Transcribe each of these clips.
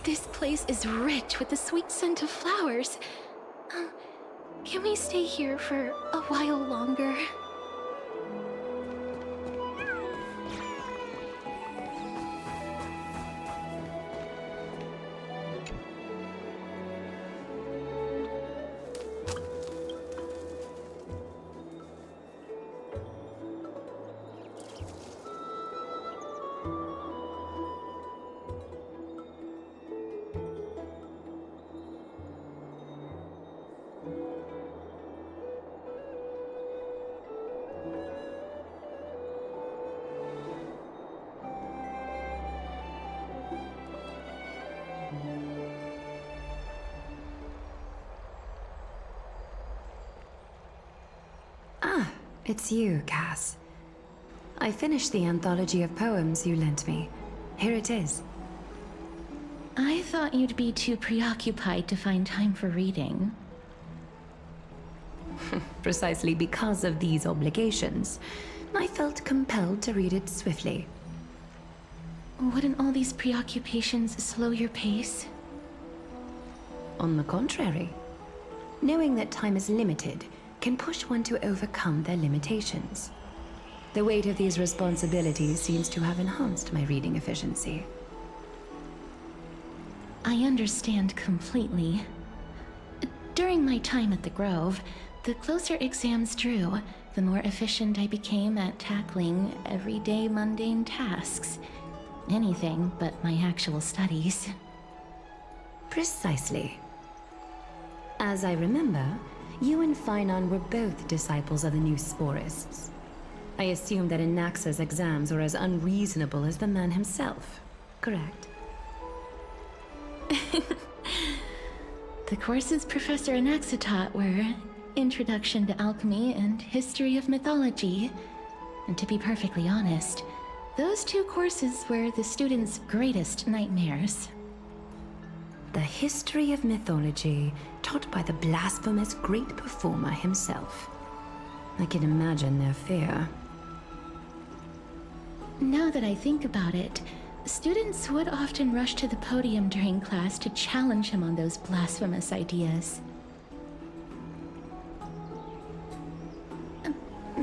This place is rich with the sweet scent of flowers. Can we stay here for a while longer? Ah, it's you, Cass. I finished the anthology of poems you lent me. Here it is. I thought you'd be too preoccupied to find time for reading. Precisely because of these obligations, I felt compelled to read it swiftly. Wouldn't all these preoccupations slow your pace? On the contrary, knowing that time is limited can push one to overcome their limitations. The weight of these responsibilities seems to have enhanced my reading efficiency. I understand completely. During my time at the Grove, the closer exams drew, the more efficient I became at tackling everyday mundane tasks. Anything but my actual studies. Precisely. As I remember, you and Finon were both disciples of the new Sporists. I assume that Anaxa's exams were as unreasonable as the man himself, correct? The courses Professor Anaxa taught were Introduction to Alchemy and History of Mythology. And to be perfectly honest, those two courses were the students' greatest nightmares. The history of mythology, taught by the blasphemous great performer himself. I can imagine their fear. Now that I think about it, students would often rush to the podium during class to challenge him on those blasphemous ideas.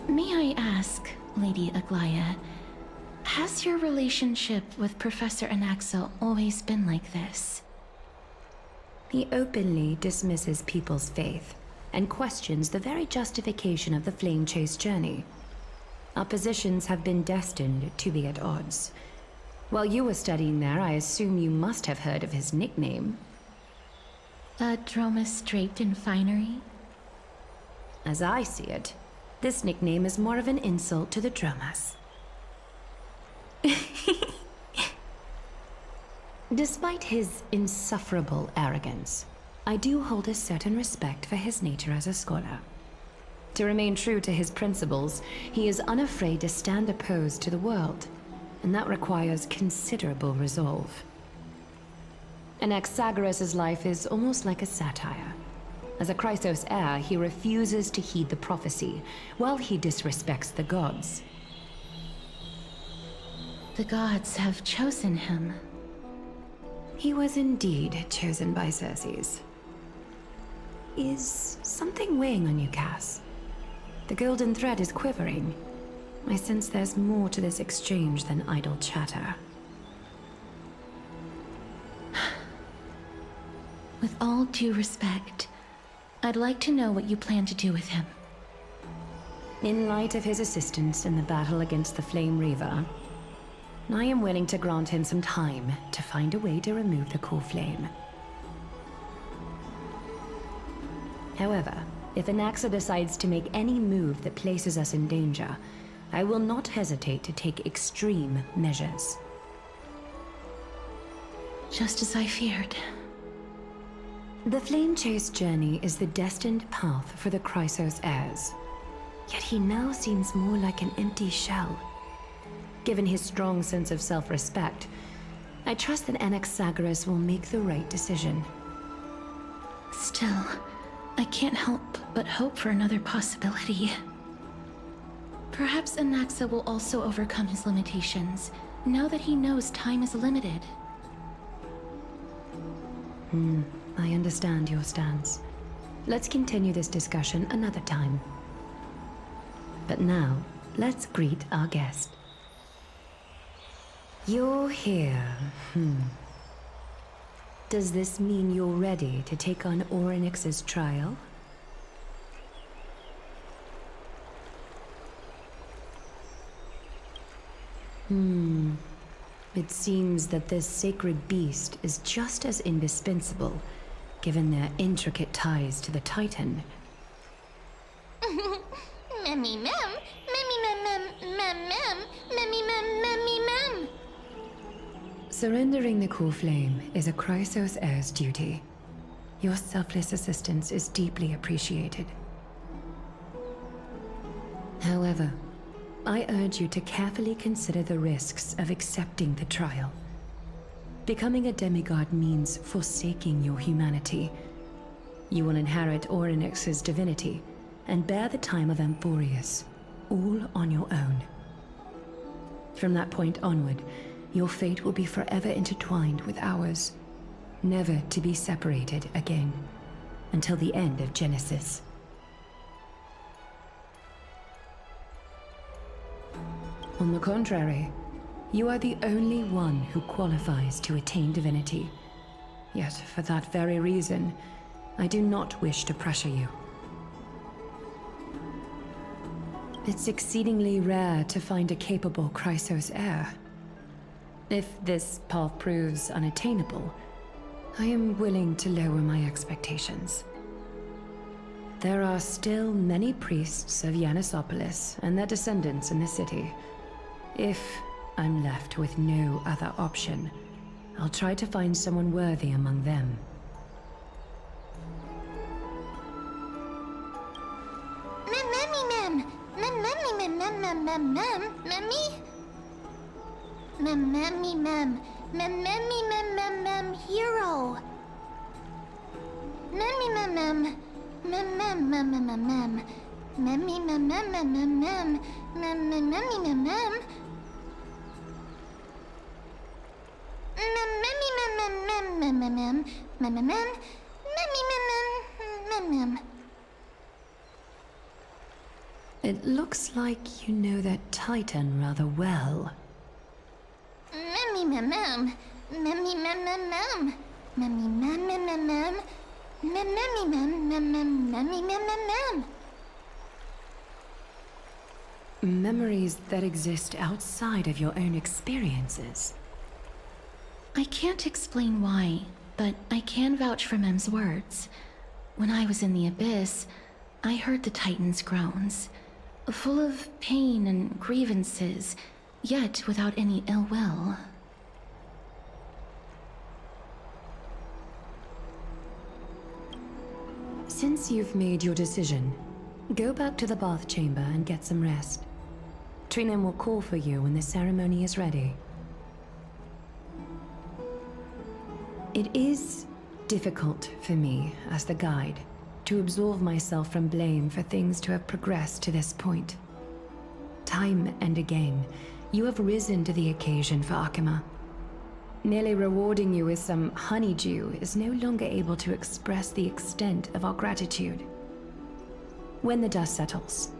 May I ask, Lady Aglaya, has your relationship with Professor Anaxa always been like this? He openly dismisses people's faith and questions the very justification of the flame chase journey. Our positions have been destined to be at odds. While you were studying there, I assume you must have heard of his nickname. A Dromus draped in finery? As I see it, this nickname is more of an insult to the Dromas. Despite his insufferable arrogance, I do hold a certain respect for his nature as a scholar. To remain true to his principles, he is unafraid to stand opposed to the world, and that requires considerable resolve. Anaxagoras' life is almost like a satire. As a Chrysos heir, he refuses to heed the prophecy, while he disrespects the gods. The gods have chosen him. He was indeed chosen by Circes. Is something weighing on you, Cass? The golden thread is quivering. I sense there's more to this exchange than idle chatter. With all due respect, I'd like to know what you plan to do with him. In light of his assistance in the battle against the Flame Reaver, I am willing to grant him some time to find a way to remove the core flame. However, if Anaxa decides to make any move that places us in danger, I will not hesitate to take extreme measures. Just as I feared. The Flame Chase journey is the destined path for the Chrysos heirs. Yet he now seems more like an empty shell. Given his strong sense of self-respect, I trust that Anaxagoras will make the right decision. Still, I can't help but hope for another possibility. Perhaps Anaxa will also overcome his limitations, now that he knows time is limited. I understand your stance. Let's continue this discussion another time. But now, let's greet our guest. You're here. Does this mean you're ready to take on Orynyx's trial? It seems that this sacred beast is just as indispensable, given their intricate ties to the Titan. Memmy mem, memmy mem mem mem mem, memmy mem memmy mem. Surrendering the core flame is a Chrysos heir's duty. Your selfless assistance is deeply appreciated. However, I urge you to carefully consider the risks of accepting the trial. Becoming a demigod means forsaking your humanity. You will inherit Orynyx's divinity and bear the time of Amphorius, all on your own. From that point onward, your fate will be forever intertwined with ours, never to be separated again, until the end of Genesis. On the contrary, you are the only one who qualifies to attain divinity. Yet, for that very reason, I do not wish to pressure you. It's exceedingly rare to find a capable Chrysos heir. If this path proves unattainable, I am willing to lower my expectations. There are still many priests of Yanissopolis and their descendants in the city. If I'm left with no other option, I'll try to find someone worthy among them. Memmy mem, memmy mem mem mem mem mem, memmy. Memmy mem, memmy mem mem mem hero. Memmy mem mem, mem mem mem mem mem mem, memmy mem mem mem mem mem, memmy mem mem. It looks like you know that Titan rather well. Memories that exist outside of your own experiences. I can't explain why, but I can vouch for Mem's words. When I was in the Abyss, I heard the Titan's groans, full of pain and grievances, yet without any ill will. Since you've made your decision, go back to the bath chamber and get some rest. Trinem will call for you when the ceremony is ready. It is difficult for me, as the guide, to absolve myself from blame for things to have progressed to this point. Time and again, you have risen to the occasion for Akima. Nearly rewarding you with some honeydew is no longer able to express the extent of our gratitude. When the dust settles,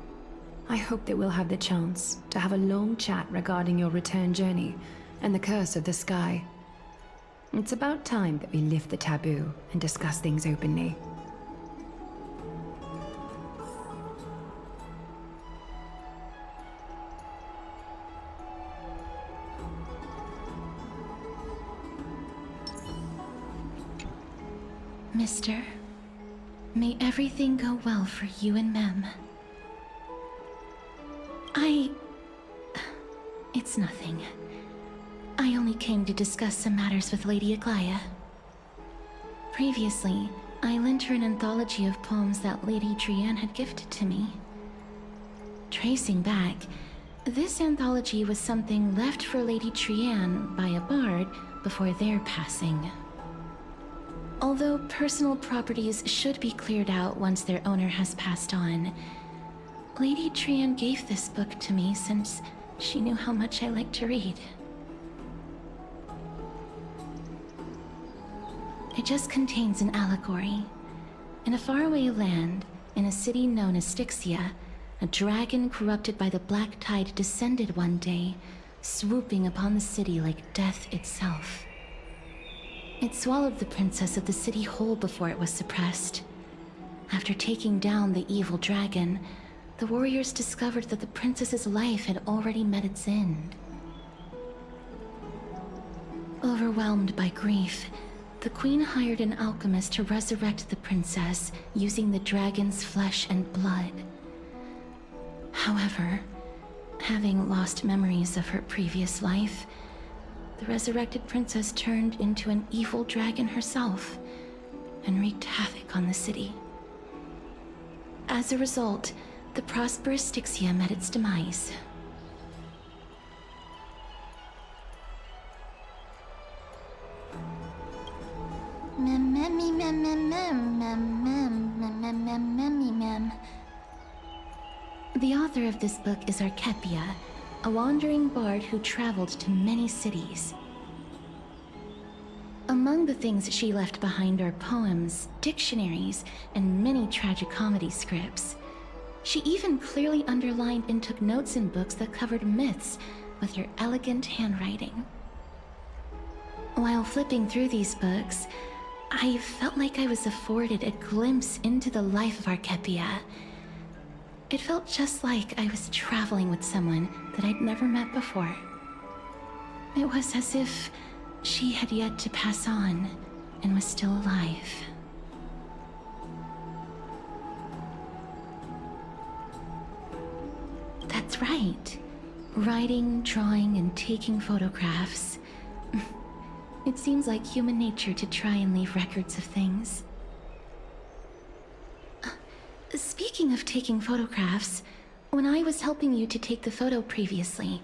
I hope that we'll have the chance to have a long chat regarding your return journey and the curse of the sky. It's about time that we lift the taboo and discuss things openly. Mister, may everything go well for you and Mem. It's nothing. I only came to discuss some matters with Lady Aglaya. Previously, I lent her an anthology of poems that Lady Trianne had gifted to me. Tracing back, this anthology was something left for Lady Trianne by a bard before their passing. Although personal properties should be cleared out once their owner has passed on, Lady Trianne gave this book to me since she knew how much I like to read. It It just contains an allegory. In a faraway land, in a city known as Styxia, a dragon corrupted by the black tide descended one day, swooping upon the city like death itself. It swallowed the princess of the city whole before it was suppressed. After taking down the evil dragon, the warriors discovered that the princess's life had already met its end. Overwhelmed by grief, the queen hired an alchemist to resurrect the princess using the dragon's flesh and blood. However, having lost memories of her previous life, the resurrected princess turned into an evil dragon herself and wreaked havoc on the city. As a result, the prosperous Styxia met its demise. The author of this book is Archepia, a wandering bard who traveled to many cities. Among the things she left behind are poems, dictionaries, and many tragicomedy scripts. She even clearly underlined and took notes in books that covered myths with her elegant handwriting. While flipping through these books, I felt like I was afforded a glimpse into the life of Archepia. It felt just like I was traveling with someone that I'd never met before. It was as if she had yet to pass on and was still alive. That's right. Writing, drawing, and taking photographs. It seems like human nature to try and leave records of things. Speaking of taking photographs, when I was helping you to take the photo previously,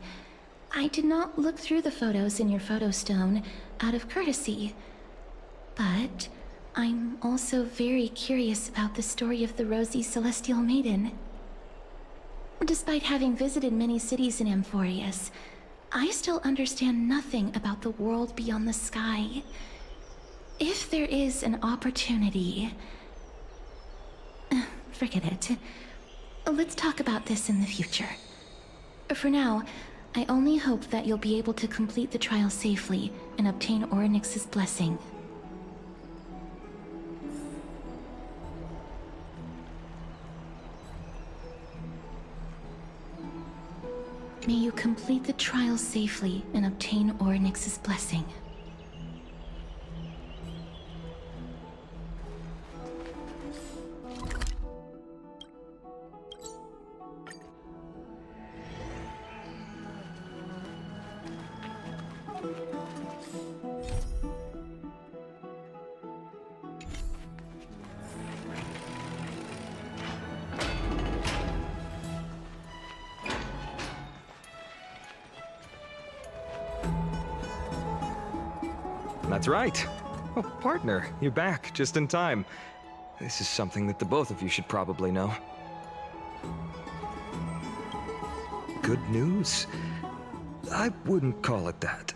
I did not look through the photos in your photo stone out of courtesy. But I'm also very curious about the story of the Rosy Celestial Maiden. Despite having visited many cities in Amphorius, I still understand nothing about the world beyond the sky. If there is an opportunity... Forget it. Let's talk about this in the future. For now, I only hope that you'll be able to complete the trial safely and obtain Orynyx's blessing. May you complete the trial safely and obtain Orynyx's blessing. That's right. Oh, partner, you're back just in time. This is something that the both of you should probably know. Good news? I wouldn't call it that.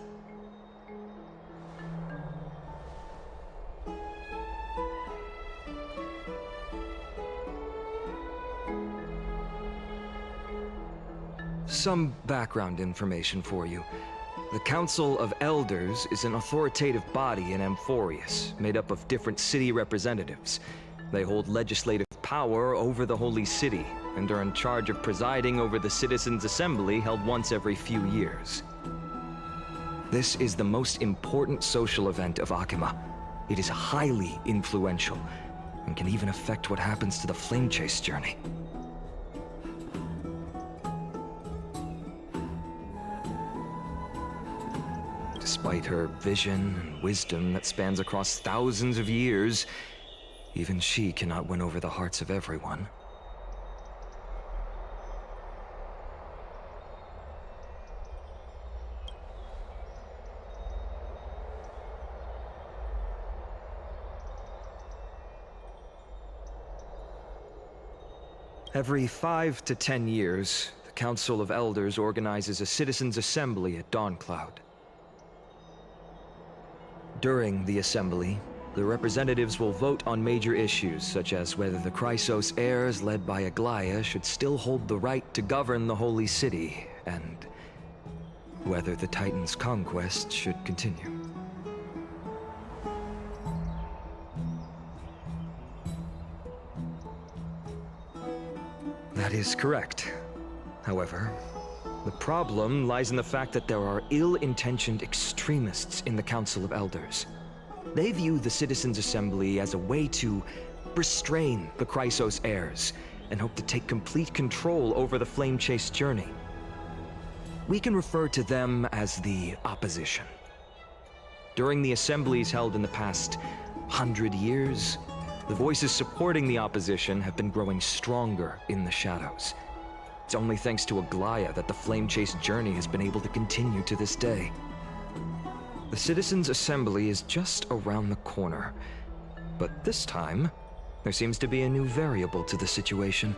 Some background information for you. The Council of Elders is an authoritative body in Amphorius, made up of different city representatives. They hold legislative power over the Holy City, and are in charge of presiding over the Citizens' Assembly held once every few years. This is the most important social event of Akima. It is highly influential, and can even affect what happens to the Flame Chase journey. Despite her vision and wisdom that spans across thousands of years, even she cannot win over the hearts of everyone. Every 5 to 10 years, the Council of Elders organizes a citizens' assembly at Dawncloud. During the assembly, The representatives will vote on major issues, such as whether the Chrysos heirs led by Aglaya should still hold the right to govern the Holy City, and whether the Titan's conquest should continue. That is correct. However, the problem lies in the fact that there are ill-intentioned extremists in the Council of Elders. They view the Citizens' Assembly as a way to restrain the Chrysos heirs, and hope to take complete control over the Flame Chase journey. We can refer to them as the opposition. During the assemblies held in the past 100 years, the voices supporting the opposition have been growing stronger in the shadows. It's only thanks to Aglaya that the Flame Chase journey has been able to continue to this day. The Citizens' Assembly is just around the corner, but this time, there seems to be a new variable to the situation.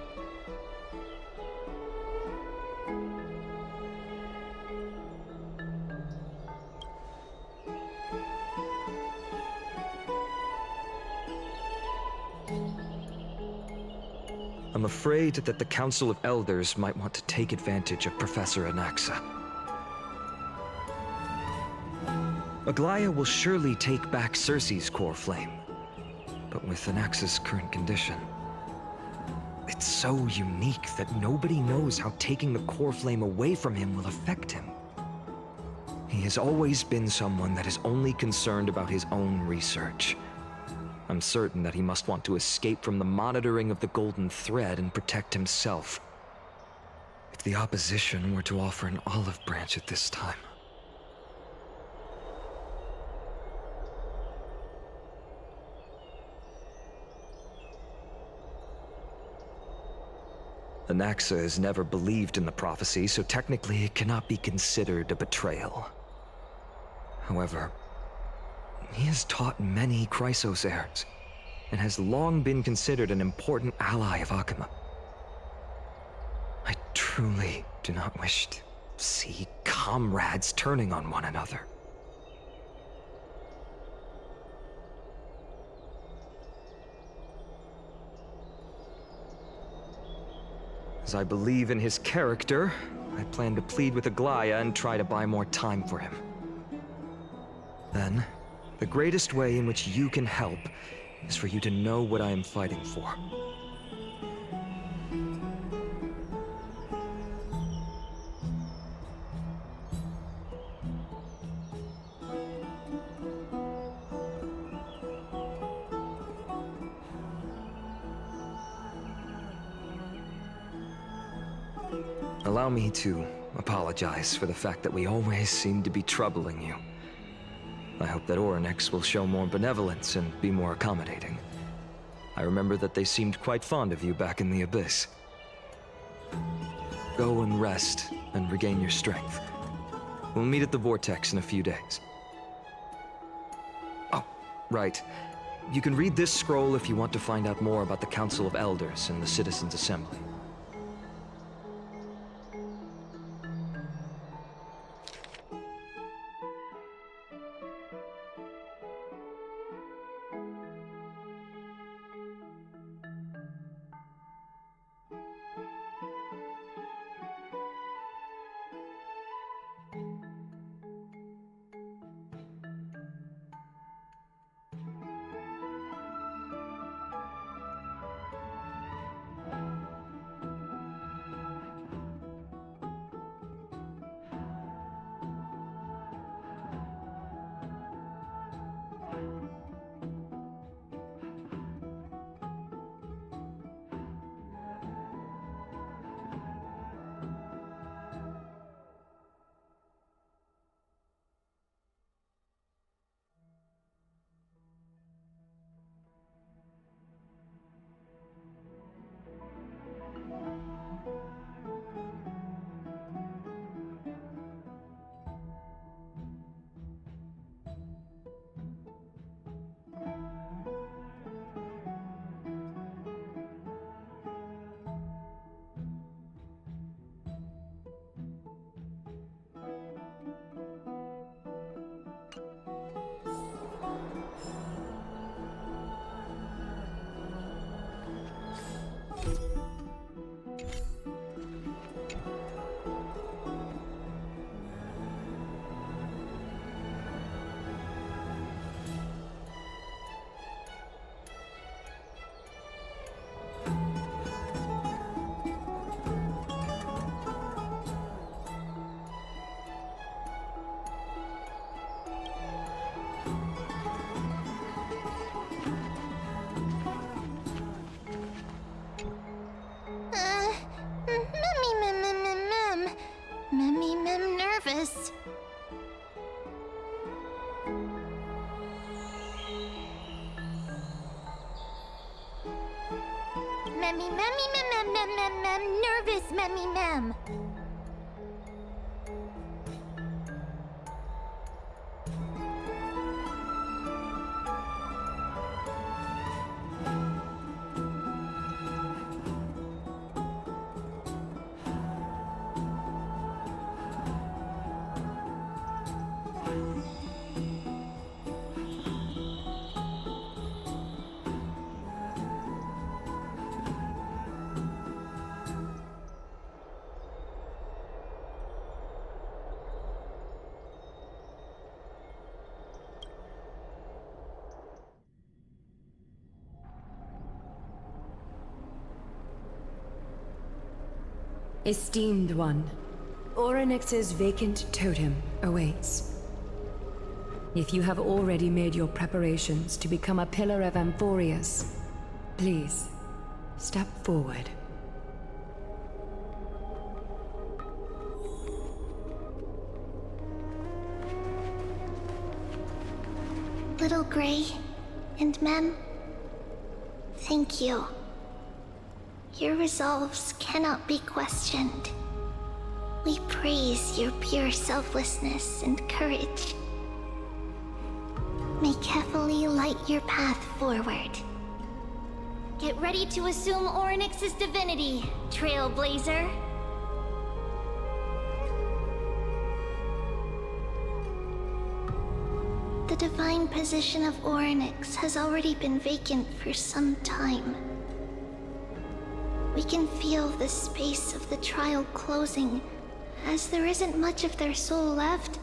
I'm afraid that the Council of Elders might want to take advantage of Professor Anaxa. Aglaya will surely take back Cersei's core flame, but with Anaxa's current condition, it's so unique that nobody knows how taking the core flame away from him will affect him. He has always been someone that is only concerned about his own research. I'm certain that he must want to escape from the monitoring of the Golden Thread and protect himself. If the opposition were to offer an olive branch at this time... Anaxa has never believed in the prophecy, so technically it cannot be considered a betrayal. However, he has taught many Chrysos heirs, and has long been considered an important ally of Akuma. I truly do not wish to see comrades turning on one another. As I believe in his character, I plan to plead with Aglaya and try to buy more time for him. Then, the greatest way in which you can help is for you to know what I am fighting for. Allow me to apologize for the fact that we always seem to be troubling you. I hope that Oryx will show more benevolence and be more accommodating. I remember that they seemed quite fond of you back in the Abyss. Go and rest and regain your strength. We'll meet at the Vortex in a few days. Oh, right. You can read this scroll if you want to find out more about the Council of Elders and the Citizens' Assembly. memmy, memmy, mem, mem, mem, mem, nervous memmy, mem. Esteemed one, Orynyx's vacant totem awaits. If you have already made your preparations to become a pillar of Amphorius, please, step forward. Little Gray and Mem, thank you. Your resolves cannot be questioned. We praise your pure selflessness and courage. May Kefali light your path forward. Get ready to assume Orynyx's divinity, Trailblazer. The divine position of Orynyx has already been vacant for some time. We can feel the space of the trial closing. As there isn't much of their soul left,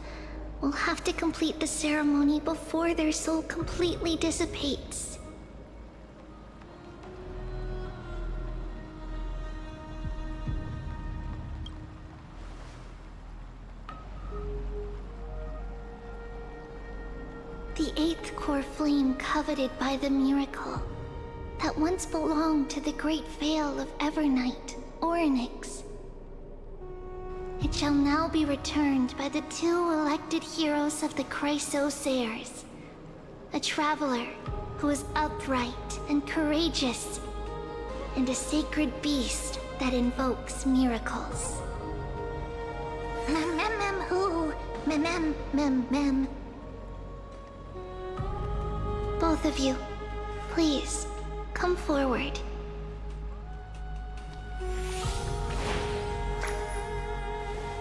we'll have to complete the ceremony before their soul completely dissipates. The eighth core flame coveted by the miracle that once belonged to the great Veil of Evernight, Orynyx. It shall now be returned by the two elected heroes of the Chrysos heirs. A traveler who is upright and courageous, and a sacred beast that invokes miracles. Mem mem mem who? Mem mem mem mem. Both of you, please, come forward.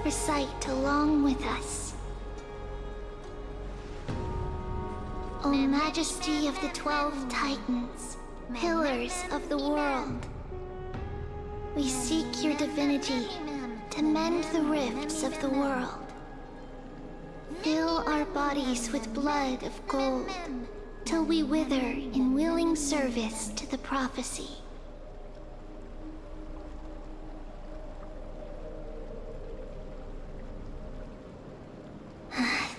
Recite along with us. O Majesty of the 12 Titans, pillars of the world, we seek your divinity to mend the rifts of the world. Fill our bodies with blood of gold, till we wither in willing service to the prophecy.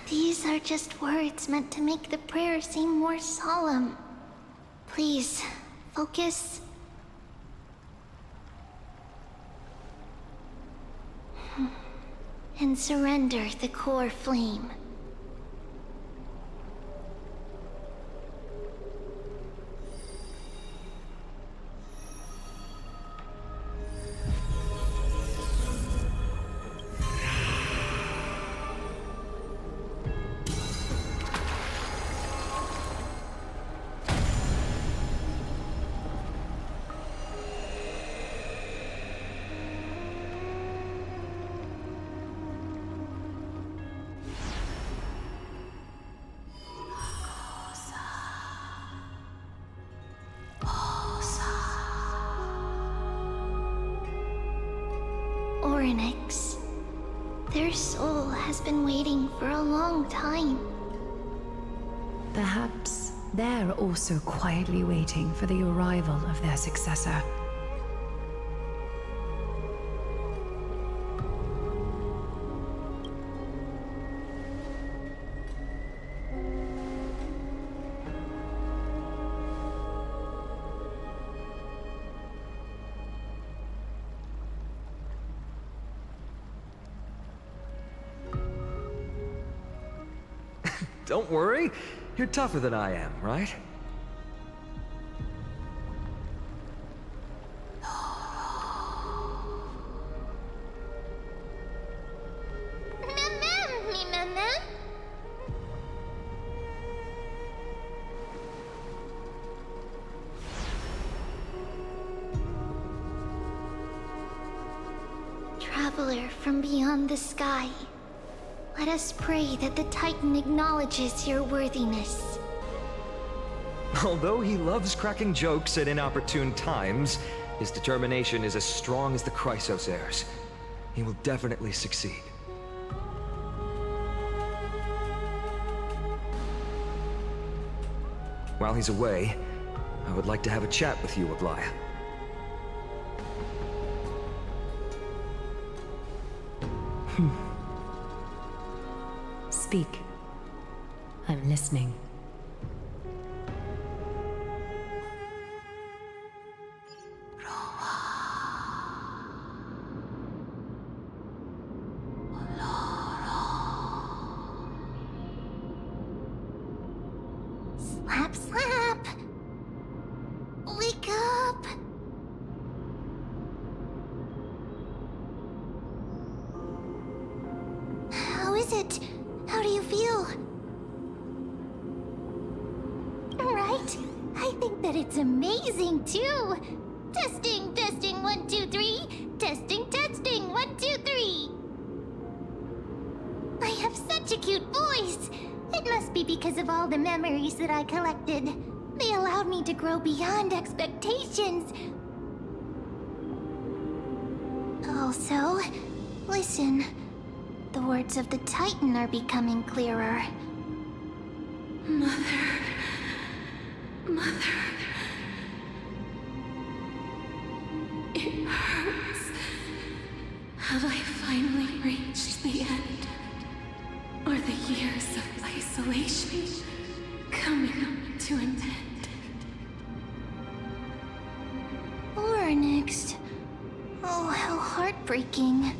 These are just words meant to make the prayer seem more solemn. Please, focus. And surrender the core flame. Orynyx. Their soul has been waiting for a long time. Perhaps they're also quietly waiting for the arrival of their successor. Don't worry, you're tougher than I am, right? from beyond the sky. Let us pray that the Titan acknowledges your worthiness. Although he loves cracking jokes at inopportune times, his determination is as strong as the Chrysos heirs. He will definitely succeed. While he's away, I would like to have a chat with you, Aglaya. Speak. I'm listening. Slap, slap! Wake up! How is it? How do you feel? Right? I think that it's amazing too! Testing, testing, 1, 2, 3! Testing, testing, 1, 2, 3! I have such a cute voice! It must be because of all the memories that I collected. They allowed me to grow beyond expectations. Also, listen. The words of the Titan are becoming clearer. Mother. It hurts. Have I finally reached the end? Are the years of isolation coming to an end? Or next. Oh, how heartbreaking.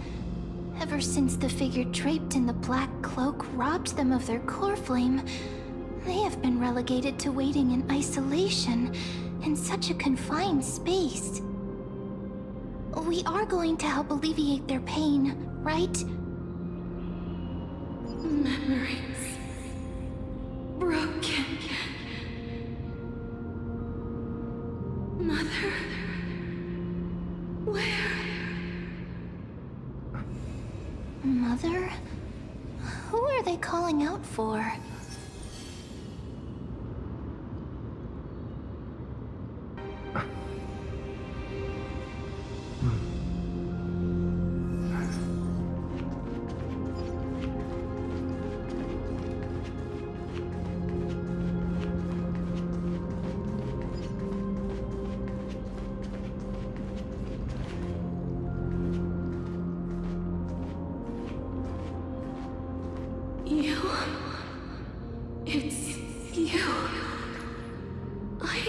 Ever since the figure draped in the black cloak robbed them of their core flame, they have been relegated to waiting in isolation in such a confined space. We are going to help alleviate their pain, right? Memories broken. Mother, where? Mother? Who are they calling out for? You. It's you. I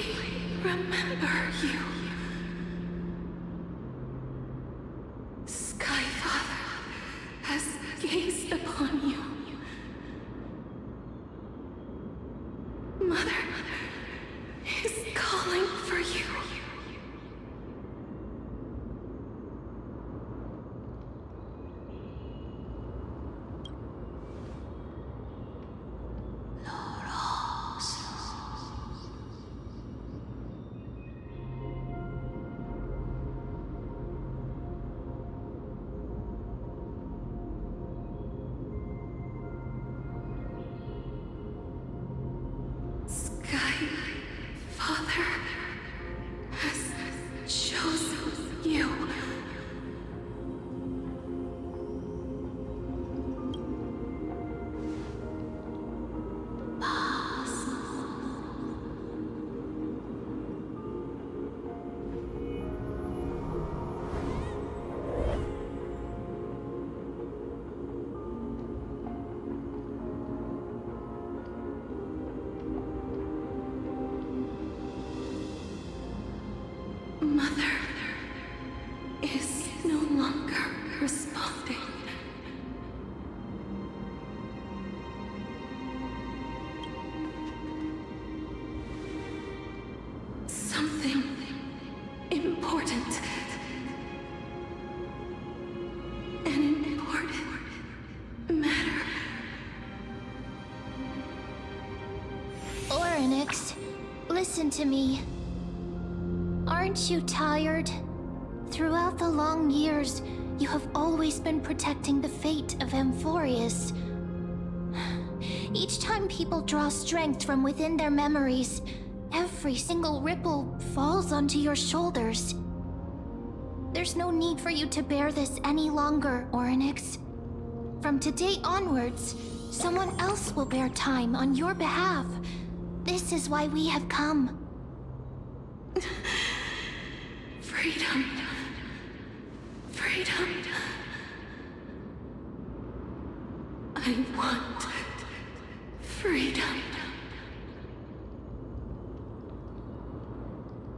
remember you. Skyfather has gazed upon you. Mother is calling for you. Skyfather has chosen you. Mother is no longer responding. Something important. An important matter. Oryx, listen to me. Aren't you tired? Throughout the long years, You have always been protecting the fate of Amphorius. Each time people draw strength from within their memories, every single ripple falls onto your shoulders. There's no need for you to bear this any longer, Orynyx. From today onwards, someone else will bear time on your behalf. This is why we have come. Freedom. Freedom. I want freedom.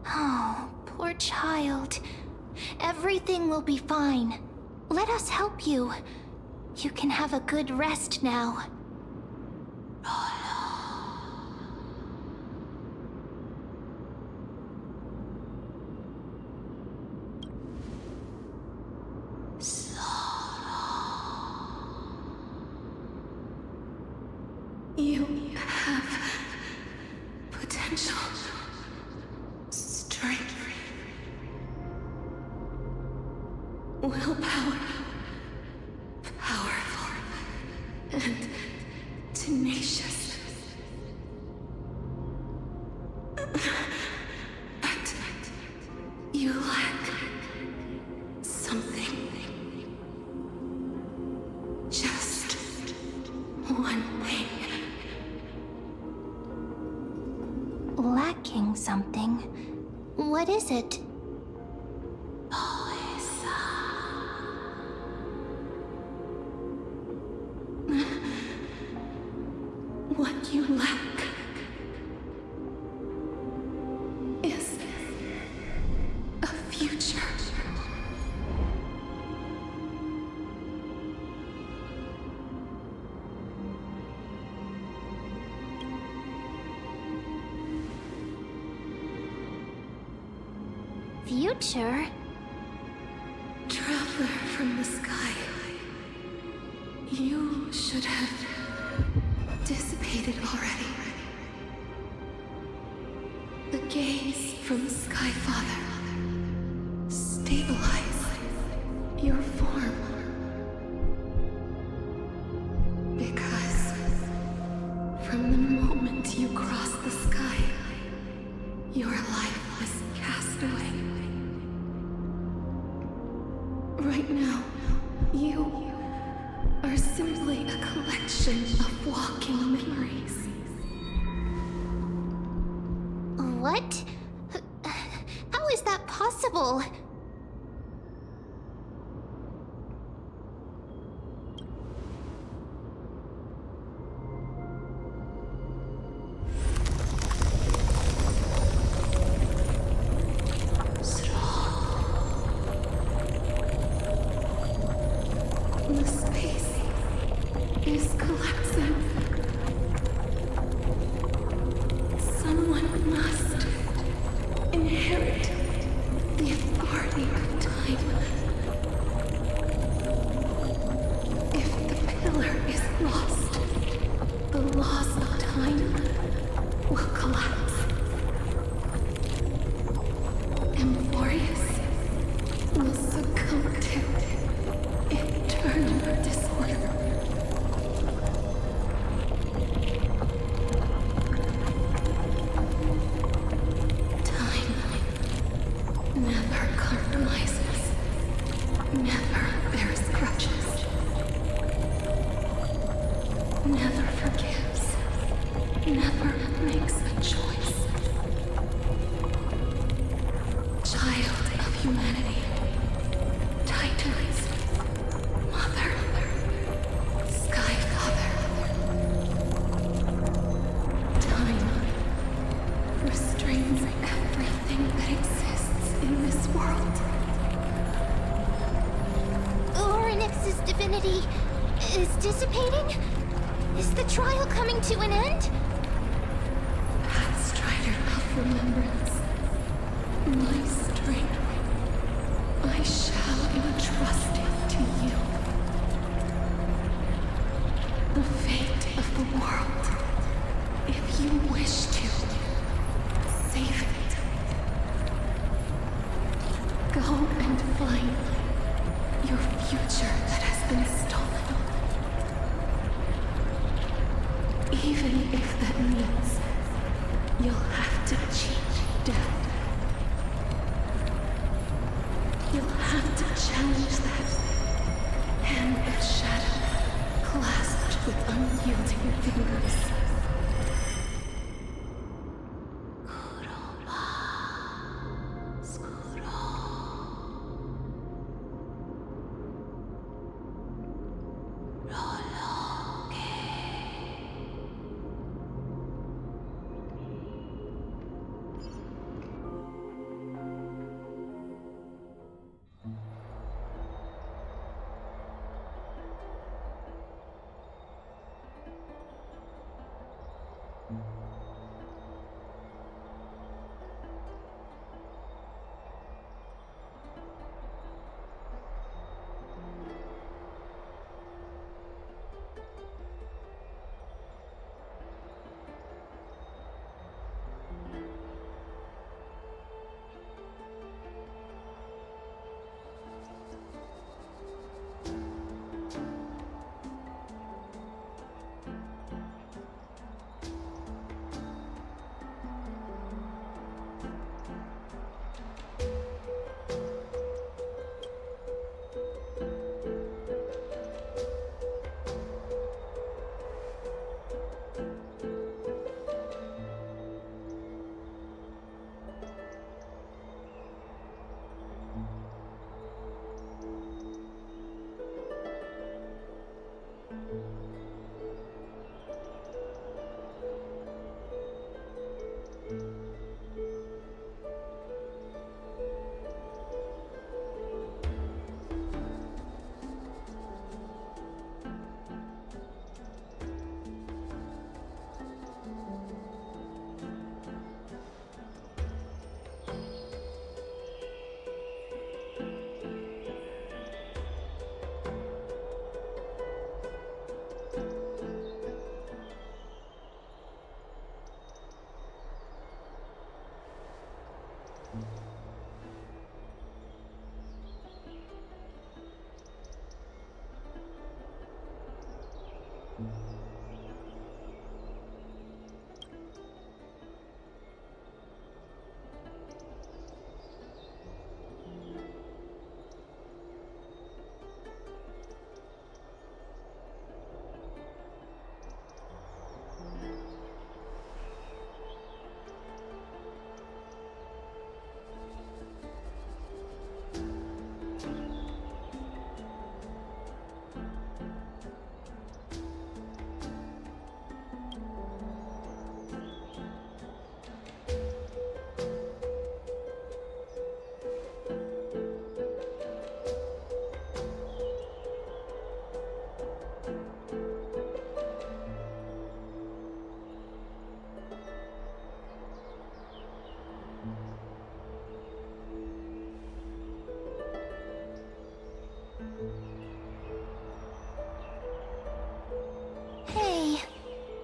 Oh, poor child. Everything will be fine. Let us help you. You can have a good rest now. You have potential, strength, willpower, powerful, and tenacious. But you lack something. Just one thing. Lacking something. What is it? What you lack is a future. Future? Traveler from the sky. You should have dissipated already. The gaze from the Sky Father. Stabilize your form. Because from the moment you crossed the sky, your life was cast away. Right now, you are simply a collection of walking memories. What? How is that possible? The space is collapsing. Someone must inherit the authority of time. If the pillar is lost, the laws of time will collapse. Amphorius will succumb to eternal disorder. Time never compromises, never bears grudges, never forgives, never makes a choice. Child of humanity, Titans, Mother, Sky Father. Time restrains everything that exists in this world. Orynyx's divinity is dissipating? Is the trial coming to an end? Pathstrider of remembrance, my strength, I shall entrust it to you. The fate of the world, if you wish to save it. Go and find your future that has been stolen. Even if that means you'll have to change death. You'll have to challenge that hand of shadow clasped with unyielding fingers.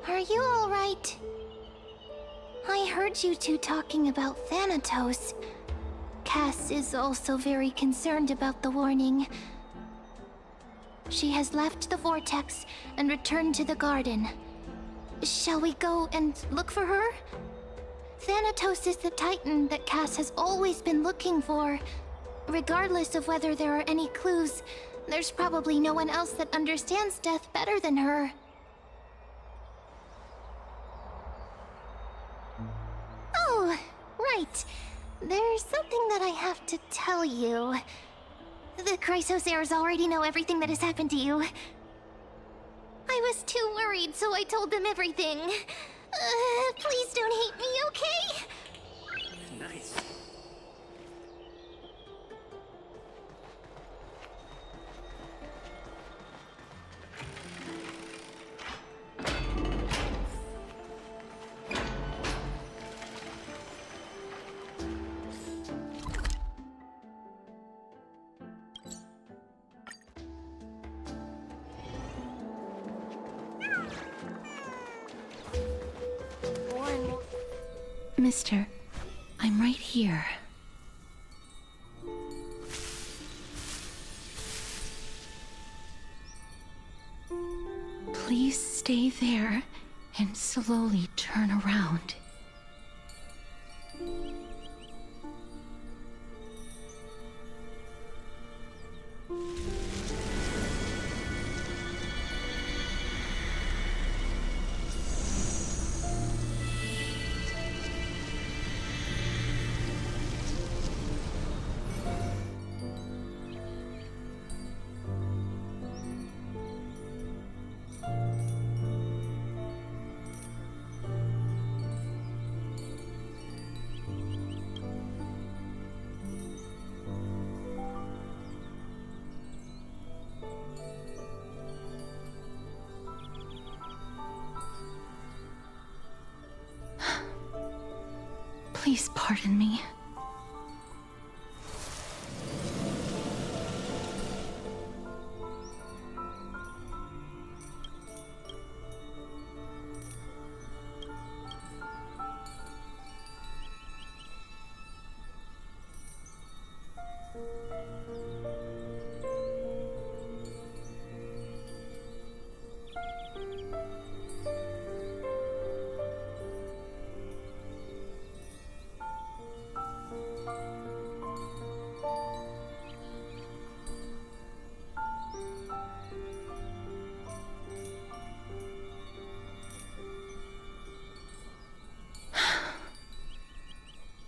Are you alright? I heard you two talking about Thanatos. Cass is also very concerned about the warning. She has left the vortex and returned to the garden. Shall we go and look for her? Thanatos is the Titan that Cass has always been looking for. Regardless of whether there are any clues, there's probably no one else that understands death better than her. Oh, right. There's something that I have to tell you. The Chrysosaurs already know everything that has happened to you. I was too worried, so I told them everything. Please don't hate me, okay? Nice. Mister, I'm right here. stay there and slowly turn around. Please pardon me.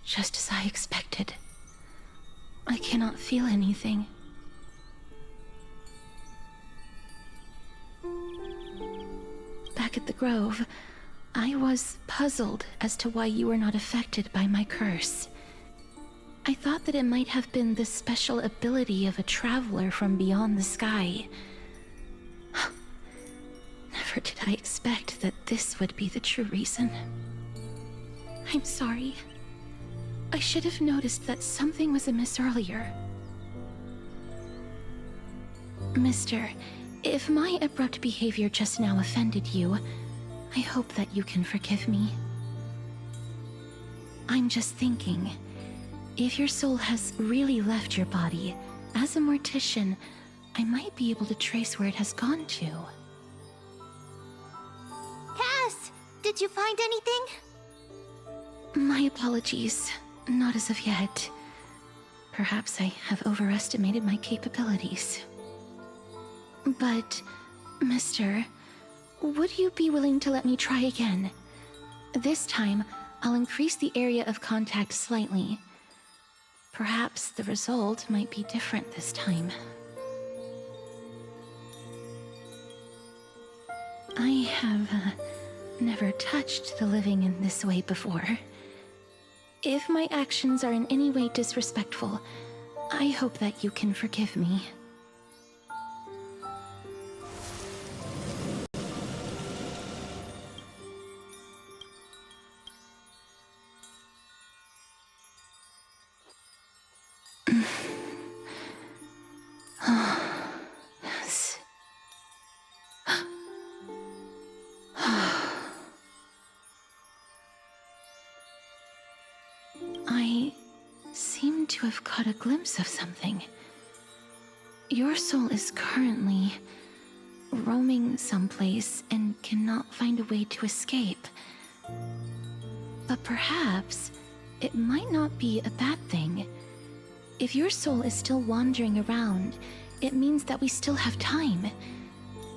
Just as I expected. I cannot feel anything. Back at the Grove, I was puzzled as to why you were not affected by my curse. I thought that it might have been the special ability of a traveler from beyond the sky. Never did I expect that this would be the true reason. I'm sorry. I should have noticed that something was amiss earlier. Mister, if my abrupt behavior just now offended you, I hope that you can forgive me. I'm just thinking, if your soul has really left your body, as a mortician, I might be able to trace where it has gone to. Cass, did you find anything? My apologies. Not as of yet. Perhaps I have overestimated my capabilities. But, Mister, would you be willing to let me try again? This time, I'll increase the area of contact slightly. Perhaps the result might be different this time. I have never touched the living in this way before. If my actions are in any way disrespectful, I hope that you can forgive me. Yes. I seem to have caught a glimpse of something. Your soul is currently roaming someplace and cannot find a way to escape. But perhaps it might not be a bad thing. If your soul is still wandering around, it means that we still have time.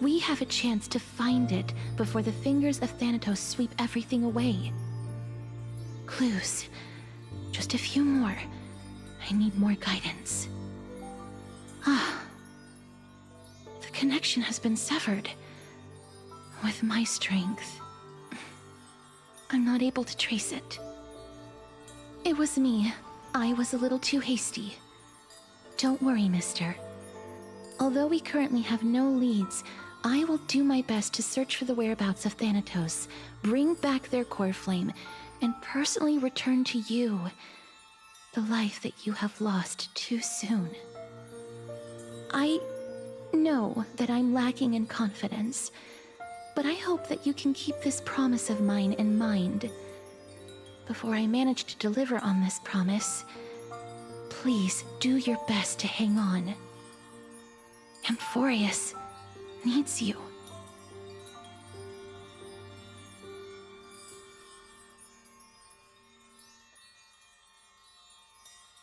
We have a chance to find it before the fingers of Thanatos sweep everything away. Clues. Just a few more. I need more guidance. The connection has been severed. With my strength, I'm not able to trace it. It was me. I was a little too hasty. Don't worry, mister. Although we currently have no leads, I will do my best to search for the whereabouts of Thanatos, bring back their core flame, and personally return to you the life that you have lost too soon. I know that I'm lacking in confidence, but I hope that you can keep this promise of mine in mind. Before I manage to deliver on this promise, please do your best to hang on. Amphorius needs you.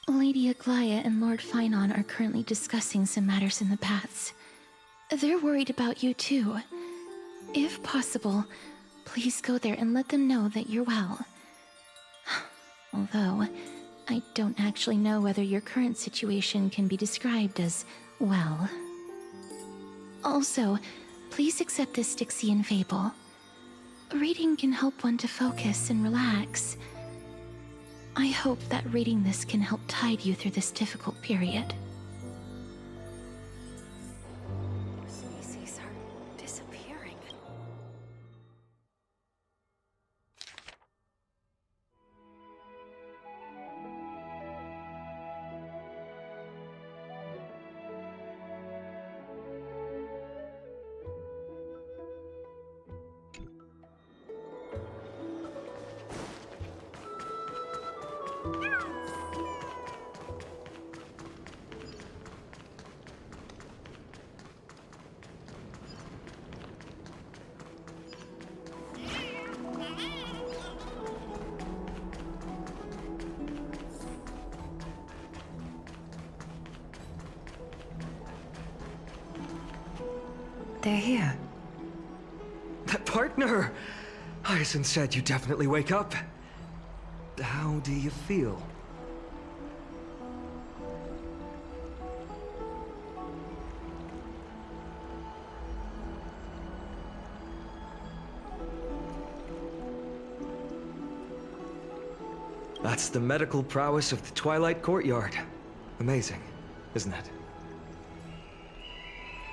Lady Aglaya and Lord Finon are currently discussing some matters in the paths. They're worried about you too. If possible, please go there and let them know that you're well. Although, I don't actually know whether your current situation can be described as well. Also, please accept this Styxian fable. Reading can help one to focus and relax. I hope that reading this can help tide you through this difficult period. Species are disappearing. They're here. That partner! Hyacinth said you definitely wake up. How do you feel? That's the medical prowess of the Twilight Courtyard. Amazing, isn't it?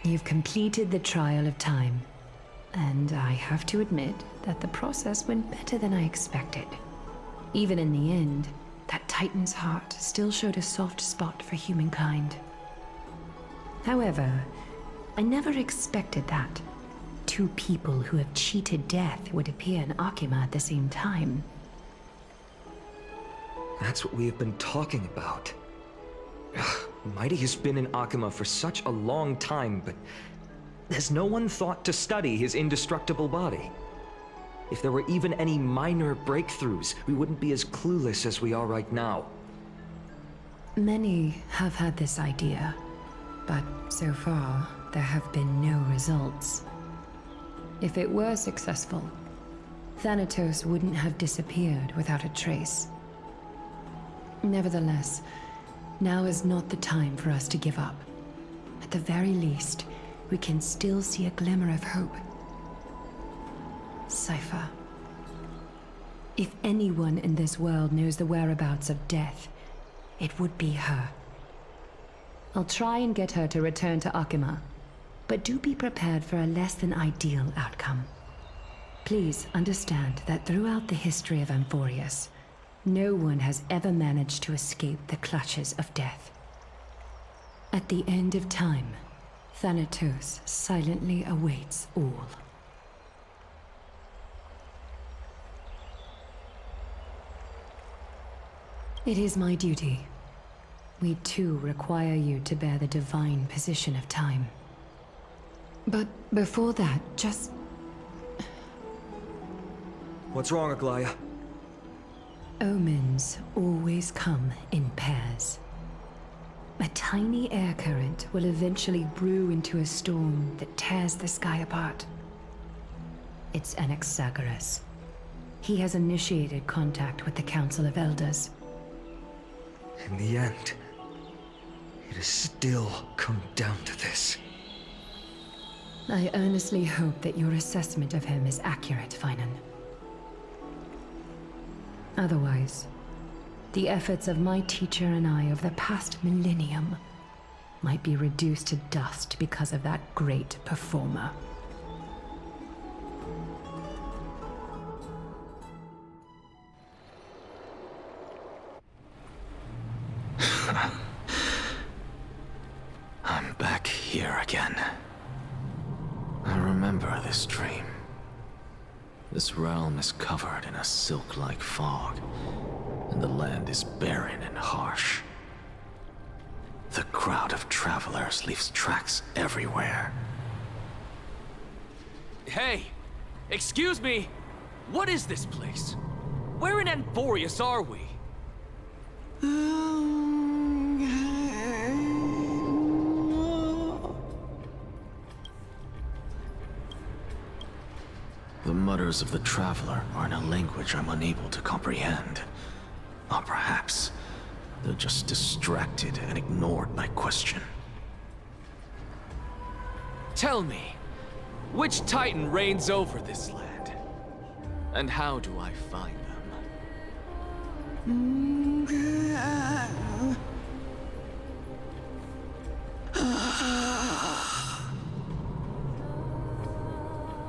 You've completed the trial of time, and I have to admit that the process went better than I expected. Even in the end, that Titan's heart still showed a soft spot for humankind. However, I never expected that two people who have cheated death would appear in Akima at the same time. That's what we have been talking about. Mighty has been in Akima for such a long time, but has no one thought to study his indestructible body? If there were even any minor breakthroughs, we wouldn't be as clueless as we are right now. Many have had this idea, but so far, there have been no results. If it were successful, Thanatos wouldn't have disappeared without a trace. Nevertheless, now is not the time for us to give up. At the very least, we can still see a glimmer of hope. Cypher. If anyone in this world knows the whereabouts of death, it would be her. I'll try and get her to return to Akima, but do be prepared for a less than ideal outcome. Please understand that throughout the history of Amphorius, no one has ever managed to escape the clutches of death. At the end of time, Thanatos silently awaits all. It is my duty. We too require you to bear the divine position of time. But before that, just... What's wrong, Aglaya? Omens always come in pairs. A tiny air current will eventually brew into a storm that tears the sky apart. It's Anaxagoras. He has initiated contact with the Council of Elders. In the end, it has still come down to this. I earnestly hope that your assessment of him is accurate, Finan. Otherwise, the efforts of my teacher and I of the past millennium might be reduced to dust because of that great performer. I'm back here again. I remember this dream. This realm is covered in a silk-like fog, and the land is barren and harsh. The crowd of travelers leaves tracks everywhere. Hey! Excuse me! What is this place? Where in Amphorius are we? orders of the Traveler are in a language I'm unable to comprehend. Or perhaps they're just distracted and ignored my question. Tell me, which Titan reigns over this land? And how do I find them?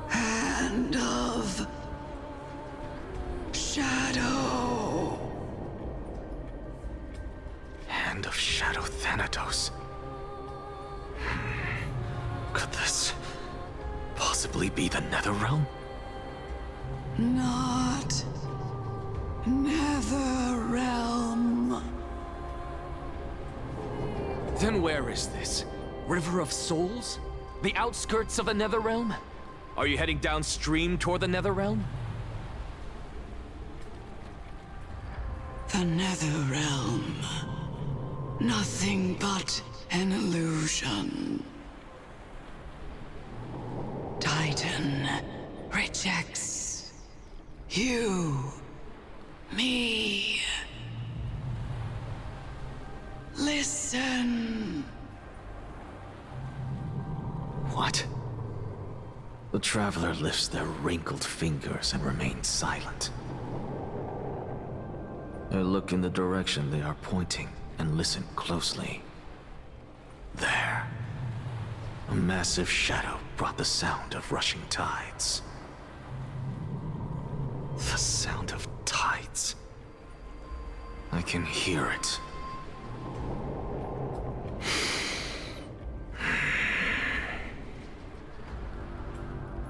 Hand of Shadow. Hand of Shadow Thanatos. Could this possibly be the Netherrealm? Not Netherrealm. Then where is this? River of Souls? The outskirts of the Netherrealm? Are you heading downstream toward the Netherrealm? The Netherrealm. Nothing but an illusion. Titan rejects you, me. Listen. What? The Traveler lifts their wrinkled fingers and remains silent. I look in the direction they are pointing and listen closely. There. A massive shadow brought the sound of rushing tides. The sound of tides. I can hear it.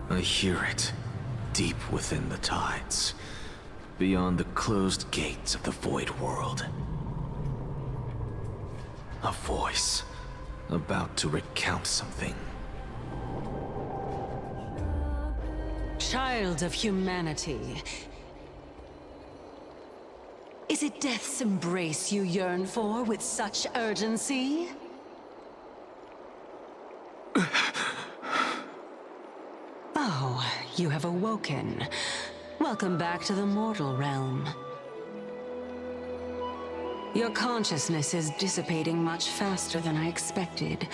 I hear it, deep within the tides, beyond the closed gates of the Void World. A voice, about to recount something. Child of humanity. Is it death's embrace you yearn for with such urgency? Oh, you have awoken. Welcome back to the mortal realm. Your consciousness is dissipating much faster than I expected.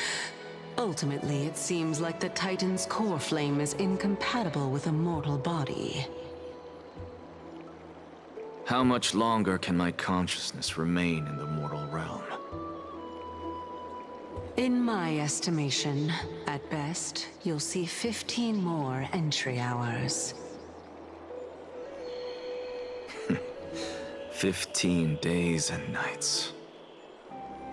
Ultimately, it seems like the Titan's core flame is incompatible with a mortal body. How much longer can my consciousness remain in the mortal realm? In my estimation, at best, you'll see 15 more entry hours. 15 days and nights.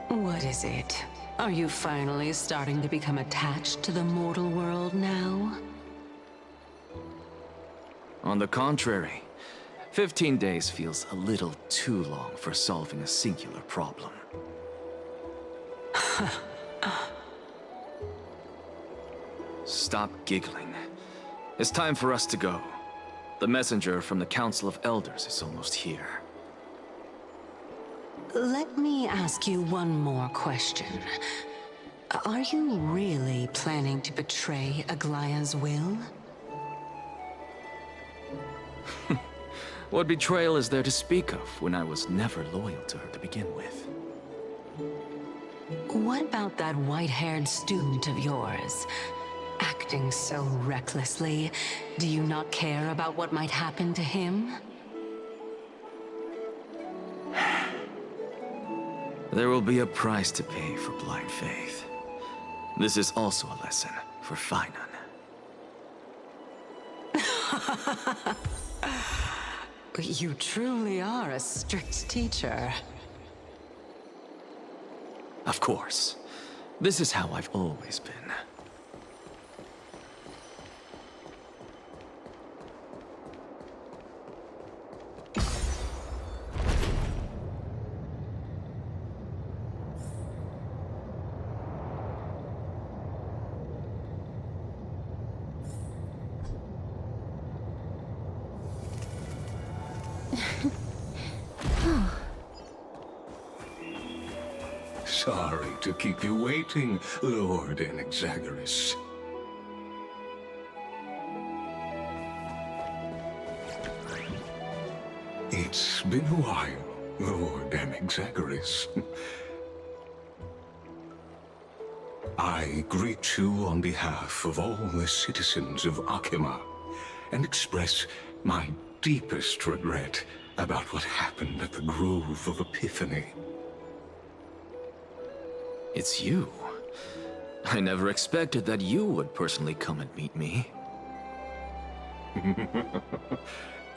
What is it? Are you finally starting to become attached to the mortal world now? On the contrary, 15 days feels a little too long for solving a singular problem. Stop giggling. It's time for us to go. The messenger from the Council of Elders is almost here. Let me ask you one more question. Are you really planning to betray Aglaya's will? What betrayal is there to speak of when I was never loyal to her to begin with? What about that white-haired student of yours? Acting so recklessly, do you not care about what might happen to him? There will be a price to pay for blind faith. This is also a lesson for Finan. You truly are a strict teacher. Of course. This is how I've always been. Sorry to keep you waiting, Lord Inexagaris. It's been a while, Lord Anexagoras. I greet you on behalf of all the citizens of Akima, and express my deepest regret about what happened at the Grove of Epiphany. It's you. I never expected that you would personally come and meet me.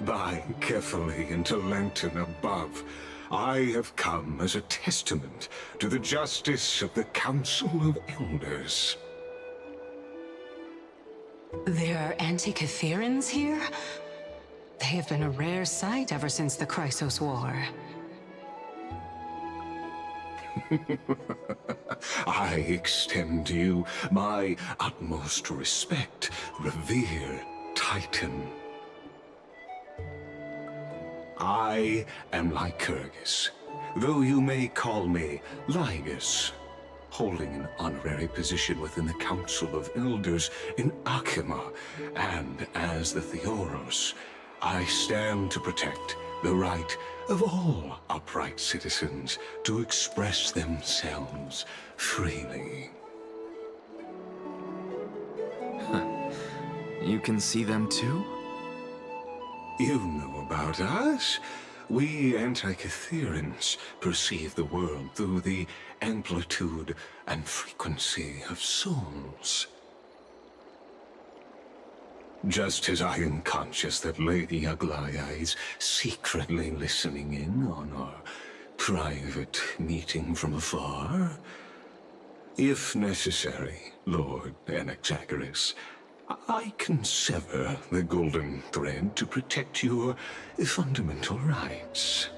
By carefully into Lantern above, I have come as a testament to the justice of the Council of Elders. There are Antikytherans here? They have been a rare sight ever since the Chrysos War. I extend to you my utmost respect, revered Titan. I am Lycurgus, though you may call me Lygus, holding an honorary position within the Council of Elders in Akima, and as the Theoros, I stand to protect the right of all upright citizens to express themselves freely. You can see them too? You know about us. We Antikytherans perceive the world through the amplitude and frequency of souls. Just as I am conscious that Lady Aglaya is secretly listening in on our private meeting from afar, if necessary, Lord Anexagoras, I can sever the golden thread to protect your fundamental rights.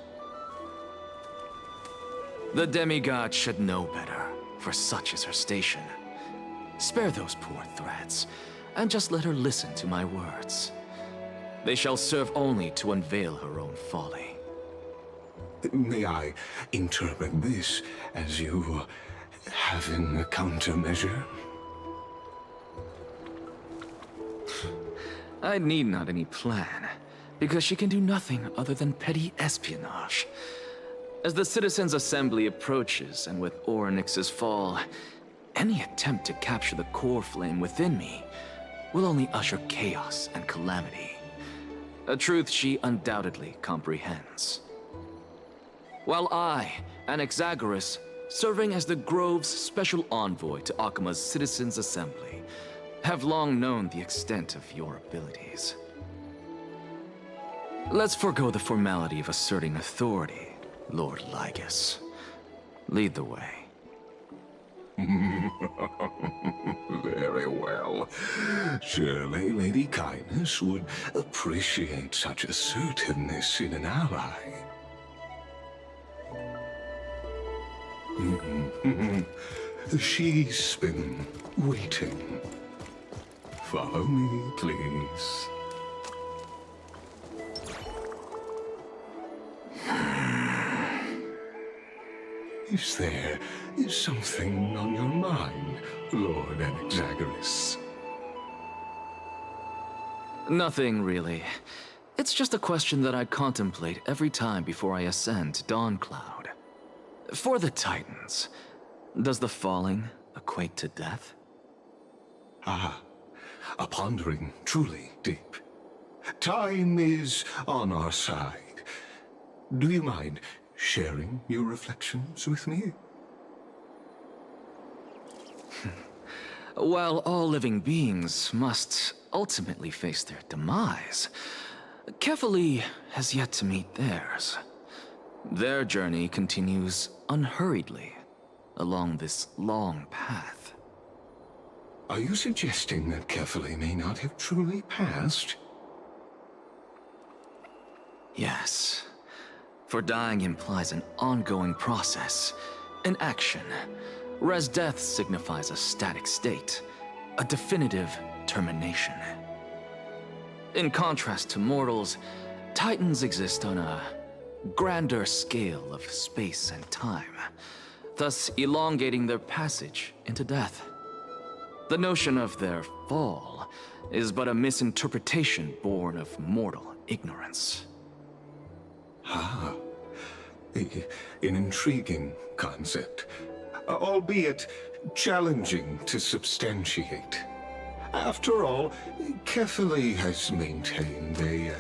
The demigod should know better, for such is her station. Spare those poor threads, and just let her listen to my words. They shall serve only to unveil her own folly. May I interpret this as you having a countermeasure? I need not any plan, because she can do nothing other than petty espionage. As the Citizens' Assembly approaches, and with Orynyx's fall, any attempt to capture the core flame within me will only usher chaos and calamity. A truth she undoubtedly comprehends. While I, Anexagoras, serving as the Grove's special envoy to Akima's Citizens' Assembly, have long known the extent of your abilities. Let's forego the formality of asserting authority, Lord Lygus. Lead the way. Very well. Surely Lady Kindness would appreciate such assertiveness in an ally. She's been waiting. Follow me, please. Is something on your mind, Lord Anexagoras? Nothing, really. It's just a question that I contemplate every time before I ascend to Dawncloud. For the Titans, does the falling equate to death? Ah, a pondering truly deep. Time is on our side. Do you mind sharing your reflections with me? While all living beings must ultimately face their demise, Kefali has yet to meet theirs. Their journey continues unhurriedly along this long path. Are you suggesting that Kefali may not have truly passed? Yes. For dying implies an ongoing process, an action, whereas death signifies a static state, a definitive termination. In contrast to mortals, Titans exist on a grander scale of space and time, thus elongating their passage into death. The notion of their fall is but a misinterpretation born of mortal ignorance. Ah, an intriguing concept, albeit challenging to substantiate. After all, Kefali has maintained a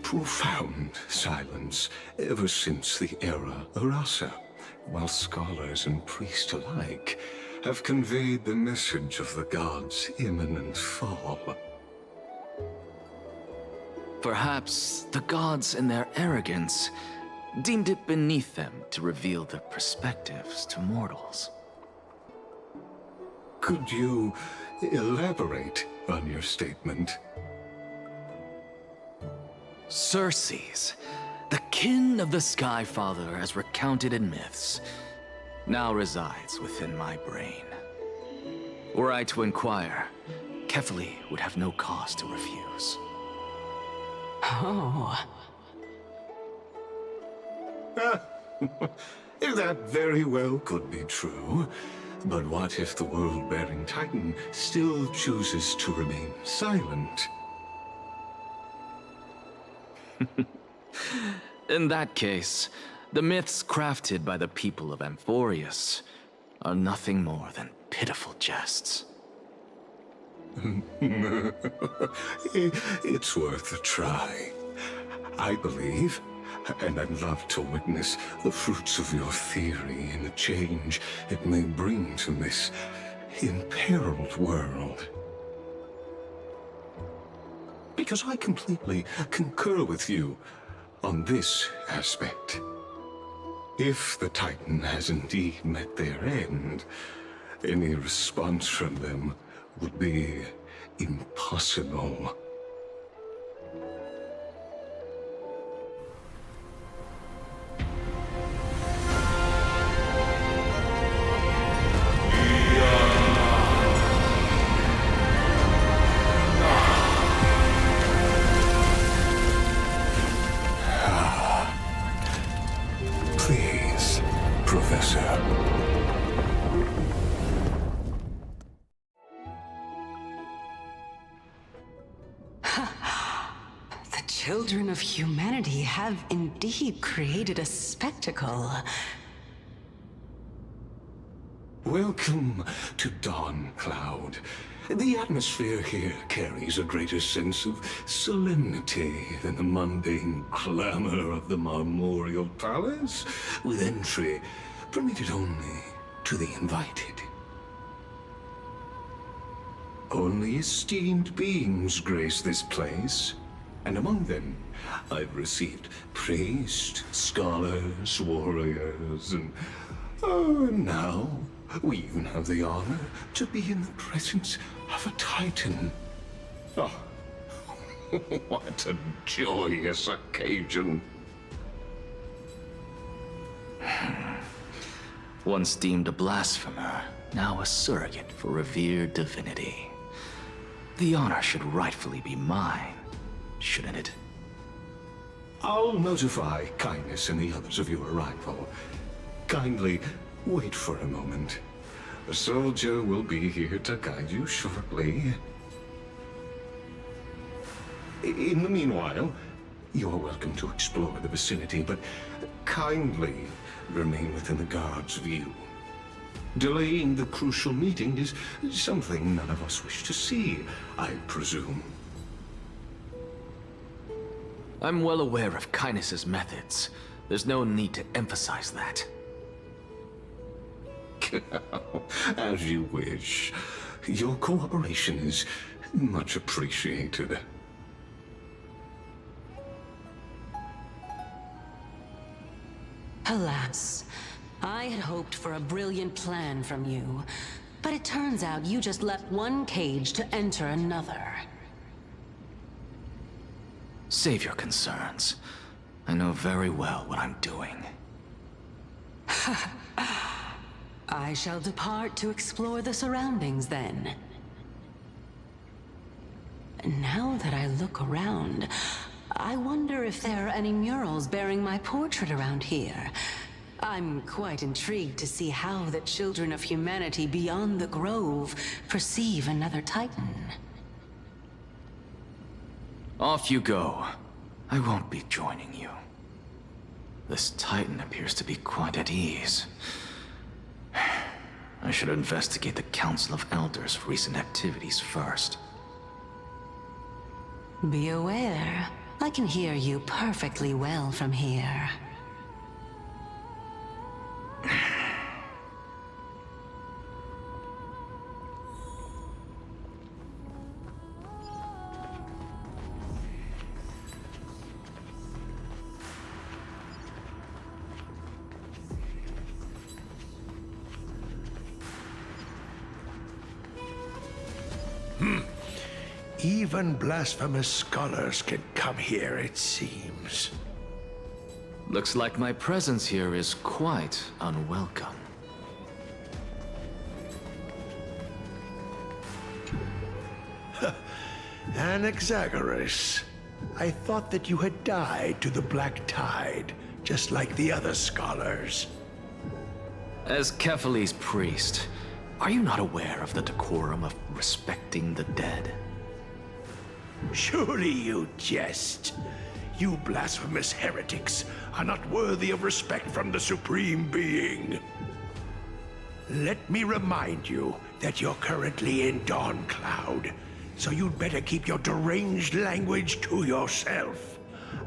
profound silence ever since the era Arasa, while scholars and priests alike have conveyed the message of the gods' imminent fall. Perhaps the gods, in their arrogance, deemed it beneath them to reveal their perspectives to mortals. Could you elaborate on your statement? Circes, the kin of the Sky Father as recounted in myths, now resides within my brain. Were I to inquire, Kefali would have no cause to refuse. Oh. That very well could be true. But what if the world-bearing Titan still chooses to remain silent? In that case, the myths crafted by the people of Amphorius are nothing more than pitiful jests. It's worth a try. I believe, and I'd love to witness the fruits of your theory and the change it may bring to this imperiled world. Because I completely concur with you on this aspect. If the Titan has indeed met their end, any response from them would be impossible. Please, Professor. The children of humanity have indeed created a spectacle. Welcome to Dawn Cloud. The atmosphere here carries a greater sense of solemnity than the mundane clamor of the Marmorial Palace, with entry permitted only to the invited. Only esteemed beings grace this place, and among them I've received priests, scholars, warriors, and now we even have the honor to be in the presence of a Titan. Oh, what a joyous occasion. Once deemed a blasphemer, now a surrogate for revered divinity. The honor should rightfully be mine, shouldn't it? I'll notify Kindness and the others of your arrival. Kindly wait for a moment. A soldier will be here to guide you shortly. In the meanwhile, you're welcome to explore the vicinity, but kindly remain within the guard's view. Delaying the crucial meeting is something none of us wish to see, I presume. I'm well aware of Kindness's methods. There's no need to emphasize that. As you wish. Your cooperation is much appreciated. Alas, I had hoped for a brilliant plan from you, but it turns out you just left one cage to enter another. Save your concerns. I know very well what I'm doing. I shall depart to explore the surroundings then. Now that I look around, I wonder if there are any murals bearing my portrait around here. I'm quite intrigued to see how the children of humanity beyond the Grove perceive another Titan. Off you go. I won't be joining you. This Titan appears to be quite at ease. I should investigate the Council of Elders' recent activities first. Be aware. I can hear you perfectly well from here. Even blasphemous scholars can come here, it seems. Looks like my presence here is quite unwelcome. Anaxagoras, I thought that you had died to the Black Tide, just like the other scholars. As Kephales's priest, are you not aware of the decorum of respecting the dead? Surely you jest. You blasphemous heretics are not worthy of respect from the Supreme Being. Let me remind you that you're currently in Dawn Cloud, so you'd better keep your deranged language to yourself.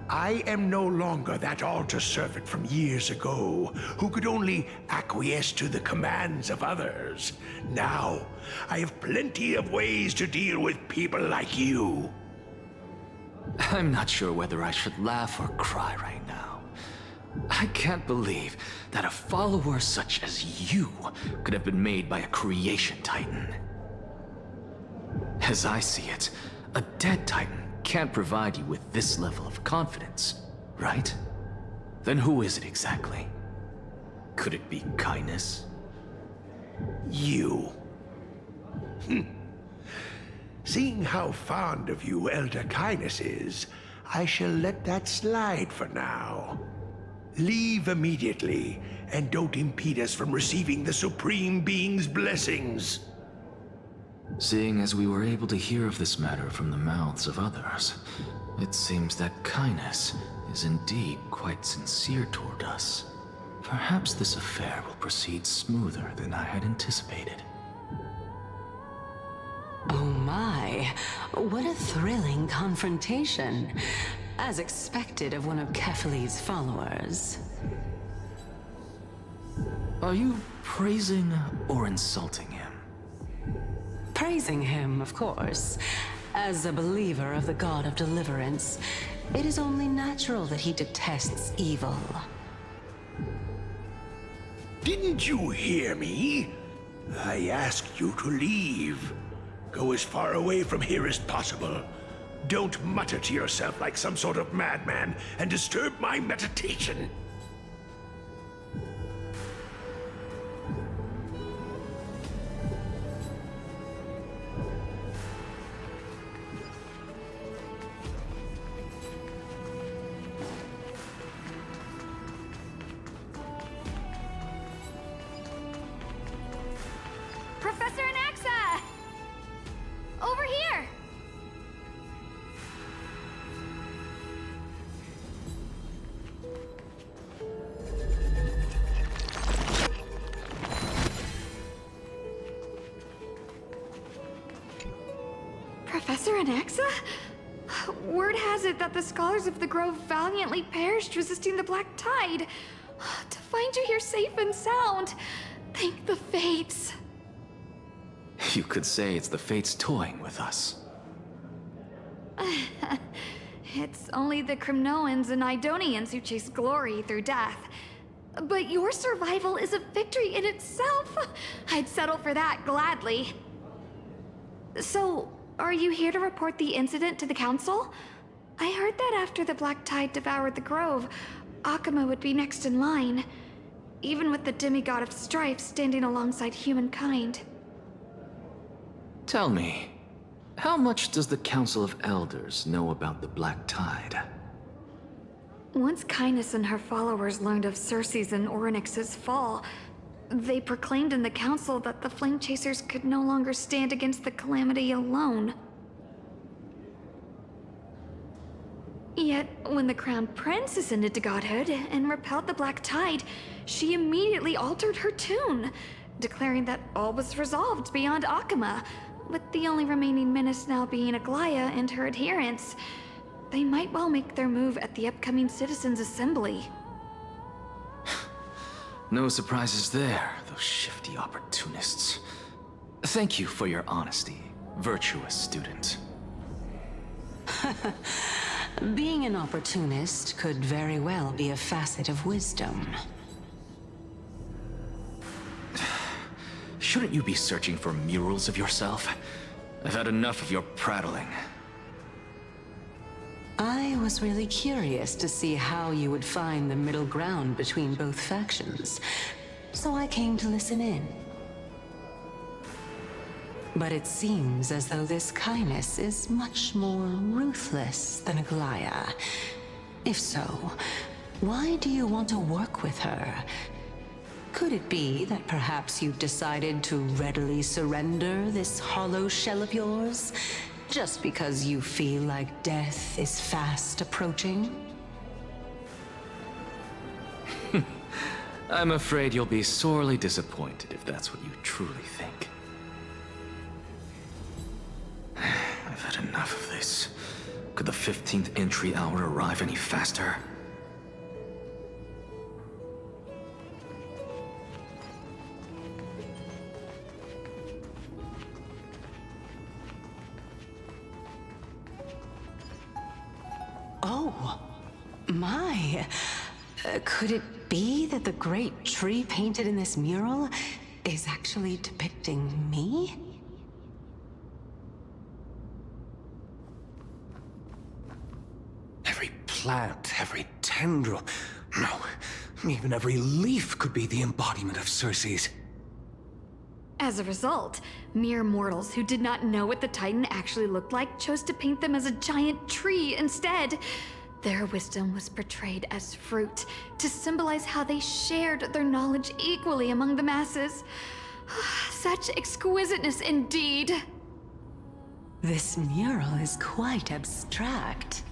I am no longer that altar servant from years ago, who could only acquiesce to the commands of others. Now, I have plenty of ways to deal with people like you. I'm not sure whether I should laugh or cry right now. I can't believe that a follower such as you could have been made by a creation titan. As I see it, a dead titan can't provide you with this level of confidence, right? Then who is it exactly? Could it be kindness? You. Seeing how fond of you Elder Kindness is, I shall let that slide for now. Leave immediately, and don't impede us from receiving the Supreme Being's blessings. Seeing as we were able to hear of this matter from the mouths of others, it seems that Kindness is indeed quite sincere toward us. Perhaps this affair will proceed smoother than I had anticipated. Oh my, what a thrilling confrontation. As expected of one of Kephales's followers. Are you praising or insulting him? Praising him, of course. As a believer of the God of Deliverance, it is only natural that he detests evil. Didn't you hear me? I asked you to leave. Go as far away from here as possible. Don't mutter to yourself like some sort of madman and disturb my meditation. Professor Anaxa! Over here! Professor Anaxa? Word has it that the scholars of the Grove valiantly perished resisting the Black Tide. To find you here safe and sound, thank the Fates. You could say it's the Fates toying with us. It's only the Kremnoans and Idonians who chase glory through death. But your survival is a victory in itself. I'd settle for that gladly. So, are you here to report the incident to the Council? I heard that after the Black Tide devoured the Grove, Akuma would be next in line, even with the demigod of strife standing alongside humankind. Tell me, how much does the Council of Elders know about the Black Tide? Once Kindness and her followers learned of Circe's and Orynyx's fall, they proclaimed in the council that the Flame Chasers could no longer stand against the calamity alone. Yet, when the crown prince ascended to godhood and repelled the black tide, she immediately altered her tune, declaring that all was resolved beyond Akuma, with the only remaining menace now being Aglaya and her adherents. They might well make their move at the upcoming Citizens' Assembly. No surprises there, those shifty opportunists. Thank you for your honesty, virtuous student. Being an opportunist could very well be a facet of wisdom. Shouldn't you be searching for murals of yourself? I've had enough of your prattling. I was really curious to see how you would find the middle ground between both factions, so I came to listen in. But it seems as though this kindness is much more ruthless than Aglaya. If so, why do you want to work with her? Could it be that perhaps you've decided to readily surrender this hollow shell of yours, just because you feel like death is fast approaching? I'm afraid you'll be sorely disappointed if that's what you truly think. I've had enough of this. Could the 15th entry hour arrive any faster? Oh, my. Could it be that the great tree painted in this mural is actually depicting me? Every plant, every tendril, no, even every leaf could be the embodiment of Circe's. As a result, mere mortals who did not know what the Titan actually looked like chose to paint them as a giant tree instead. Their wisdom was portrayed as fruit, to symbolize how they shared their knowledge equally among the masses. Such exquisiteness indeed. This mural is quite abstract.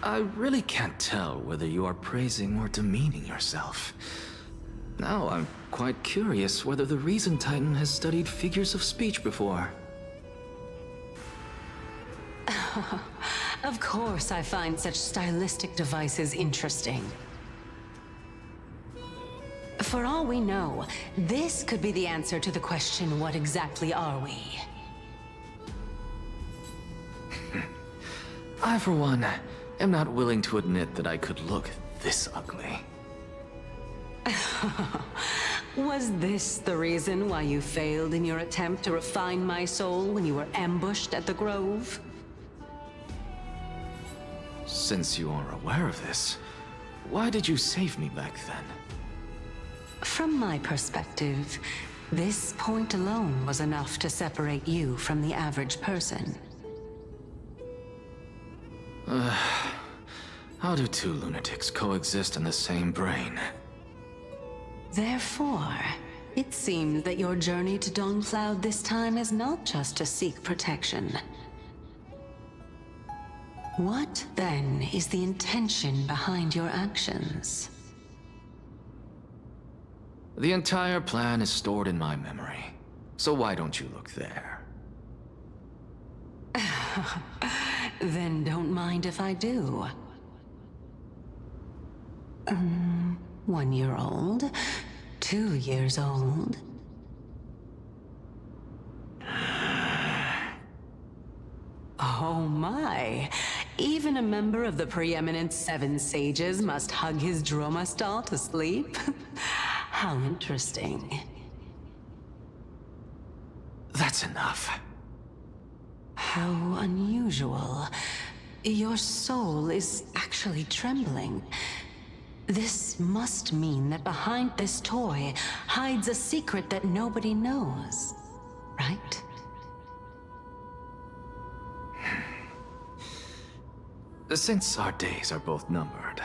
I really can't tell whether you are praising or demeaning yourself. Now I'm quite curious whether the Reason Titan has studied figures of speech before. Of course I find such stylistic devices interesting. For all we know, this could be the answer to the question, what exactly are we? I, for one, am not willing to admit that I could look this ugly. Was this the reason why you failed in your attempt to refine my soul when you were ambushed at the Grove? Since you are aware of this, why did you save me back then? From my perspective, this point alone was enough to separate you from the average person. How do two lunatics coexist in the same brain? Therefore, it seems that your journey to Dawncloud this time is not just to seek protection. What, then, is the intention behind your actions? The entire plan is stored in my memory, so why don't you look there? Then don't mind if I do. 1 year old? 2 years old? Oh my! Even a member of the preeminent 7 sages must hug his Dromastal to sleep? How interesting. That's enough. How unusual. Your soul is actually trembling. This must mean that behind this toy hides a secret that nobody knows, right? Since our days are both numbered,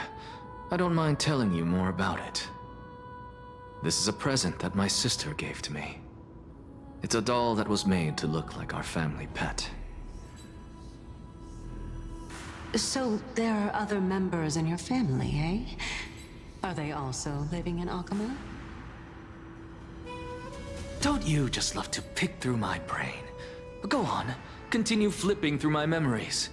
I don't mind telling you more about it. This is a present that my sister gave to me. It's a doll that was made to look like our family pet. So there are other members in your family, eh? Are they also living in Akama? Don't you just love to pick through my brain? Go on, continue flipping through my memories.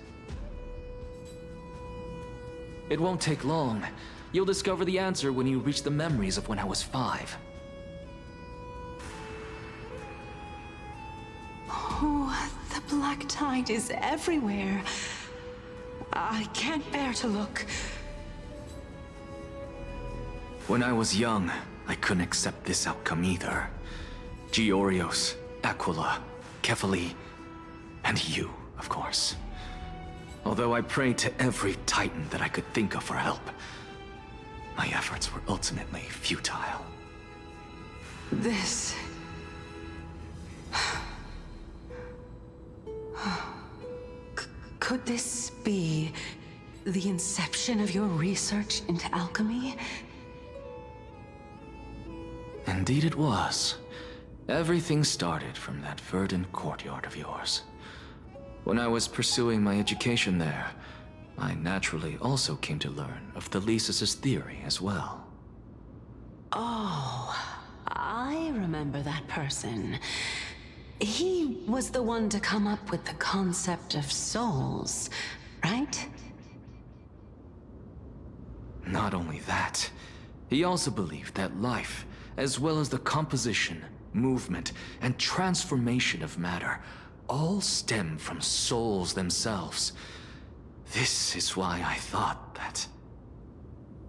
It won't take long. You'll discover the answer when you reach the memories of when I was 5. Oh, the black tide is everywhere. I can't bear to look. When I was young, I couldn't accept this outcome either. Georios, Aquila, Kefali, and you, of course. Although I prayed to every titan that I could think of for help, my efforts were ultimately futile. This... Could this be the inception of your research into alchemy? Indeed it was. Everything started from that verdant courtyard of yours. When I was pursuing my education there, I naturally also came to learn of Thelesis' theory as well. Oh, I remember that person. He was the one to come up with the concept of souls, right? Not only that, he also believed that life, as well as the composition, movement, and transformation of matter, all stem from souls themselves. This is why I thought that,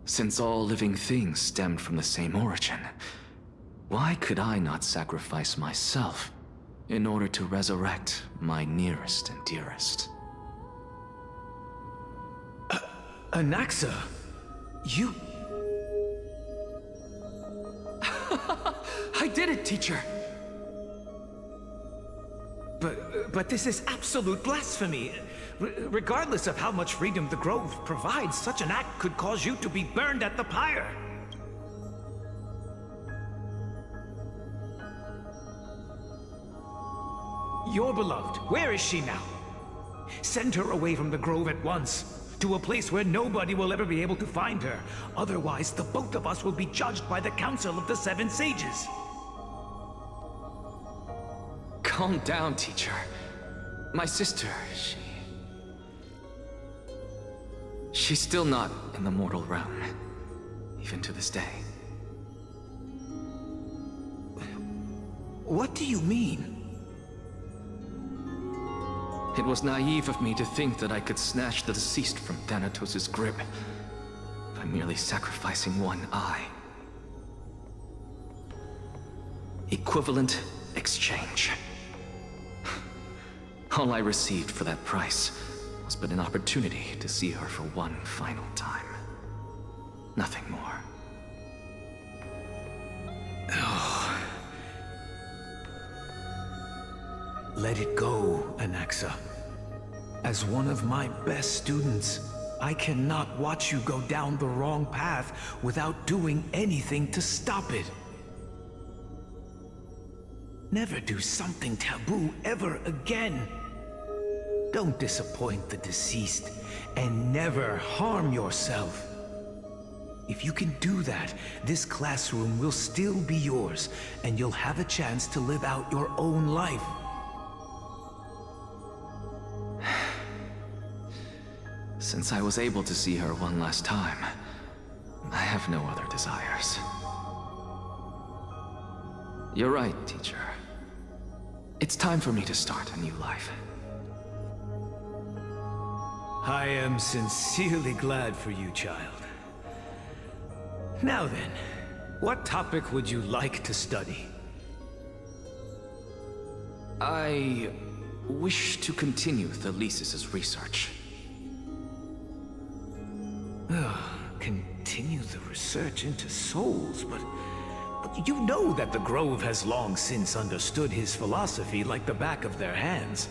since all living things stemmed from the same origin, why could I not sacrifice myself in order to resurrect my nearest and dearest? Anaxa, you... I did it, teacher! But this is absolute blasphemy. Regardless of how much freedom the Grove provides, such an act could cause you to be burned at the pyre. Your beloved, where is she now? Send her away from the Grove at once, to a place where nobody will ever be able to find her. Otherwise, the both of us will be judged by the Council of the Seven Sages. Calm down, teacher. My sister, she's still not in the mortal realm, even to this day. What do you mean? It was naive of me to think that I could snatch the deceased from Thanatos' grip by merely sacrificing one eye. Equivalent exchange. All I received for that price was but an opportunity to see her for one final time. Nothing more. Oh. Let it go, Anaxa. As one of my best students, I cannot watch you go down the wrong path without doing anything to stop it. Never do something taboo ever again. Don't disappoint the deceased, and never harm yourself. If you can do that, this classroom will still be yours, and you'll have a chance to live out your own life. Since I was able to see her one last time, I have no other desires. You're right, teacher. It's time for me to start a new life. I am sincerely glad for you, child. Now then, what topic would you like to study? I wish to continue Thelesis' research. Continue the research into souls, but you know that the Grove has long since understood his philosophy like the back of their hands.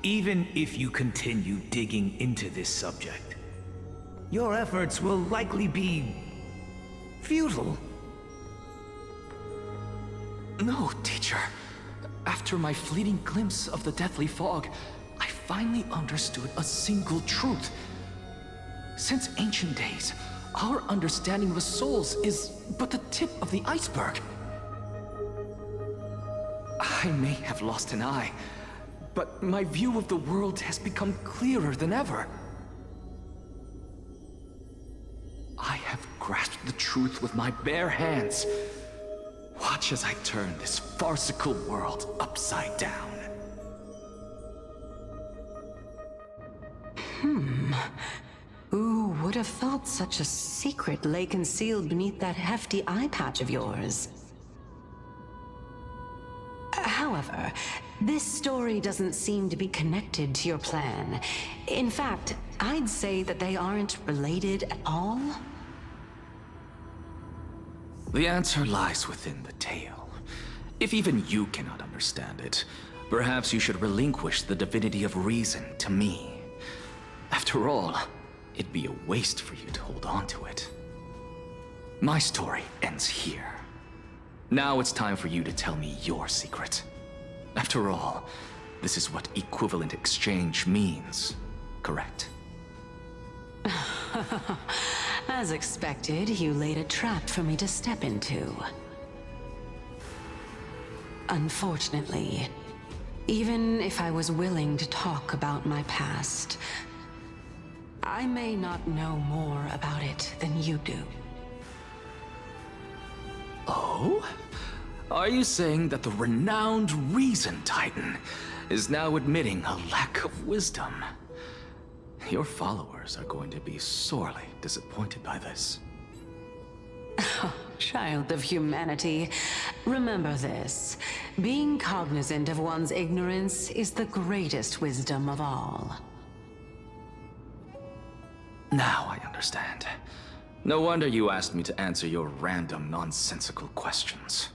Even if you continue digging into this subject, your efforts will likely be futile. No, teacher. After my fleeting glimpse of the deathly fog, I finally understood a single truth. Since ancient days, our understanding of the souls is but the tip of the iceberg. I may have lost an eye, but my view of the world has become clearer than ever. I have grasped the truth with my bare hands. Watch as I turn this farcical world upside down. Who would have thought such a secret lay concealed beneath that hefty eye patch of yours? However, this story doesn't seem to be connected to your plan. In fact, I'd say that they aren't related at all. The answer lies within the tale. If even you cannot understand it, perhaps you should relinquish the divinity of reason to me. After all, it'd be a waste for you to hold on to it. My story ends here. Now it's time for you to tell me your secret. After all, this is what equivalent exchange means, correct? As expected, you laid a trap for me to step into. Unfortunately, even if I was willing to talk about my past, I may not know more about it than you do. Oh? Are you saying that the renowned Reason Titan is now admitting a lack of wisdom? Your followers are going to be sorely disappointed by this. Child of humanity, remember this. Being cognizant of one's ignorance is the greatest wisdom of all. Now I understand. No wonder you asked me to answer your random, nonsensical questions.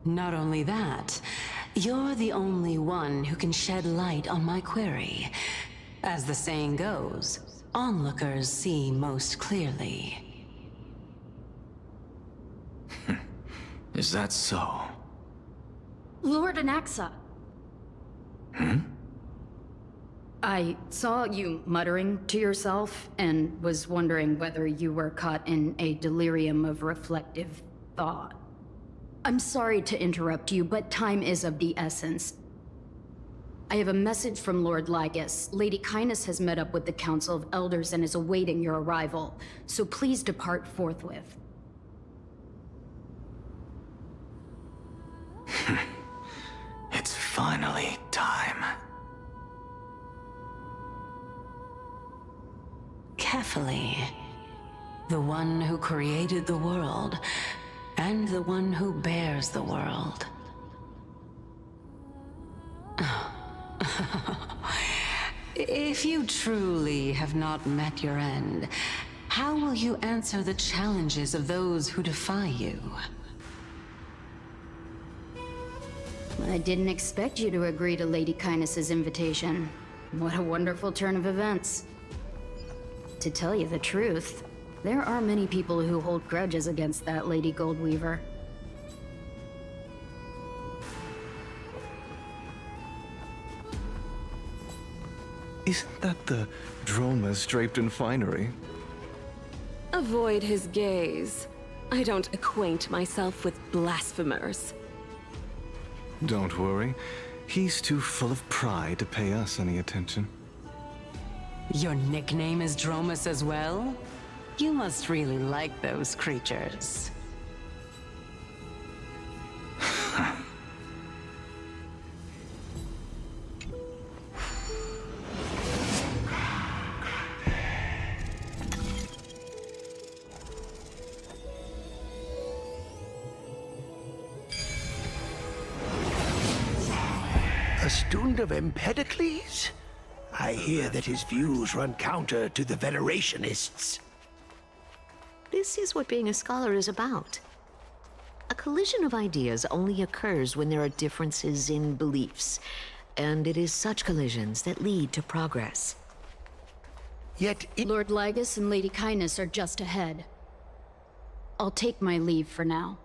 Not only that, you're the only one who can shed light on my query. As the saying goes, onlookers see most clearly. Is that so? Lord Anaxa. I saw you muttering to yourself and was wondering whether you were caught in a delirium of reflective thought. I'm sorry to interrupt you, but time is of the essence. I have a message from Lord Lygus. Lady Kindness has met up with the Council of Elders and is awaiting your arrival, so please depart forthwith. It's finally time. Carefully. The one who created the world, and the one who bears the world. If you truly have not met your end, how will you answer the challenges of those who defy you? I didn't expect you to agree to Lady Kindness's invitation. What a wonderful turn of events. To tell you the truth, there are many people who hold grudges against that Lady Goldweaver. Isn't that the dromas draped in finery? Avoid his gaze. I don't acquaint myself with blasphemers. Don't worry. He's too full of pride to pay us any attention. Your nickname is Dromus as well? You must really like those creatures. A student of Empedocles? I hear that his views run counter to the Venerationists. This is what being a scholar is about. A collision of ideas only occurs when there are differences in beliefs, and it is such collisions that lead to progress. Yet Lord Lygus and Lady Kindness are just ahead. I'll take my leave for now.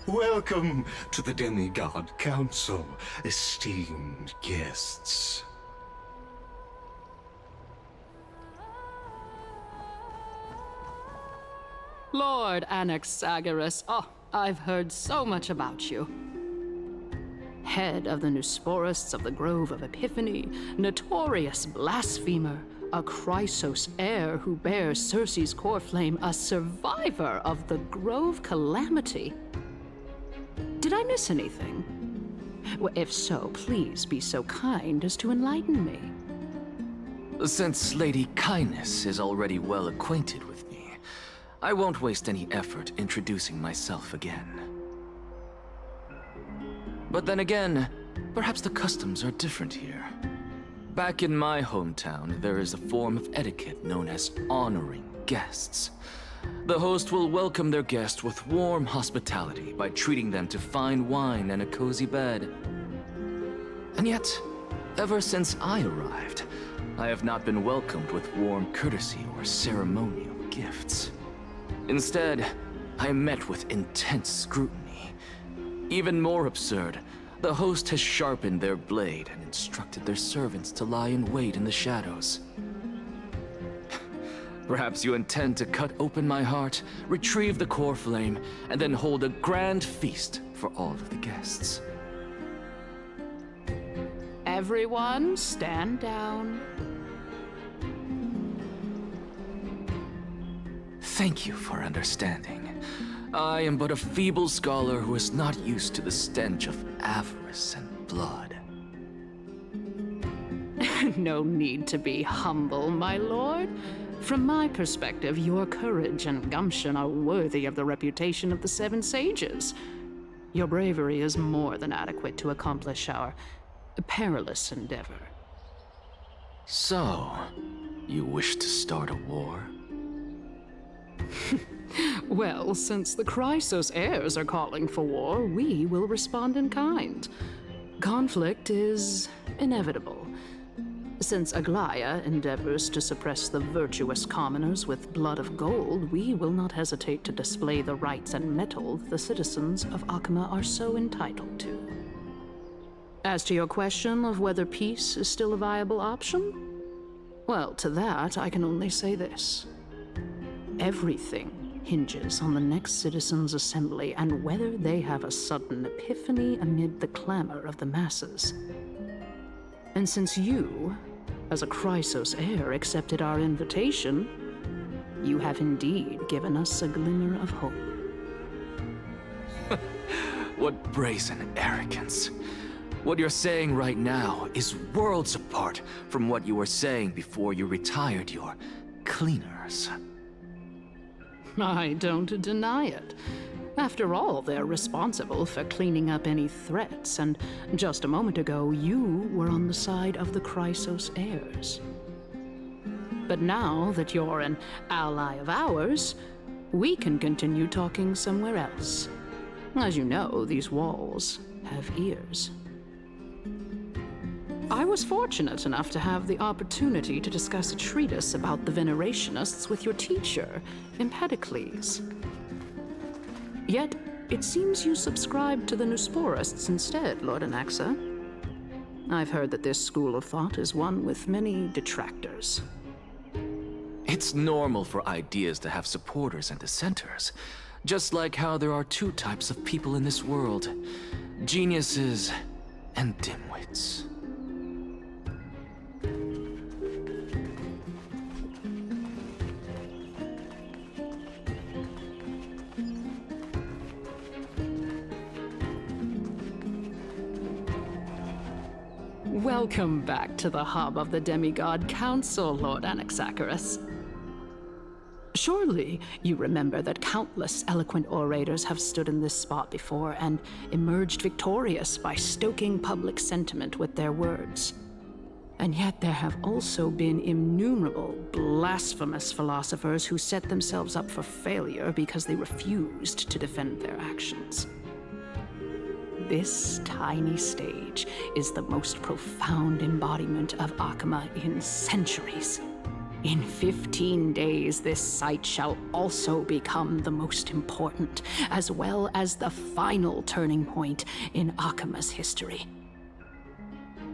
Welcome to the Demigod Council, esteemed guests. Lord Anaxagoras, I've heard so much about you. Head of the Nusporists of the Grove of Epiphany, notorious blasphemer, a Chrysos heir who bears Circe's core flame, a survivor of the Grove calamity. Did I miss anything? Well, if so, please be so kind as to enlighten me. Since Lady Kindness is already well acquainted with me, I won't waste any effort introducing myself again. But then again, perhaps the customs are different here. Back in my hometown, there is a form of etiquette known as honoring guests. The host will welcome their guest with warm hospitality by treating them to fine wine and a cozy bed. And yet, ever since I arrived, I have not been welcomed with warm courtesy or ceremonial gifts. Instead, I am met with intense scrutiny. Even more absurd, the host has sharpened their blade and instructed their servants to lie in wait in the shadows. Perhaps you intend to cut open my heart, retrieve the core flame, and then hold a grand feast for all of the guests. Everyone, stand down. Thank you for understanding. I am but a feeble scholar who is not used to the stench of avarice and blood. No need to be humble, my lord. From my perspective, your courage and gumption are worthy of the reputation of the Seven Sages. Your bravery is more than adequate to accomplish our perilous endeavor. So, you wish to start a war? Well, since the Chrysos heirs are calling for war, we will respond in kind. Conflict is inevitable. Since Aglaya endeavors to suppress the virtuous commoners with blood of gold, we will not hesitate to display the rights and mettle the citizens of Akama are so entitled to. As to your question of whether peace is still a viable option, well, to that I can only say this. Everything hinges on the next citizens' assembly and whether they have a sudden epiphany amid the clamor of the masses. And since you, as a Chrysos heir, accepted our invitation, you have indeed given us a glimmer of hope. What brazen arrogance. What you're saying right now is worlds apart from what you were saying before you retired your cleaners. I don't deny it. After all, they're responsible for cleaning up any threats, and just a moment ago, you were on the side of the Chrysos heirs. But now that you're an ally of ours, we can continue talking somewhere else. As you know, these walls have ears. I was fortunate enough to have the opportunity to discuss a treatise about the Venerationists with your teacher, Empedocles. Yet, it seems you subscribe to the Nusporists instead, Lord Anaxa. I've heard that this school of thought is one with many detractors. It's normal for ideas to have supporters and dissenters, just like how there are two types of people in this world, geniuses and dimwits. Welcome back to the hub of the Demigod Council, Lord Anaxagoras. Surely you remember that countless eloquent orators have stood in this spot before and emerged victorious by stoking public sentiment with their words. And yet there have also been innumerable blasphemous philosophers who set themselves up for failure because they refused to defend their actions. This tiny stage is the most profound embodiment of Akama in centuries. In 15 days, this site shall also become the most important, as well as the final turning point in Akima's history.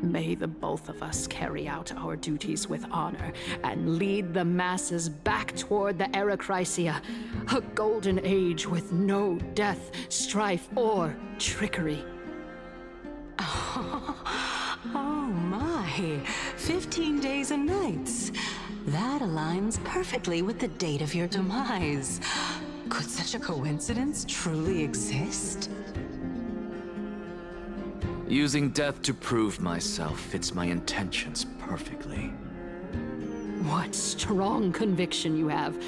May the both of us carry out our duties with honor and lead the masses back toward the Era Chrysia, a golden age with no death, strife, or trickery. Oh my, 15 days and nights. That aligns perfectly with the date of your demise. Could such a coincidence truly exist? Using death to prove myself fits my intentions perfectly. What strong conviction you have,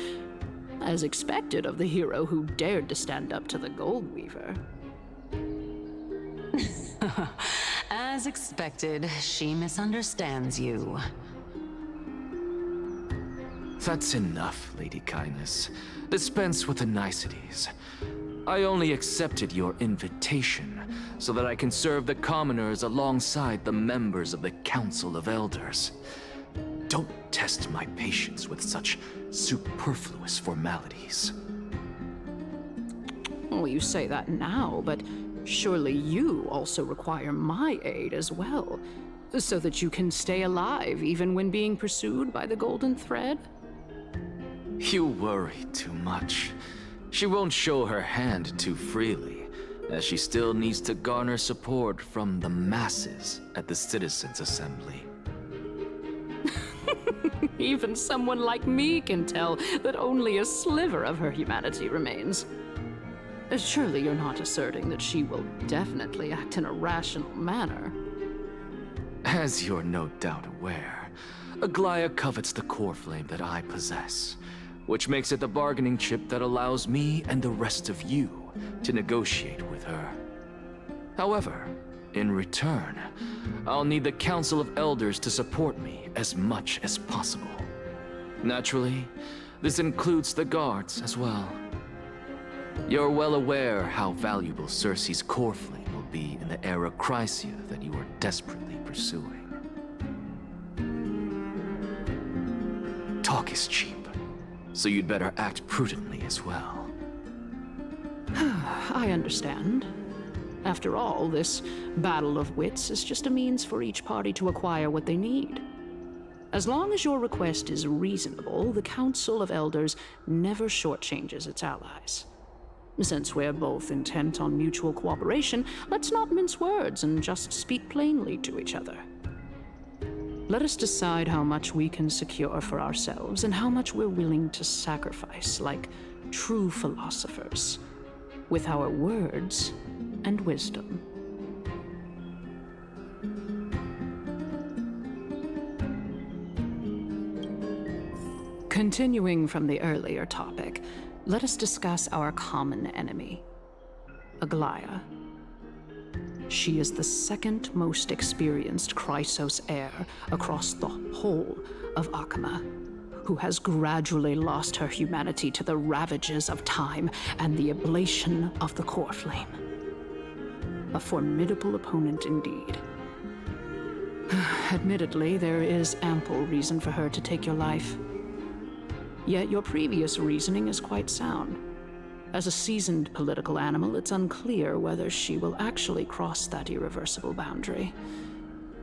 as expected of the hero who dared to stand up to the Gold Weaver. As expected, she misunderstands you. That's enough, Lady Kindness. Dispense with the niceties. I only accepted your invitation so that I can serve the commoners alongside the members of the Council of Elders. Don't test my patience with such superfluous formalities. Well, you say that now, but surely you also require my aid as well, so that you can stay alive even when being pursued by the Golden Thread? You worry too much. She won't show her hand too freely, as she still needs to garner support from the masses at the Citizens' Assembly. Even someone like me can tell that only a sliver of her humanity remains. Surely you're not asserting that she will definitely act in a rational manner. As you're no doubt aware, Aglaya covets the core flame that I possess, which makes it the bargaining chip that allows me and the rest of you to negotiate with her. However, in return, I'll need the Council of Elders to support me as much as possible. Naturally, this includes the guards as well. You're well aware how valuable Circe's core flame will be in the Era Chrysia that you are desperately pursuing. Talk is cheap, so you'd better act prudently as well. I understand. After all, this battle of wits is just a means for each party to acquire what they need. As long as your request is reasonable, the Council of Elders never shortchanges its allies. Since we're both intent on mutual cooperation, let's not mince words and just speak plainly to each other. Let us decide how much we can secure for ourselves and how much we're willing to sacrifice, like true philosophers, with our words and wisdom. Continuing from the earlier topic, let us discuss our common enemy, Aglaya. She is the second most experienced Chrysos heir across the whole of Akima, who has gradually lost her humanity to the ravages of time and the ablation of the core flame. A formidable opponent indeed. Admittedly, there is ample reason for her to take your life. Yet your previous reasoning is quite sound. As a seasoned political animal, it's unclear whether she will actually cross that irreversible boundary.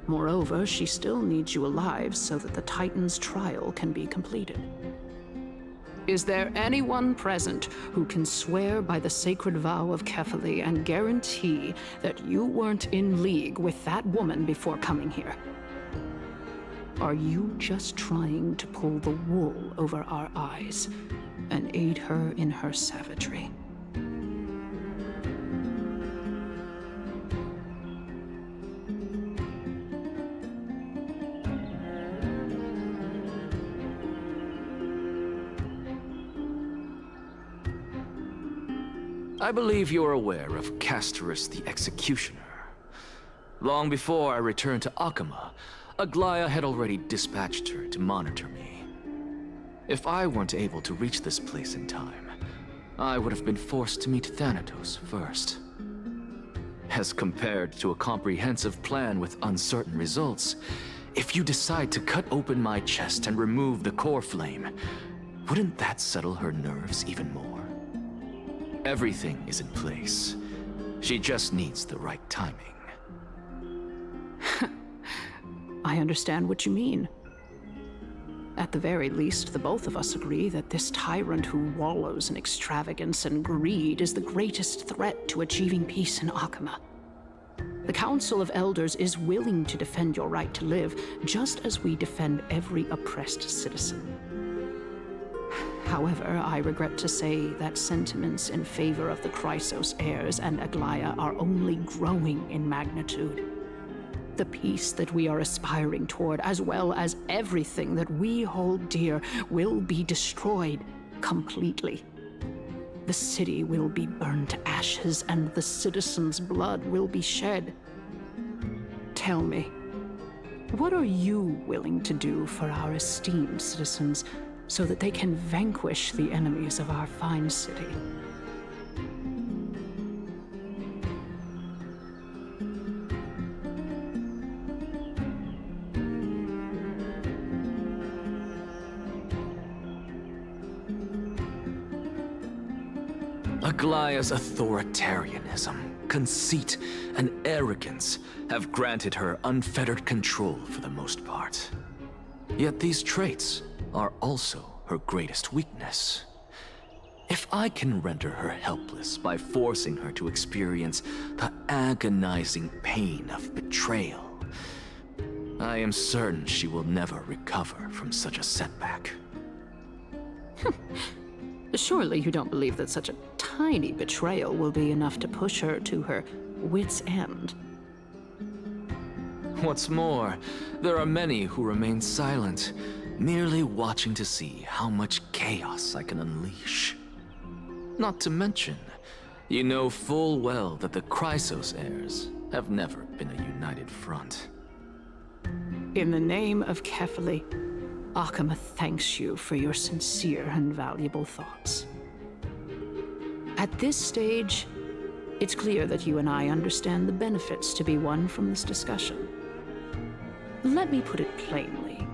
Moreover, she still needs you alive so that the Titan's trial can be completed. Is there anyone present who can swear by the sacred vow of Kefali and guarantee that you weren't in league with that woman before coming here? Are you just trying to pull the wool over our eyes and aid her in her savagery? I believe you're aware of Castorus the Executioner. Long before I returned to Akima, Aglaya had already dispatched her to monitor me. If I weren't able to reach this place in time, I would have been forced to meet Thanatos first. As compared to a comprehensive plan with uncertain results, if you decide to cut open my chest and remove the core flame, wouldn't that settle her nerves even more? Everything is in place. She just needs the right timing. I understand what you mean. At the very least, the both of us agree that this tyrant who wallows in extravagance and greed is the greatest threat to achieving peace in Akama. The Council of Elders is willing to defend your right to live, just as we defend every oppressed citizen. However, I regret to say that sentiments in favor of the Chrysos heirs and Aglaya are only growing in magnitude. The peace that we are aspiring toward, as well as everything that we hold dear, will be destroyed completely. The city will be burned to ashes, and the citizens' blood will be shed. Tell me, what are you willing to do for our esteemed citizens so that they can vanquish the enemies of our fine city? Aglaya's authoritarianism, conceit, and arrogance have granted her unfettered control for the most part. Yet these traits are also her greatest weakness. If I can render her helpless by forcing her to experience the agonizing pain of betrayal, I am certain she will never recover from such a setback. Surely you don't believe that such a tiny betrayal will be enough to push her to her wit's end. What's more, there are many who remain silent, merely watching to see how much chaos I can unleash. Not to mention, you know full well that the Chrysos heirs have never been a united front. In the name of Kefali, Akama thanks you for your sincere and valuable thoughts. At this stage, it's clear that you and I understand the benefits to be won from this discussion. Let me put it plainly.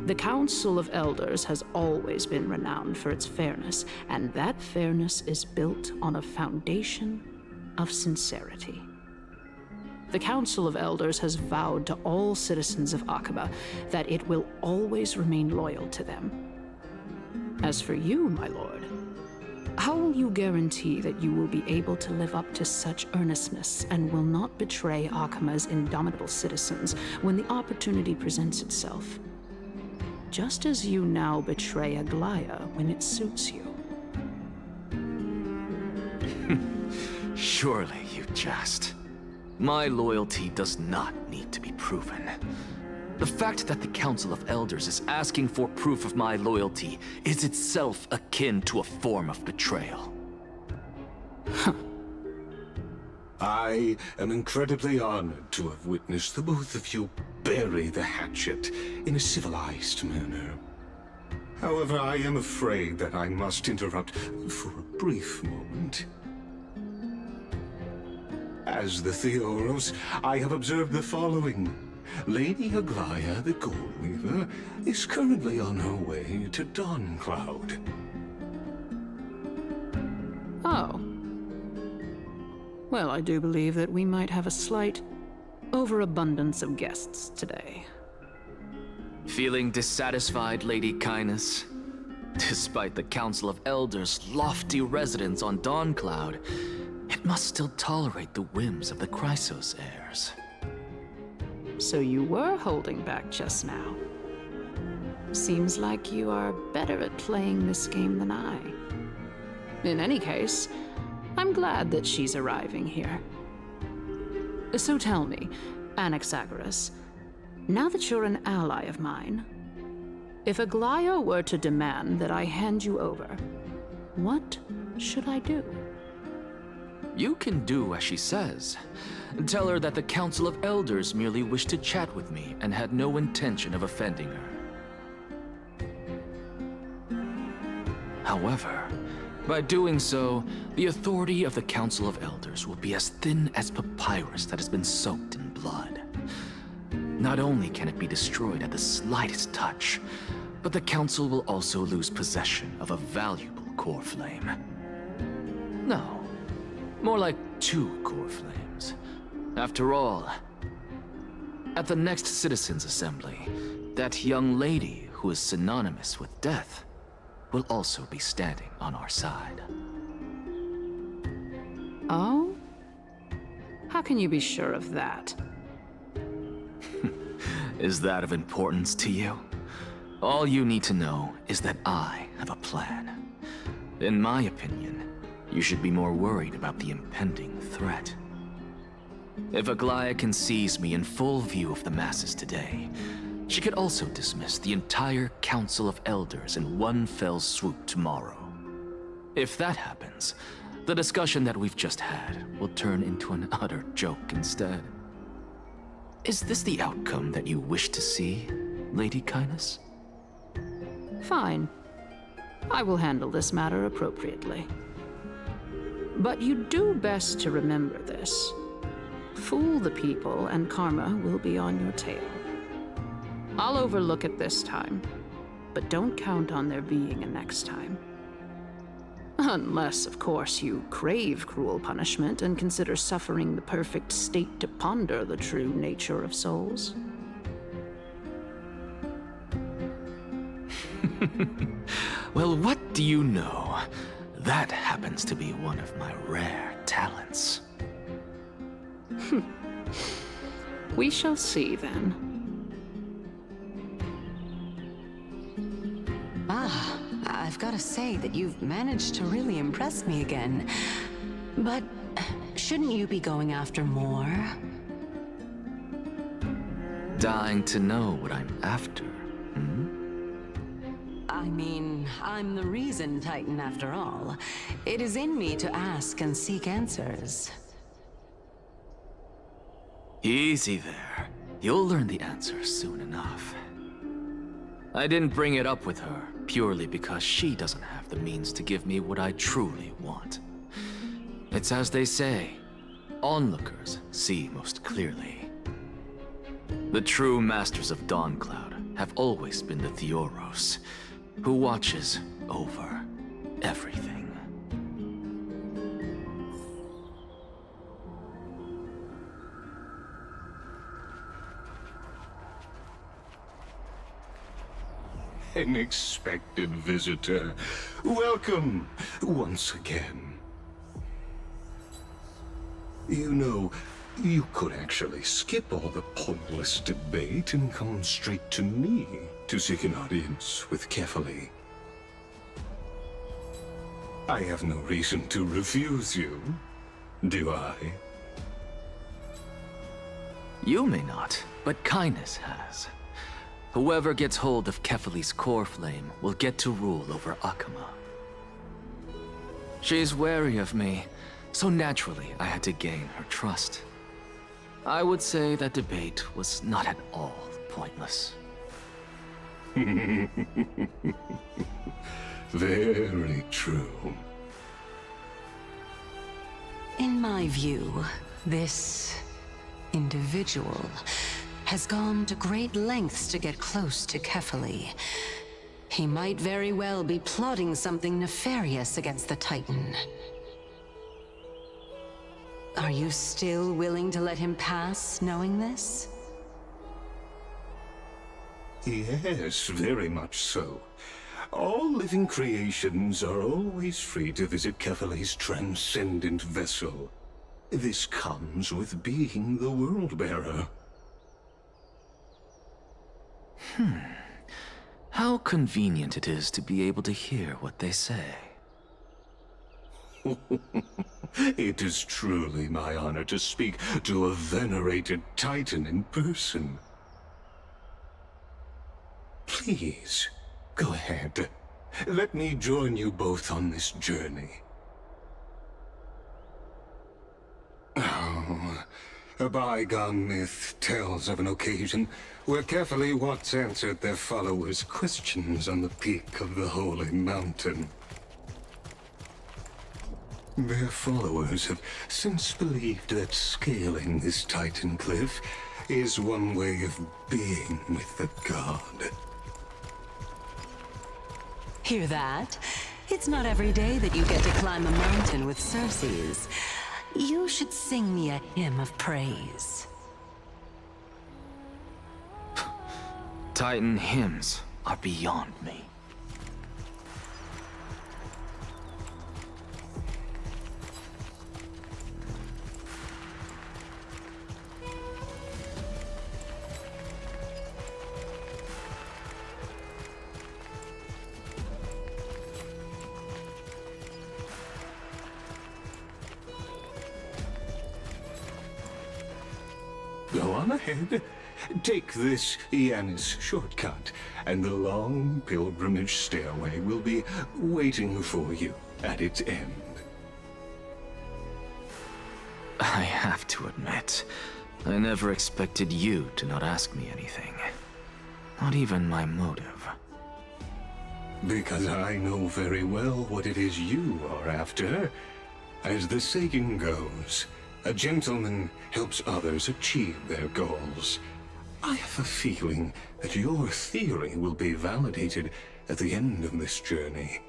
The Council of Elders has always been renowned for its fairness, and that fairness is built on a foundation of sincerity. The Council of Elders has vowed to all citizens of Akaba that it will always remain loyal to them. As for you, my lord, how will you guarantee that you will be able to live up to such earnestness and will not betray Akama's indomitable citizens when the opportunity presents itself? Just as you now betray Aglaya when it suits you. Surely you jest. My loyalty does not need to be proven. The fact that the Council of Elders is asking for proof of my loyalty is itself akin to a form of betrayal. I am incredibly honored to have witnessed the both of you bury the hatchet in a civilized manner. However, I am afraid that I must interrupt for a brief moment. As the Theoros, I have observed the following. Lady Aglaya, the Gold Weaver, is currently on her way to Dawncloud. Oh. Well, I do believe that we might have a slight overabundance of guests today. Feeling dissatisfied, Lady Kindness? Despite the Council of Elders' lofty residence on Dawncloud, it must still tolerate the whims of the Chrysos heirs. So you were holding back just now. Seems like you are better at playing this game than I. In any case, I'm glad that she's arriving here. So tell me, Anaxagoras, now that you're an ally of mine, if Aglaya were to demand that I hand you over, what should I do? You can do as she says. Tell her that the Council of Elders merely wished to chat with me and had no intention of offending her. However, by doing so, the authority of the Council of Elders will be as thin as papyrus that has been soaked in blood. Not only can it be destroyed at the slightest touch, but the Council will also lose possession of a valuable core flame. No, more like 2 core flames. After all, at the next Citizens' Assembly, that young lady who is synonymous with death will also be standing on our side. Oh? How can you be sure of that? Is that of importance to you? All you need to know is that I have a plan. In my opinion, you should be more worried about the impending threat. If Aglaya can seize me in full view of the masses today, she could also dismiss the entire Council of Elders in one fell swoop tomorrow. If that happens, the discussion that we've just had will turn into an utter joke instead. Is this the outcome that you wish to see, Lady Kindness? Fine. I will handle this matter appropriately. But you do best to remember this. Fool the people and karma will be on your tail. I'll overlook it this time, but don't count on there being a next time. Unless, of course, you crave cruel punishment and consider suffering the perfect state to ponder the true nature of souls. Well, what do you know? That happens to be one of my rare talents. We shall see then. I've got to say that you've managed to really impress me again. But shouldn't you be going after more? Dying to know what I'm after, I mean, I'm the reason Titan after all. It is in me to ask and seek answers. Easy there. You'll learn the answers soon enough. I didn't bring it up with her purely because she doesn't have the means to give me what I truly want. It's as they say, onlookers see most clearly. The true masters of Dawncloud have always been the Theoros, who watches over everything. An expected visitor. Welcome once again. You know, you could actually skip all the pointless debate and come straight to me to seek an audience with Kefali. I have no reason to refuse you, do I? You may not, but Kindness has. Whoever gets hold of Kefali's core flame will get to rule over Akama. She's wary of me, so naturally I had to gain her trust. I would say that debate was not at all pointless. Very true. In my view, this individual has gone to great lengths to get close to Kefali. He might very well be plotting something nefarious against the Titan. Are you still willing to let him pass, knowing this? Yes, very much so. All living creations are always free to visit Kefali's transcendent vessel. This comes with being the World-Bearer. How convenient it is to be able to hear what they say. It is truly my honor to speak to a venerated Titan in person. Please, go ahead. Let me join you both on this journey. Oh, a bygone myth tells of an occasion where Kefali once answered their followers' questions on the peak of the Holy Mountain. Their followers have since believed that scaling this Titan cliff is one way of being with the god. Hear that? It's not every day that you get to climb a mountain with Circes. You should sing me a hymn of praise. Titan hymns are beyond me. Go on ahead. Take this Yanis shortcut, and the long pilgrimage stairway will be waiting for you at its end. I have to admit, I never expected you to not ask me anything. Not even my motive. Because I know very well what it is you are after. As the saying goes, a gentleman helps others achieve their goals. I have a feeling that your theory will be validated at the end of this journey.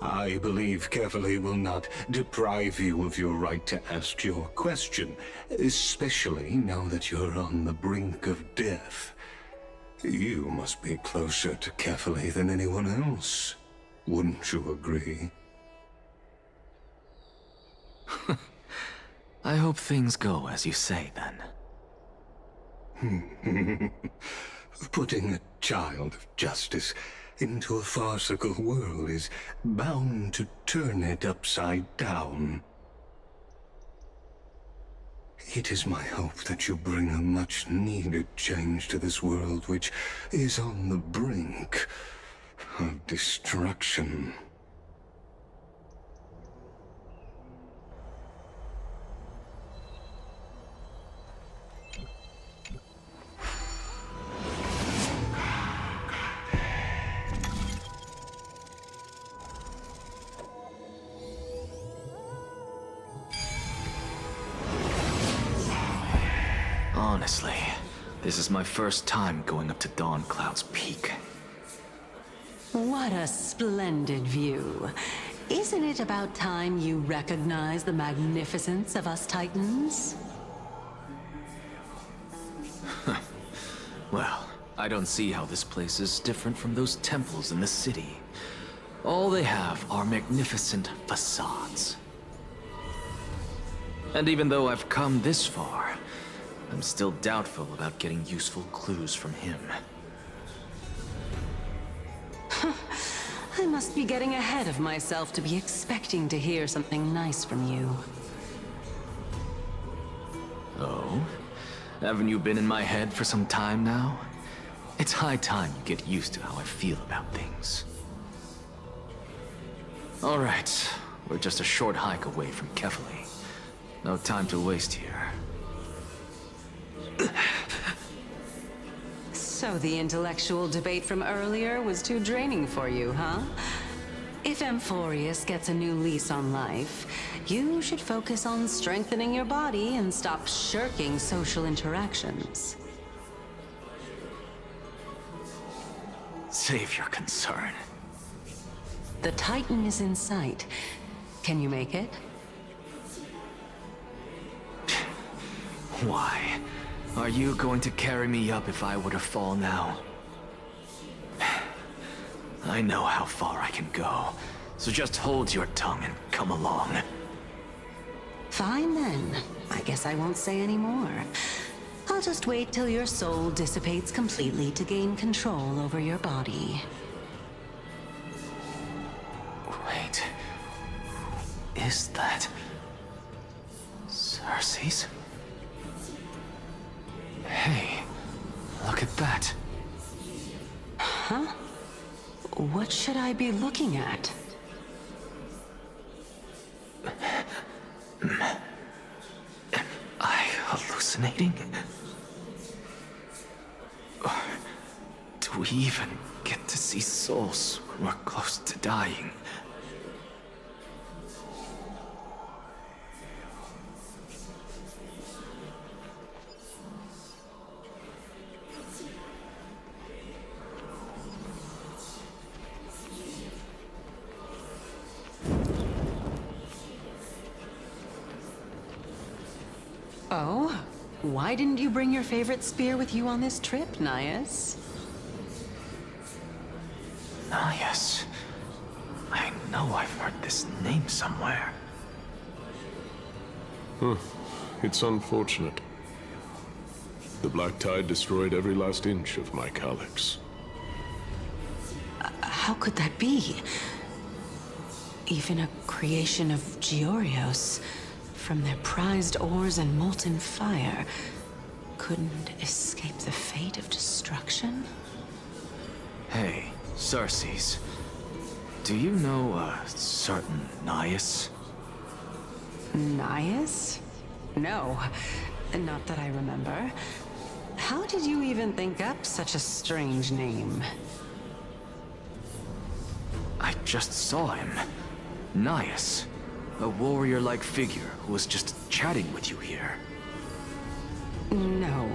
I believe Kefali will not deprive you of your right to ask your question, especially now that you're on the brink of death. You must be closer to Kefali than anyone else. Wouldn't you agree? I hope things go as you say, then. Putting a child of justice into a farcical world is bound to turn it upside down. It is my hope that you bring a much-needed change to this world which is on the brink of destruction. Honestly, this is my first time going up to Dawn Cloud's peak. What a splendid view. Isn't it about time you recognize the magnificence of us Titans? Well, I don't see how this place is different from those temples in the city. All they have are magnificent facades. And even though I've come this far, I'm still doubtful about getting useful clues from him. I must be getting ahead of myself to be expecting to hear something nice from you. Oh? Haven't you been in my head for some time now? It's high time you get used to how I feel about things. All right, we're just a short hike away from Kefali. No time to waste here. So the intellectual debate from earlier was too draining for you, huh? If Amphorius gets a new lease on life, you should focus on strengthening your body and stop shirking social interactions. Save your concern. The Titan is in sight. Can you make it? Why? Are you going to carry me up if I were to fall now? I know how far I can go, so just hold your tongue and come along. Fine then. I guess I won't say any more. I'll just wait till your soul dissipates completely to gain control over your body. Wait. Is that... Circes? Hey, look at that. Huh? What should I be looking at? Am I hallucinating? Or do we even get to see souls when we're close to dying? Oh? Why didn't you bring your favorite spear with you on this trip, Nias? Nias. I know I've heard this name somewhere. It's unfortunate. The Black Tide destroyed every last inch of my calyx. How could that be? Even a creation of Georios, from their prized ores and molten fire, couldn't escape the fate of destruction? Hey, Sarces. Do you know a certain Nias? Nias? No, not that I remember. How did you even think up such a strange name? I just saw him. Nias. A warrior-like figure who was just chatting with you here. No,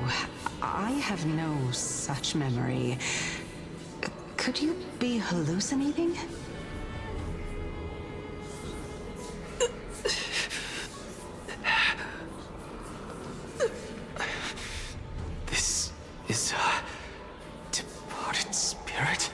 I have no such memory. Could you be hallucinating? This is a departed spirit?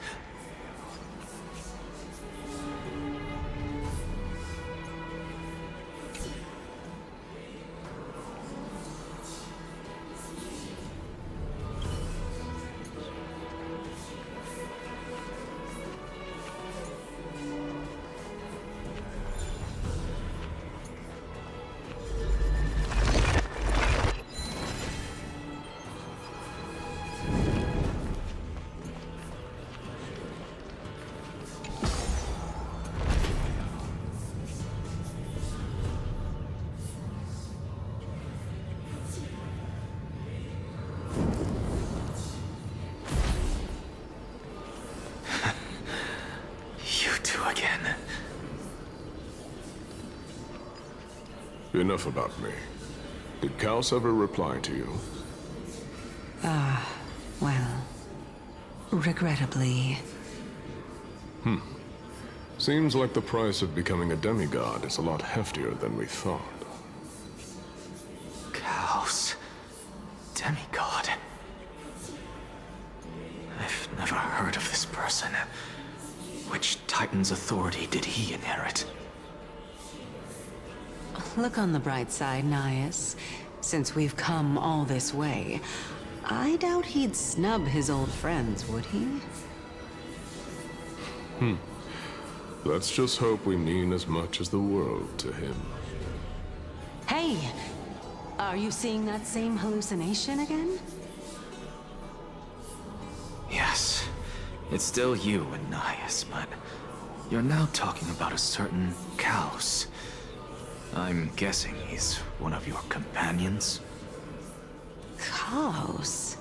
Enough about me. Did Kaos ever reply to you? Well, regrettably. Seems like the price of becoming a demigod is a lot heftier than we thought. Kaos. Demigod. I've never heard of this person. Which Titan's authority did he inherit? Look on the bright side, Nias. Since we've come all this way, I doubt he'd snub his old friends, would he? Let's just hope we mean as much as the world to him. Hey! Are you seeing that same hallucination again? Yes. It's still you and Nias, but you're now talking about a certain Kaos. I'm guessing he's one of your companions? Kaos?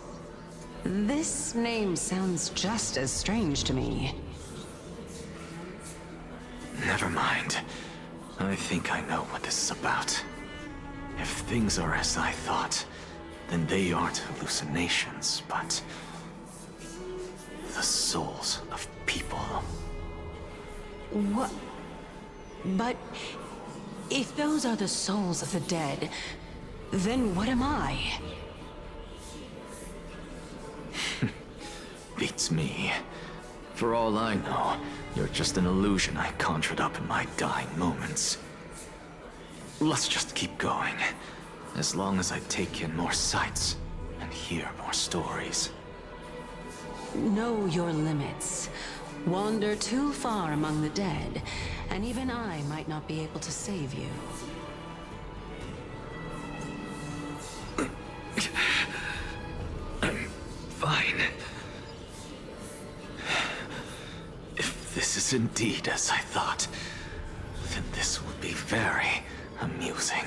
This name sounds just as strange to me. Never mind. I think I know what this is about. If things are as I thought, then they aren't hallucinations, but the souls of people. What? But if those are the souls of the dead, then what am I? Beats me. For all I know, you're just an illusion I conjured up in my dying moments. Let's just keep going. As long as I take in more sights and hear more stories. Know your limits. Wander too far among the dead, and even I might not be able to save you. I'm fine. If this is indeed as I thought, then this would be very amusing.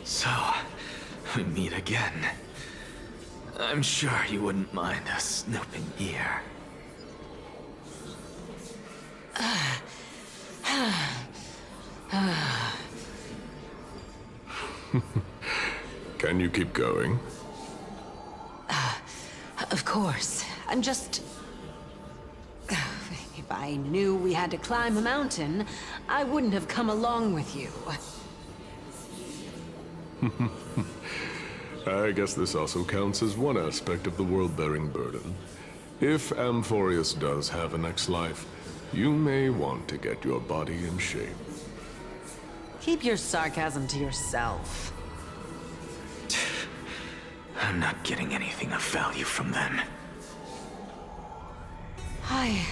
So, we meet again. I'm sure you wouldn't mind a snooping ear. Can you keep going? Of course. I'm just... If I knew we had to climb a mountain, I wouldn't have come along with you. I guess this also counts as one aspect of the world-bearing burden. If Amphorius does have a next life, you may want to get your body in shape. Keep your sarcasm to yourself. I'm not getting anything of value from them. I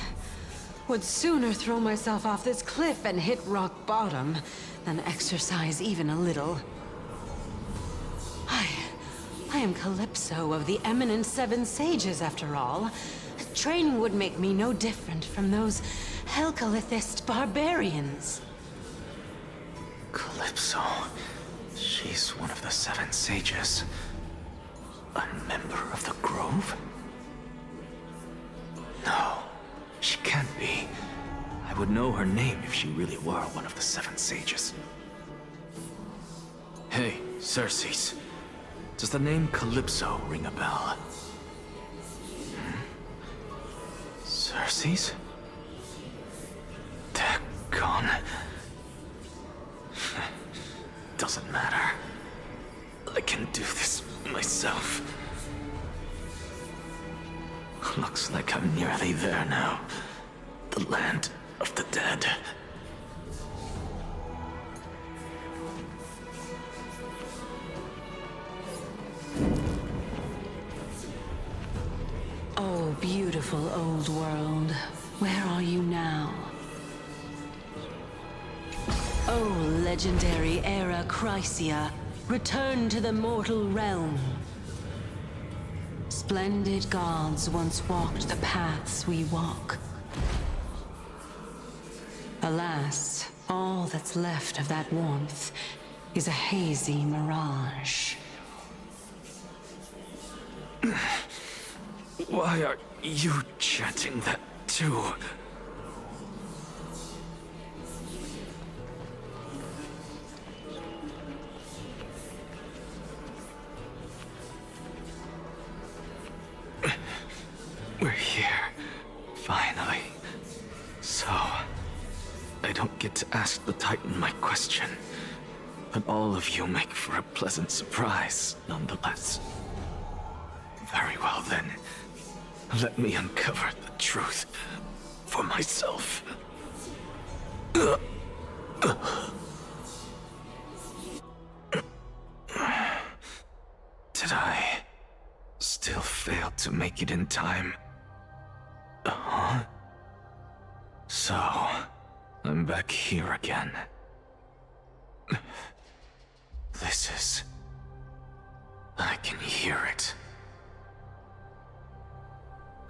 would sooner throw myself off this cliff and hit rock bottom than exercise even a little. I am Calypso of the eminent Seven Sages, after all. Training would make me no different from those Helcalithist barbarians. Calypso. She's one of the Seven Sages. A member of the Grove? No, she can't be. I would know her name if she really were one of the Seven Sages. Hey, Circes. Does the name Calypso ring a bell? Circes? Dagon. Doesn't matter. I can do this myself. Looks like I'm nearly there now. The land of the dead. Oh, beautiful old world. Where are you now? Oh, legendary era Chrysia, return to the mortal realm. Splendid gods once walked the paths we walk. Alas, all that's left of that warmth is a hazy mirage. Why are you chanting that too? We're here, finally. So, I don't get to ask the Titan my question, but all of you make for a pleasant surprise, nonetheless. Very well then. Let me uncover the truth for myself. Did I still fail to make it in time? Huh? So, I'm back here again. This is... I can hear it.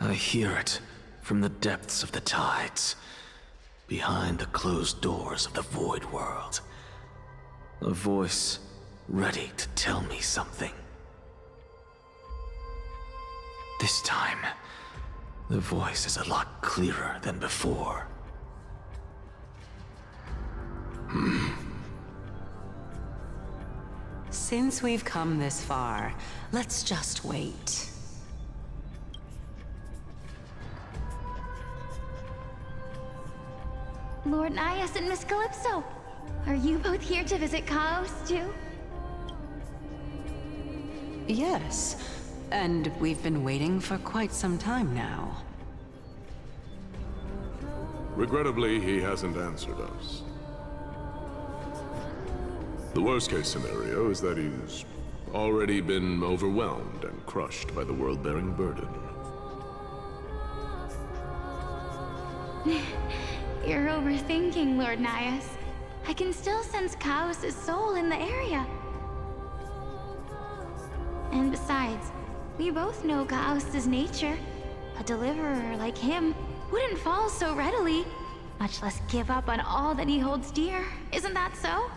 I hear it from the depths of the tides, behind the closed doors of the void world. A voice ready to tell me something. This time, the voice is a lot clearer than before. Since we've come this far, let's just wait. Lord Nias and Miss Calypso, are you both here to visit Chaos too? Yes, and we've been waiting for quite some time now. Regrettably, he hasn't answered us. The worst-case scenario is that he's already been overwhelmed and crushed by the world-bearing burden. You're overthinking, Lord Nias. I can still sense Chaos' soul in the area. And besides, we both know Chaos' nature. A deliverer like him wouldn't fall so readily, much less give up on all that he holds dear. Isn't that so?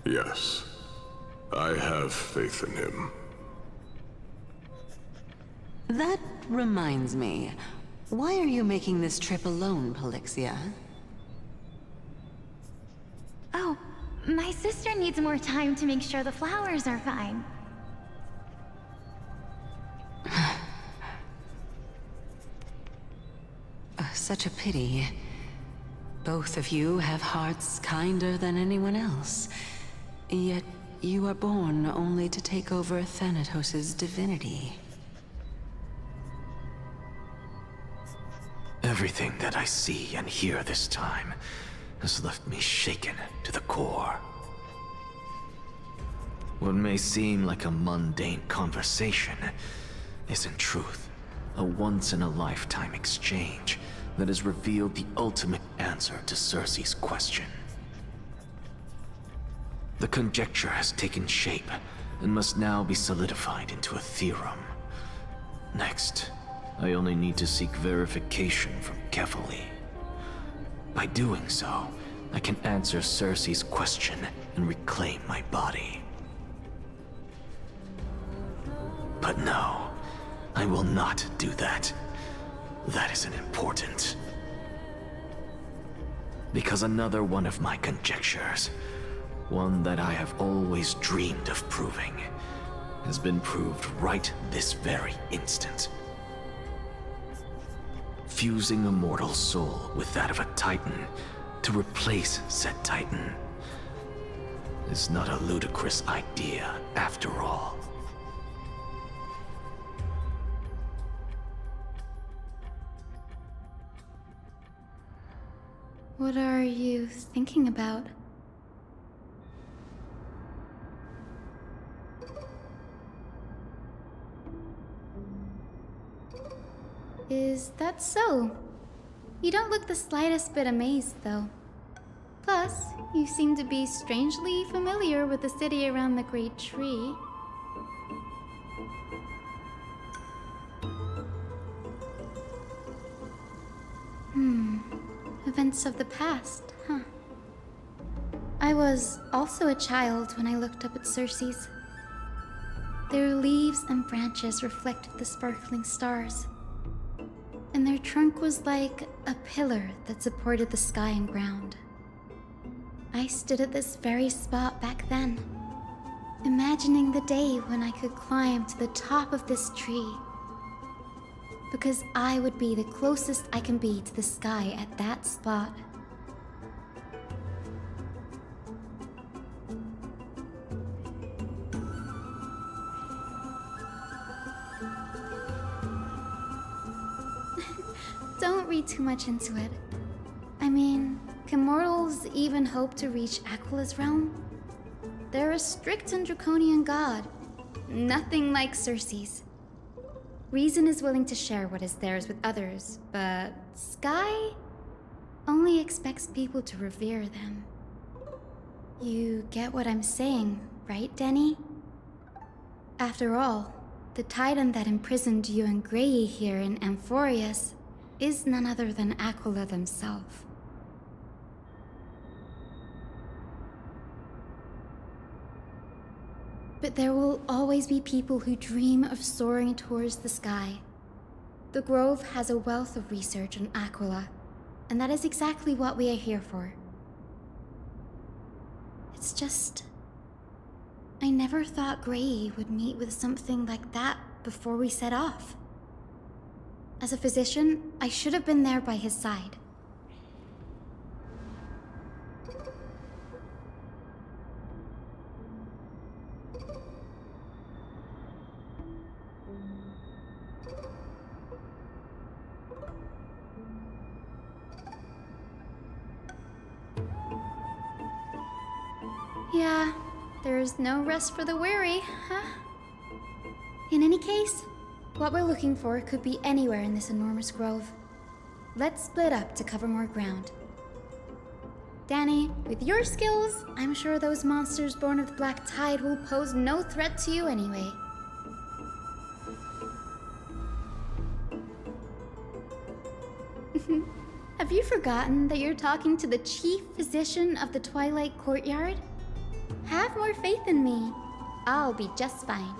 Yes, I have faith in him. That reminds me. Why are you making this trip alone, Polixia? Oh, my sister needs more time to make sure the flowers are fine. Such a pity. Both of you have hearts kinder than anyone else. Yet you are born only to take over Thanatos' divinity. Everything that I see and hear this time has left me shaken to the core. What may seem like a mundane conversation is in truth a once-in-a-lifetime exchange that has revealed the ultimate answer to Circe's question. The conjecture has taken shape and must now be solidified into a theorem. Next, I only need to seek verification from Kefali. By doing so, I can answer Circe's question and reclaim my body. But no, I will not do that. That isn't important. Because another one of my conjectures, one that I have always dreamed of proving, has been proved right this very instant. Fusing a mortal soul with that of a Titan to replace said Titan is not a ludicrous idea after all. What are you thinking about? Is that so? You don't look the slightest bit amazed, though. Plus, you seem to be strangely familiar with the city around the Great Tree. Events of the past, huh? I was also a child when I looked up at Circe's. Their leaves and branches reflected the sparkling stars, and their trunk was like a pillar that supported the sky and ground. I stood at this very spot back then, imagining the day when I could climb to the top of this tree, because I would be the closest I can be to the sky at that spot. Don't read too much into it. I mean, can mortals even hope to reach Aquila's realm? They're a strict and draconian god, nothing like Circe's. Reason is willing to share what is theirs with others, but Sky only expects people to revere them. You get what I'm saying, right, Denny? After all, the titan that imprisoned you and Grey here in Amphorius is none other than Aquila themselves. But there will always be people who dream of soaring towards the sky. The Grove has a wealth of research on Aquila, and that is exactly what we are here for. It's just, I never thought Grey would meet with something like that before we set off. As a physician, I should have been there by his side. Yeah, there's no rest for the weary, huh? In any case, what we're looking for could be anywhere in this enormous grove. Let's split up to cover more ground. Danny, with your skills, I'm sure those monsters born of the Black Tide will pose no threat to you anyway. Have you forgotten that you're talking to the chief physician of the Twilight Courtyard? Have more faith in me. I'll be just fine.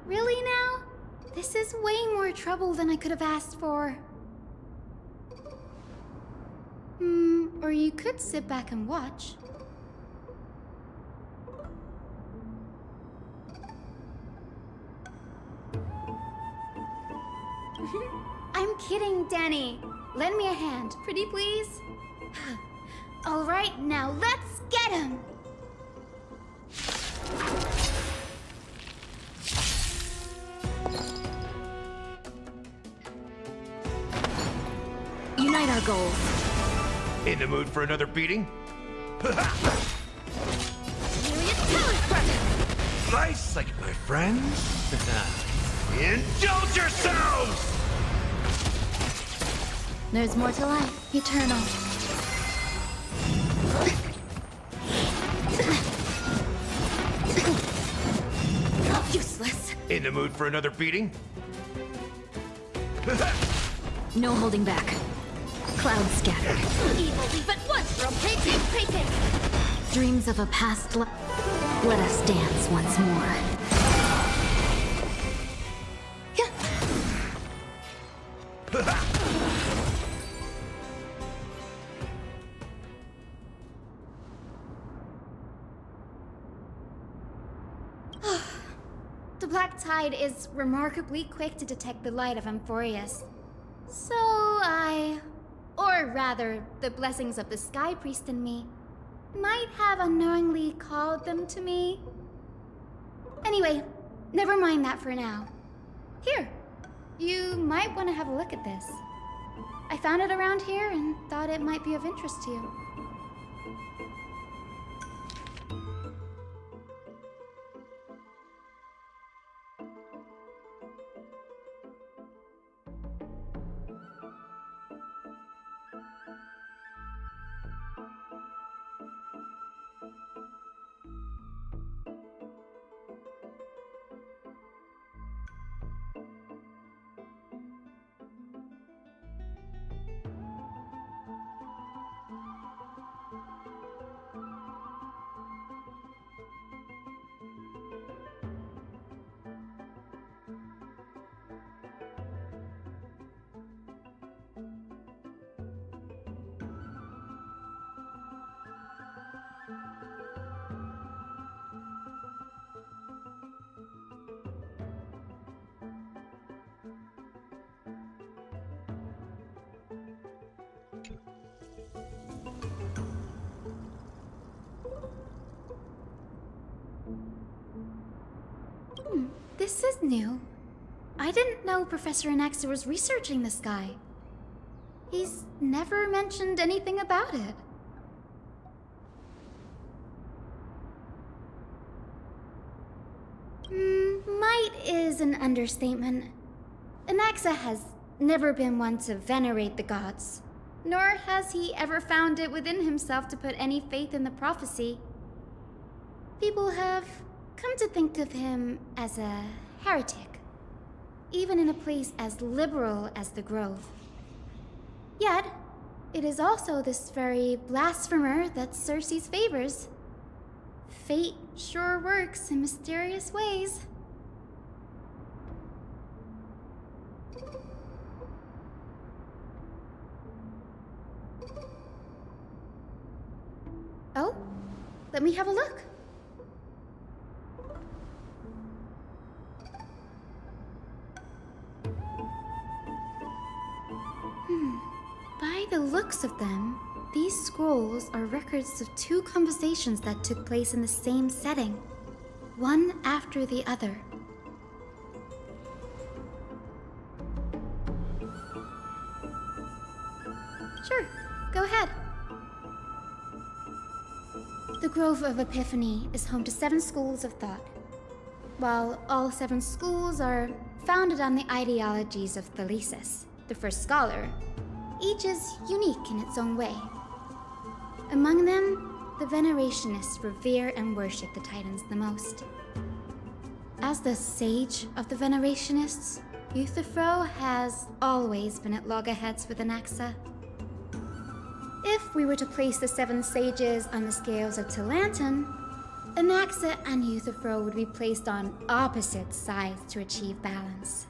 Really now? This is way more trouble than I could have asked for. Or you could sit back and watch. I'm kidding, Danny. Lend me a hand, pretty please? Alright, now let's get him! Unite our goals. In the mood for another beating? Slice like my friends? Indulge yourselves! There's more to life, eternal. the mood for another beating? No holding back. Clouds scattered. Evil leave at once, girl. Pay. Dreams of a past life. Let us dance once more. The Black Tide is remarkably quick to detect the light of Amphorius. So or rather, the blessings of the Sky Priest in me, might have unknowingly called them to me. Anyway, never mind that for now. Here, you might want to have a look at this. I found it around here and thought it might be of interest to you. This is new. I didn't know Professor Anaxa was researching the sky. He's never mentioned anything about it. Might is an understatement. Anaxa has never been one to venerate the gods, nor has he ever found it within himself to put any faith in the prophecy. People have come to think of him as a heretic, even in a place as liberal as the Grove. Yet, it is also this very blasphemer that Circe's favors. Fate sure works in mysterious ways. Oh, let me have a look. By the looks of them, these scrolls are records of two conversations that took place in the same setting, one after the other. Sure, go ahead. The Grove of Epiphany is home to 7 schools of thought. While all 7 schools are founded on the ideologies of Thalesis, the first scholar, each is unique in its own way. Among them, the Venerationists revere and worship the Titans the most. As the sage of the Venerationists, Euthyphro has always been at loggerheads with Anaxa. If we were to place the 7 sages on the scales of Talanton, Anaxa and Euthyphro would be placed on opposite sides to achieve balance.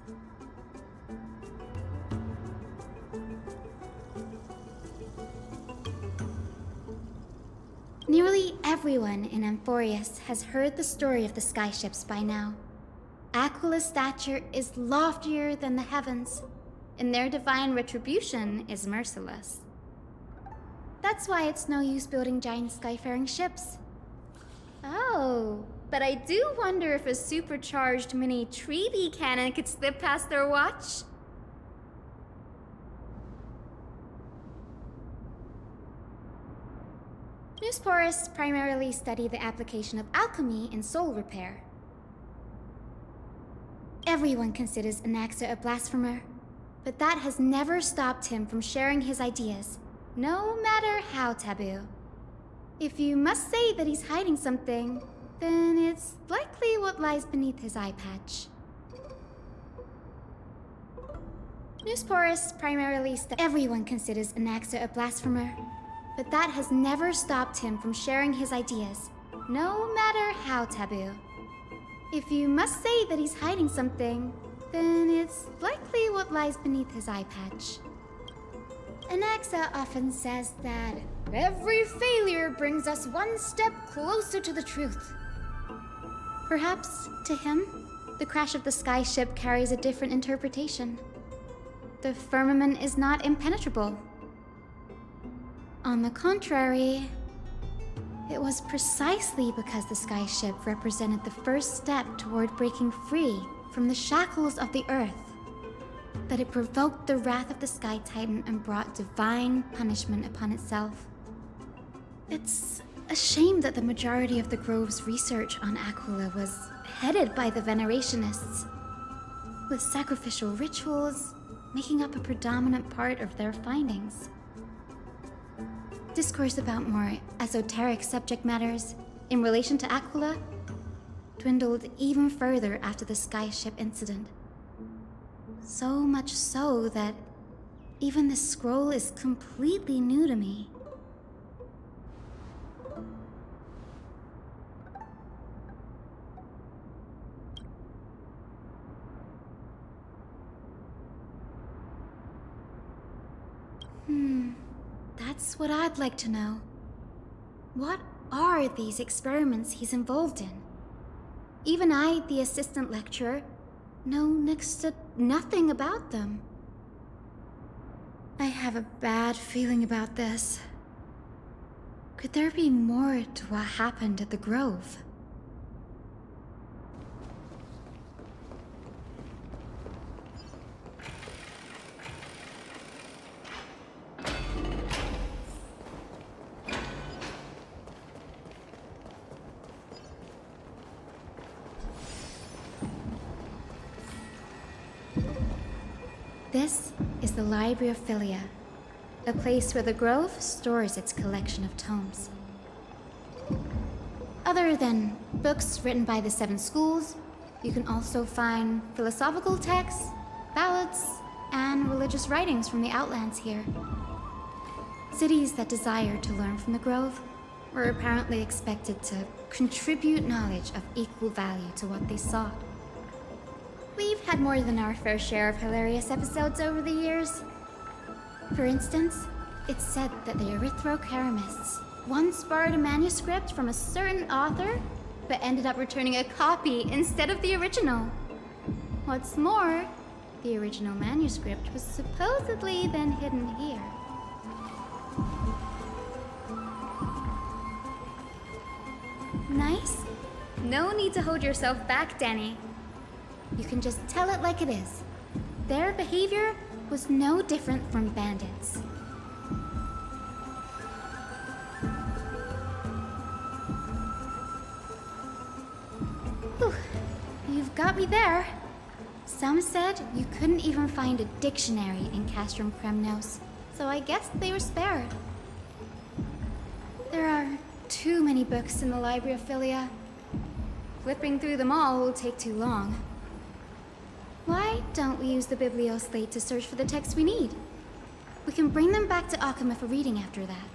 Nearly everyone in Amphorius has heard the story of the skyships by now. Aquila's stature is loftier than the heavens, and their divine retribution is merciless. That's why it's no use building giant skyfaring ships. Oh, but I do wonder if a supercharged mini treaty cannon could slip past their watch. Newsporists primarily study the application of alchemy in soul repair. Everyone considers Anaxa a blasphemer, but that has never stopped him from sharing his ideas, no matter how taboo. If you must say that he's hiding something, then it's likely what lies beneath his eye patch. Newsporus primarily everyone considers Anaxa a blasphemer, but that has never stopped him from sharing his ideas, no matter how taboo. If you must say that he's hiding something, then it's likely what lies beneath his eye patch. Anaxa often says that every failure brings us one step closer to the truth. Perhaps, to him, the crash of the skyship carries a different interpretation. The firmament is not impenetrable. On the contrary, it was precisely because the skyship represented the first step toward breaking free from the shackles of the Earth that it provoked the wrath of the Sky Titan and brought divine punishment upon itself. It's a shame that the majority of the Grove's research on Aquila was headed by the Venerationists, with sacrificial rituals making up a predominant part of their findings. Discourse about more esoteric subject matters in relation to Aquila dwindled even further after the skyship incident. So much so that even the scroll is completely new to me. That's what I'd like to know. What are these experiments he's involved in? Even I, the assistant lecturer, know next to nothing about them. I have a bad feeling about this. Could there be more to what happened at the Grove? This is the Library of Philia, a place where the Grove stores its collection of tomes. Other than books written by the 7 schools, you can also find philosophical texts, ballads, and religious writings from the Outlands here. Cities that desire to learn from the Grove were apparently expected to contribute knowledge of equal value to what they sought. We've had more than our fair share of hilarious episodes over the years. For instance, it's said that the Erythrocheramists once borrowed a manuscript from a certain author, but ended up returning a copy instead of the original. What's more, the original manuscript was supposedly then hidden here. Nice? No need to hold yourself back, Danny. You can just tell it like it is. Their behavior was no different from bandits. Whew. You've got me there. Some said you couldn't even find a dictionary in Castrum Kremnos, so I guess they were spared. There are too many books in the Library of Philia. Flipping through them all will take too long. Why don't we use the Biblioslate to search for the texts we need? We can bring them back to Akama for reading after that.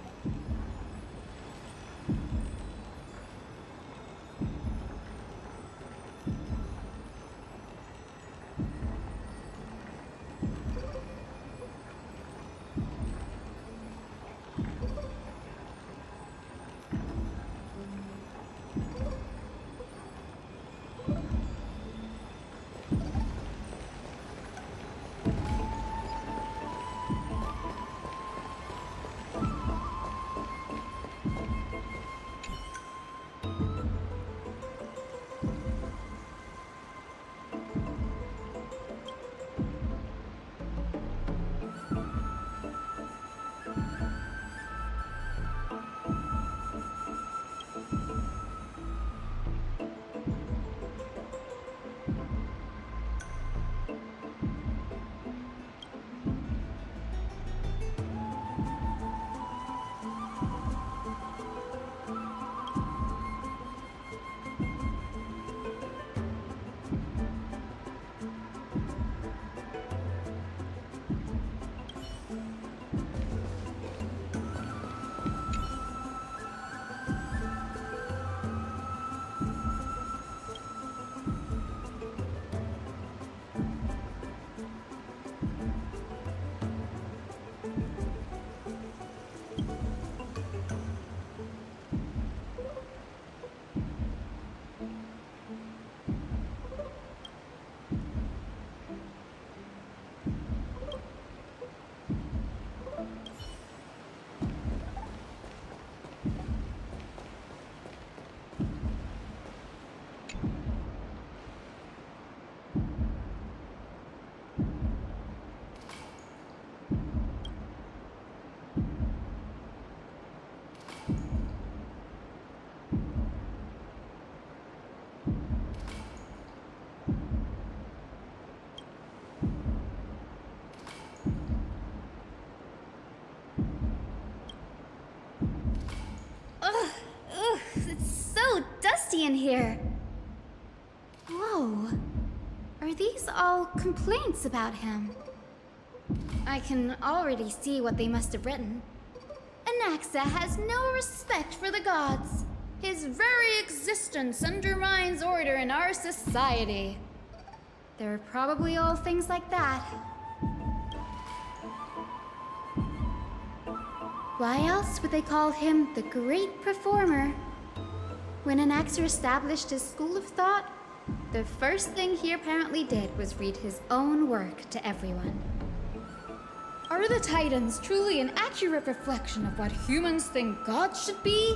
dusty in here. Whoa. Are these all complaints about him? I can already see what they must have written. Anaxa has no respect for the gods. His very existence undermines order in our society. They're probably all things like that. Why else would they call him the Great Performer? When Anaxa established his school of thought, the first thing he apparently did was read his own work to everyone. Are the Titans truly an accurate reflection of what humans think gods should be?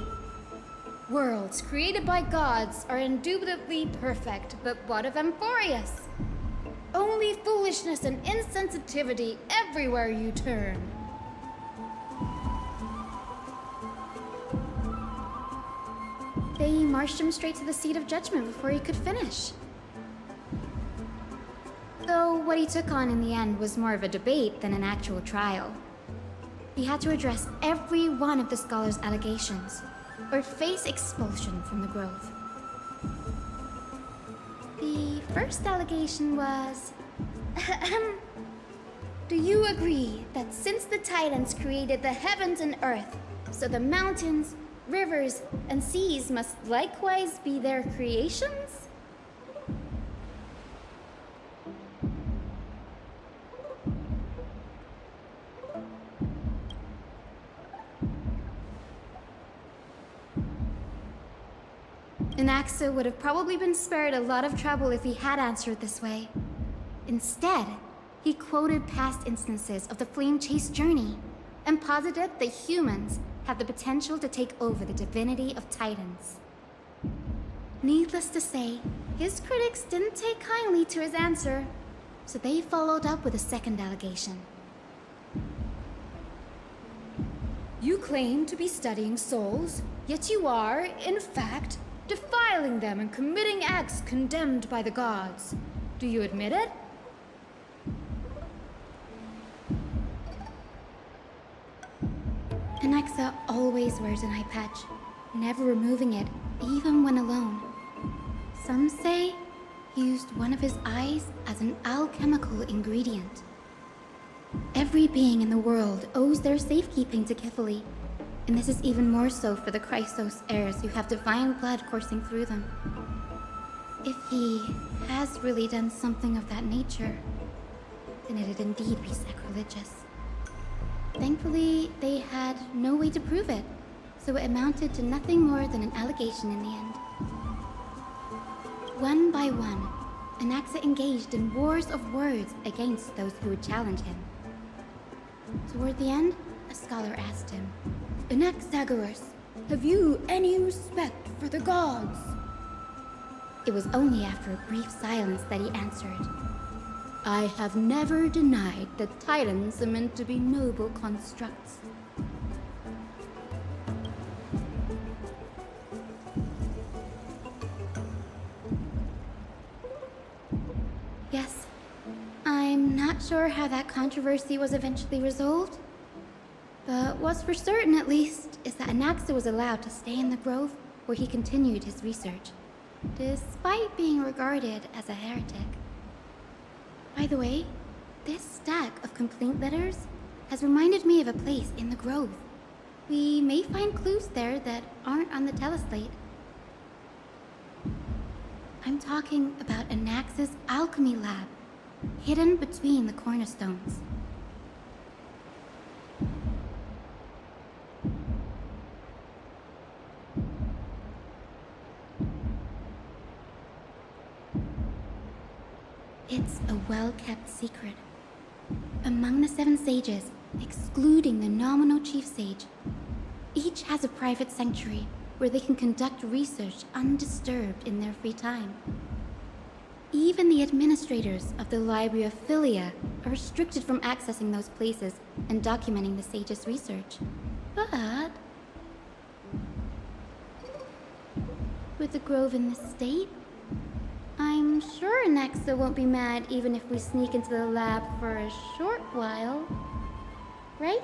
Worlds created by gods are indubitably perfect, but what of Amphorius? Only foolishness and insensitivity everywhere you turn. They marched him straight to the seat of judgment before he could finish. Though what he took on in the end was more of a debate than an actual trial. He had to address every one of the scholar's allegations, or face expulsion from the Grove. The first allegation was... Do you agree that since the Titans created the heavens and earth, so the mountains, rivers, and seas must likewise be their creations? Anaxa would have probably been spared a lot of trouble if he had answered this way. Instead, he quoted past instances of the Flame Chase journey and posited that humans have the potential to take over the divinity of Titans. Needless to say, his critics didn't take kindly to his answer, so they followed up with a second allegation. You claim to be studying souls, yet you are, in fact, defiling them and committing acts condemned by the gods. Do you admit it? Anaxa always wears an eye patch, never removing it, even when alone. Some say he used one of his eyes as an alchemical ingredient. Every being in the world owes their safekeeping to Kifili, and this is even more so for the Chrysos heirs who have divine blood coursing through them. If he has really done something of that nature, then it'd indeed be sacrilegious. Thankfully, they had no way to prove it, so it amounted to nothing more than an allegation in the end. One by one, Anaxa engaged in wars of words against those who would challenge him. Toward the end, a scholar asked him, Anaxagoras, have you any respect for the gods? It was only after a brief silence that he answered, I have never denied that Titans are meant to be noble constructs. Yes, I'm not sure how that controversy was eventually resolved, but what's for certain at least is that Anaxa was allowed to stay in the Grove where he continued his research, despite being regarded as a heretic. By the way, this stack of complaint letters has reminded me of a place in the Grove. We may find clues there that aren't on the teleslate. I'm talking about Anaxa's alchemy lab, hidden between the cornerstones. It's a well-kept secret. Among the 7 sages, excluding the nominal chief sage, each has a private sanctuary where they can conduct research undisturbed in their free time. Even the administrators of the Library of Philia are restricted from accessing those places and documenting the sage's research. But with the Grove in this state, I'm sure Anaxa won't be mad even if we sneak into the lab for a short while, right?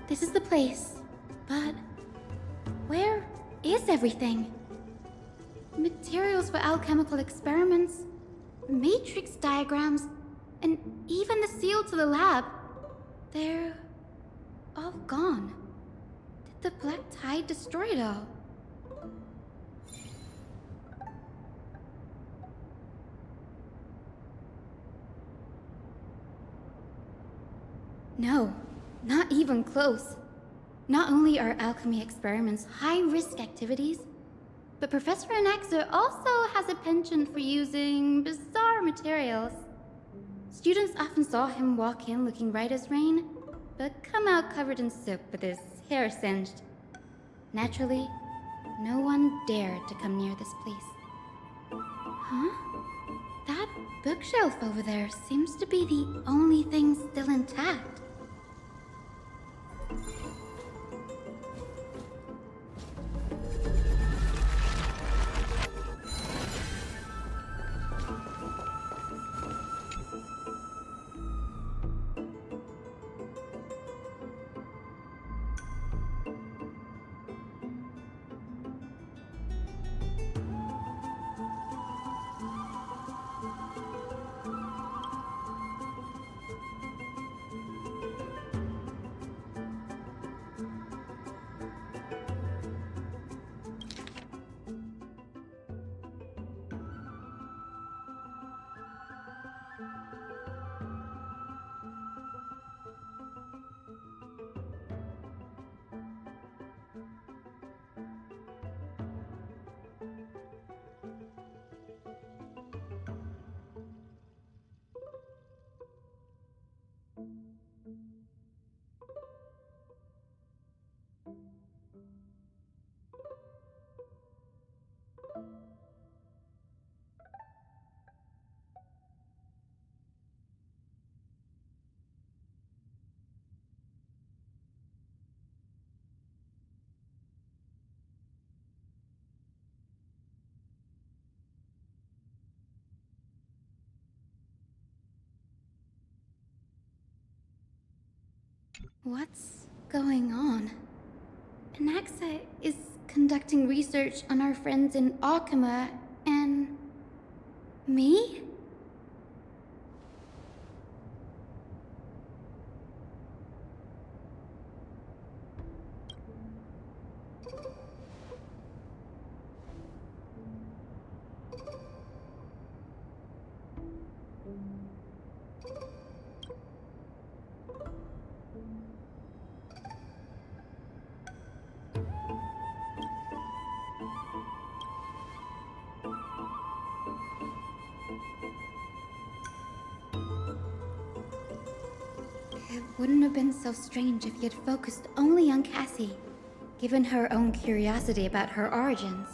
This is the place, but where is everything? Materials for alchemical experiments, matrix diagrams, and even the seal to the lab. They're all gone. Did the black tide destroy it all? No, not even close. Not only are alchemy experiments high-risk activities, but Professor Anaxa also has a penchant for using bizarre materials. Students often saw him walk in looking right as rain, but come out covered in soot with his hair singed. Naturally, no one dared to come near this place. Huh? That bookshelf over there seems to be the only thing still intact. What's going on? Anaxa is conducting research on our friends in Alchema and... me? It wouldn't have been so strange if he had focused only on Cassie, given her own curiosity about her origins.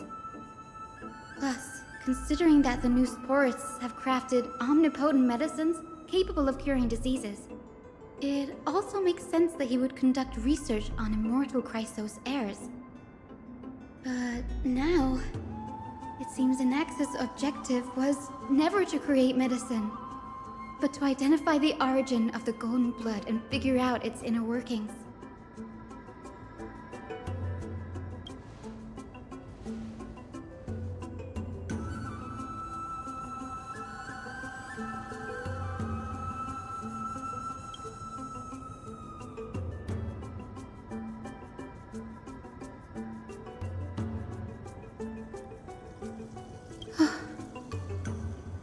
Plus, considering that the new sporists have crafted omnipotent medicines capable of curing diseases, it also makes sense that he would conduct research on immortal Chrysos heirs. But now, it seems Anaxa's objective was never to create medicine, but to identify the origin of the golden blood and figure out its inner workings.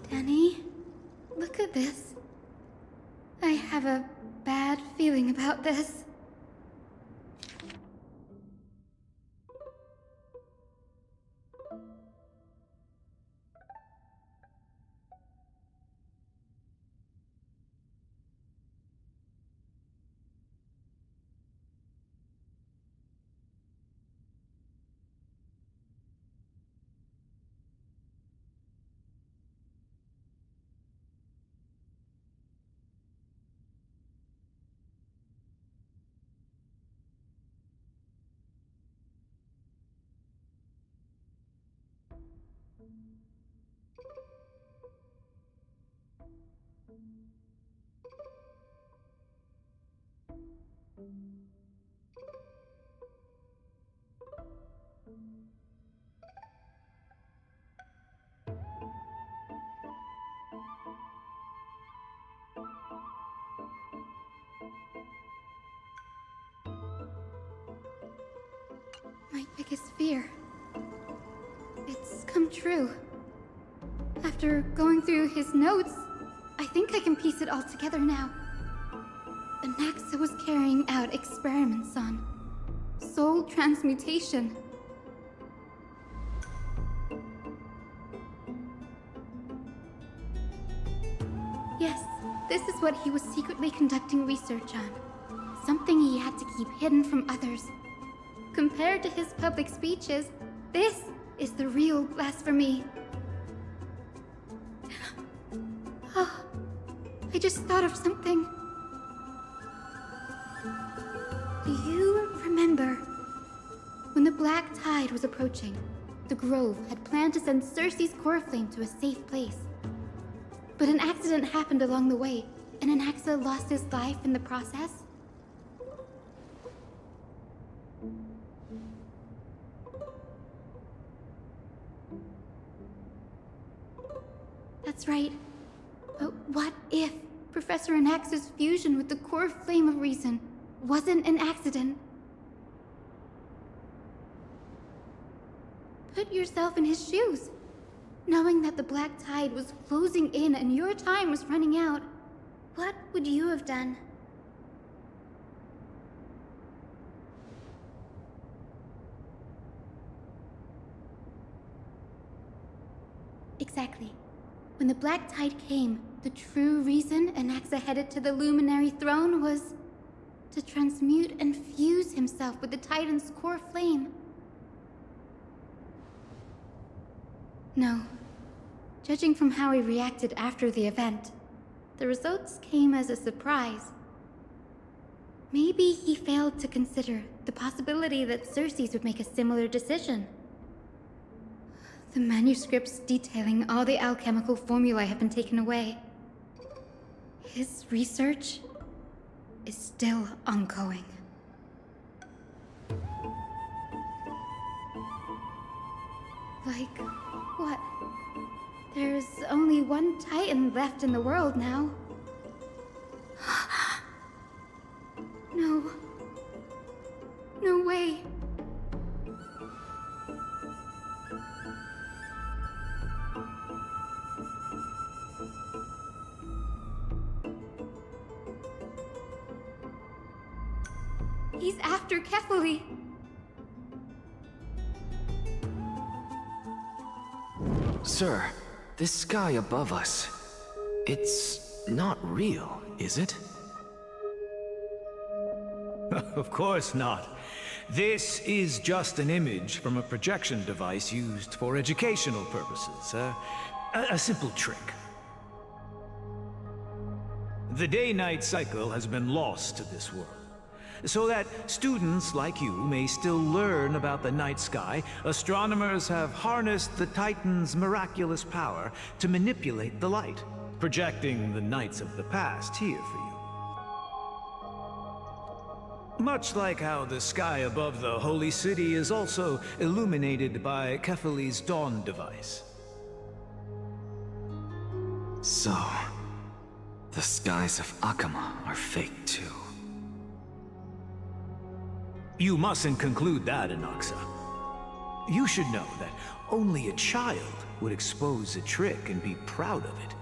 Danny, look at this. I have a bad feeling about this. My biggest fear. It's come true. After going through his notes, I think I can piece it all together now. Anaxa was carrying out experiments on soul transmutation. Yes, this is what he was secretly conducting research on. Something he had to keep hidden from others. Compared to his public speeches, this is the real blasphemy. Oh, I just thought of something. Do you remember when the Black Tide was approaching? The Grove had planned to send Cersei's core flame to a safe place. But an accident happened along the way, and Anaxa lost his life in the process? That's right. But what if Professor Anaxa's fusion with the core flame of reason wasn't an accident? Put yourself in his shoes. Knowing that the Black Tide was closing in and your time was running out, what would you have done? Exactly. When the Black Tide came, the true reason Anaxa headed to the Luminary Throne was to transmute and fuse himself with the Titan's core flame. No. Judging from how he reacted after the event, the results came as a surprise. Maybe he failed to consider the possibility that Cersei's would make a similar decision. The manuscripts detailing all the alchemical formulae have been taken away. His research is still ongoing. Like, what? There's only one Titan left in the world now. No. No way. He's after Kefali. Sir, this sky above us, it's not real, is it? Of course not. This is just an image from a projection device used for educational purposes. A simple trick. The day-night cycle has been lost to this world, so that students like you may still learn about the night sky. Astronomers have harnessed the Titan's miraculous power to manipulate the light, projecting the nights of the past here for you. Much like how the sky above the Holy City is also illuminated by Kefali's dawn device. So, the skies of Akama are fake too. You mustn't conclude that, Anaxa. You should know that only a child would expose a trick and be proud of it.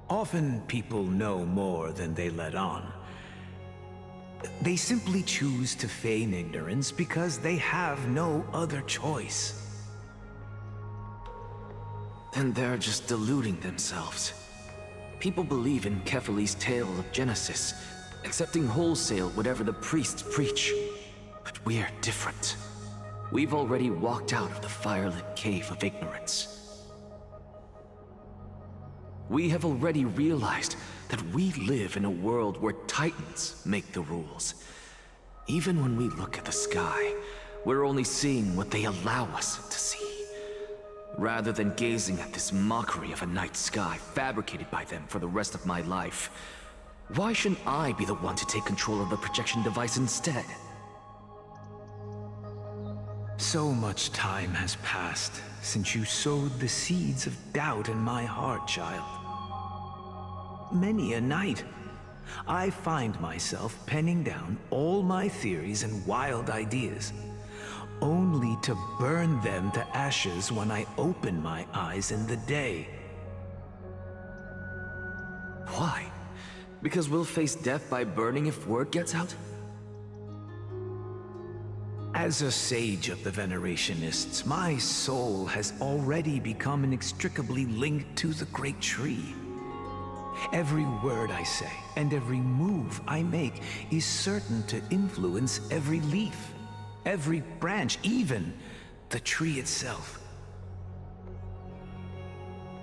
Often people know more than they let on. They simply choose to feign ignorance because they have no other choice. Then they're just deluding themselves. People believe in Kefali's tale of Genesis, accepting wholesale whatever the priests preach. But we're different. We've already walked out of the firelit cave of ignorance. We have already realized that we live in a world where Titans make the rules. Even when we look at the sky, we're only seeing what they allow us to see. rather than gazing at this mockery of a night sky fabricated by them for the rest of my life. Why shouldn't I be the one to take control of the projection device instead? So much time has passed since you sowed the seeds of doubt in my heart, child. Many a night, I find myself penning down all my theories and wild ideas, only to burn them to ashes when I open my eyes in the day. Why? Because we'll face death by burning if word gets out? As a sage of the Venerationists, my soul has already become inextricably linked to the great tree. Every word I say and every move I make is certain to influence every leaf, every branch, even the tree itself.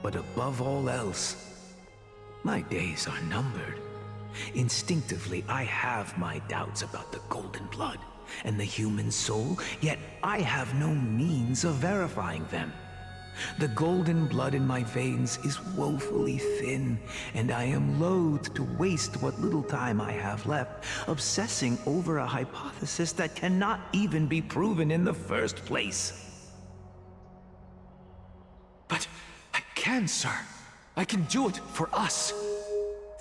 But above all else, my days are numbered. Instinctively, I have my doubts about the golden blood and the human soul, yet I have no means of verifying them. The golden blood in my veins is woefully thin, and I am loath to waste what little time I have left obsessing over a hypothesis that cannot even be proven in the first place. But I can, sir. I can do it for us.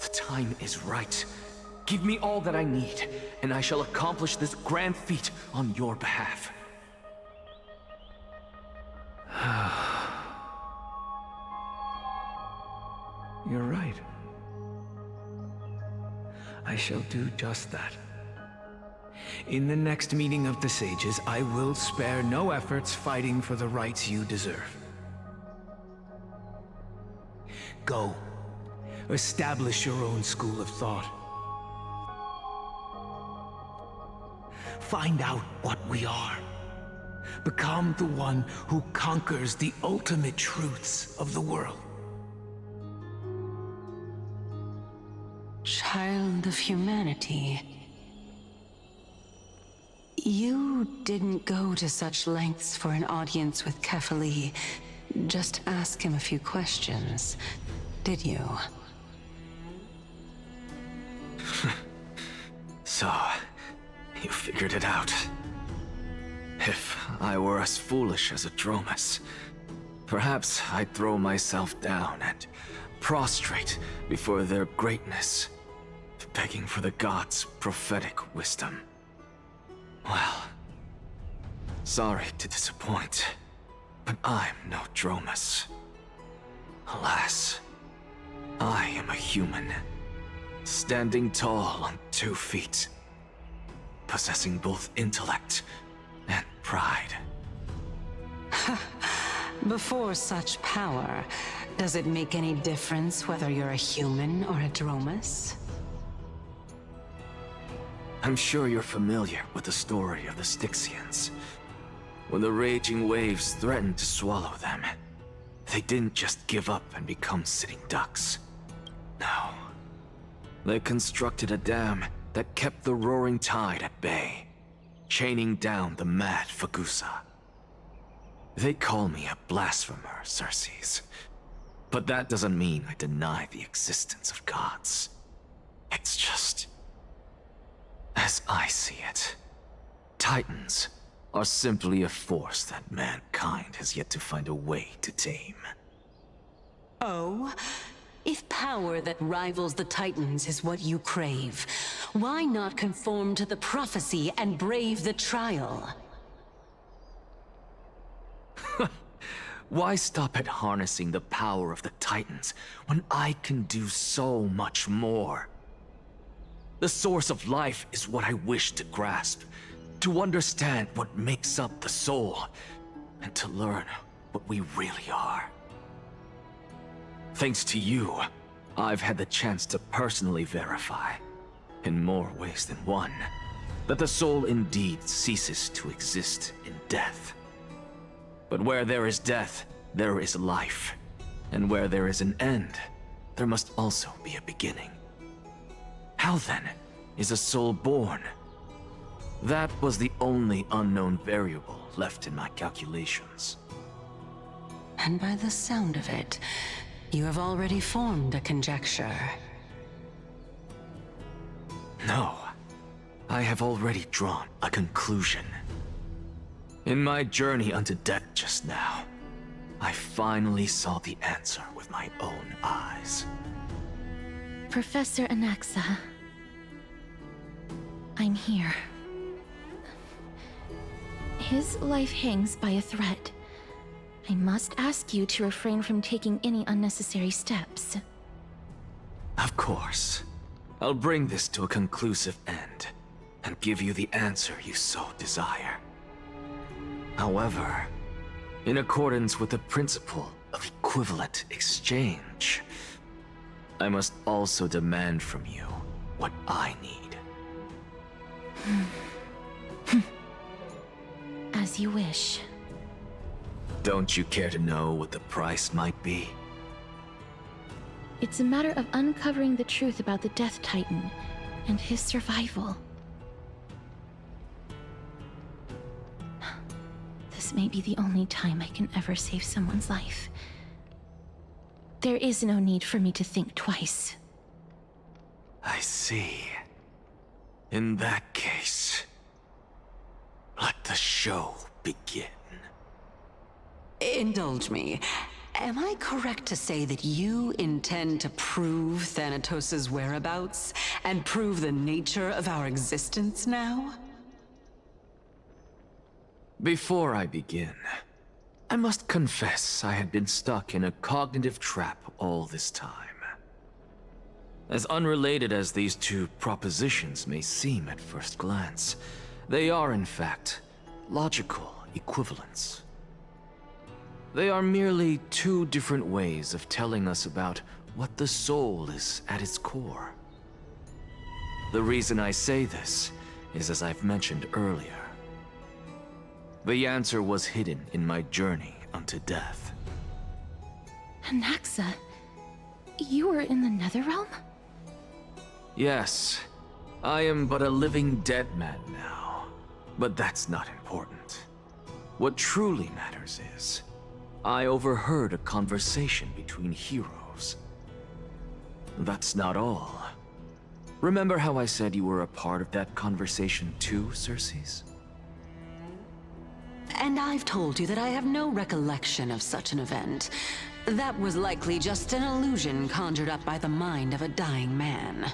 The time is right. Give me all that I need, and I shall accomplish this grand feat on your behalf. You're right. I shall do just that. In the next meeting of the sages, I will spare no efforts fighting for the rights you deserve. Go. Establish your own school of thought. Find out what we are. Become the one who conquers the ultimate truths of the world. Child of humanity. You didn't go to such lengths for an audience with Kefali. Just ask him a few questions, did you? So, you figured it out. If I were as foolish as a Dromus, perhaps I'd throw myself down and prostrate before their greatness, begging for the gods' prophetic wisdom. Well, sorry to disappoint, but I'm no Dromus. Alas, I am a human, standing tall on 2 feet, possessing both intellect and pride. Before such power, does it make any difference whether you're a human or a Dromus? I'm sure you're familiar with the story of the Styxians. When the raging waves threatened to swallow them, they didn't just give up and become sitting ducks. No. They constructed a dam that kept the roaring tide at bay, chaining down the mad Fagusa. They call me a blasphemer, Circes. But that doesn't mean I deny the existence of gods. It's just, as I see it, Titans are simply a force that mankind has yet to find a way to tame. Oh? If power that rivals the Titans is what you crave, why not conform to the prophecy and brave the trial? Why stop at harnessing the power of the Titans when I can do so much more? The source of life is what I wish to grasp, to understand what makes up the soul, and to learn what we really are. Thanks to you, I've had the chance to personally verify, in more ways than one, that the soul indeed ceases to exist in death. But where there is death, there is life. And where there is an end, there must also be a beginning. How then is a soul born? That was the only unknown variable left in my calculations. And by the sound of it, you have already formed a conjecture. No. I have already drawn a conclusion. In my journey unto death just now, I finally saw the answer with my own eyes. Professor Anaxa, I'm here. His life hangs by a thread. I must ask you to refrain from taking any unnecessary steps. Of course. I'll bring this to a conclusive end, and give you the answer you so desire. However, in accordance with the principle of equivalent exchange, I must also demand from you what I need. As you wish. Don't you care to know what the price might be? It's a matter of uncovering the truth about the Death Titan and his survival. This may be the only time I can ever save someone's life. There is no need for me to think twice. I see. In that case, let the show begin. Indulge me. Am I correct to say that you intend to prove Thanatos' whereabouts and prove the nature of our existence now? Before I begin, I must confess I had been stuck in a cognitive trap all this time. As unrelated as these two propositions may seem at first glance, they are in fact logical equivalents. They are merely two different ways of telling us about what the soul is at its core. The reason I say this is as I've mentioned earlier. The answer was hidden in my journey unto death. Anaxa, you were in the Netherrealm? Yes, I am but a living dead man now, but that's not important. What truly matters is, I overheard a conversation between heroes. That's not all. Remember how I said you were a part of that conversation too, Circes? And I've told you that I have no recollection of such an event. That was likely just an illusion conjured up by the mind of a dying man.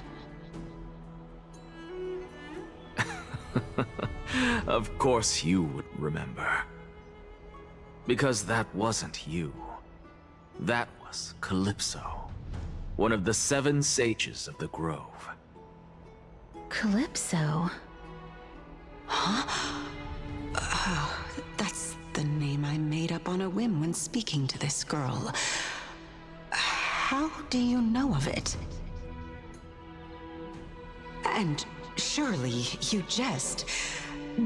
Of course you would remember. Because that wasn't you. That was Calypso, one of the 7 sages of the Grove. Calypso? Huh? Oh, that's the name I made up on a whim when speaking to this girl. How do you know of it? And surely you jest.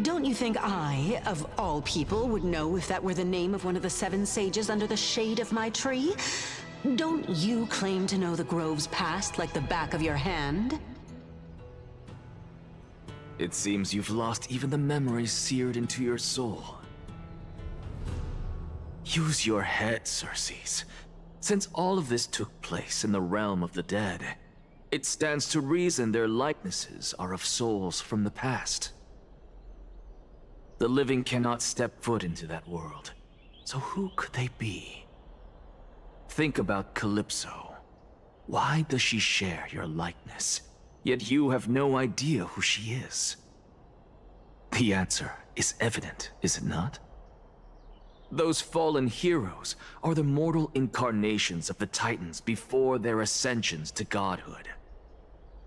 Don't you think I, of all people, would know if that were the name of one of the 7 sages under the shade of my tree? Don't you claim to know the Grove's past like the back of your hand? It seems you've lost even the memories seared into your soul. Use your head, Circes. Since all of this took place in the realm of the dead, it stands to reason their likenesses are of souls from the past. The living cannot step foot into that world, so who could they be? Think about Calypso. Why does she share your likeness, yet you have no idea who she is? The answer is evident, is it not? Those fallen heroes are the mortal incarnations of the Titans before their ascensions to godhood.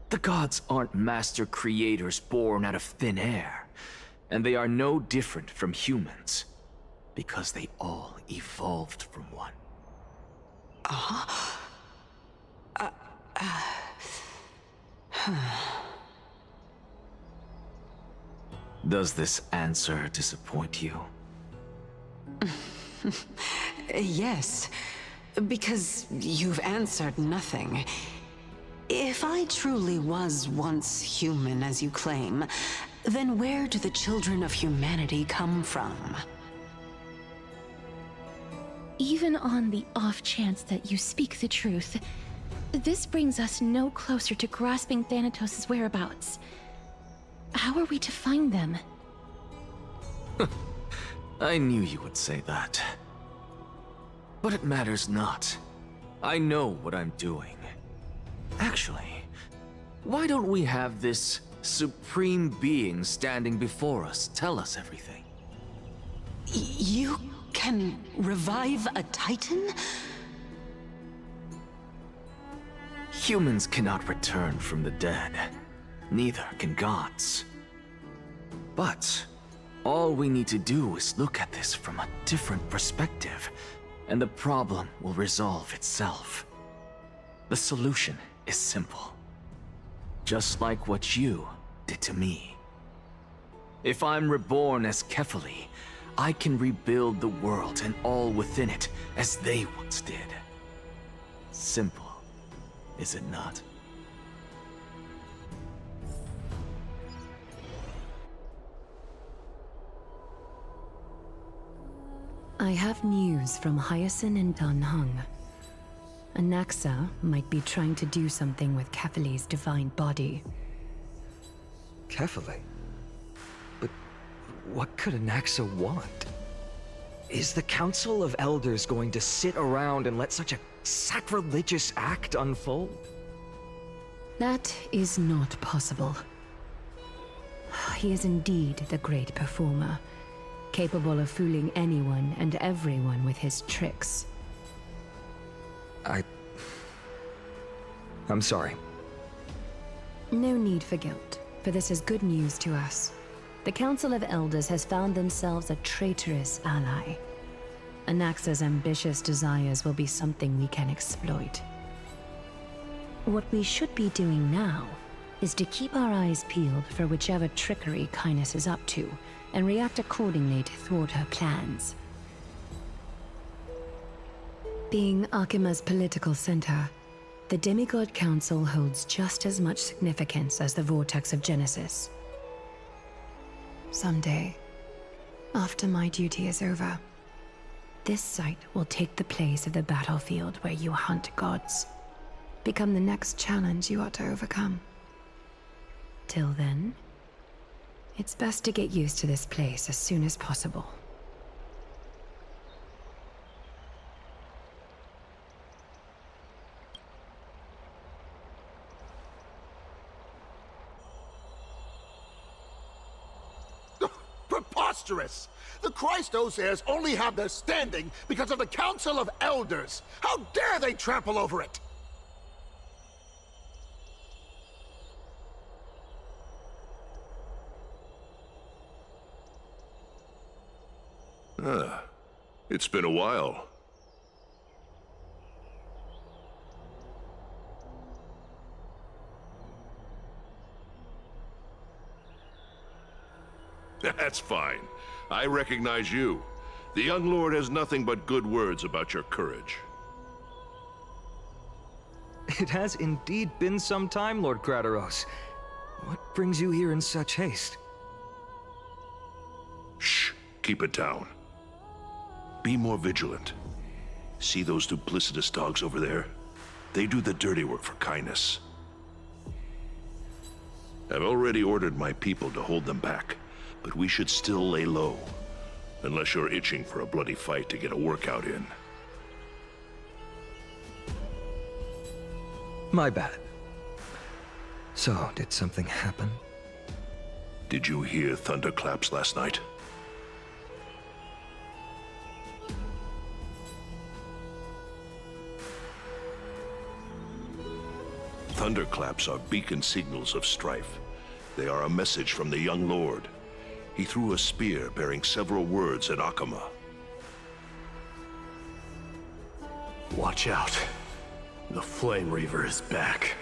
The gods aren't master creators born out of thin air. And they are no different from humans, because they all evolved from one. Does this answer disappoint you? Yes, because you've answered nothing. If I truly was once human, as you claim, then where do the children of humanity come from? even on the off chance that you speak the truth, this brings us no closer to grasping Thanatos' whereabouts. How are we to find them? I knew you would say that. But it matters not. I know what I'm doing. Actually, why don't we have this supreme being standing before us tell us everything? You can revive a Titan? Humans cannot return from the dead. Neither can gods. But all we need to do is look at this from a different perspective, and the problem will resolve itself. The solution is simple. Just like what you did to me. If I'm reborn as Kefali, I can rebuild the world and all within it as they once did. Simple, is it not? I have news from Hyacinth and Danheng. Anaxa might be trying to do something with Kefali's divine body. Kefali? But what could Anaxa want? Is the Council of Elders going to sit around and let such a sacrilegious act unfold? That is not possible. He is indeed the great performer, capable of fooling anyone and everyone with his tricks. I'm sorry. No need for guilt, for this is good news to us. The Council of Elders has found themselves a traitorous ally. Anaxa's ambitious desires will be something we can exploit. What we should be doing now is to keep our eyes peeled for whichever trickery Kainis is up to, and react accordingly to thwart her plans. Being Akima's political center, the Demigod Council holds just as much significance as the Vortex of Genesis. Someday, after my duty is over, this site will take the place of the battlefield where you hunt gods, become the next challenge you ought to overcome. Till then, it's best to get used to this place as soon as possible. Preposterous! The Christos heirs only have their standing because of the Council of Elders! How dare they trample over it! It's been a while. That's fine. I recognize you. The young lord has nothing but good words about your courage. It has indeed been some time, Lord Krateros. What brings you here in such haste? Shh. Keep it down. Be more vigilant. See those duplicitous dogs over there? They do the dirty work for Kainis. I've already ordered my people to hold them back, but we should still lay low. Unless you're itching for a bloody fight to get a workout in. My bad. So, did something happen? Did you hear thunderclaps last night? Thunderclaps are beacon signals of strife. They are a message from the young lord. He threw a spear bearing several words at Akama. Watch out. The Flame Reaver is back.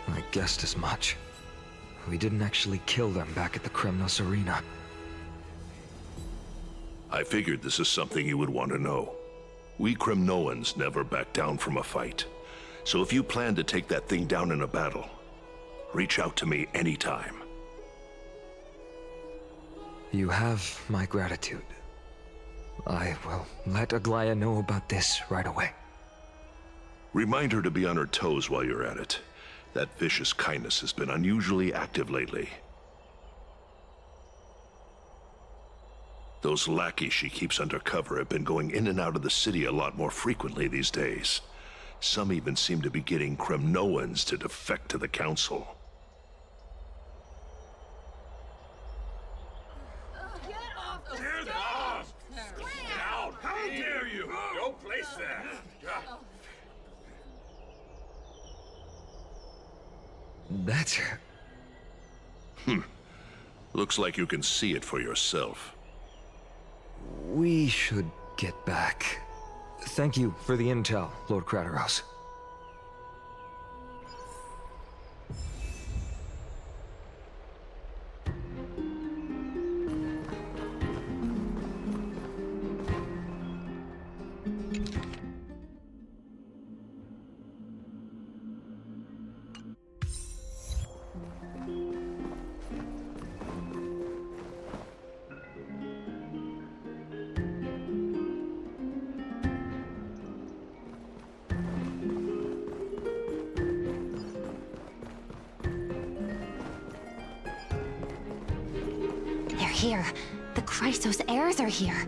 I guessed as much. We didn't actually kill them back at the Kremnos Arena. I figured this is something you would want to know. We Kremnoans never back down from a fight. So if you plan to take that thing down in a battle, reach out to me anytime. You have my gratitude. I will let Aglaya know about this right away. Remind her to be on her toes while you're at it. That vicious kindness has been unusually active lately. Those lackeys she keeps under cover have been going in and out of the city a lot more frequently these days. Some even seem to be getting Kremnoans to defect to the Council. How dare you! Don't place that! That's... Looks like you can see it for yourself. We should get back. Thank you for the intel, Lord Crateros. Here. The Chrysos heirs are here.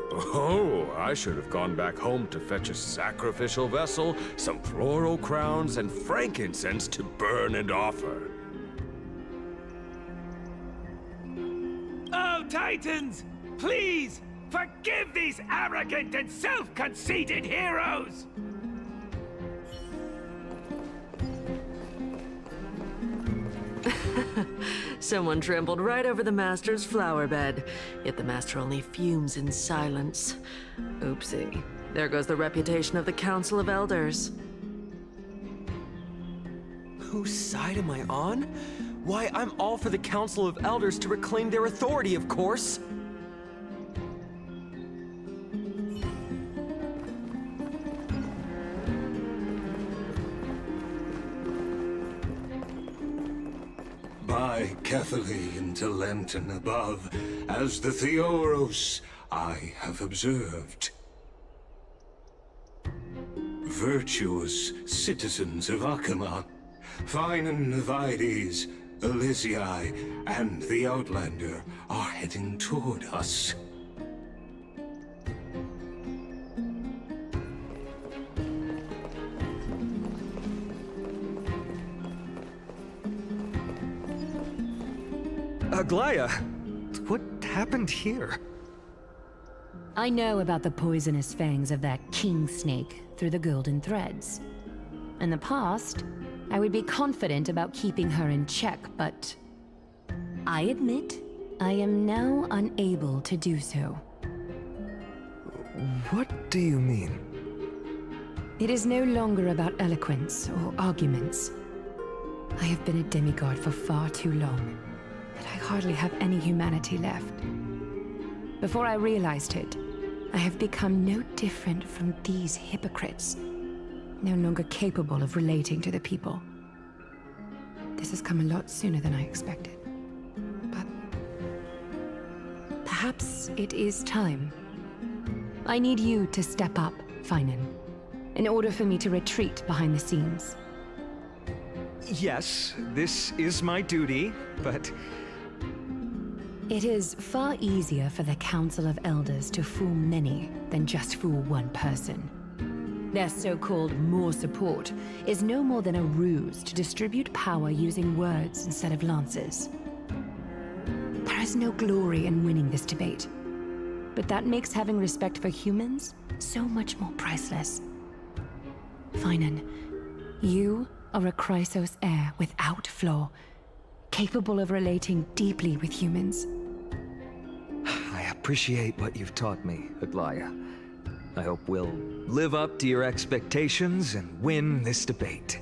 Oh, I should have gone back home to fetch a sacrificial vessel, some floral crowns, and frankincense to burn and offer. Oh, Titans! Please, forgive these arrogant and self-conceited heroes! Someone trampled right over the Master's flower bed, yet the Master only fumes in silence. Oopsie. There goes the reputation of the Council of Elders. Whose side am I on? Why, I'm all for the Council of Elders to reclaim their authority, of course! By Catherly into Lenten above, as the Theoros I have observed. Virtuous citizens of Akamon, fine Navides, Elysiae, and the Outlander are heading toward us. Aglaya! What happened here? I know about the poisonous fangs of that king snake through the golden threads. In the past, I would be confident about keeping her in check, but I admit I am now unable to do so. What do you mean? It is no longer about eloquence or arguments. I have been a demigod for far too long, that I hardly have any humanity left. Before I realized it, I have become no different from these hypocrites, no longer capable of relating to the people. This has come a lot sooner than I expected. But perhaps it is time. I need you to step up, Finan, in order for me to retreat behind the scenes. Yes, this is my duty, but... It is far easier for the Council of Elders to fool many than just fool one person. Their so-called more support is no more than a ruse to distribute power using words instead of lances. There is no glory in winning this debate, but that makes having respect for humans so much more priceless. Finan, you are a Chrysos heir without flaw, capable of relating deeply with humans. I appreciate what you've taught me, Aglaya. I hope we'll live up to your expectations and win this debate.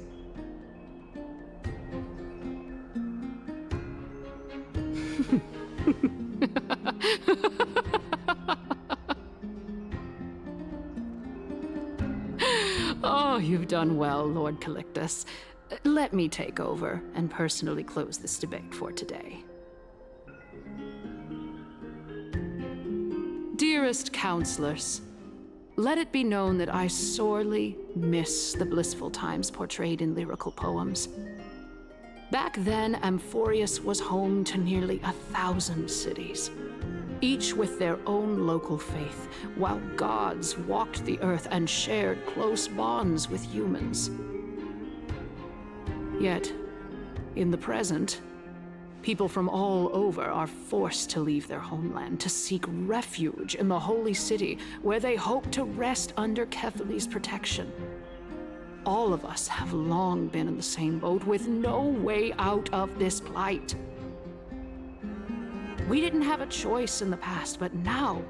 Oh, you've done well, Lord Calictus. Let me take over and personally close this debate for today. Dear Dearest counselors, let it be known that I sorely miss the blissful times portrayed in lyrical poems. Back then, Amphorius was home to nearly 1,000 cities, each with their own local faith, while gods walked the earth and shared close bonds with humans. Yet, in the present, people from all over are forced to leave their homeland to seek refuge in the holy city, where they hope to rest under Kethali's protection. All of us have long been in the same boat, with no way out of this plight. We didn't have a choice in the past, but now,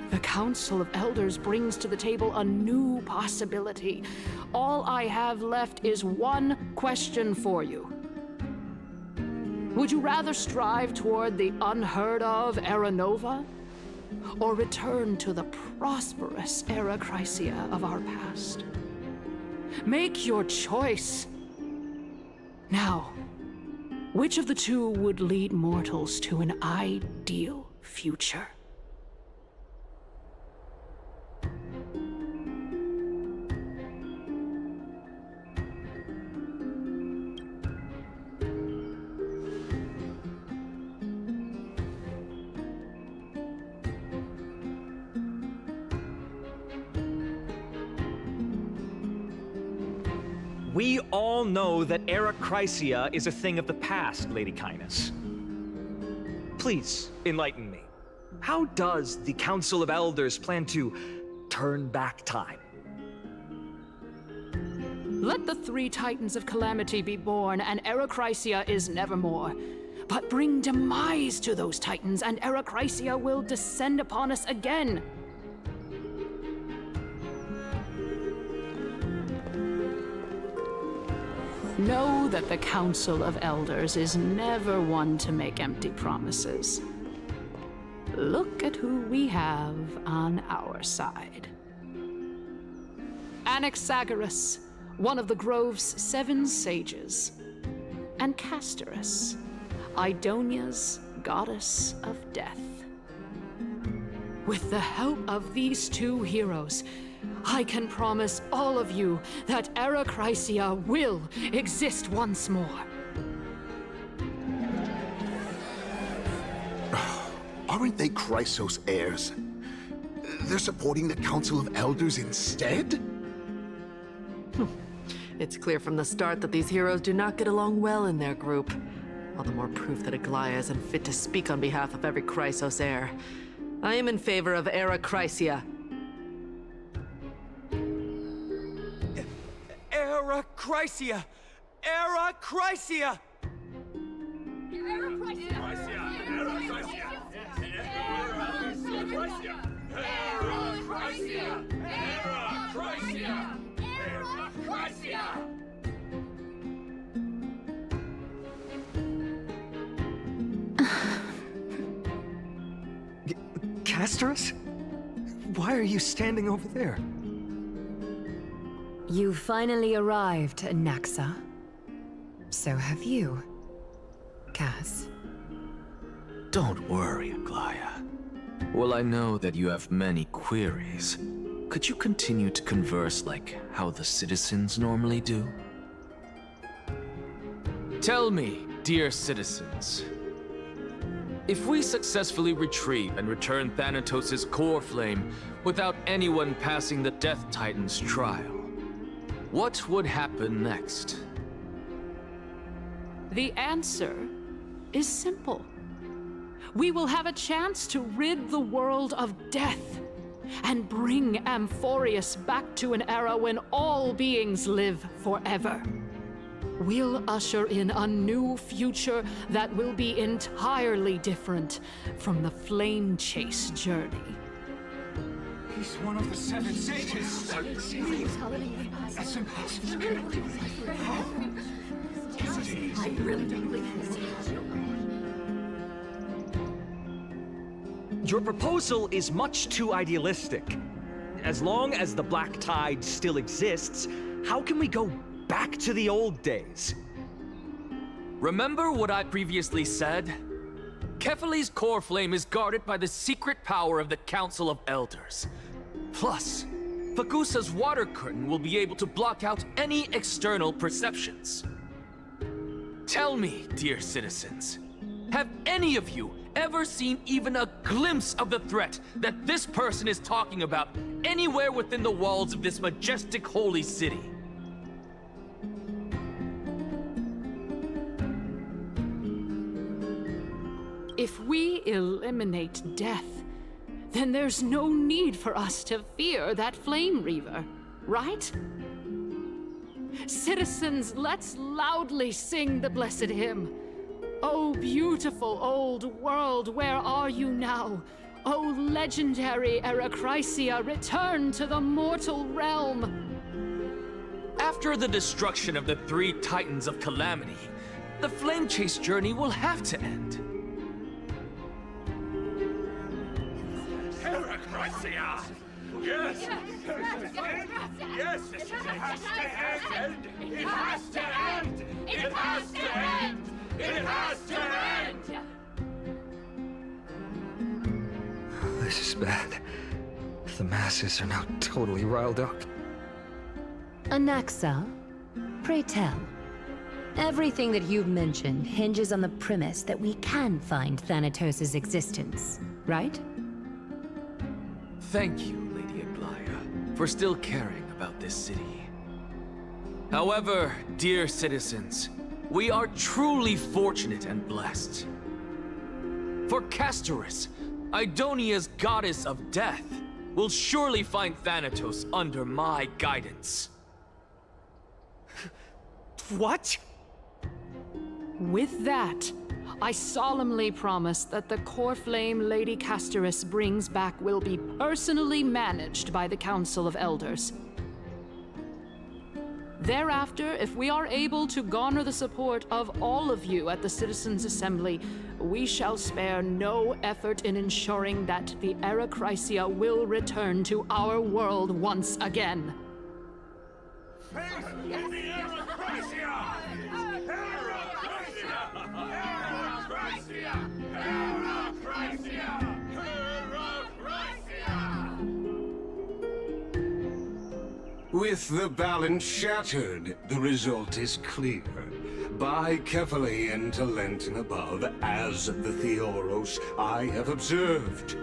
the Council of Elders brings to the table a new possibility. All I have left is one question for you. Would you rather strive toward the unheard of Era Nova, or return to the prosperous Era Chrysia of our past? Make your choice. Now, which of the two would lead mortals to an ideal future? We all know that Era Chrysia is a thing of the past, Lady Kynus. Please, enlighten me. How does the Council of Elders plan to turn back time? Let the 3 Titans of Calamity be born, and Era Chrysia is nevermore. But bring demise to those Titans, and Era Chrysia will descend upon us again. Know that the Council of Elders is never one to make empty promises. Look at who we have on our side. Anaxagoras, one of the Grove's 7 sages, and Castorus, Idonia's goddess of death. With the help of these 2 heroes, I can promise all of you that Era Chrysia will exist once more. Aren't they Chrysos heirs? They're supporting the Council of Elders instead? It's clear from the start that these heroes do not get along well in their group. All the more proof that Aglaia isn't fit to speak on behalf of every Chrysos heir. I am in favor of Era Chrysia. Era Chrysia! Era Chrysia! Era Chrysia! Era Chrysia! Era Chrysia! Era Chrysia! Era Chrysia! Castorus? Why are you standing over there? You finally arrived, Naxa. So have you, Cass. Don't worry, Aglaia. Well, I know that you have many queries. Could you continue to converse like how the citizens normally do? Tell me, dear citizens, if we successfully retrieve and return Thanatos' core flame without anyone passing the Death Titan's trial, what would happen next? The answer is simple. We will have a chance to rid the world of death and bring Amphorius back to an era when all beings live forever. We'll usher in a new future that will be entirely different from the Flame Chase journey. He's one of the 7 sages. That's impossible. I really don't believe Your proposal is much too idealistic. As long as the Black Tide still exists, how can we go back to the old days? Remember what I previously said? Kefali's core flame is guarded by the secret power of the Council of Elders. Plus, Fagusa's water curtain will be able to block out any external perceptions. Tell me, dear citizens, have any of you ever seen even a glimpse of the threat that this person is talking about anywhere within the walls of this majestic holy city? If we eliminate death, then there's no need for us to fear that Flame Reaver, right? Citizens, let's loudly sing the blessed hymn. Oh, beautiful old world, where are you now? Oh, legendary Erechrysia, return to the mortal realm! After the destruction of the 3 Titans of Calamity, the Flame Chase journey will have to end. Erechrysia! Yes! Yes! It has to end! It has to end! It has to end! It has to end! This is bad. The masses are now totally riled up. Anaxa, pray tell. Everything that you've mentioned hinges on the premise that we can find Thanatos' existence, right? Thank you, Lady Aglaya, for still caring about this city. However, dear citizens, we are truly fortunate and blessed. For Castorus, Idonia's goddess of death, will surely find Thanatos under my guidance. What? With that, I solemnly promise that the core flame Lady Castorus brings back will be personally managed by the Council of Elders. Thereafter, if we are able to garner the support of all of you at the Citizens' Assembly, we shall spare no effort in ensuring that the Erechrysia will return to our world once again. With the balance shattered, the result is clear. By Kefali and Talentin above, as the Theoros I have observed.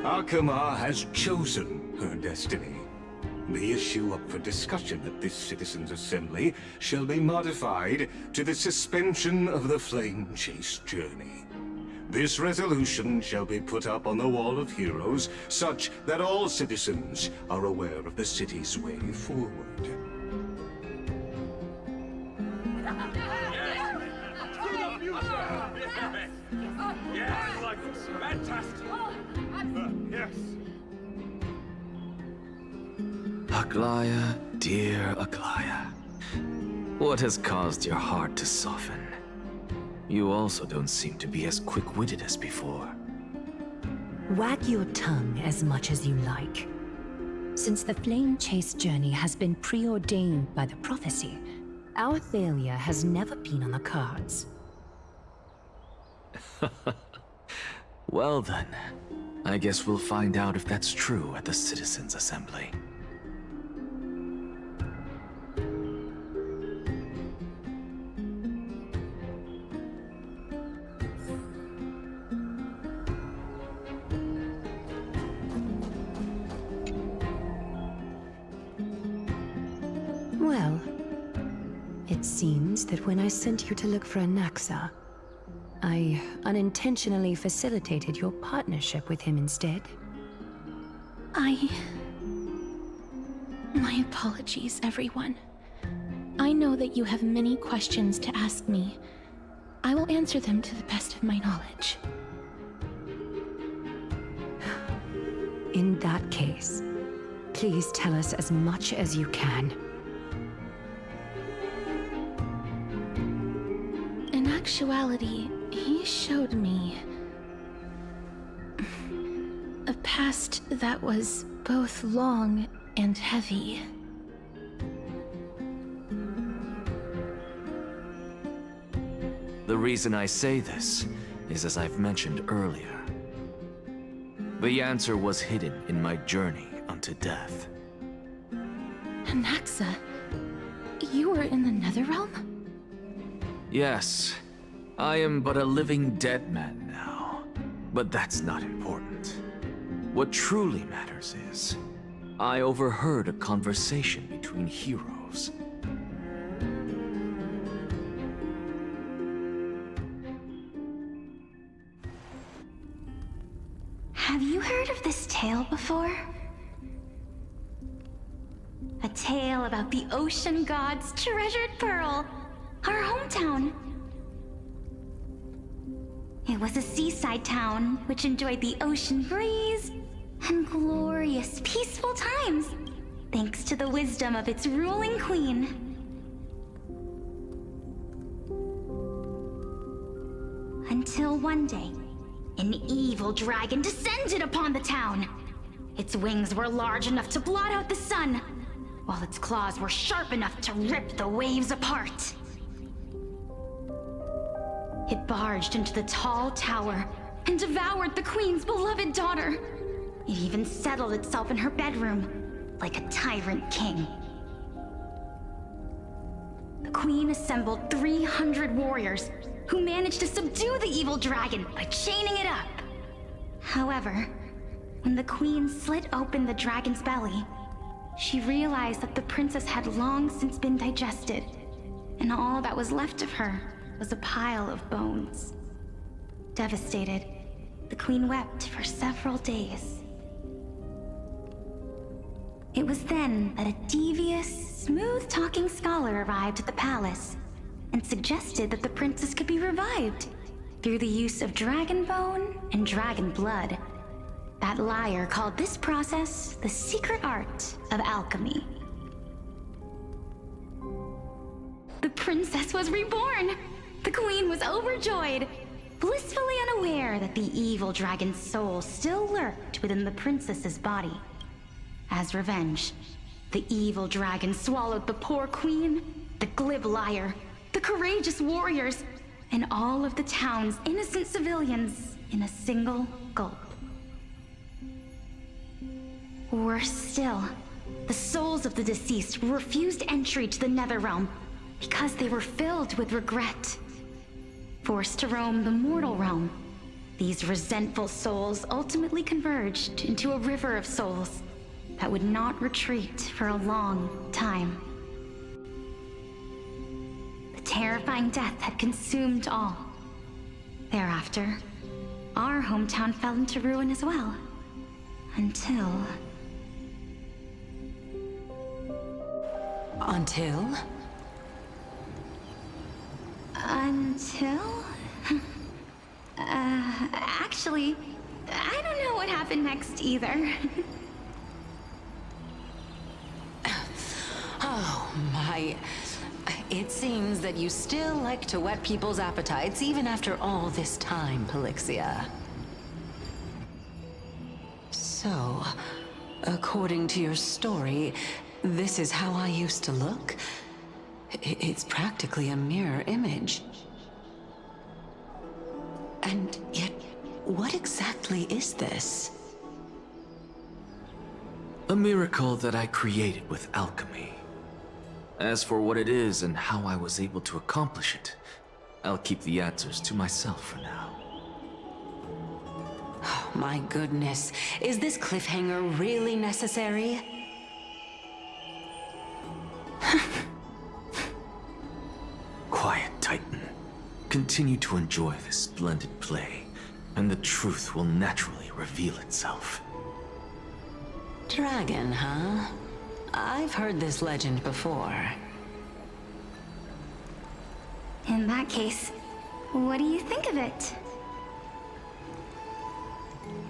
Akama has chosen her destiny. The issue up for discussion at this Citizens' Assembly shall be modified to the suspension of the Flame Chase journey. This resolution shall be put up on the Wall of Heroes, such that all citizens are aware of the city's way forward. Yes, I like this. Fantastic. Yes. Aglaya, dear Aglaya, what has caused your heart to soften? You also don't seem to be as quick-witted as before. Wag your tongue as much as you like. Since the Flame Chase journey has been preordained by the prophecy, our failure has never been on the cards. Well then, I guess we'll find out if that's true at the Citizens' Assembly. Well, it seems that when I sent you to look for Anaxa, I unintentionally facilitated your partnership with him instead. My apologies, everyone. I know that you have many questions to ask me. I will answer them to the best of my knowledge. In that case, please tell us as much as you can. In actuality, he showed me a past that was both long and heavy. The reason I say this is as I've mentioned earlier. The answer was hidden in my journey unto death. Naxa, you were in the Netherrealm? Yes, I am but a living dead man now. But that's not important. What truly matters is, I overheard a conversation between heroes. Have you heard of this tale before? A tale about the ocean god's treasured pearl, our hometown. It was a seaside town which enjoyed the ocean breeze and glorious, peaceful times, thanks to the wisdom of its ruling queen. Until one day, an evil dragon descended upon the town. Its wings were large enough to blot out the sun, while its claws were sharp enough to rip the waves apart. It barged into the tall tower and devoured the queen's beloved daughter. It even settled itself in her bedroom, like a tyrant king. The queen assembled 300 warriors who managed to subdue the evil dragon by chaining it up. However, when the queen slit open the dragon's belly, she realized that the princess had long since been digested, and all that was left of her was a pile of bones. Devastated, the queen wept for several days. It was then that a devious, smooth-talking scholar arrived at the palace and suggested that the princess could be revived through the use of dragon bone and dragon blood. That liar called this process the secret art of alchemy. The princess was reborn! The queen was overjoyed, blissfully unaware that the evil dragon's soul still lurked within the princess's body. As revenge, the evil dragon swallowed the poor queen, the glib liar, the courageous warriors, and all of the town's innocent civilians in a single gulp. Worse still, the souls of the deceased refused entry to the Netherrealm because they were filled with regret. Forced to roam the mortal realm, these resentful souls ultimately converged into a river of souls that would not retreat for a long time. The terrifying death had consumed all. Thereafter, our hometown fell into ruin as well. Until... Actually, I don't know what happened next either. Oh, my. It seems that you still like to whet people's appetites even after all this time, Pelixia. So, according to your story, this is how I used to look? It's practically a mirror image. And yet, what exactly is this? A miracle that I created with alchemy. As for what it is and how I was able to accomplish it, I'll keep the answers to myself for now. Oh, my goodness. Is this cliffhanger really necessary? Quiet, Titan. Continue to enjoy this splendid play, and the truth will naturally reveal itself. Dragon, huh? I've heard this legend before. In that case, what do you think of it?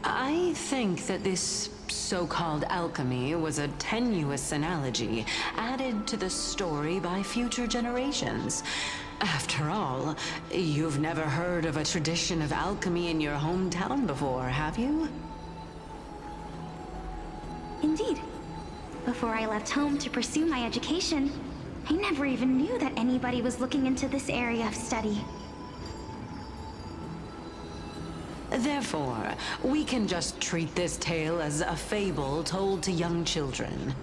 I think that this so-called alchemy was a tenuous analogy added to the story by future generations. After all, you've never heard of a tradition of alchemy in your hometown before, have you? Indeed. Before I left home to pursue my education, I never even knew that anybody was looking into this area of study. Therefore, we can just treat this tale as a fable told to young children.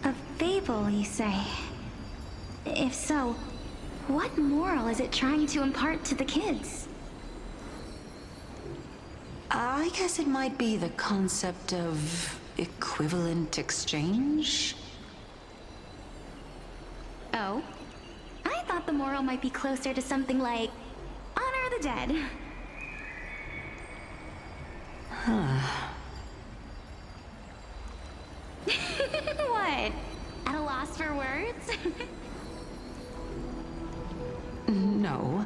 A fable, you say? If so, what moral is it trying to impart to the kids? I guess it might be the concept of equivalent exchange? Oh? I thought the moral might be closer to something like honor the dead. Huh. What? At a loss for words? No,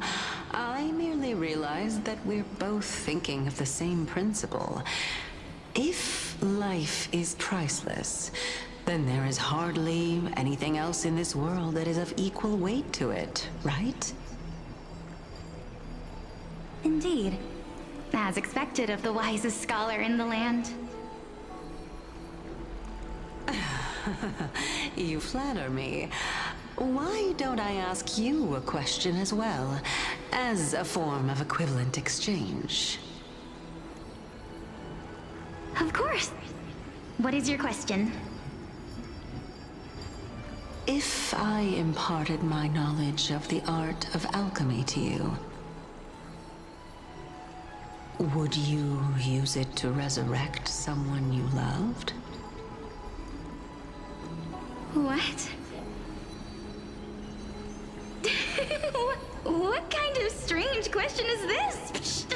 I merely realized that we're both thinking of the same principle. If life is priceless, then there is hardly anything else in this world that is of equal weight to it, right? Indeed. As expected of the wisest scholar in the land. You flatter me. Why don't I ask you a question as well, as a form of equivalent exchange? Of course. What is your question? If I imparted my knowledge of the art of alchemy to you, would you use it to resurrect someone you loved? What? What kind of strange question is this?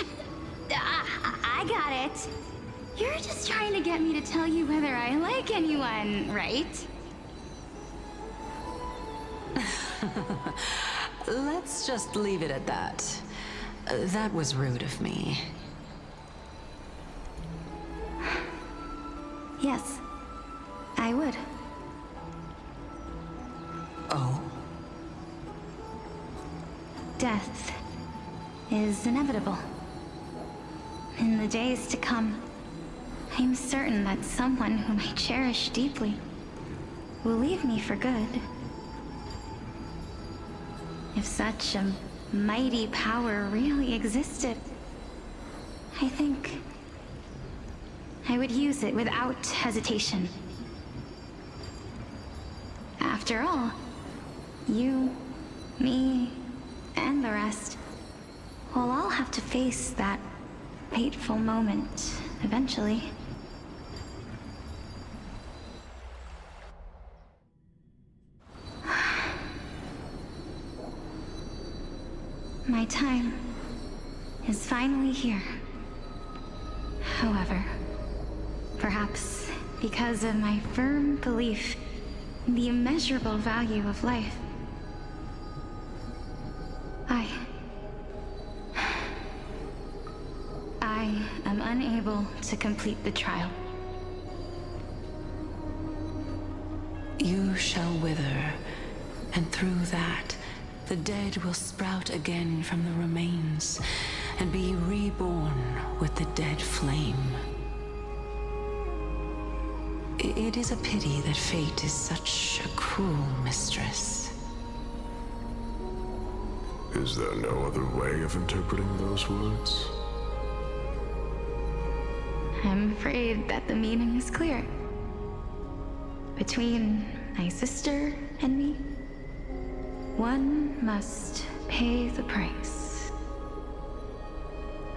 I got it. You're just trying to get me to tell you whether I like anyone, right? Let's just leave it at that. That was rude of me. Yes, I would. Oh? Death is inevitable. In the days to come, I'm certain that someone whom I cherish deeply will leave me for good. If such a mighty power really existed, I think I would use it without hesitation. After all, you, me, and the rest will all have to face that fateful moment eventually. My time is finally here. However, perhaps because of my firm belief in the immeasurable value of life, I am unable to complete the trial. You shall wither, and through that, the dead will sprout again from the remains, and be reborn with the dead flame. It is a pity that fate is such a cruel mistress. Is there no other way of interpreting those words? I'm afraid that the meaning is clear. Between my sister and me, one must pay the price.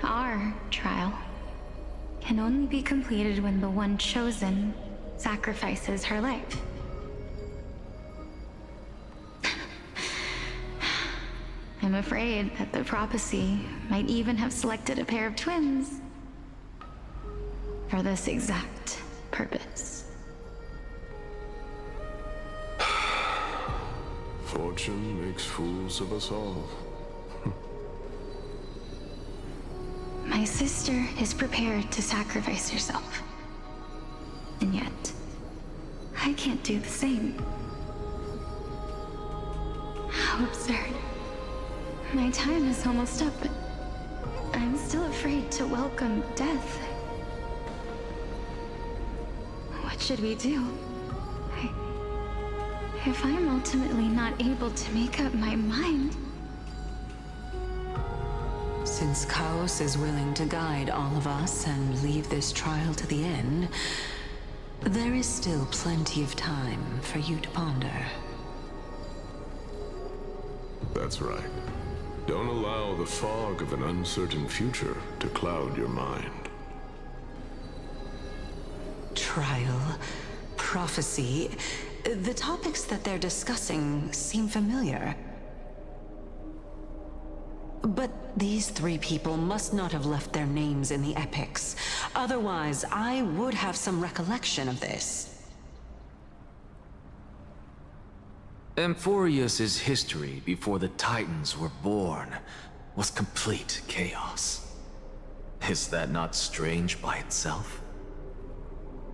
Our trial can only be completed when the one chosen sacrifices her life. I'm afraid that the prophecy might even have selected a pair of twins for this exact purpose. Fortune makes fools of us all. My sister is prepared to sacrifice herself. And yet, I can't do the same. How absurd. My time is almost up, but I'm still afraid to welcome death. What should we do? If I'm ultimately not able to make up my mind... Since Chaos is willing to guide all of us and leave this trial to the end, there is still plenty of time for you to ponder. That's right. Don't allow the fog of an uncertain future to cloud your mind. Trial, prophecy, the topics that they're discussing seem familiar. But these three people must not have left their names in the epics. Otherwise, I would have some recollection of this. Amphorius's history before the Titans were born was complete chaos. Is that not strange by itself?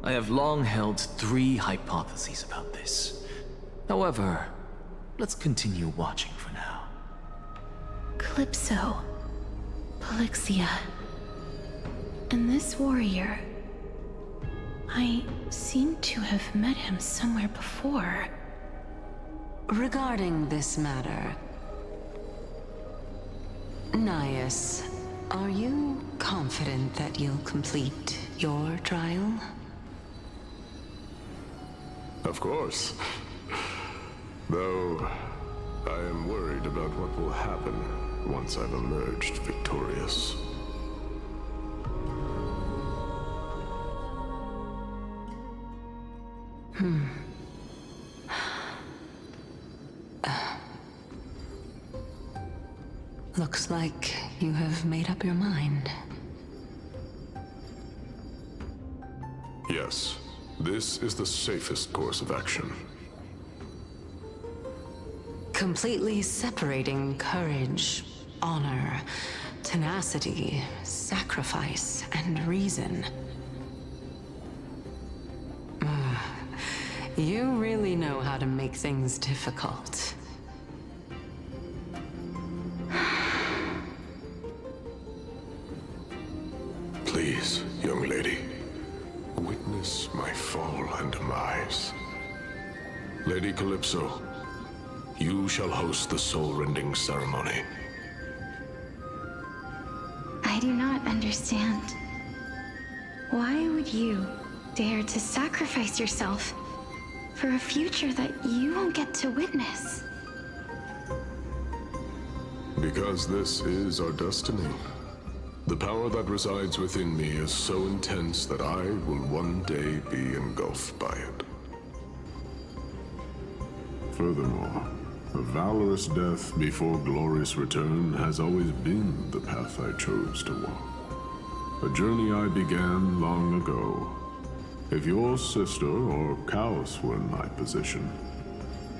I have long held 3 hypotheses about this. However, let's continue watching for now. Calypso, Polixia, and this warrior. I seem to have met him somewhere before. Regarding this matter, Nias, are you confident that you'll complete your trial? Of course. Though, I am worried about what will happen once I've emerged victorious. Looks like you have made up your mind. Yes, this is the safest course of action. Completely separating courage, honor, tenacity, sacrifice, and reason. You really know how to make things difficult. Please, young lady, witness my fall and demise. Lady Calypso, you shall host the soul-rending ceremony. I do not understand. Why would you dare to sacrifice yourself for a future that you won't get to witness? Because this is our destiny. The power that resides within me is so intense that I will one day be engulfed by it. Furthermore, a valorous death before glorious return has always been the path I chose to walk. A journey I began long ago. If your sister or Chaos were in my position,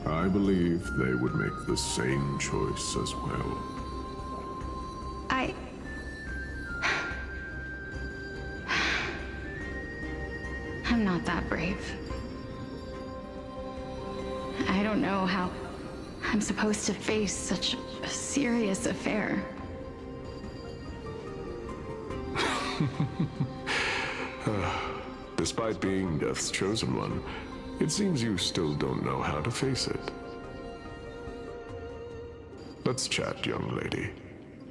I believe they would make the same choice as well. I'm not that brave. I don't know how I'm supposed to face such a serious affair. Despite being Death's chosen one, it seems you still don't know how to face it. Let's chat, young lady.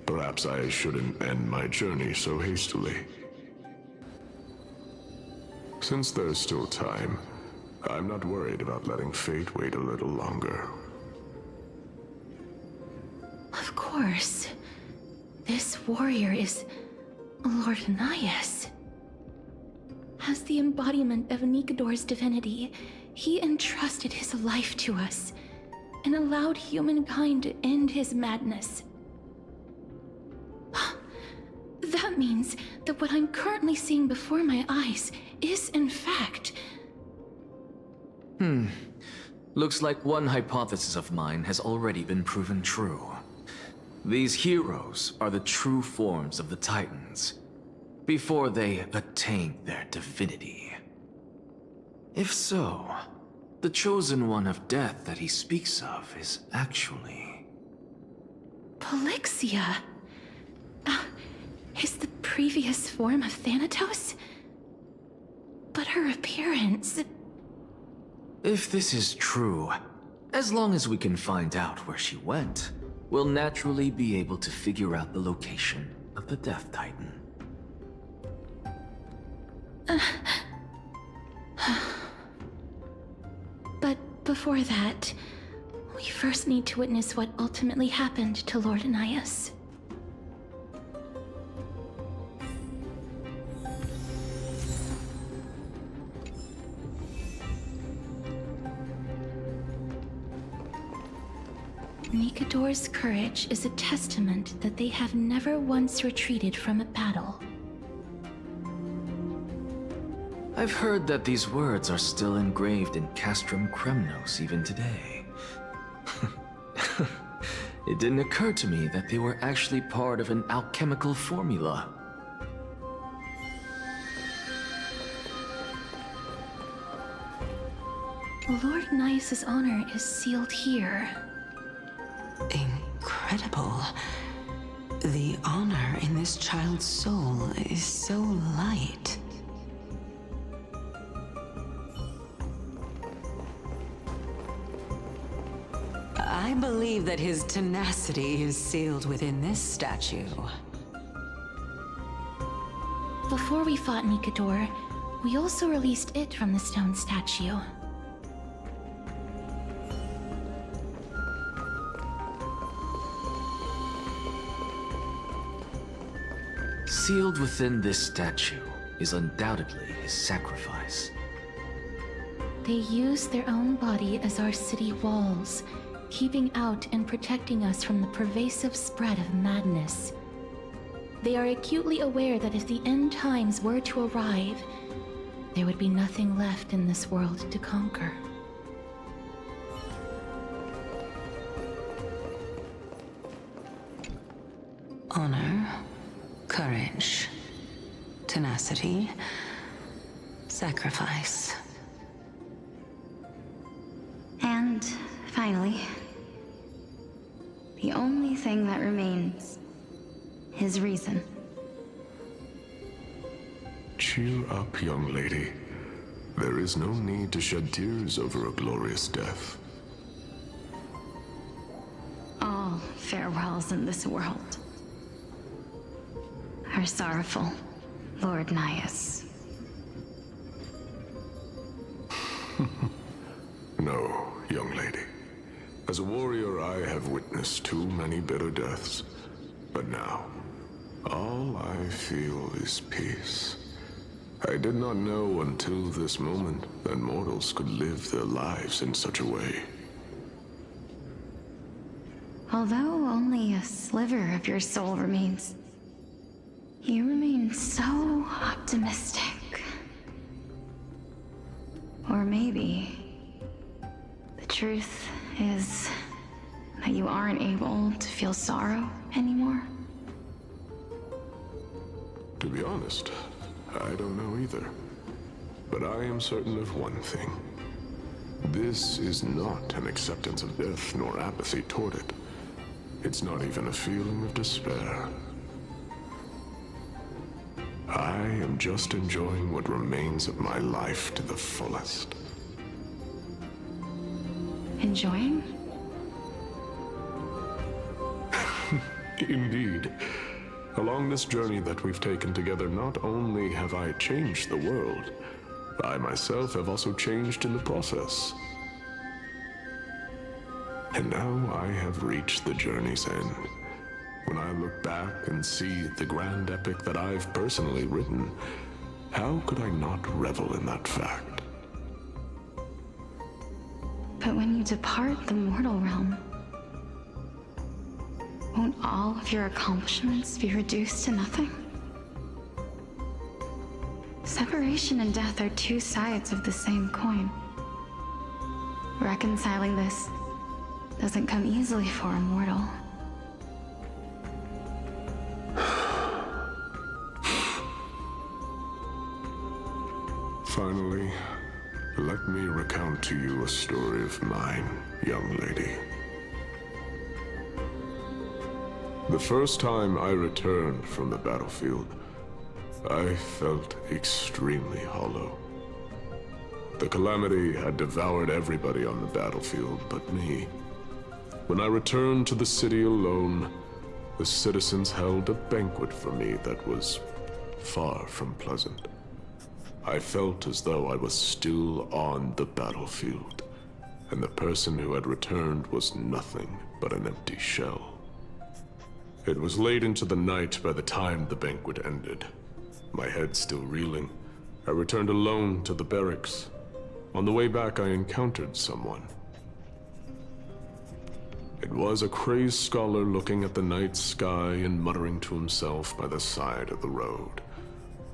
Perhaps I shouldn't end my journey so hastily. Since there's still time, I'm not worried about letting fate wait a little longer. Of course. This warrior is Lord Nias. As the embodiment of Nikador's divinity, he entrusted his life to us and allowed humankind to end his madness. That means that what I'm currently seeing before my eyes is, in fact... Looks like one hypothesis of mine has already been proven true. These heroes are the true forms of the Titans, before they attained their divinity. If so, the chosen one of death that he speaks of is actually... Polixia? Is the previous form of Thanatos? But her appearance... If this is true, as long as we can find out where she went, we'll naturally be able to figure out the location of the Death Titan. But before that, we first need to witness what ultimately happened to Lord Anaias. Nikador's courage is a testament that they have never once retreated from a battle. I've heard that these words are still engraved in Castrum Kremnos even today. It didn't occur to me that they were actually part of an alchemical formula. Lord Anaias' honor is sealed here. Incredible. The honor in this child's soul is so light. I believe that his tenacity is sealed within this statue. Before we fought Nikador, we also released it from the stone statue. Sealed within this statue is undoubtedly his sacrifice. They use their own body as our city walls, keeping out and protecting us from the pervasive spread of madness. They are acutely aware that if the end times were to arrive, there would be nothing left in this world to conquer. Honor, courage, tenacity, sacrifice. And finally, the only thing that remains, his reason. Cheer up, young lady. There is no need to shed tears over a glorious death. All farewells in this world are sorrowful, Lord Anaias. No, young lady. As a warrior, I have witnessed too many bitter deaths. But now, all I feel is peace. I did not know until this moment that mortals could live their lives in such a way. Although only a sliver of your soul remains, you remain so optimistic. Or maybe the truth is that you aren't able to feel sorrow anymore. To be honest, I don't know either. But I am certain of one thing. This is not an acceptance of death nor apathy toward it. It's not even a feeling of despair. I am just enjoying what remains of my life to the fullest. Enjoying? Indeed. Along this journey that we've taken together, not only have I changed the world, I myself have also changed in the process. And now I have reached the journey's end. When I look back and see the grand epic that I've personally written, how could I not revel in that fact? But when you depart the mortal realm, won't all of your accomplishments be reduced to nothing? Separation and death are two sides of the same coin. Reconciling this doesn't come easily for a mortal. Finally, let me recount to you a story of mine, young lady. The first time I returned from the battlefield, I felt extremely hollow. The calamity had devoured everybody on the battlefield but me. When I returned to the city alone, the citizens held a banquet for me that was far from pleasant. I felt as though I was still on the battlefield, and the person who had returned was nothing but an empty shell. It was late into the night by the time the banquet ended. My head still reeling, I returned alone to the barracks. On the way back, I encountered someone. It was a crazed scholar looking at the night sky and muttering to himself by the side of the road.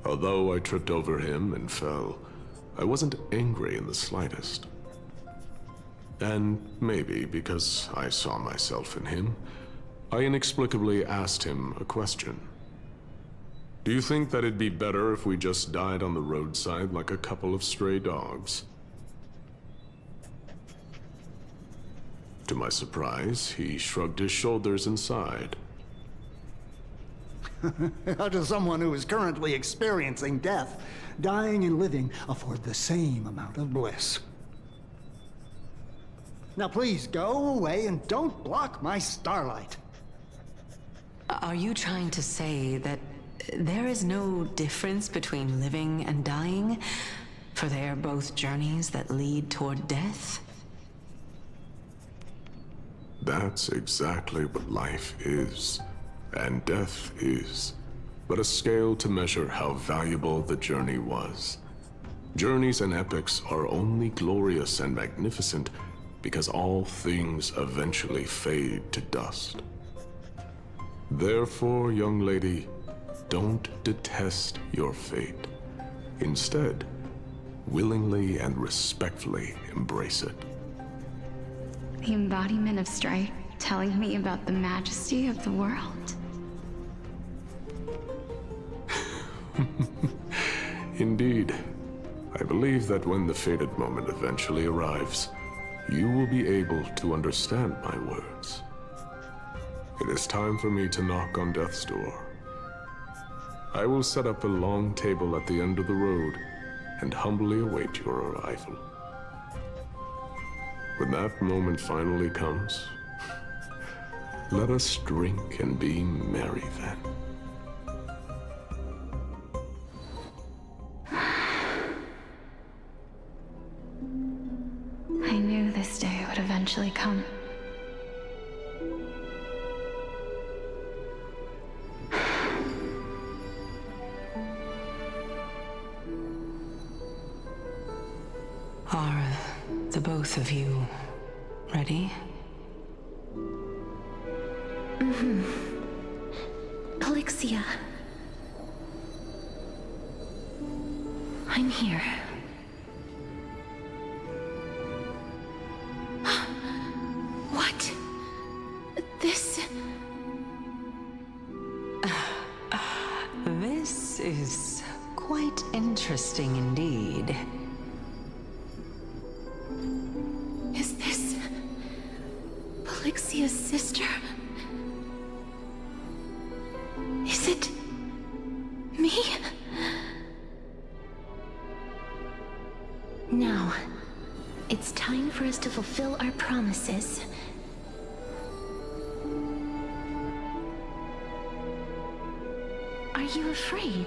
Although I tripped over him and fell, I wasn't angry in the slightest. And maybe because I saw myself in him, I inexplicably asked him a question. Do you think that it'd be better if we just died on the roadside like a couple of stray dogs? To my surprise, he shrugged his shoulders and sighed. How does someone who is currently experiencing death, dying and living, afford the same amount of bliss? Now please, go away and don't block my starlight. Are you trying to say that there is no difference between living and dying? For they are both journeys that lead toward death? That's exactly what life is, and death is, but a scale to measure how valuable the journey was. Journeys and epics are only glorious and magnificent because all things eventually fade to dust. Therefore, young lady, don't detest your fate. Instead, willingly and respectfully embrace it. The embodiment of strife telling me about the majesty of the world. Indeed. I believe that when the fated moment eventually arrives, you will be able to understand my words. It is time for me to knock on death's door. I will set up a long table at the end of the road and humbly await your arrival. When that moment finally comes, let us drink and be merry then. I knew this day would eventually come. Are the both of you ready? Mm-hmm. Elixia. I'm here. What? This... This is quite interesting indeed. Is this... Elixia's sister? Is it... me? Now, it's time for us to fulfill our promises. Are you afraid?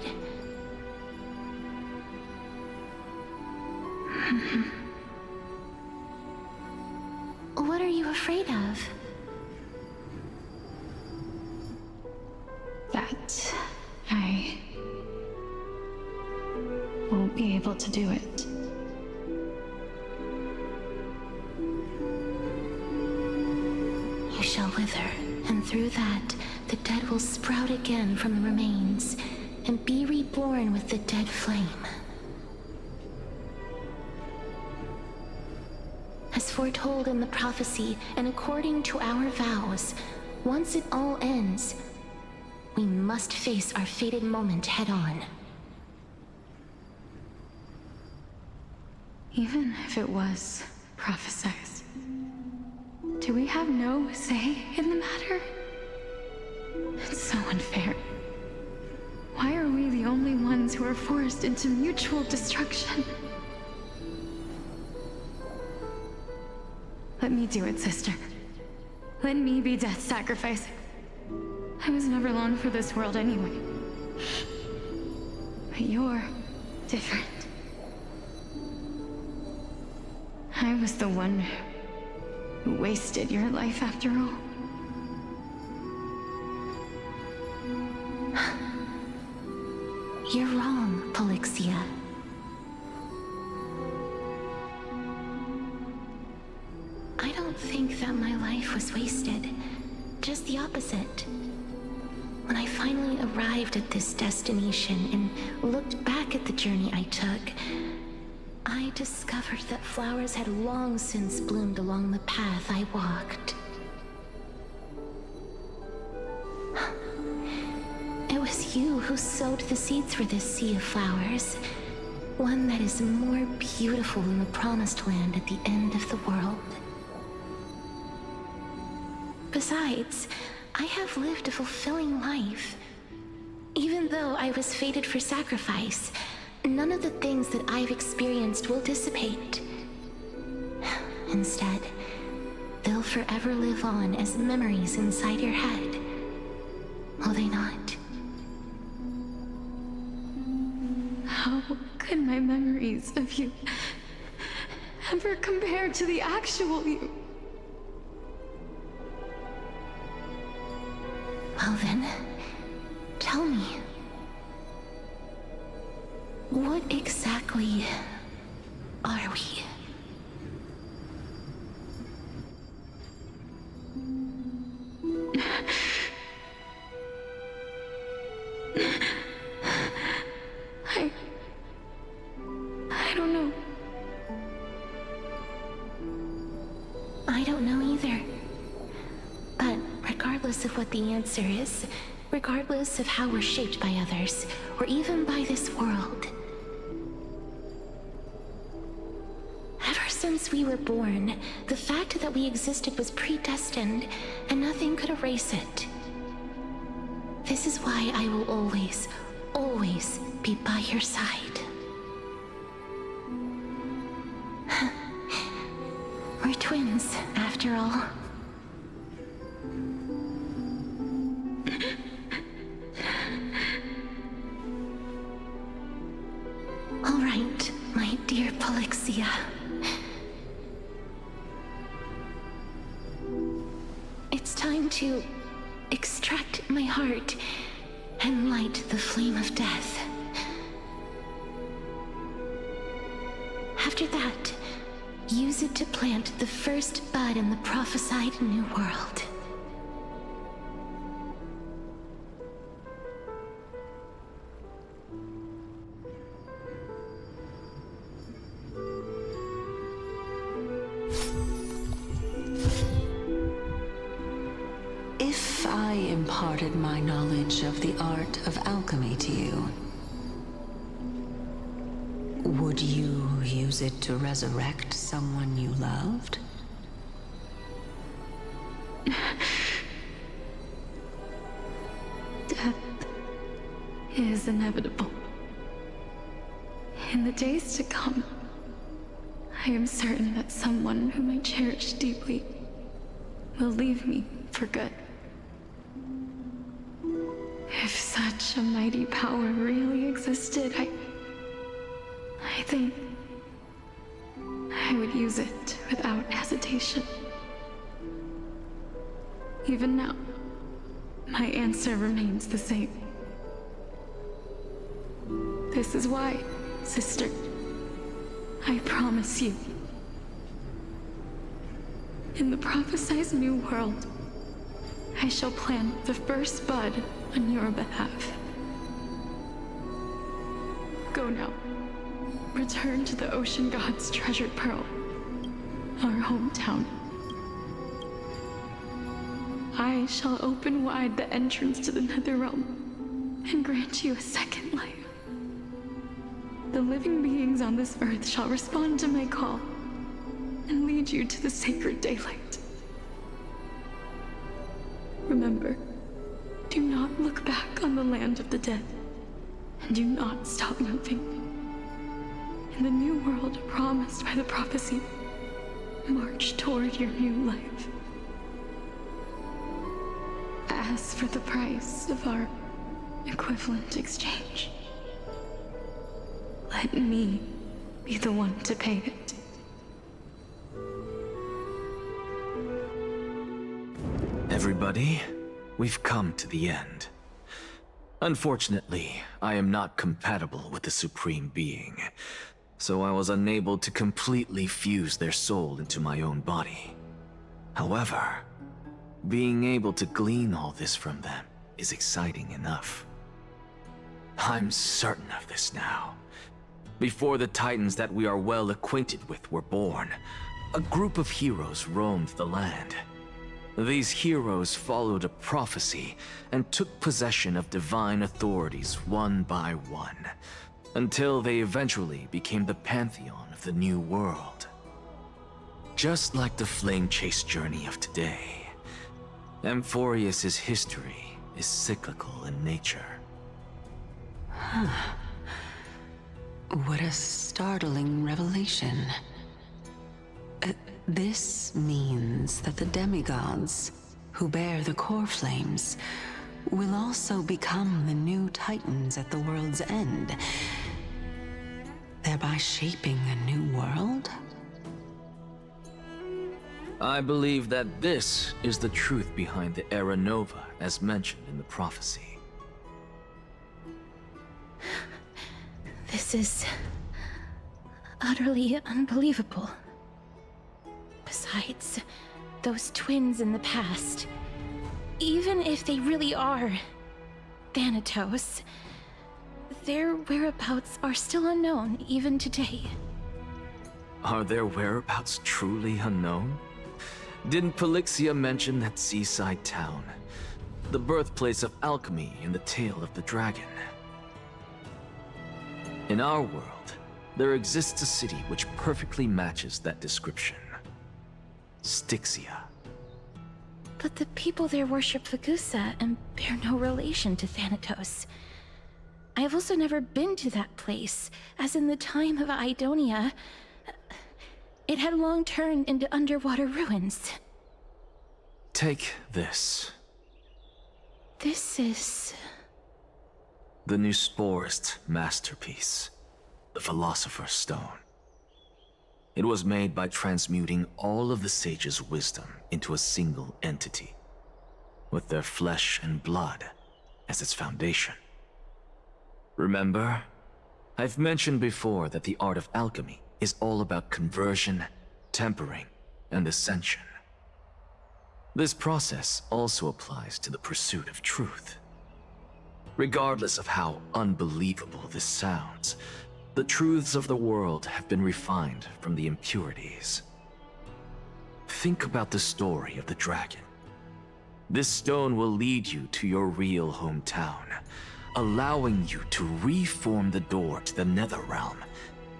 What are you afraid of? That I won't be able to do it. You shall wither, and through that, the dead will sprout again from the remains, and be reborn with the dead flame. As foretold in the prophecy, and according to our vows, once it all ends, we must face our fated moment head-on. Even if it was prophesied, do we have no say in the matter? It's so unfair. Why are we the only ones who are forced into mutual destruction? Let me do it, sister. Let me be death's sacrifice. I was never long for this world anyway. But you're different. I was the one who wasted your life after all. You're wrong, Polixia. I don't think that my life was wasted. Just the opposite. When I finally arrived at this destination and looked back at the journey I took, I discovered that flowers had long since bloomed along the path I walked. It was you who sowed the seeds for this sea of flowers, one that is more beautiful than the promised land at the end of the world. Besides, I have lived a fulfilling life. Even though I was fated for sacrifice, none of the things that I've experienced will dissipate. Instead, they'll forever live on as memories inside your head. Will they not? How could my memories of you ever compare to the actual you? Well then, tell me. What exactly are we? I don't know. I don't know either. But regardless of what the answer is, regardless of how we're shaped by others, or even by this world, ever since we were born, the fact that we existed was predestined, and nothing could erase it. This is why I will always, always be by your side. We're twins, after all. All right, my dear Polixia. It's time to extract my heart and light the flame of death. After that, use it to plant the first bud in the prophesied new world. If I imparted my knowledge of the art of alchemy to you, would you use it to resurrect someone you loved? Death is inevitable. In the days to come, I am certain that someone whom I cherish deeply will leave me for good. If such a mighty power really existed, I think I would use it without hesitation. Even now, my answer remains the same. This is why, sister, I promise you, in the prophesied new world, I shall plant the first bud on your behalf. Go now. Return to the ocean god's treasured pearl, our hometown. I shall open wide the entrance to the Netherrealm and grant you a second life. The living beings on this earth shall respond to my call and lead you to the sacred daylight. Remember, do not look back on the land of the dead, and do not stop moving. In the new world promised by the prophecy, march toward your new life. As for the price of our equivalent exchange, let me be the one to pay it. Everybody, we've come to the end. Unfortunately, I am not compatible with the Supreme Being, so I was unable to completely fuse their soul into my own body. However, being able to glean all this from them is exciting enough. I'm certain of this now. Before the Titans that we are well acquainted with were born, a group of heroes roamed the land. These heroes followed a prophecy and took possession of divine authorities one by one, until they eventually became the pantheon of the New World. Just like the flame chase journey of today, Amphorius's history is cyclical in nature. Huh. What a startling revelation. This means that the demigods, who bear the core flames, will also become the new Titans at the world's end, thereby shaping a new world? I believe that this is the truth behind the Era Nova as mentioned in the prophecy. This is utterly unbelievable. Besides, those twins in the past, even if they really are Thanatos, their whereabouts are still unknown even today. Are their whereabouts truly unknown? Didn't Polixia mention that seaside town, the birthplace of alchemy and the tale of the dragon? In our world, there exists a city which perfectly matches that description. Styxia. But the people there worship Fagusa and bear no relation to Thanatos. I have also never been to that place, as in the time of Idonia, it had long turned into underwater ruins. Take this. This is... the Nusporist masterpiece, the Philosopher's Stone. It was made by transmuting all of the sages' wisdom into a single entity, with their flesh and blood as its foundation. Remember, I've mentioned before that the art of alchemy is all about conversion, tempering, and ascension. This process also applies to the pursuit of truth. Regardless of how unbelievable this sounds, the truths of the world have been refined from the impurities. Think about the story of the dragon. This stone will lead you to your real hometown, allowing you to reform the door to the Netherrealm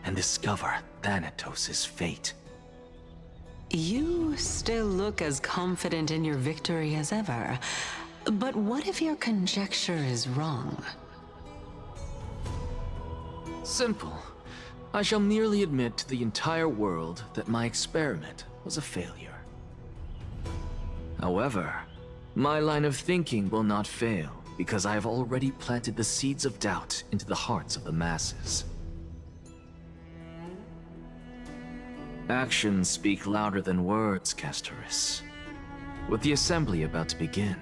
and discover Thanatos' fate. You still look as confident in your victory as ever, but what if your conjecture is wrong? Simple. I shall merely admit to the entire world that my experiment was a failure. However, my line of thinking will not fail because I have already planted the seeds of doubt into the hearts of the masses. Actions speak louder than words, Castoris. With the assembly about to begin,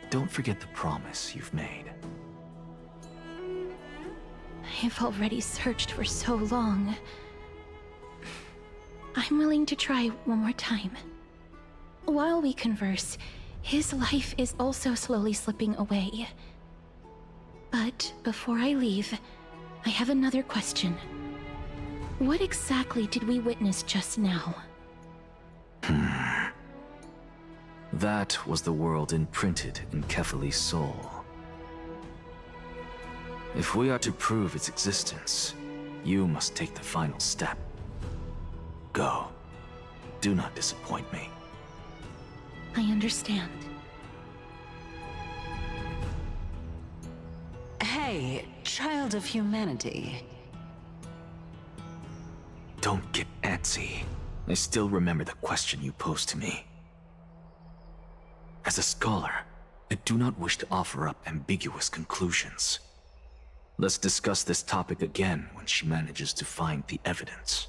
don't forget the promise you've made. I've already searched for so long. I'm willing to try one more time. While we converse, his life is also slowly slipping away. But before I leave, I have another question. What exactly did we witness just now? That was the world imprinted in Kefali's soul. If we are to prove its existence, you must take the final step. Go. Do not disappoint me. I understand. Hey, child of humanity. Don't get antsy. I still remember the question you posed to me. As a scholar, I do not wish to offer up ambiguous conclusions. Let's discuss this topic again when she manages to find the evidence.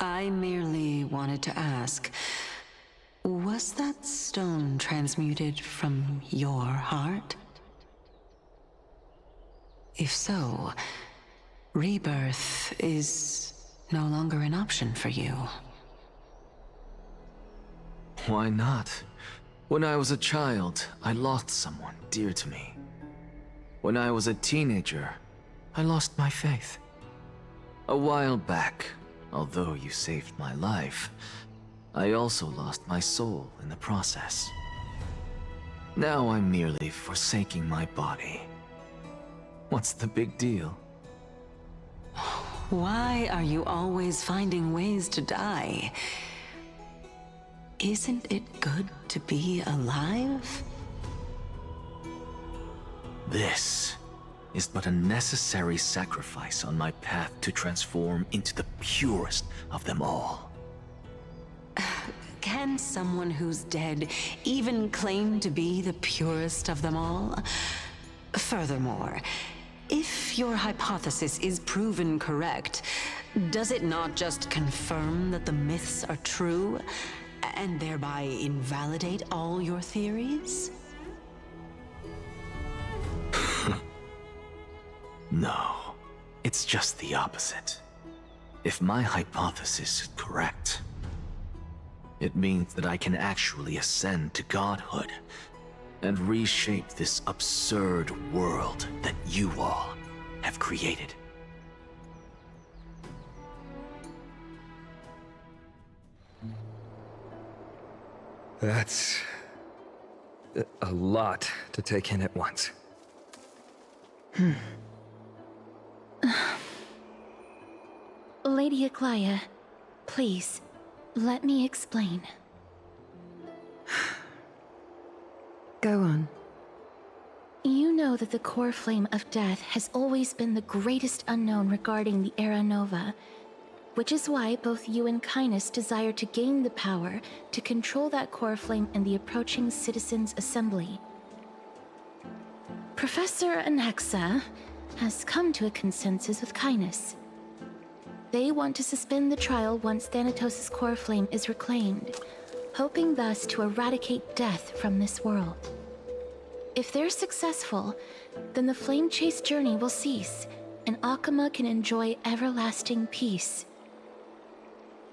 I merely wanted to ask, was that stone transmuted from your heart? If so, rebirth is no longer an option for you. Why not? When I was a child, I lost someone dear to me. When I was a teenager, I lost my faith. A while back, although you saved my life, I also lost my soul in the process. Now I'm merely forsaking my body. What's the big deal? Why are you always finding ways to die? Isn't it good to be alive? This is but a necessary sacrifice on my path to transform into the purest of them all. Can someone who's dead even claim to be the purest of them all? Furthermore, if your hypothesis is proven correct, does it not just confirm that the myths are true, and thereby invalidate all your theories? No, it's just the opposite. If my hypothesis is correct, it means that I can actually ascend to godhood and reshape this absurd world that you all have created. That's a lot to take in at once. Lady Aglaya, please, let me explain. Go on. You know that the core flame of death has always been the greatest unknown regarding the Era Nova, which is why both you and Kindness desire to gain the power to control that core flame in the approaching Citizens' Assembly. Professor Anaxa has come to a consensus with Kindness. They want to suspend the trial once Thanatos' core flame is reclaimed, hoping thus to eradicate death from this world. If they're successful, then the flame chase journey will cease, and Akama can enjoy everlasting peace.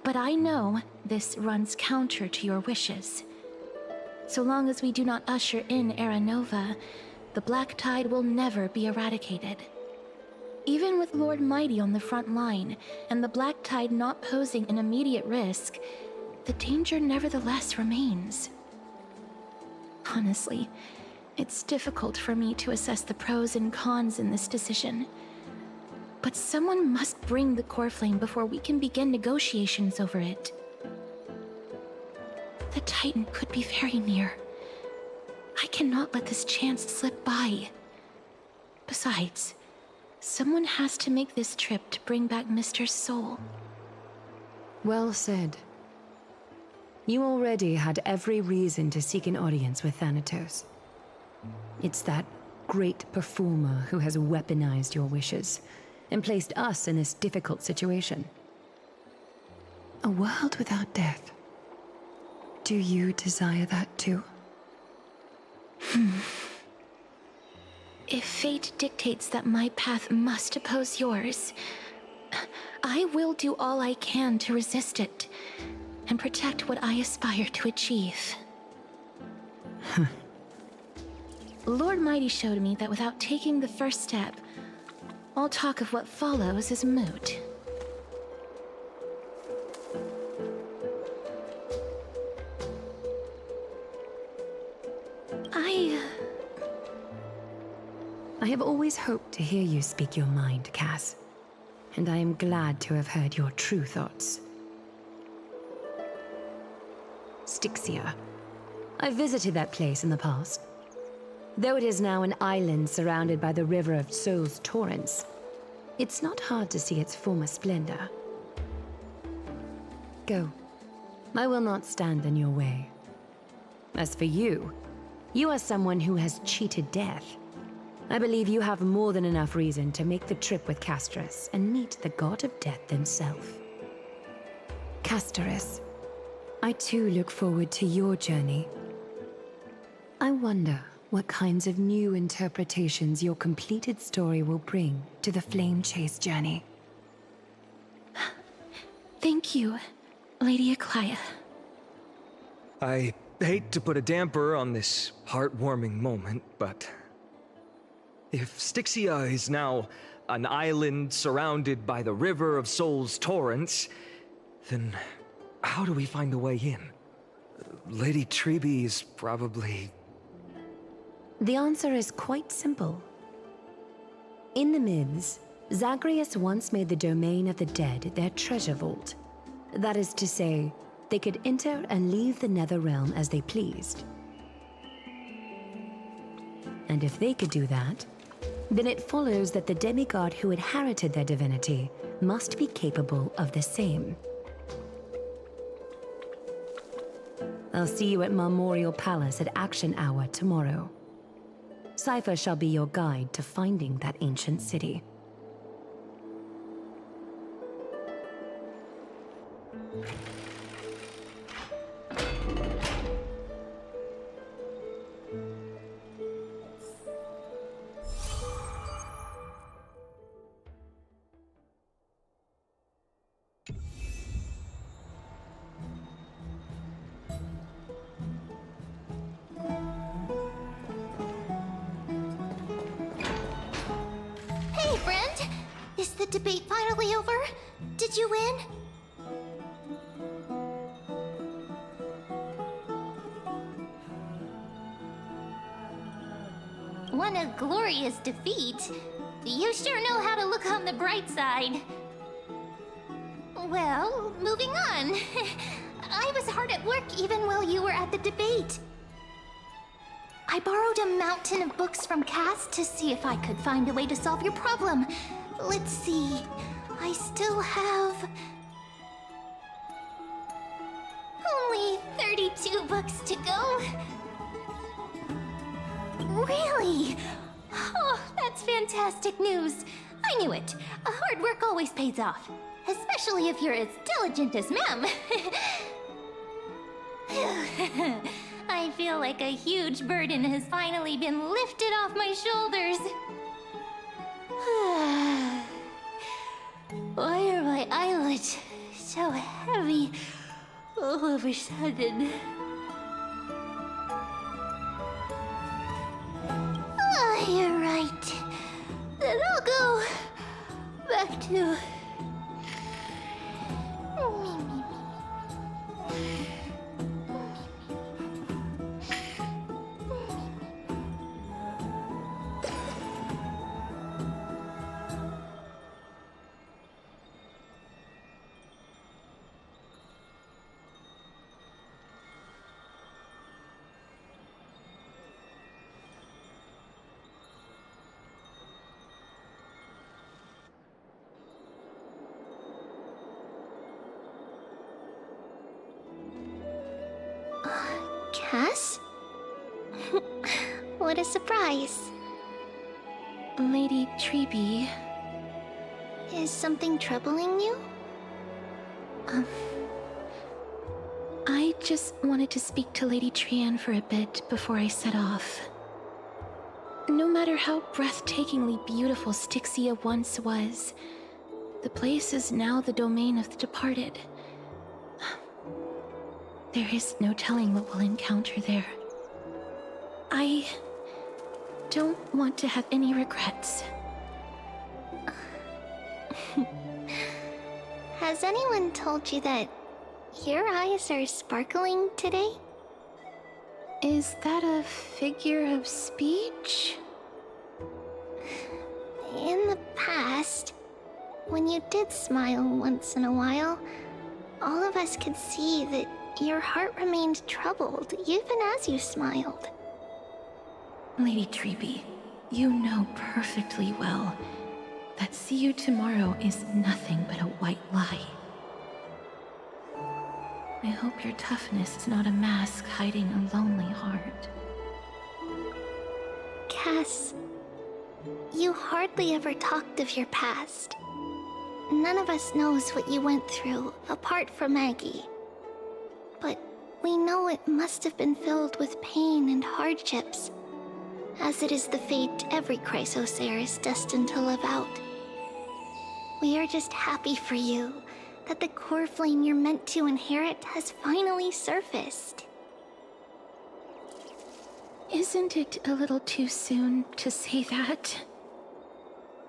But I know this runs counter to your wishes. So long as we do not usher in Era Nova, the Black Tide will never be eradicated. Even with Lord Mighty on the front line, and the Black Tide not posing an immediate risk, the danger nevertheless remains. Honestly, it's difficult for me to assess the pros and cons in this decision. But someone must bring the core flame before we can begin negotiations over it. The Titan could be very near. I cannot let this chance slip by. Besides, someone has to make this trip to bring back Mr. Soul. Well said. You already had every reason to seek an audience with Thanatos. It's that great performer who has weaponized your wishes and placed us in this difficult situation. A world without death. Do you desire that too? If fate dictates that my path must oppose yours, I will do all I can to resist it and protect what I aspire to achieve. Lord Mighty showed me that without taking the first step, all talk of what follows is moot. I have always hoped to hear you speak your mind, Cass. And I am glad to have heard your true thoughts. Styxia. I visited that place in the past. Though it is now an island surrounded by the river of Soul's torrents, it's not hard to see its former splendor. Go. I will not stand in your way. As for you, you are someone who has cheated death. I believe you have more than enough reason to make the trip with Castorus and meet the god of death himself. Castorus, I too look forward to your journey. I wonder what kinds of new interpretations your completed story will bring to the Flame Chase journey. Thank you, Lady Aklaya. I hate to put a damper on this heartwarming moment, but if Styxia is now an island surrounded by the River of Souls torrents, then how do we find a way in? Lady Trebe is probably... The answer is quite simple. In the myths, Zagreus once made the domain of the dead their treasure vault. That is to say, they could enter and leave the Nether Realm as they pleased. And if they could do that, then it follows that the demigod who inherited their divinity must be capable of the same. I'll see you at Marmorial Palace at Action Hour tomorrow. Cypher shall be your guide to finding that ancient city. Hey, friend! Is the debate finally over? Did you win? What a glorious defeat. You sure know how to look on the bright side. Well, moving on. I was hard at work even while you were at the debate. I borrowed a mountain of books from Cass to see if I could find a way to solve your problem. Let's see. I still have... only 32 books to go. Really? Oh, that's fantastic news. I knew it. Hard work always pays off. Especially if you're as diligent as Mem. I feel like a huge burden has finally been lifted off my shoulders. Why are my eyelids so heavy all of a sudden? Oh, you're right. Then I'll go back to... Cass? What a surprise. Lady Trebe... Is something troubling you? I just wanted to speak to Lady Trian for a bit before I set off. No matter how breathtakingly beautiful Styxia once was, the place is now the domain of the departed. There is no telling what we'll encounter there. I don't want to have any regrets. Has anyone told you that your eyes are sparkling today? Is that a figure of speech? In the past, when you did smile once in a while, all of us could see that your heart remained troubled even as you smiled. Lady Trebe, you know perfectly well that see you tomorrow is nothing but a white lie. I hope your toughness is not a mask hiding a lonely heart. Cass, you hardly ever talked of your past. None of us knows what you went through, apart from Maggie. But we know it must have been filled with pain and hardships, as it is the fate every Chrysos heir is destined to live out. We are just happy for you that the core flame you're meant to inherit has finally surfaced. Isn't it a little too soon to say that?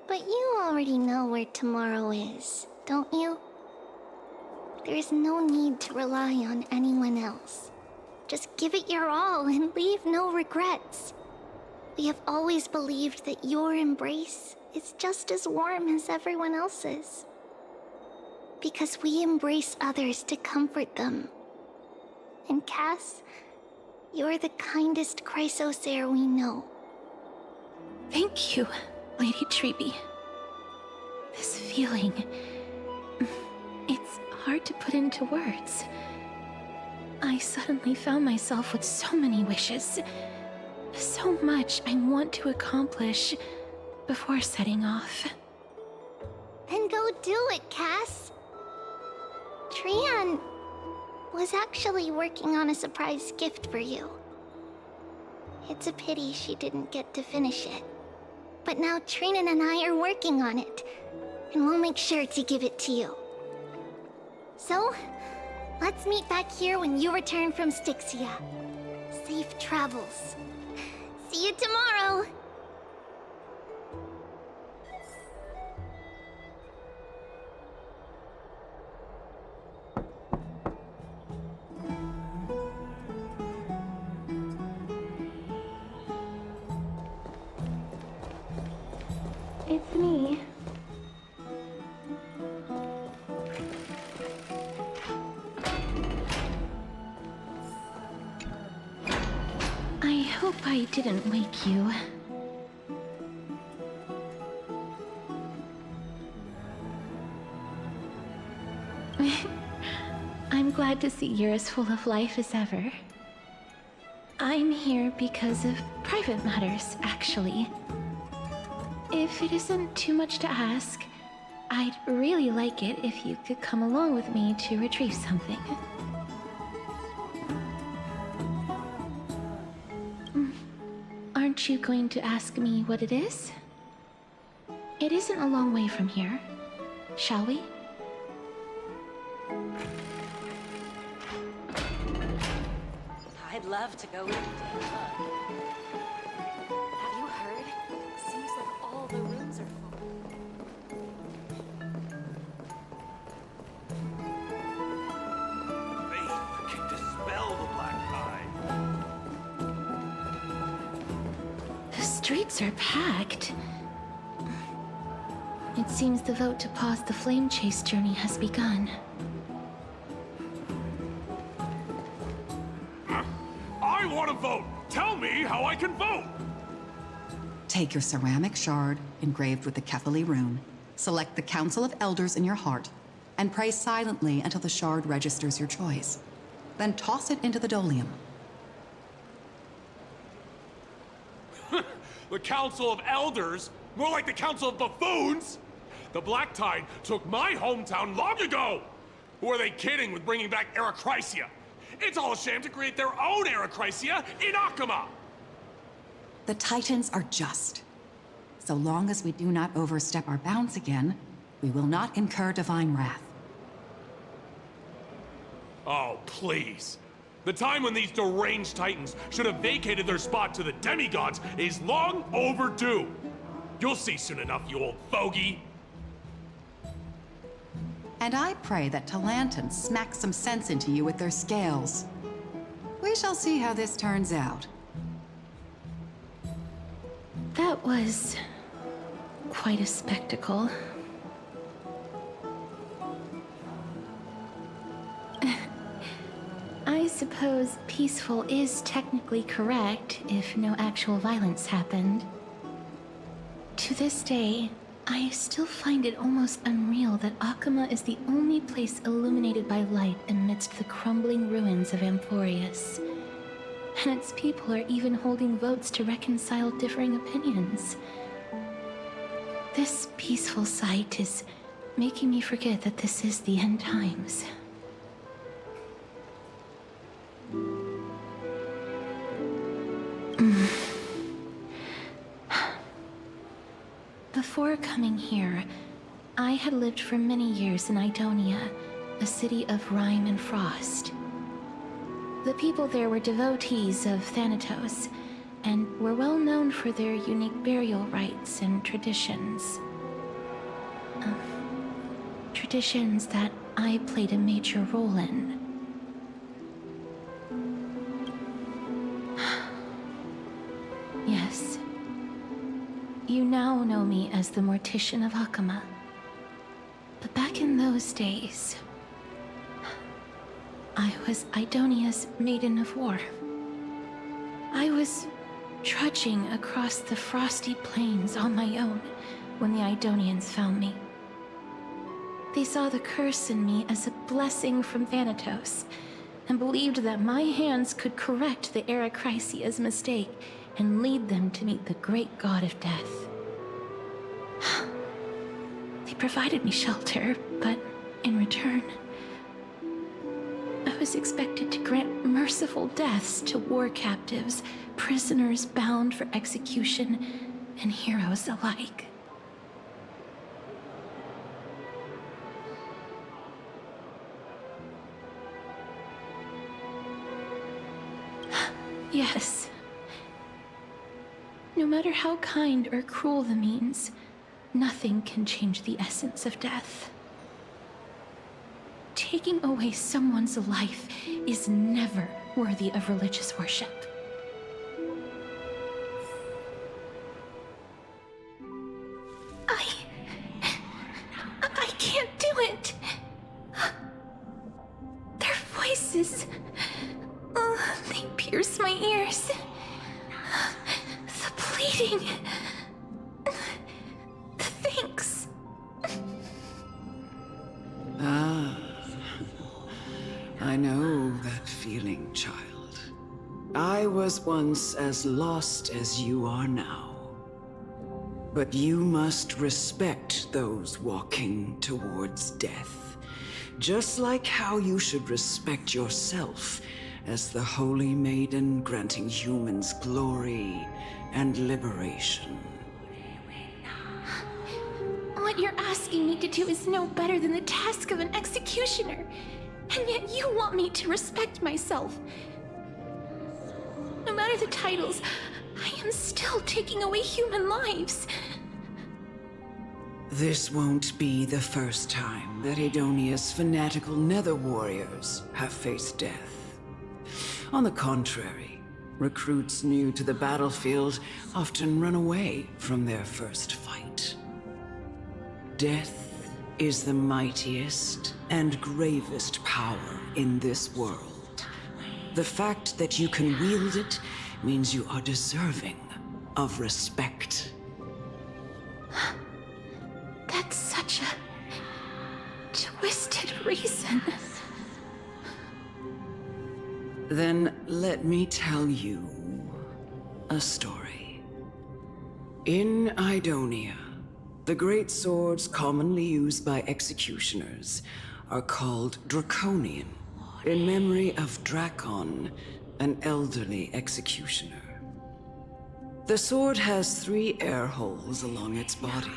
But you already know where tomorrow is, don't you? There is no need to rely on anyone else. Just give it your all and leave no regrets. We have always believed that your embrace is just as warm as everyone else's. Because we embrace others to comfort them. And Cass, you're the kindest Chrysos heir we know. Thank you, Lady Treby. This feeling... it's hard to put into words. I suddenly found myself with so many wishes. So much I want to accomplish before setting off. Then go do it, Cass. Trian was actually working on a surprise gift for you. It's a pity she didn't get to finish it. But now Trinan and I are working on it, and we'll make sure to give it to you. So, let's meet back here when you return from Styxia. Safe travels. See you tomorrow! It's me. I hope I didn't wake you. I'm glad to see you're as full of life as ever. I'm here because of private matters, actually. If it isn't too much to ask, I'd really like it if you could come along with me to retrieve something. Aren't you going to ask me what it is? It isn't a long way from here. Shall we? I'd love to go with you. Have you heard? Seems like all the rooms are full. Faith can dispel the black tide. The streets are packed. It seems the vote to pause the flame chase journey has begun. I want to vote! Tell me how I can vote! Take your ceramic shard, engraved with the Kephili rune, select the Council of Elders in your heart, and pray silently until the shard registers your choice. Then toss it into the Dolium. The Council of Elders? More like the Council of Buffoons! The Black Tide took my hometown long ago! Who are they kidding with bringing back Erechrysia? It's all a sham to create their own Erechrysia in Akama! The Titans are just. So long as we do not overstep our bounds again, we will not incur divine wrath. Oh, please. The time when these deranged Titans should have vacated their spot to the demigods is long overdue. You'll see soon enough, you old fogey. And I pray that Talanton smacks some sense into you with their scales. We shall see how this turns out. That was quite a spectacle. I suppose peaceful is technically correct if no actual violence happened. To this day, I still find it almost unreal that Akama is the only place illuminated by light amidst the crumbling ruins of Amphorius. And its people are even holding votes to reconcile differing opinions. This peaceful sight is making me forget that this is the end times. Before coming here, I had lived for many years in Idonia, a city of rime and frost. The people there were devotees of Thanatos, and were well known for their unique burial rites and traditions. Traditions that I played a major role in. Yes. You now know me as the Mortician of Akama. But back in those days, I was Idonia's Maiden of War. I was trudging across the frosty plains on my own when the Idonians found me. They saw the curse in me as a blessing from Thanatos, and believed that my hands could correct the Arachrysia's mistake and lead them to meet the great god of death. They provided me shelter, but in return, I was expected to grant merciful deaths to war captives, prisoners bound for execution, and heroes alike. Yes. No matter how kind or cruel the means, nothing can change the essence of death. Taking away someone's life is never worthy of religious worship. I can't do it. Their voices, they pierce my ears. The pleading, the thanks. I know that feeling, child. I was once as lost as you are now. But you must respect those walking towards death, just like how you should respect yourself as the Holy Maiden granting humans glory and liberation. What you're asking me to do is no better than the task of an executioner. And yet you want me to respect myself. No matter the titles, I am still taking away human lives. This won't be the first time that Idonia's fanatical nether warriors have faced death. On the contrary, recruits new to the battlefield often run away from their first fight. Death is the mightiest and gravest power in this world. The fact that you can wield it means you are deserving of respect. That's such a twisted reason. Then let me tell you a story. In Idonia, the great swords commonly used by executioners are called Draconian, in memory of Drakon, an elderly executioner. The sword has 3 air holes along its body.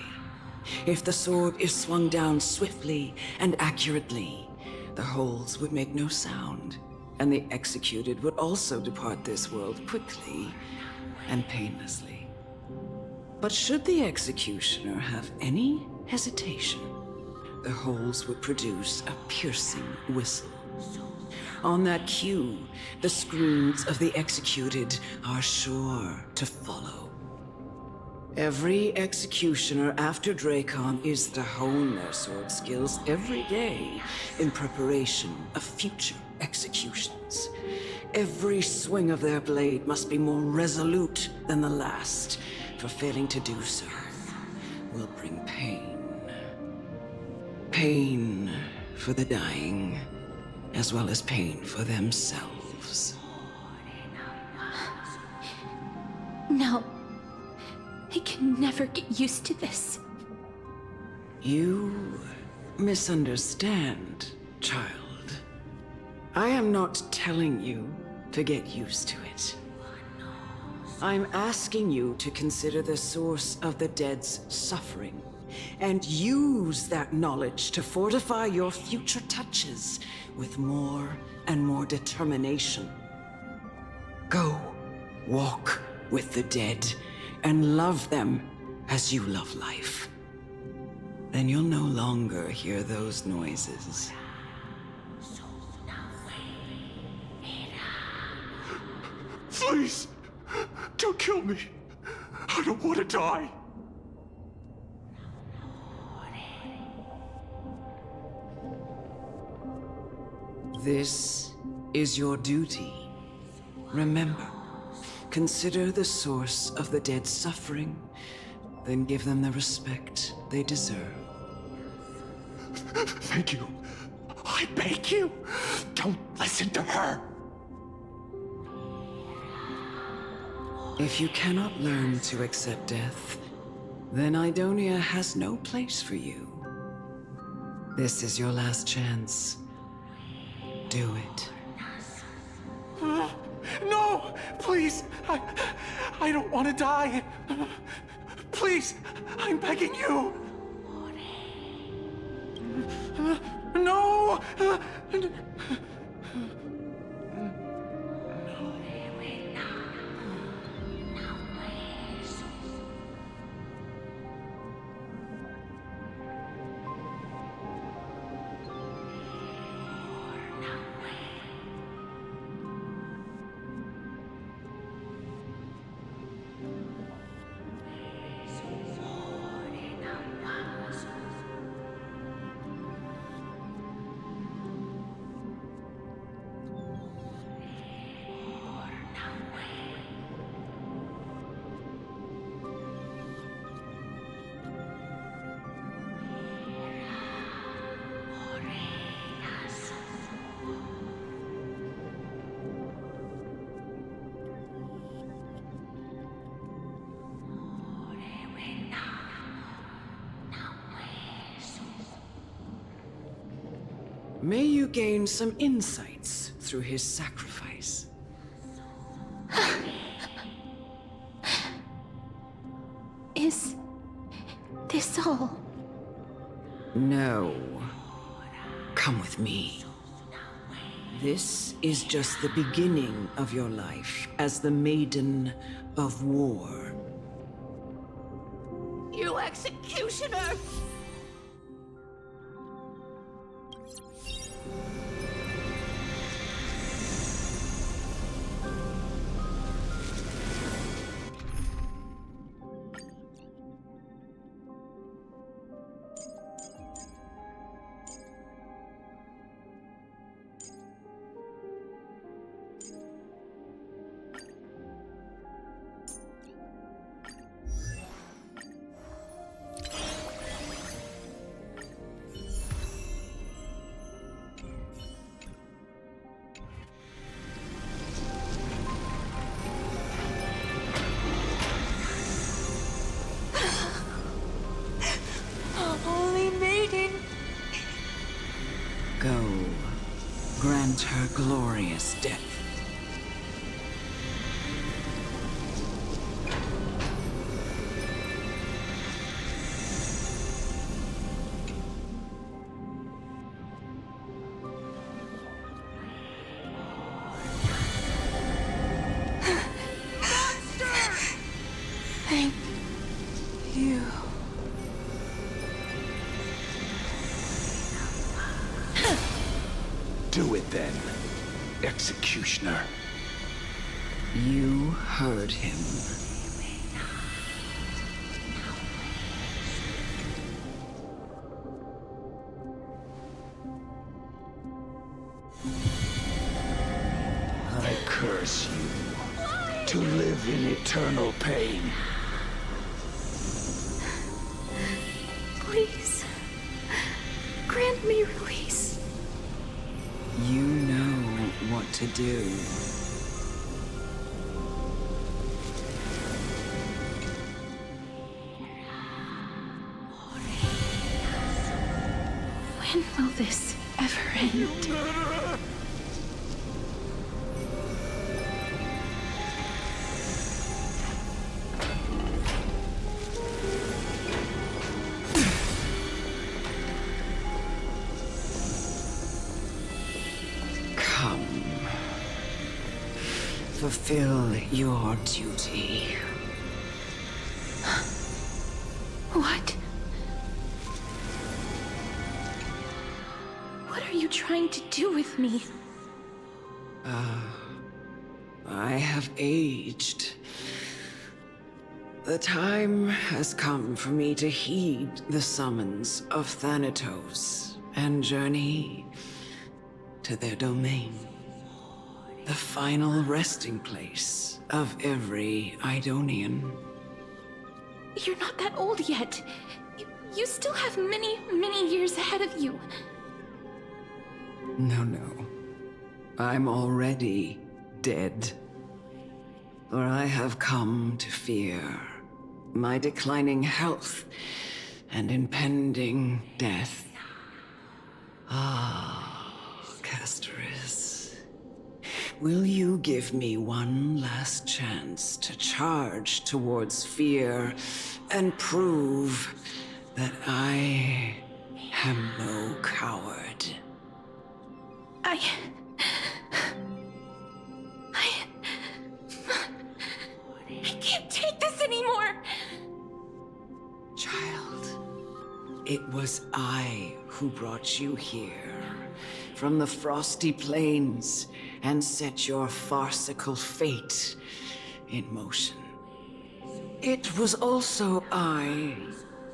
If the sword is swung down swiftly and accurately, the holes would make no sound, and the executed would also depart this world quickly and painlessly. But should the executioner have any hesitation, the holes would produce a piercing whistle. On that cue, the screams of the executed are sure to follow. Every executioner after Drakon is to hone their sword skills every day in preparation of future executions. Every swing of their blade must be more resolute than the last, for failing to do so, will bring pain. Pain for the dying, as well as pain for themselves. No. I can never get used to this. You misunderstand, child. I am not telling you to get used to it. I'm asking you to consider the source of the dead's suffering, and use that knowledge to fortify your future touches with more and more determination. Go, walk with the dead, and love them as you love life. Then you'll no longer hear those noises. Please, don't kill me. I don't want to die. This is your duty. Remember, consider the source of the dead's suffering, then give them the respect they deserve. Thank you. I beg you, don't listen to her. If you cannot learn to accept death, then Idonia has no place for you. This is your last chance. Do it. No! Please! I don't want to die! Please! I'm begging you! No! May you gain some insights through his sacrifice. Is this all? No. Come with me. This is just the beginning of your life as the Maiden of War. You executioner! Go. Grant her glorious death. Thank you. Do it then, executioner. You heard him. I curse you to live in eternal pain. Please. Grant me release. You know what to do. When will this ever end? Come. Fulfill your duty. What? What are you trying to do with me? I have aged. The time has come for me to heed the summons of Thanatos and journey to their domain. The final resting place of every Idonian. You're not that old yet. You still have many, many years ahead of you. No. I'm already dead. For I have come to fear my declining health and impending death. Castoris. Will you give me one last chance to charge towards fear and prove that I am no coward? I can't take this anymore! Child, it was I who brought you here, from the frosty plains, and set your farcical fate in motion. It was also I,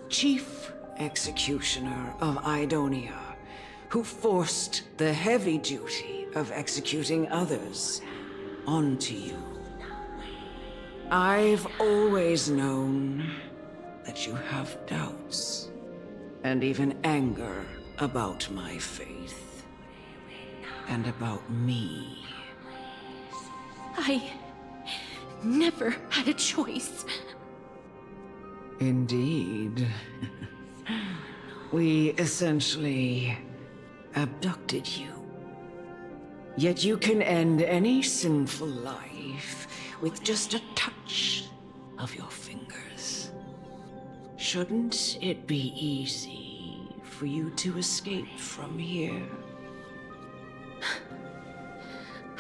Chief Executioner of Idonia, who forced the heavy duty of executing others onto you. I've always known that you have doubts and even anger about my faith and about me. I never had a choice. Indeed. We essentially abducted you. Yet you can end any sinful life with just a touch of your fingers. Shouldn't it be easy for you to escape from here?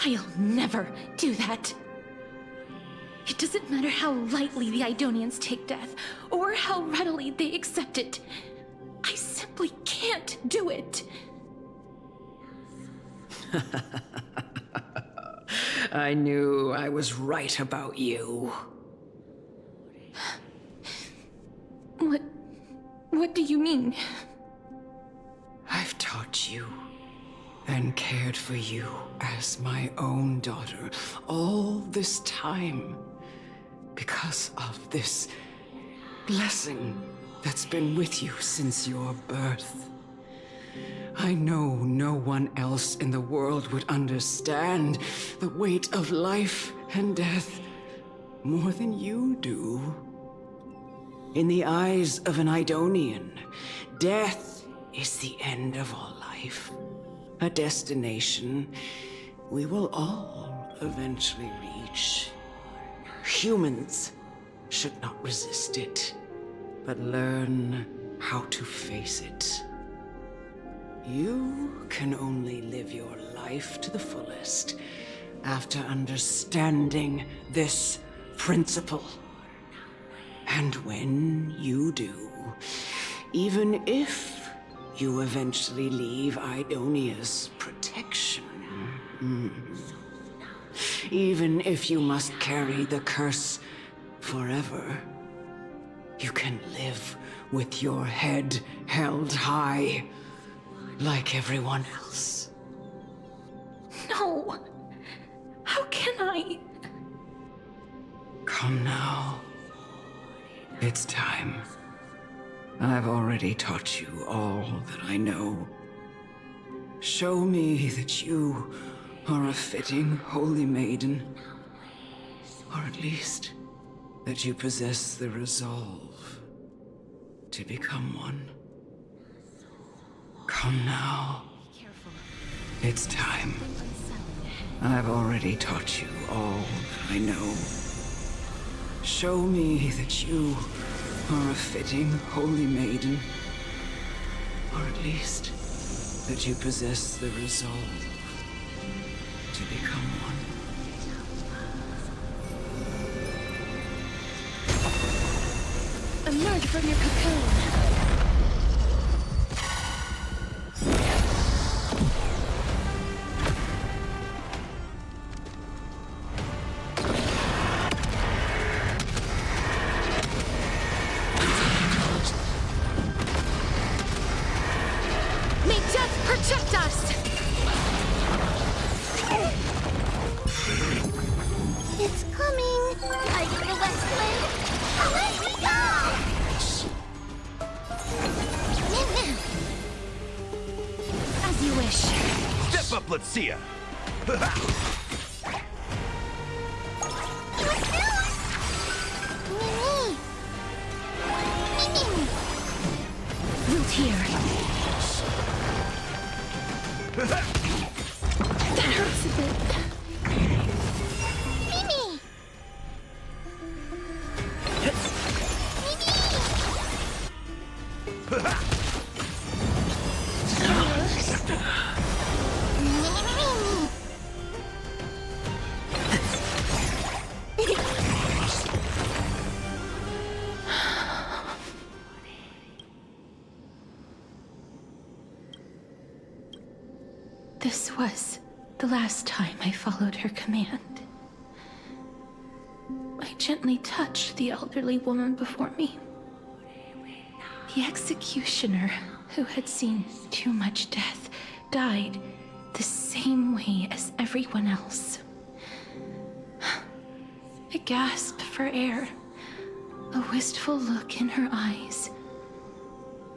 I'll never do that. It doesn't matter how lightly the Idonians take death, or how readily they accept it. I simply can't do it. I knew I was right about you. What do you mean? I've taught you and cared for you as my own daughter all this time because of this blessing that's been with you since your birth. I know no one else in the world would understand the weight of life and death more than you do. In the eyes of an Idonian, death is the end of all life. A destination we will all eventually reach. Humans should not resist it, but learn how to face it. You can only live your life to the fullest after understanding this principle. And when you do, even if you eventually leave Idonia's protection, even if you must carry the curse forever, you can live with your head held high, like everyone else. No! How can I? Come now. It's time. I've already taught you all that I know. Show me that you are a fitting holy maiden, or at least that you possess the resolve to become one. Come now. It's time. I've already taught you all that I know. Show me that you are a fitting holy maiden, or at least that you possess the resolve to become one. Emerge from your cocoon. May death protect us! It's coming! Hiding the West Wind! Away we go! As you wish. Step up, let's see ya! Root here. That hurts a bit. Mimi! This was the last time I followed her command. I gently touched the elderly woman before me. The executioner, who had seen too much death, died the same way as everyone else. I gasped for air, a wistful look in her eyes,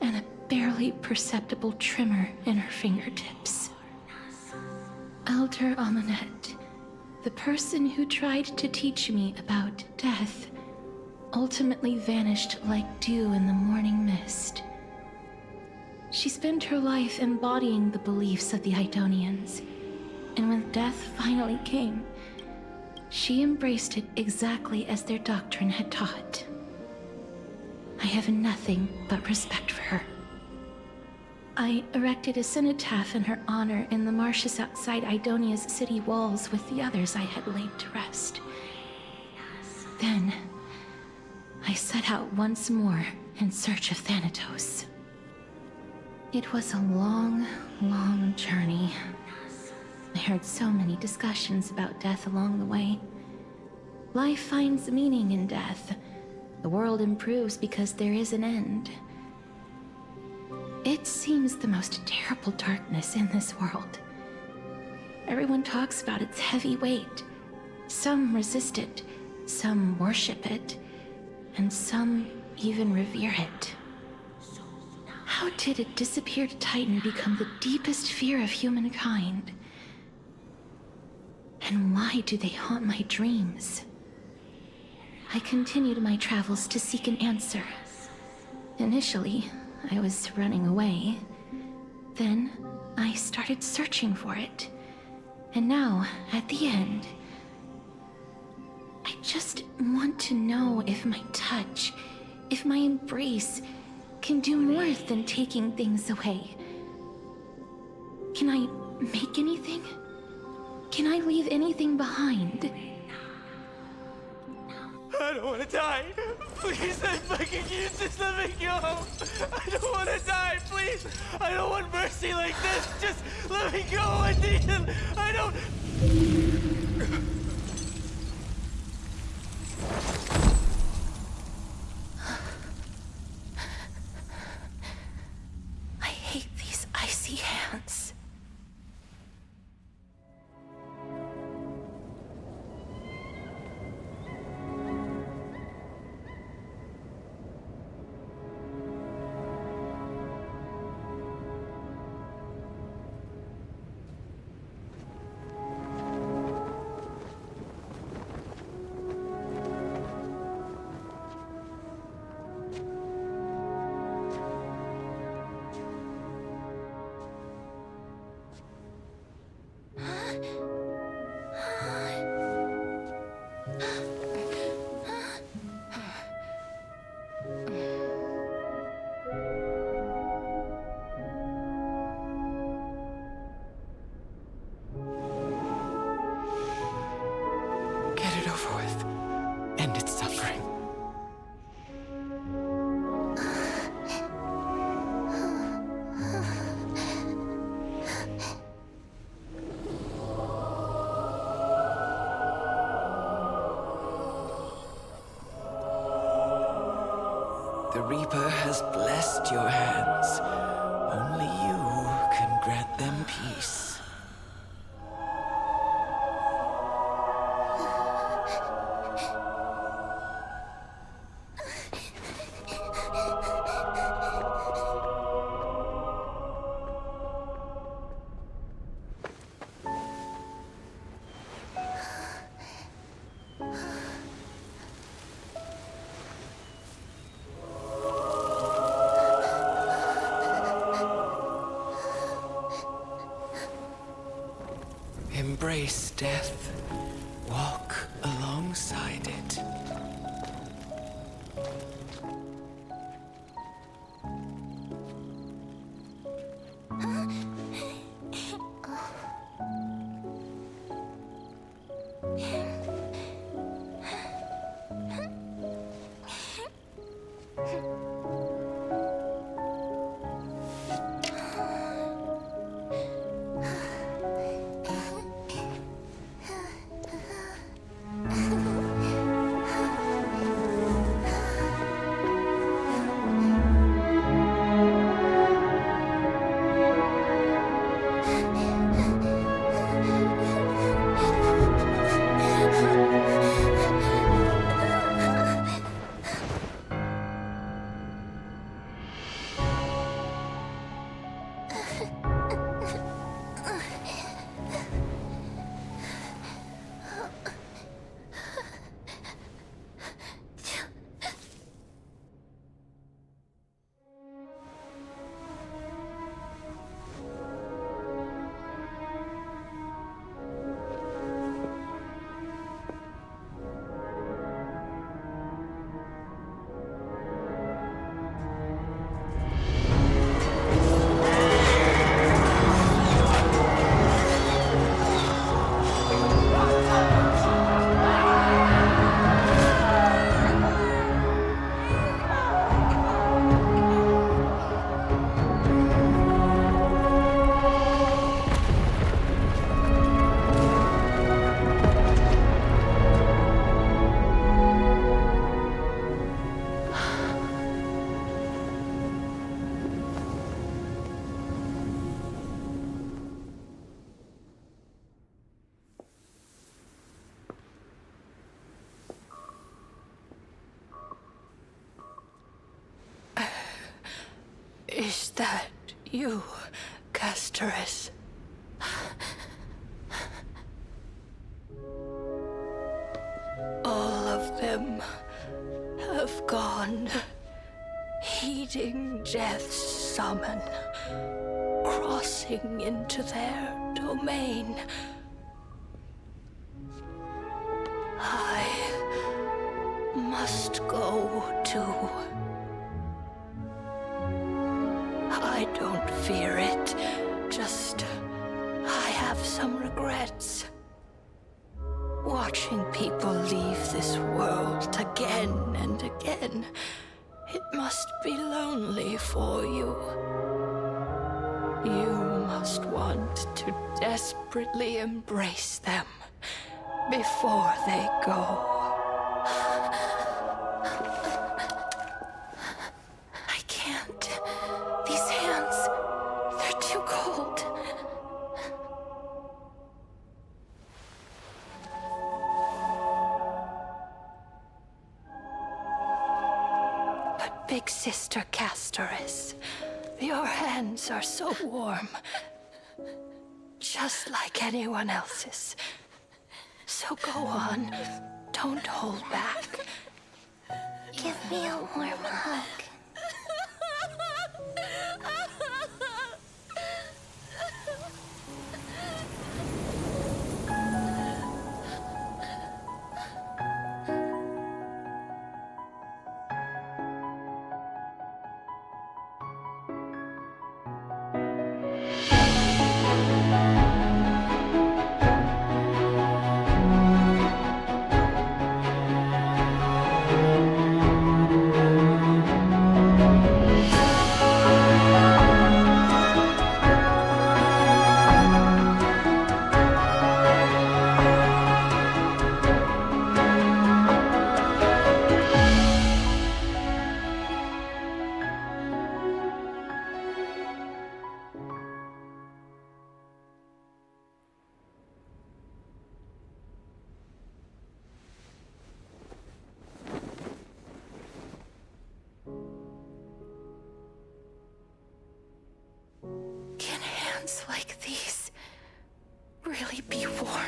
and a barely perceptible tremor in her fingertips. Elder Amunet, the person who tried to teach me about death, ultimately vanished like dew in the morning mist. She spent her life embodying the beliefs of the Idonians, and when death finally came, she embraced it exactly as their doctrine had taught. I have nothing but respect for her. I erected a cenotaph in her honor in the marshes outside Idonia's city walls with the others I had laid to rest. Then, I set out once more in search of Thanatos. It was a long, long journey. I heard so many discussions about death along the way. Life finds meaning in death. The world improves because there is an end. It seems the most terrible darkness in this world. Everyone talks about its heavy weight. Some resist it, some worship it, and some even revere it. How did a disappeared titan become the deepest fear of humankind? And why do they haunt my dreams? I continued my travels to seek an answer. Initially, I was running away. Then, I started searching for it. And now, at the end, I just want to know if my touch, if my embrace, can do more than taking things away. Can I make anything? Can I leave anything behind? I don't want to die. Please, I'm begging you, just let me go. I don't want to die, please. I don't want mercy like this. Just let me go. I need it. I don't... I hate these icy hands. Reaper has blessed your hands. Only you can grant them peace. Embrace death. Walk alongside it. Is that you, Castoris? All of them have gone, heeding death's summon, crossing into their domain. I must go too. I don't fear it, just I have some regrets. Watching people leave this world again and again, it must be lonely for you. You must want to desperately embrace them before they go. I can't. These hands, they're too cold. But Big Sister Castoris, your hands are so warm. Just like anyone else's. So go on. Don't hold back. Give me a warm hug. really be warm.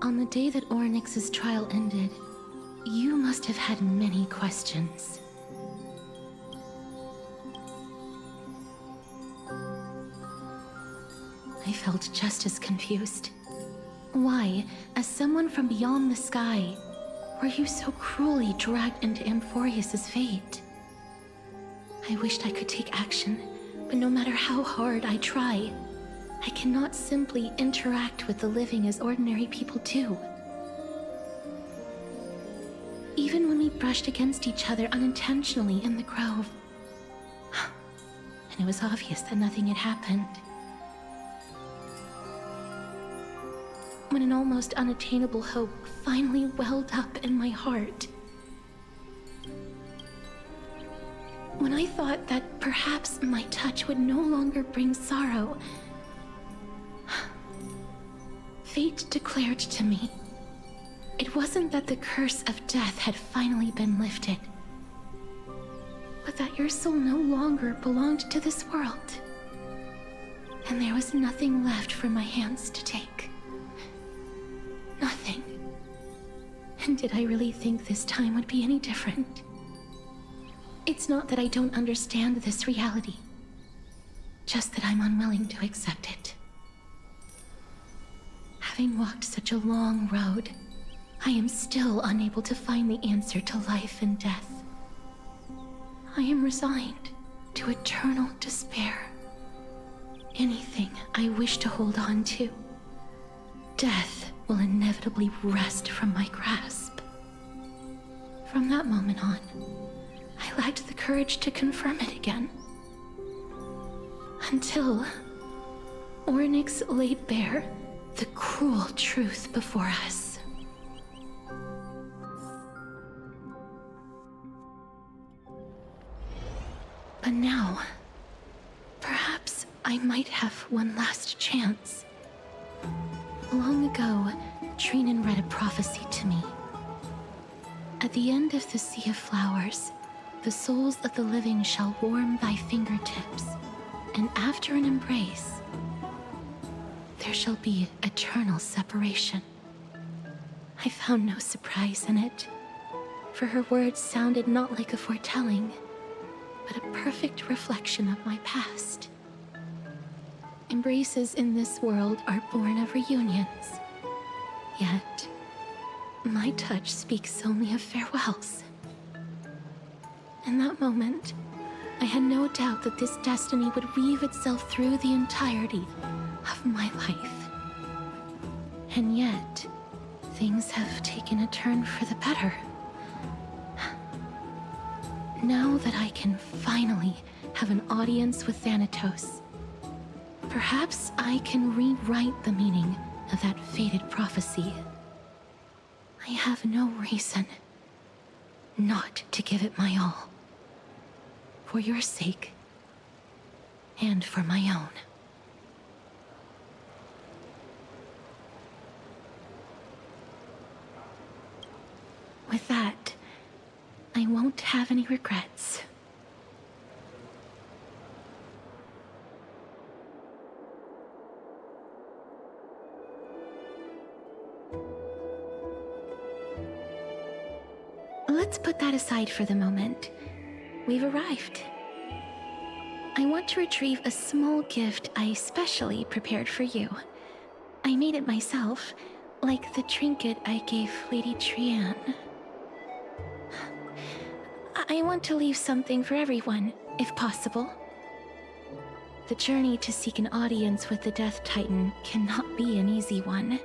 On the day that Ornyx's trial ended, you must have had many questions. I felt just as confused. Why, as someone from beyond the sky, were you so cruelly dragged into Amphorius's fate? I wished I could take action, but no matter how hard I try, I cannot simply interact with the living as ordinary people do. Even when we brushed against each other unintentionally in the grove, and it was obvious that nothing had happened. When an almost unattainable hope finally welled up in my heart. When I thought that perhaps my touch would no longer bring sorrow, fate declared to me, it wasn't that the curse of death had finally been lifted, but that your soul no longer belonged to this world. And there was nothing left for my hands to take. Nothing. And did I really think this time would be any different? It's not that I don't understand this reality, just that I'm unwilling to accept it. Having walked such a long road, I am still unable to find the answer to life and death. I am resigned to eternal despair. Anything I wish to hold on to, death will inevitably wrest from my grasp. From that moment on, I lacked the courage to confirm it again. Until Ornyx laid bare the cruel truth before us. But now, perhaps I might have one last chance. Long ago, Trinan read a prophecy to me. At the end of the Sea of Flowers, the souls of the living shall warm thy fingertips, and after an embrace, there shall be eternal separation. I found no surprise in it, for her words sounded not like a foretelling, but a perfect reflection of my past. Embraces in this world are born of reunions, yet my touch speaks only of farewells. In that moment, I had no doubt that this destiny would weave itself through the entirety of my life. And yet, things have taken a turn for the better. Now that I can finally have an audience with Thanatos, perhaps I can rewrite the meaning of that fated prophecy. I have no reason not to give it my all. For your sake, and for my own. With that, I won't have any regrets. Let's put that aside for the moment. We've arrived. I want to retrieve a small gift I specially prepared for you. I made it myself, like the trinket I gave Lady Trian. I want to leave something for everyone, if possible. The journey to seek an audience with the Death Titan cannot be an easy one.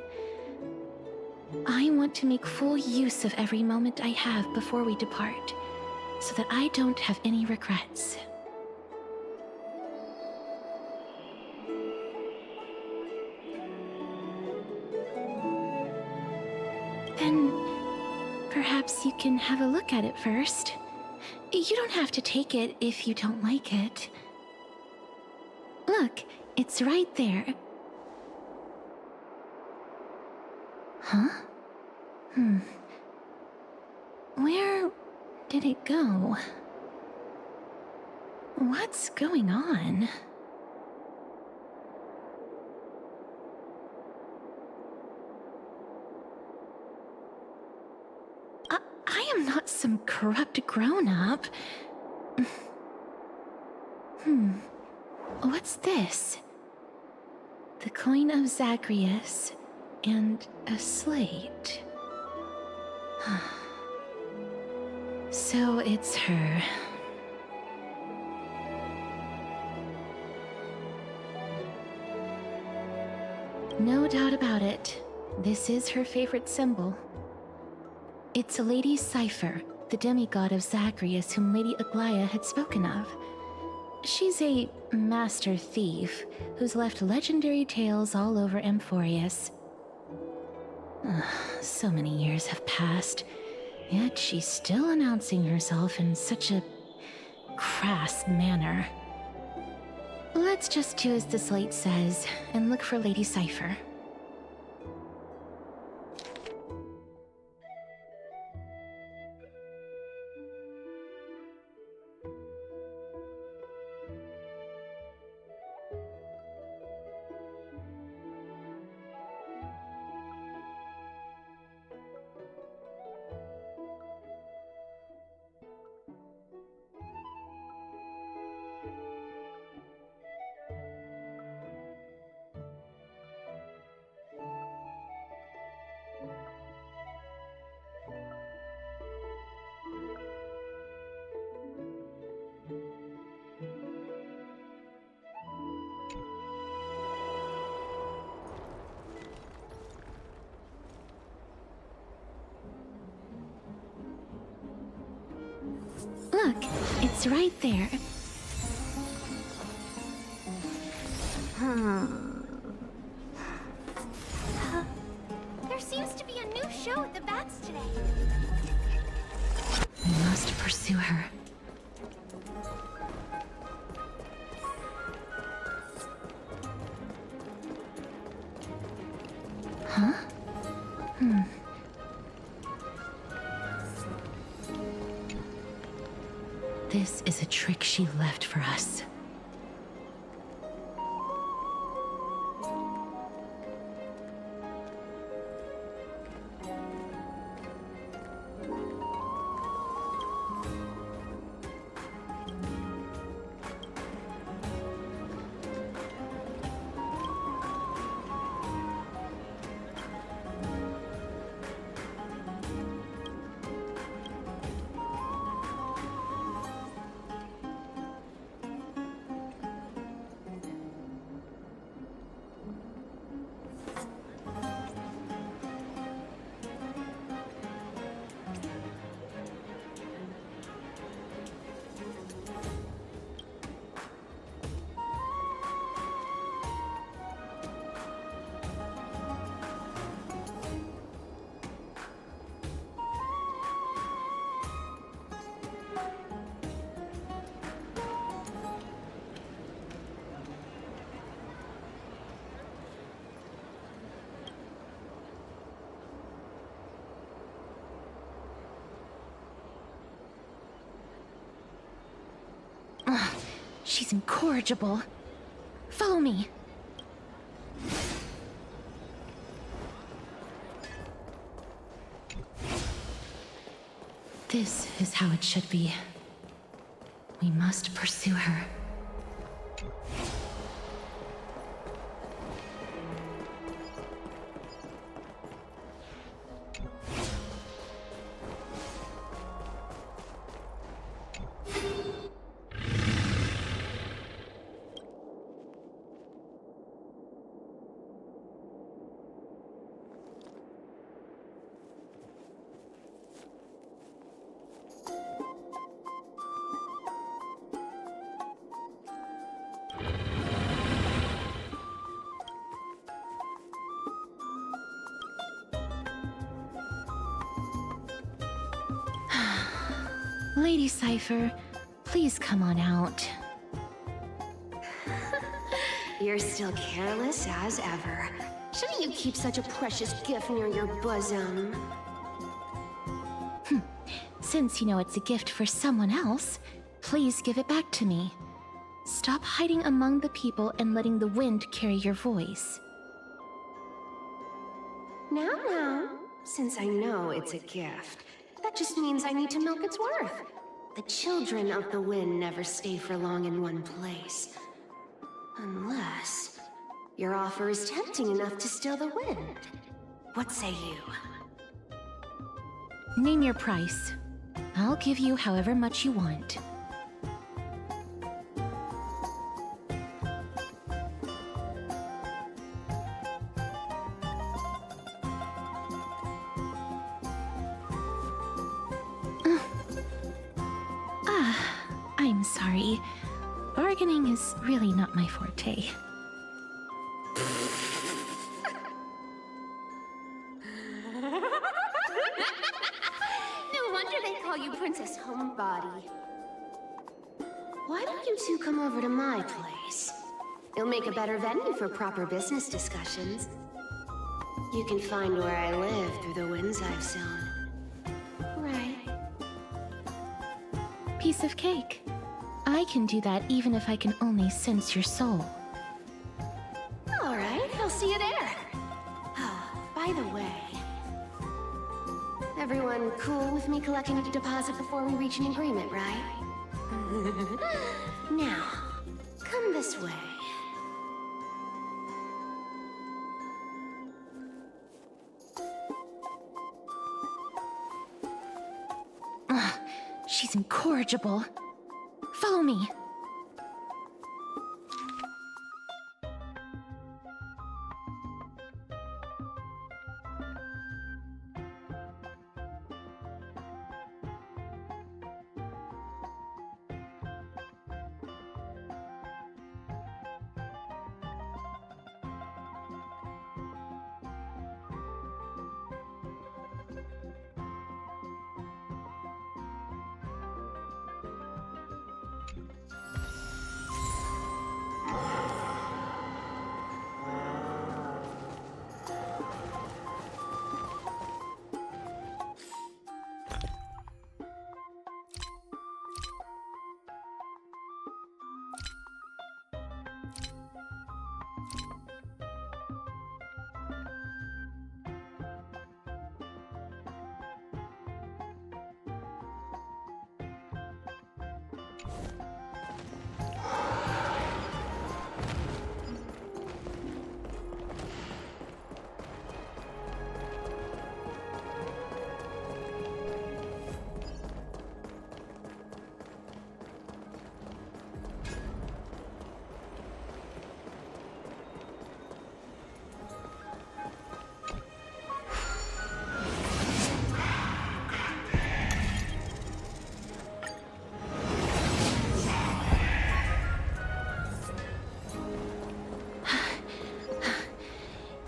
I want to make full use of every moment I have before we depart, so that I don't have any regrets. Then, perhaps you can have a look at it first, You don't have to take it if you don't like it. Look, it's right there. Huh? Where did it go? What's going on? I am not some corrupt grown-up. What's this? The coin of Zagreus and a slate. So it's her. No doubt about it. This is her favorite symbol. It's a lady's cipher, the demigod of Zagreus whom Lady Aglaia had spoken of. She's a master thief who's left legendary tales all over Amphorius. So many years have passed, yet she's still announcing herself in such a crass manner. Let's just do as the slate says and look for Lady Cipher. Look, it's right there. There seems to be a new show at the Bats today. We must pursue her. Huh? This is a trick she left for us. She's incorrigible. Follow me. This is how it should be. We must pursue her. Lady Cypher, please come on out. You're still careless as ever. Shouldn't you keep such a precious gift near your bosom? Since you know it's a gift for someone else, please give it back to me. Stop hiding among the people and letting the wind carry your voice. Now, since I know it's a gift, that just means I need to milk its worth. The children of the wind never stay for long in one place. Unless your offer is tempting enough to still the wind. What say you? Name your price. I'll give you however much you want. I'm sorry. Bargaining is really not my forte. No wonder they call you Princess Homebody. Why don't you two come over to my place? It'll make a better venue for proper business discussions. You can find where I live through the winds I've sown. Right. Piece of cake. I can do that even if I can only sense your soul. All right, I'll see you there. Oh, by the way, everyone cool with me collecting a deposit before we reach an agreement, right? Now, come this way. She's incorrigible. Follow me.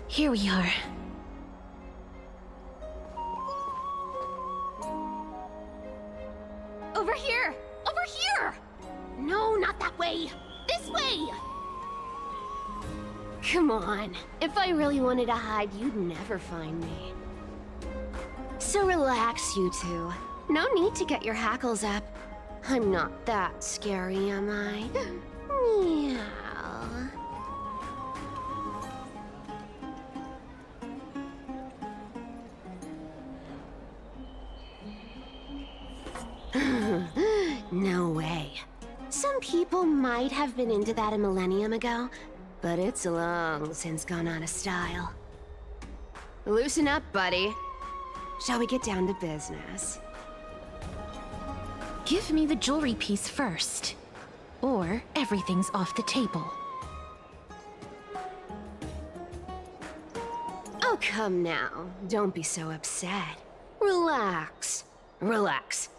Here we are. Over here! Over here! No, not that way! This way! Come on. If I really wanted to hide, you'd never find me. So relax, you two. No need to get your hackles up. I'm not that scary, am I? Meow. No way. Some people might have been into that a millennium ago, but it's long since gone out of style. Loosen up, buddy. Shall we get down to business? Give me the jewelry piece first, or everything's off the table. Oh, come now. Don't be so upset. Relax. Relax.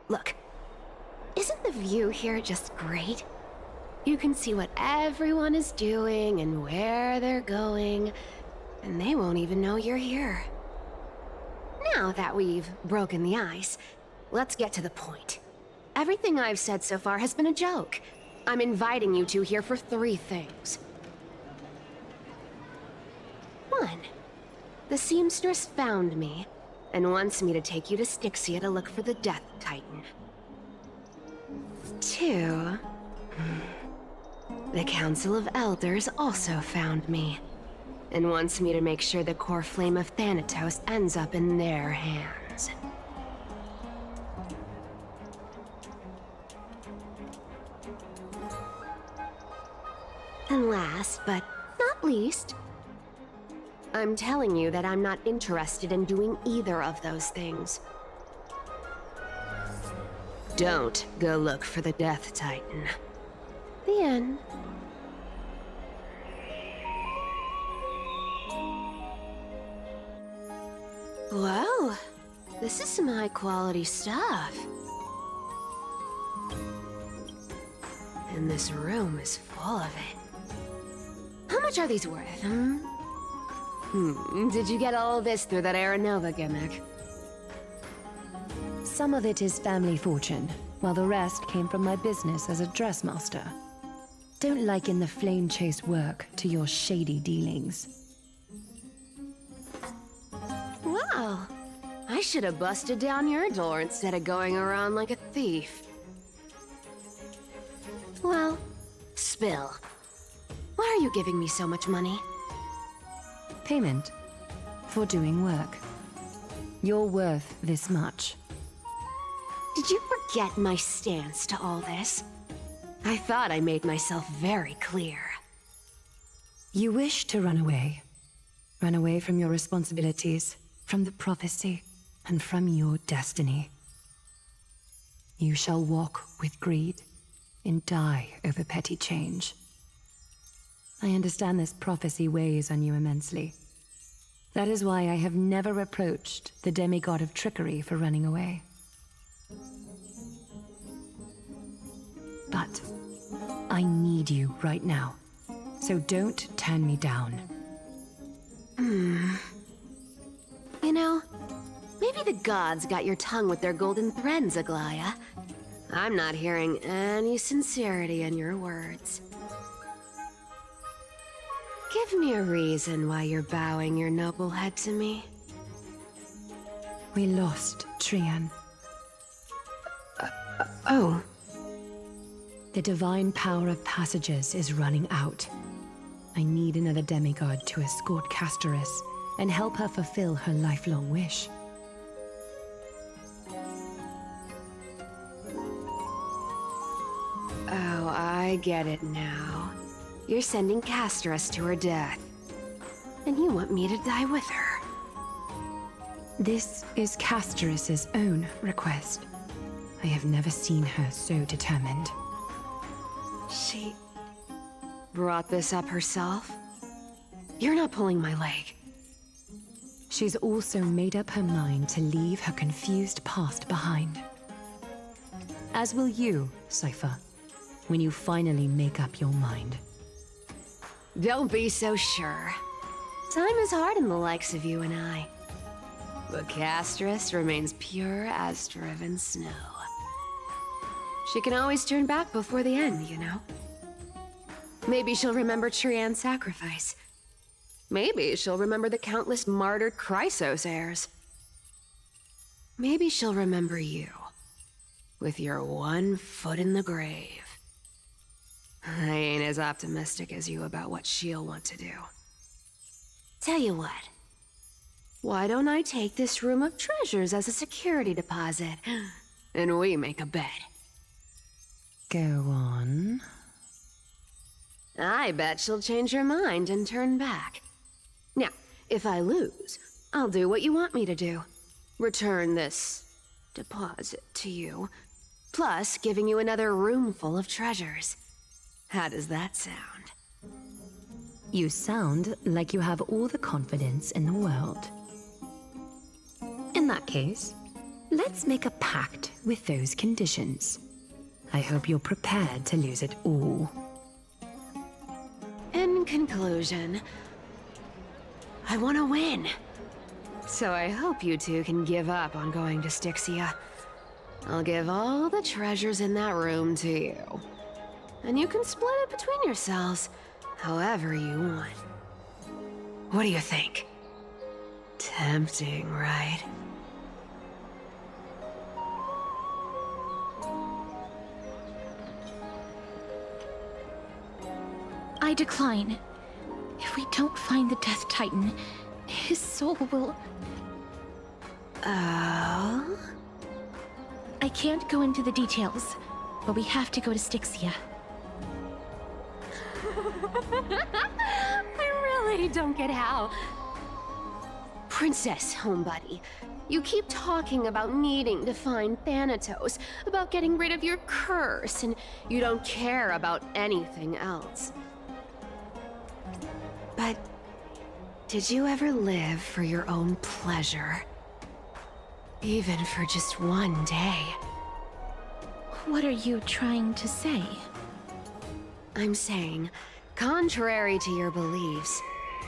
Look, isn't the view here just great? You can see what everyone is doing and where they're going, and they won't even know you're here. Now that we've broken the ice, let's get to the point. Everything I've said so far has been a joke. I'm inviting you two here for 3 things. 1. The seamstress found me, and wants me to take you to Styxia to look for the Death Titan. 2. The Council of Elders also found me, and wants me to make sure the core flame of Thanatos ends up in their hands. And last, but not least, I'm telling you that I'm not interested in doing either of those things. Don't go look for the Death Titan. The end. Well, this is some high-quality stuff. And this room is full of it. How much are these worth, Did you get all this through that Aranova gimmick? Some of it is family fortune, while the rest came from my business as a dressmaster. Don't liken the flame chase work to your shady dealings. Wow. I should have busted down your door instead of going around like a thief. Well, spill. Why are you giving me so much money? Payment for doing work. You're worth this much. Did you forget my stance to all this? I thought I made myself very clear. You wish to run away. Run away from your responsibilities, from the prophecy, and from your destiny. You shall walk with greed and die over petty change. I understand this prophecy weighs on you immensely. That is why I have never reproached the demigod of trickery for running away. But I need you right now, so don't turn me down. You know, maybe the gods got your tongue with their golden threads, Aglaya. I'm not hearing any sincerity in your words. Give me a reason why you're bowing your noble head to me. We lost Trian. Oh. The divine power of passages is running out. I need another demigod to escort Castoris and help her fulfill her lifelong wish. Oh, I get it now. You're sending Castoris to her death. And you want me to die with her. This is Castoris' own request. I have never seen her so determined. She brought this up herself? You're not pulling my leg. She's also made up her mind to leave her confused past behind. As will you, Cypher, when you finally make up your mind. Don't be so sure. Time is hard in the likes of you and I. But Castoris remains pure as driven snow. She can always turn back before the end, you know? Maybe she'll remember Trian's sacrifice. Maybe she'll remember the countless martyred Chrysos heirs. Maybe she'll remember you, with your one foot in the grave. I ain't as optimistic as you about what she'll want to do. Tell you what. Why don't I take this room of treasures as a security deposit, and we make a bet? Go on. I bet she'll change her mind and turn back. Now, if I lose, I'll do what you want me to do. Return this deposit to you, plus giving you another room full of treasures. How does that sound? You sound like you have all the confidence in the world. In that case, let's make a pact with those conditions. I hope you're prepared to lose it all. In conclusion, I want to win. So I hope you two can give up on going to Styxia. I'll give all the treasures in that room to you. And you can split it between yourselves, however you want. What do you think? Tempting, right? I decline. If we don't find the Death Titan, his soul will... Oh? I can't go into the details, but we have to go to Styxia. I really don't get how. Princess, homebuddy, you keep talking about needing to find Thanatos, about getting rid of your curse, and you don't care about anything else. But did you ever live for your own pleasure? Even for just one day? What are you trying to say? I'm saying, contrary to your beliefs,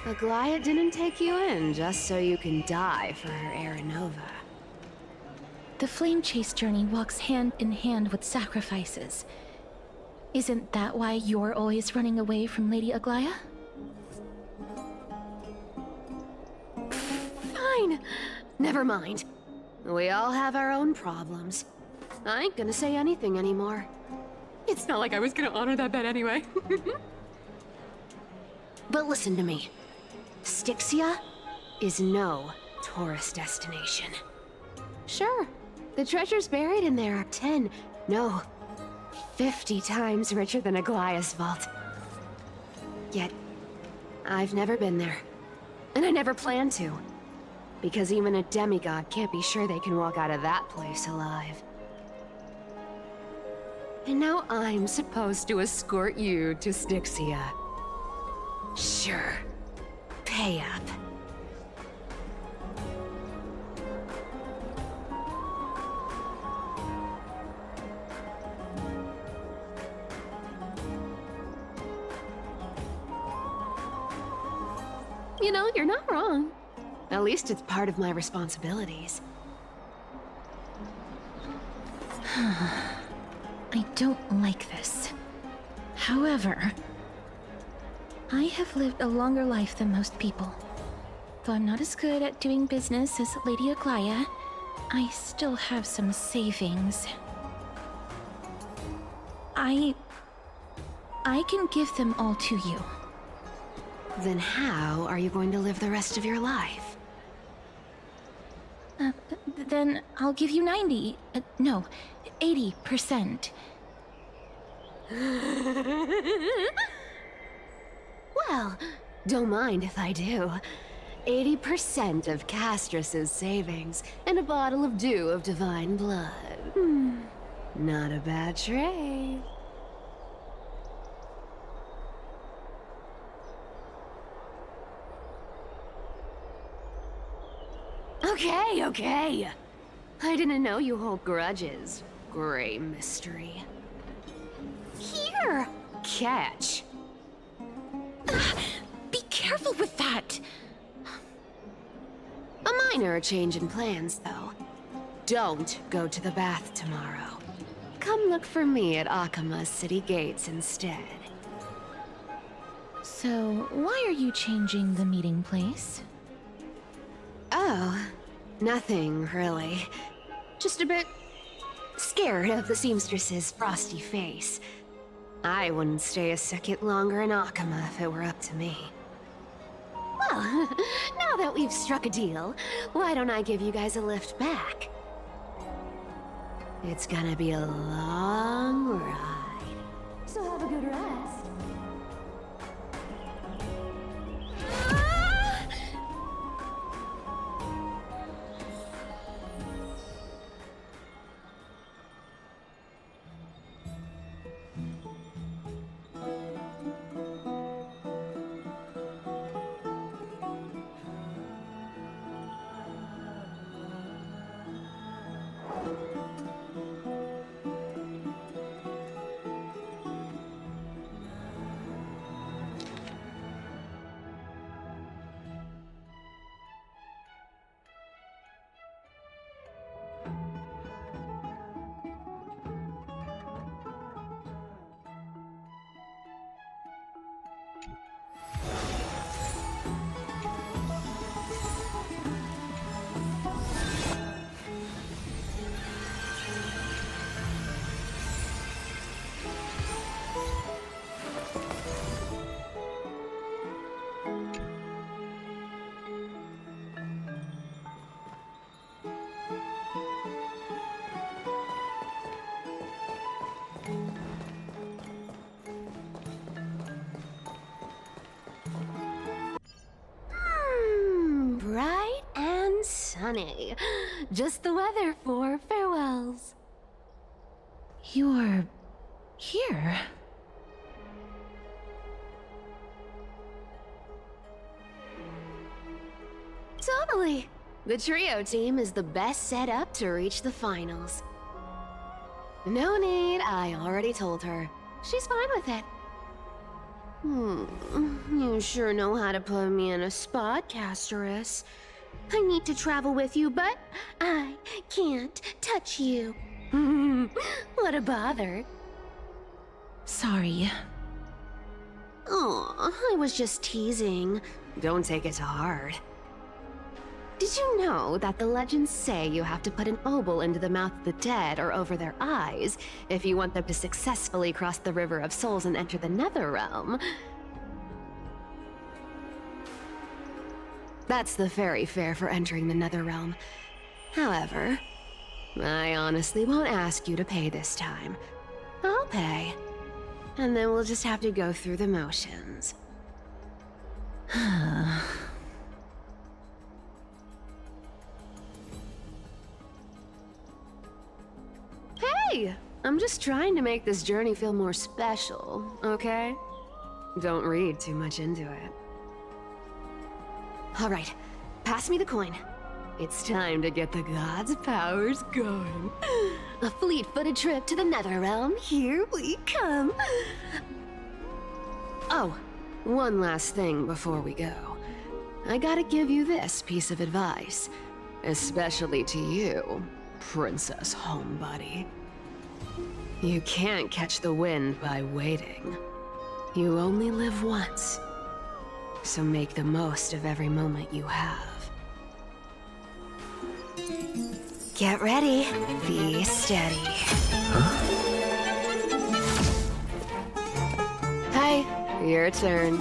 Aglaia didn't take you in just so you can die for her Aranova. The flame chase journey walks hand in hand with sacrifices. Isn't that why you're always running away from Lady Aglaia? Fine. Never mind. We all have our own problems. I ain't gonna say anything anymore. It's not like I was gonna honor that bet anyway. But listen to me. Styxia is no tourist destination. Sure, the treasures buried in there are 10, no, 50 times richer than Aglaia's vault. Yet, I've never been there. And I never plan to. Because even a demigod can't be sure they can walk out of that place alive. And now I'm supposed to escort you to Styxia. Sure. Pay up. You know, you're not wrong. At least it's part of my responsibilities. I don't like this. However, I have lived a longer life than most people. Though I'm not as good at doing business as Lady Aglaia, I still have some savings. I can give them all to you. Then how are you going to live the rest of your life? Then I'll give you 90. No, 80%. Well, don't mind if I do. 80% of Castrus's savings and a bottle of dew of divine blood. Not a bad trade. Okay. I didn't know you hold grudges. Gray mystery. Here! Catch. Be careful with that! A minor change in plans, though. Don't go to the bath tomorrow. Come look for me at Akima's city gates instead. So, why are you changing the meeting place? Oh, nothing really. Just a bit scared of the seamstress's frosty face. I wouldn't stay a second longer in Akima if it were up to me. Well, now that we've struck a deal, why don't I give you guys a lift back? It's gonna be a long ride. So have a good rest. sunny. Just the weather for farewells. You're here. Totally. The trio team is the best set up to reach the finals. No need, I already told her. She's fine with it. You sure know how to put me in a spot, Castorus. I need to travel with you, but I can't touch you. What a bother. Sorry. Aw, I was just teasing. Don't take it to heart. Did you know that the legends say you have to put an obol into the mouth of the dead or over their eyes if you want them to successfully cross the River of Souls and enter the Netherrealm? That's the fairy fare for entering the Netherrealm. However, I honestly won't ask you to pay this time. I'll pay. And then we'll just have to go through the motions. Hey! I'm just trying to make this journey feel more special, okay? Don't read too much into it. Alright, pass me the coin. It's time to get the gods' powers going. A fleet-footed trip to the Netherrealm, here we come! Oh, one last thing before we go. I gotta give you this piece of advice. Especially to you, Princess Homebody. You can't catch the wind by waiting. You only live once. So make the most of every moment you have. Get ready. Be steady. Hi, your turn.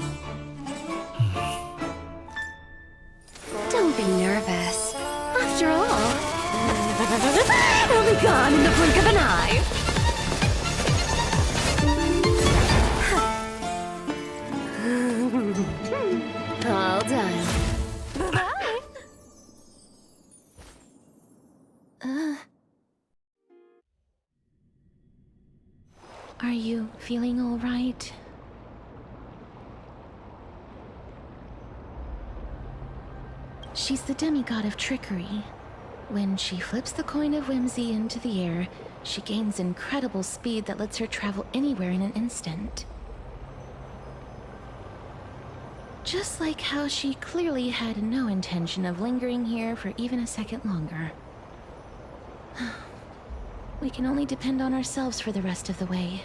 Don't be nervous. After all, it'll be gone in the blink of an eye. All done. Bye-bye. Are you feeling all right? She's the demigod of trickery. When she flips the coin of whimsy into the air, she gains incredible speed that lets her travel anywhere in an instant. Just like how she clearly had no intention of lingering here for even a second longer. We can only depend on ourselves for the rest of the way.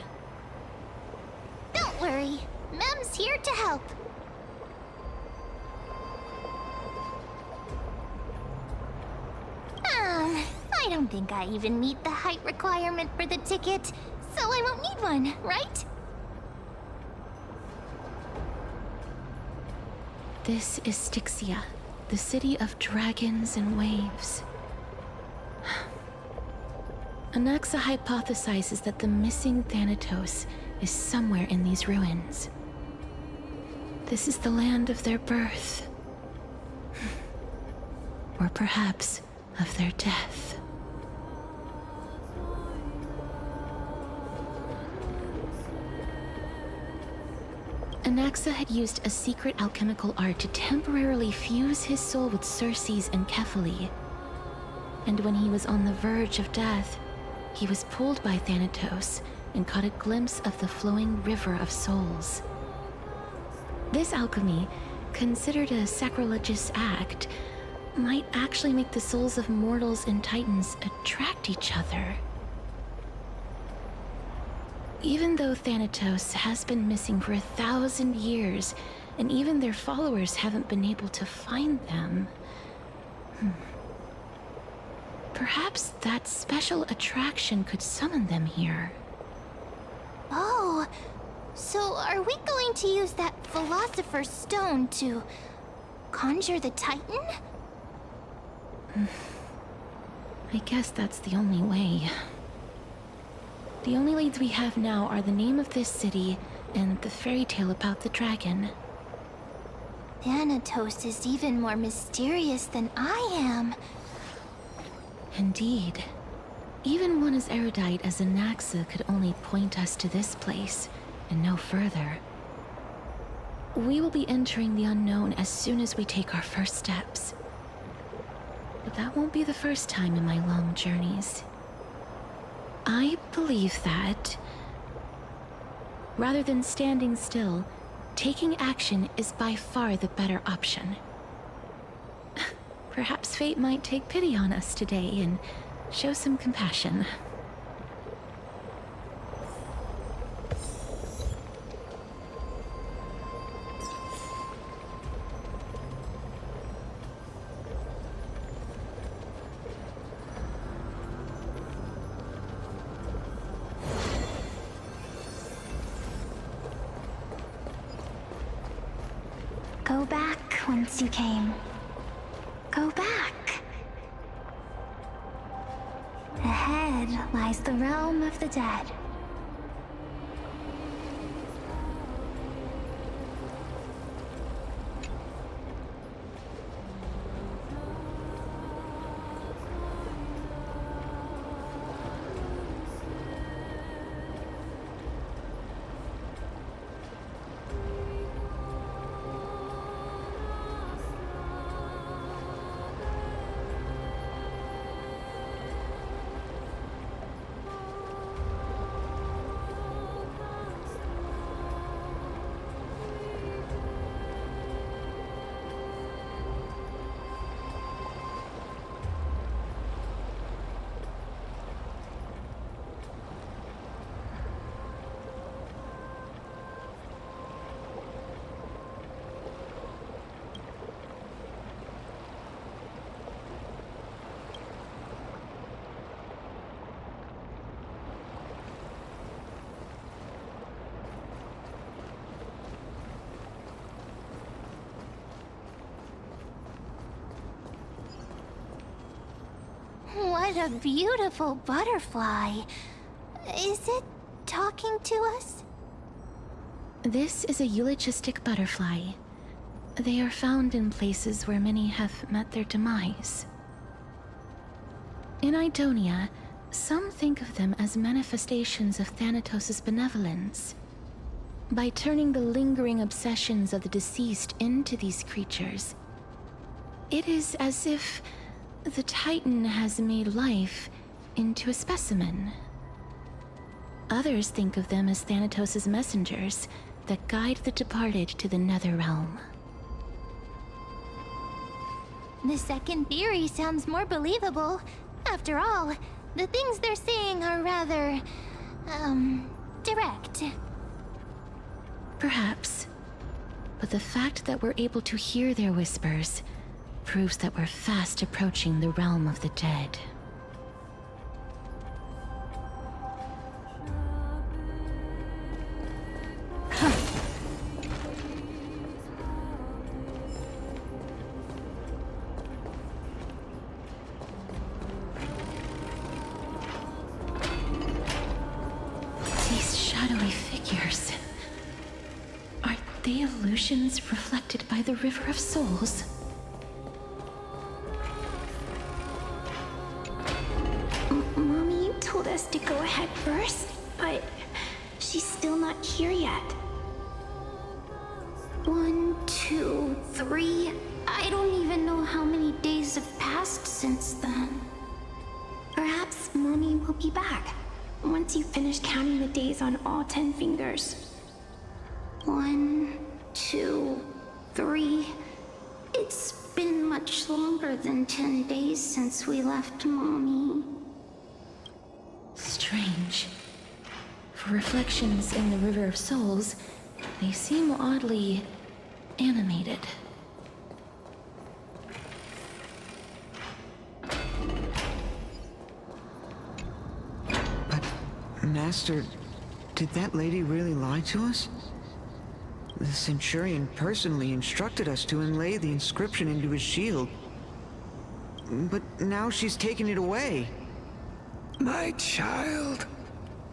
Don't worry. Mem's here to help. I don't think I even meet the height requirement for the ticket, so I won't need one, right? This is Styxia, the city of dragons and waves. Anaxa hypothesizes that the missing Thanatos is somewhere in these ruins. This is the land of their birth. Or perhaps of their death. Anaxa had used a secret alchemical art to temporarily fuse his soul with Circe's and Kephae. And when he was on the verge of death, he was pulled by Thanatos and caught a glimpse of the flowing river of souls. This alchemy, considered a sacrilegious act, might actually make the souls of mortals and titans attract each other. Even though Thanatos has been missing for 1,000 years, and even their followers haven't been able to find them, perhaps that special attraction could summon them here. Oh, so are we going to use that Philosopher's Stone to conjure the Titan? I guess that's the only way. The only leads we have now are the name of this city and the fairy tale about the dragon. Thanatos is even more mysterious than I am. Indeed. Even one as erudite as Anaxa could only point us to this place, and no further. We will be entering the unknown as soon as we take our first steps. But that won't be the first time in my long journeys. I believe that, rather than standing still, taking action is by far the better option. Perhaps fate might take pity on us today and show some compassion. Go back whence you came. Go back. Ahead lies the realm of the dead. What a beautiful butterfly. Is it talking to us? This is a eulogistic butterfly. They are found in places where many have met their demise. In Idonia, some think of them as manifestations of Thanatos' benevolence. By turning the lingering obsessions of the deceased into these creatures, it is as if the Titan has made life into a specimen. Others think of them as Thanatos' messengers that guide the departed to the nether realm. The second theory sounds more believable. After all, the things they're saying are rather, direct. Perhaps. But the fact that we're able to hear their whispers proves that we're fast approaching the realm of the dead. These shadowy figures. Are they illusions reflected by the River of Souls? Mommy told us to go ahead first, but she's still not here yet. 1, 2, 3. I don't even know how many days have passed since then. Perhaps Mommy will be back once you finish counting the days on all 10 fingers. 1, 2, 3. It's been much longer than 10 days since we left Mommy. Strange. For reflections in the River of Souls, they seem oddly animated. Master, did that lady really lie to us? The Centurion personally instructed us to inlay the inscription into his shield. But now she's taken it away. My child,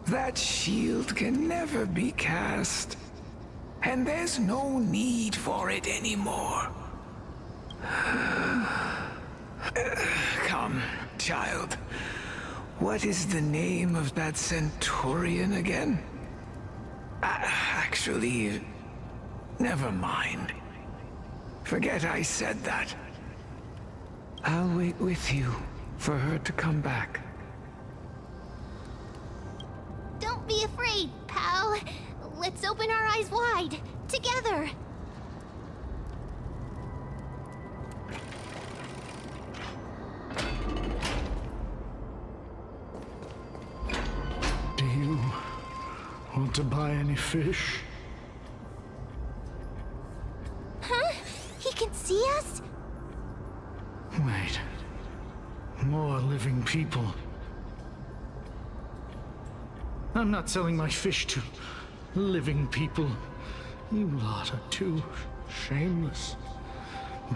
that shield can never be cast. And there's no need for it anymore. Come, child. What is the name of that Centaurian again? Actually, never mind. Forget I said that. I'll wait with you for her to come back. Don't be afraid, pal. Let's open our eyes wide, together. Do you want to buy any fish? Huh? He can see us? Wait. More living people. I'm not selling my fish to living people. You lot are too shameless.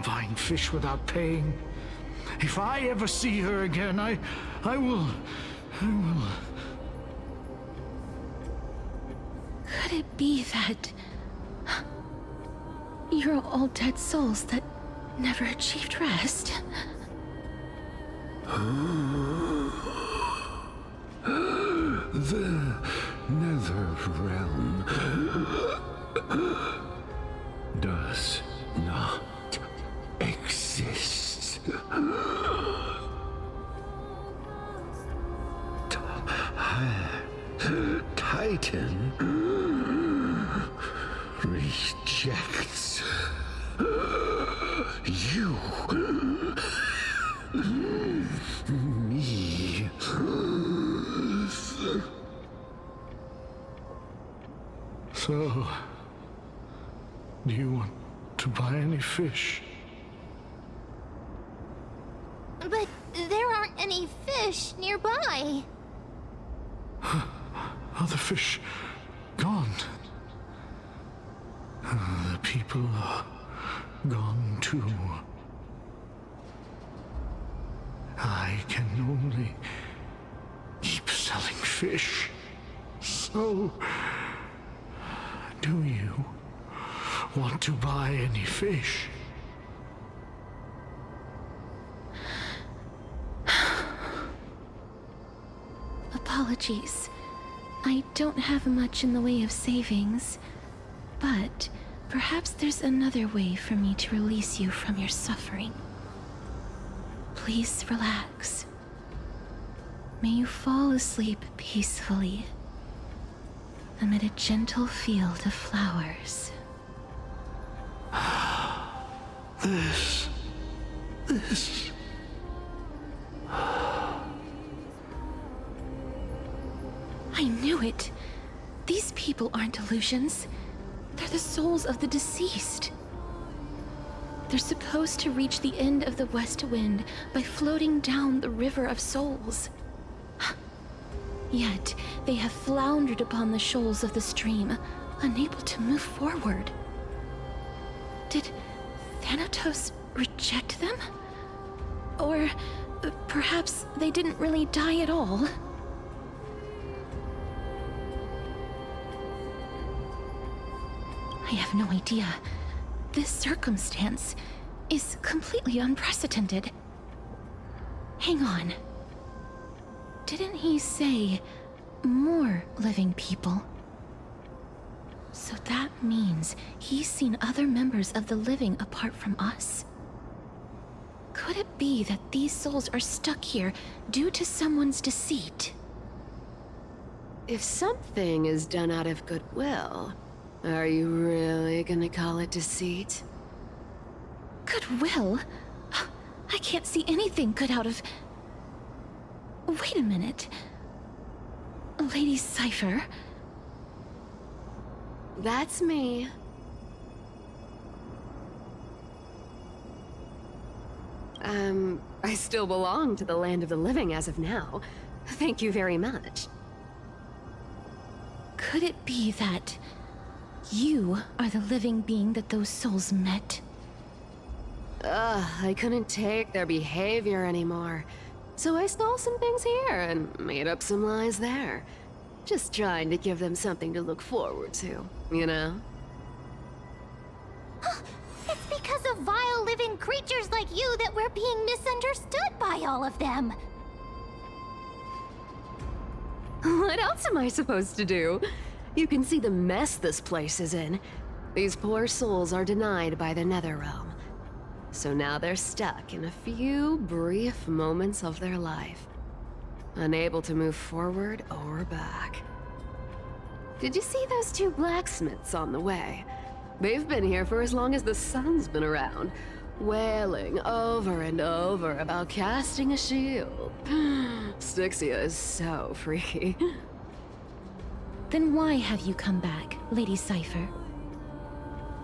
Buying fish without paying. If I ever see her again, I will... Could it be that you're all dead souls that never achieved rest? The Nether Realm does not exist. Titan rejects you. Me. So, do you want to buy any fish? But there aren't any fish nearby. Other fish gone. The people are gone too. I can only keep selling fish. So, do you want to buy any fish? Apologies. I don't have much in the way of savings, but perhaps there's another way for me to release you from your suffering. Please relax. May you fall asleep peacefully amid a gentle field of flowers. This... I knew it! These people aren't illusions. They're the souls of the deceased. They're supposed to reach the end of the West Wind by floating down the River of Souls. Yet, they have floundered upon the shoals of the stream, unable to move forward. Did Thanatos reject them? Or perhaps they didn't really die at all? I have no idea. This circumstance is completely unprecedented. Hang on. Didn't he say more living people? So that means he's seen other members of the living apart from us? Could it be that these souls are stuck here due to someone's deceit? If something is done out of goodwill, are you really gonna call it deceit? Goodwill? I can't see anything good out of... Wait a minute. Lady Cypher? That's me. I still belong to the land of the living as of now. Thank you very much. Could it be that you are the living being that those souls met? I couldn't take their behavior anymore. So I stole some things here and made up some lies there. Just trying to give them something to look forward to, you know? It's because of vile living creatures like you that we're being misunderstood by all of them. What else am I supposed to do? You can see the mess this place is in. These poor souls are denied by the Netherrealm. So now they're stuck in a few brief moments of their life, unable to move forward or back. Did you see those two blacksmiths on the way? They've been here for as long as the sun's been around, wailing over and over about casting a shield. Styxia is so freaky. Then why have you come back, Lady Cypher?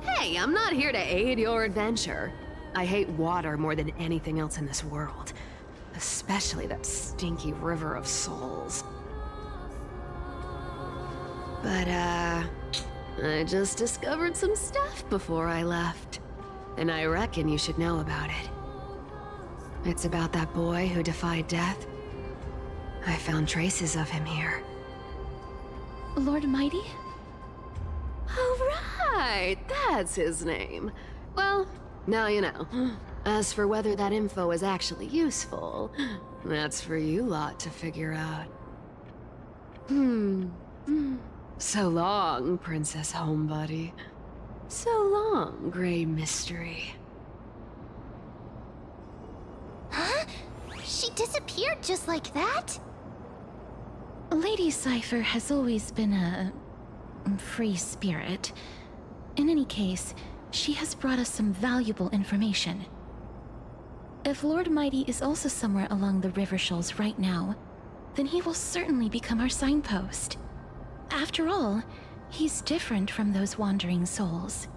Hey, I'm not here to aid your adventure. I hate water more than anything else in this world. Especially that stinky river of souls. But, I just discovered some stuff before I left. And I reckon you should know about it. It's about that boy who defied death. I found traces of him here. Lord Mighty? Oh, right! That's his name. Well, now you know. As for whether that info is actually useful, that's for you lot to figure out. So long, Princess Homebody. So long, Grey Mystery. Huh? She disappeared just like that? Lady Cypher has always been a free spirit. In any case, she has brought us some valuable information. If Lord Mighty is also somewhere along the river shoals right now, then he will certainly become our signpost. After all, he's different from those wandering souls.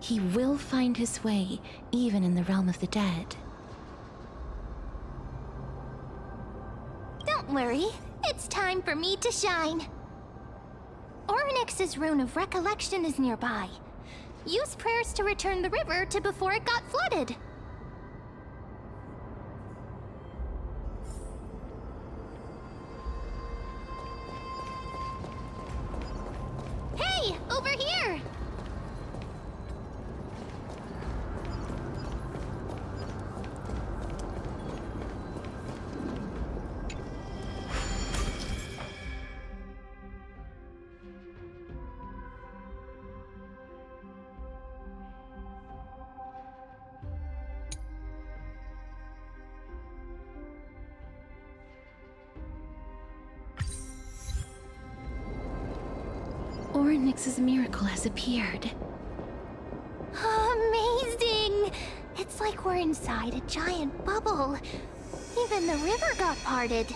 He will find his way, even in the realm of the dead. Don't worry, it's time for me to shine. Orynyx's rune of recollection is nearby. Use prayers to return the river to before it got flooded. Hey, over here! Orynyx's miracle has appeared. Amazing! It's like we're inside a giant bubble. Even the river got parted.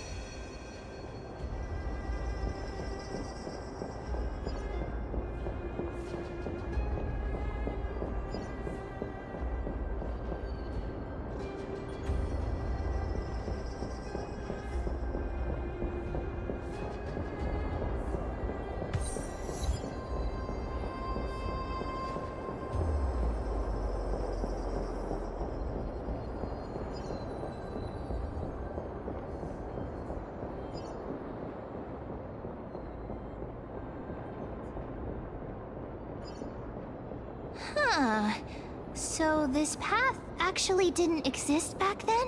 Huh. So this path actually didn't exist back then?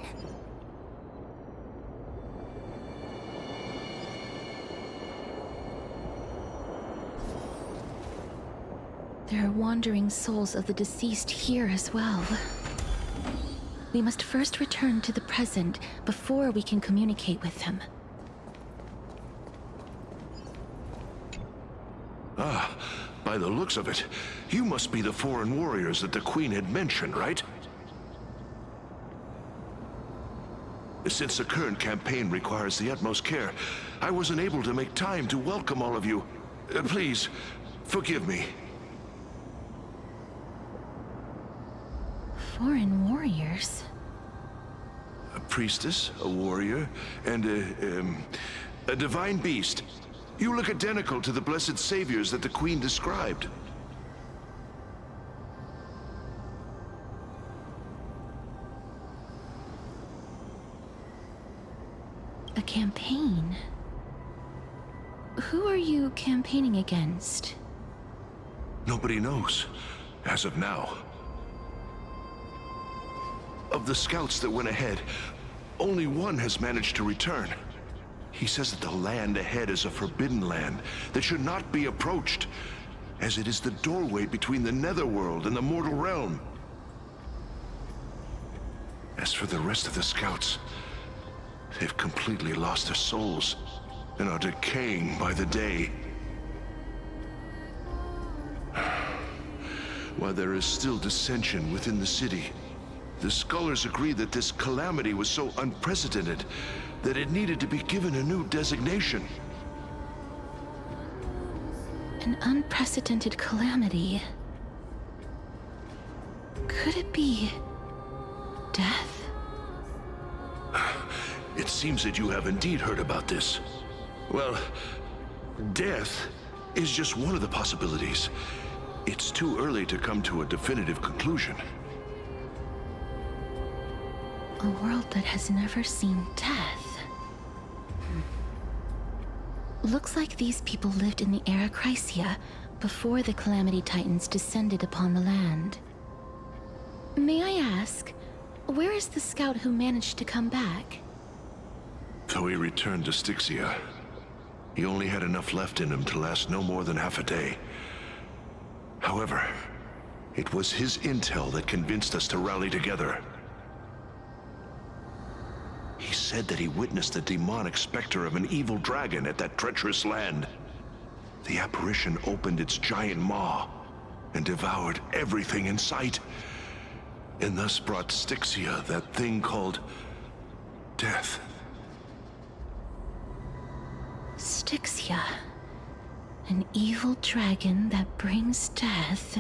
There are wandering souls of the deceased here as well. We must first return to the present before we can communicate with them. Ah, by the looks of it, you must be the foreign warriors that the Queen had mentioned, right? Since the current campaign requires the utmost care, I wasn't able to make time to welcome all of you. Please, forgive me. Foreign warriors? A priestess, a warrior, and a divine beast. You look identical to the blessed saviors that the Queen described. A campaign? Who are you campaigning against? Nobody knows, as of now. Of the scouts that went ahead, only one has managed to return. He says that the land ahead is a forbidden land that should not be approached, as it is the doorway between the netherworld and the mortal realm. As for the rest of the scouts, they've completely lost their souls and are decaying by the day. While there is still dissension within the city, the scholars agree that this calamity was so unprecedented that it needed to be given a new designation. An unprecedented calamity. Could it be death? It seems that you have indeed heard about this. Well, death is just one of the possibilities. It's too early to come to a definitive conclusion. A world that has never seen death. Looks like these people lived in the era Chrysia before the Calamity Titans descended upon the land. May I ask, where is the scout who managed to come back? So he returned to Styxia. He only had enough left in him to last no more than half a day. However, it was his intel that convinced us to rally together. He said that he witnessed the demonic specter of an evil dragon at that treacherous land. The apparition opened its giant maw and devoured everything in sight, and thus brought Styxia that thing called death. Styxia. An evil dragon that brings death.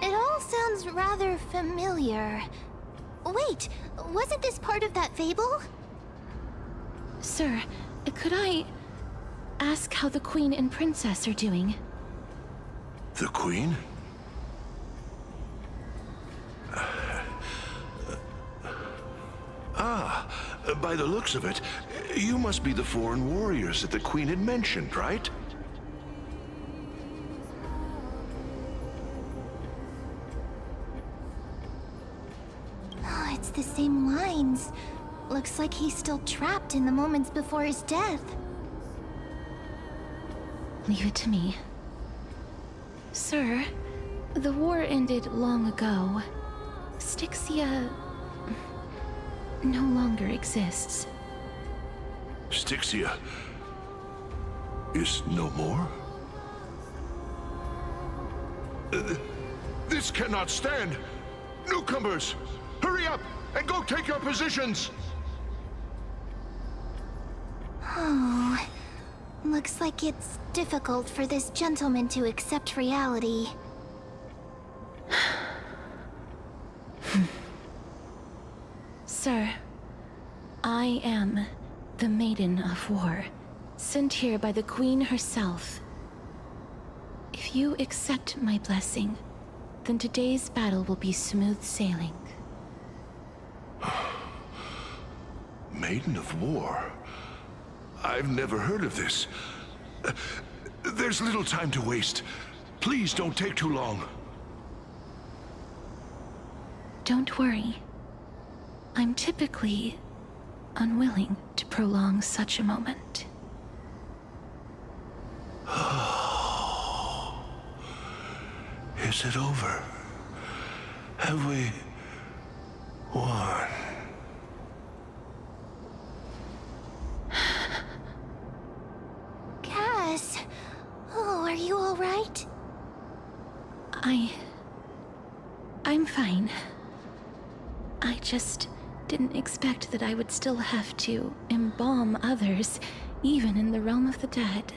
It all sounds rather familiar. Wait, wasn't this part of that fable? Sir, could I ask how the Queen and Princess are doing? The Queen? By the looks of it, you must be the foreign warriors that the Queen had mentioned, right? Oh, it's the same lines. Looks like he's still trapped in the moments before his death. Leave it to me. Sir, the war ended long ago. Styxia no longer exists. Styxia is no more? This cannot stand! Newcomers, hurry up and go take your positions! Oh, looks like it's difficult for this gentleman to accept reality. Sir, I am the Maiden of War, sent here by the Queen herself. If you accept my blessing, then today's battle will be smooth sailing. Maiden of War? I've never heard of this. There's little time to waste. Please don't take too long. Don't worry. I'm typically unwilling to prolong such a moment. Is it over? Have we won? Cass! Oh, are you all right? I'm fine. I just didn't expect that I would still have to embalm others, even in the realm of the dead.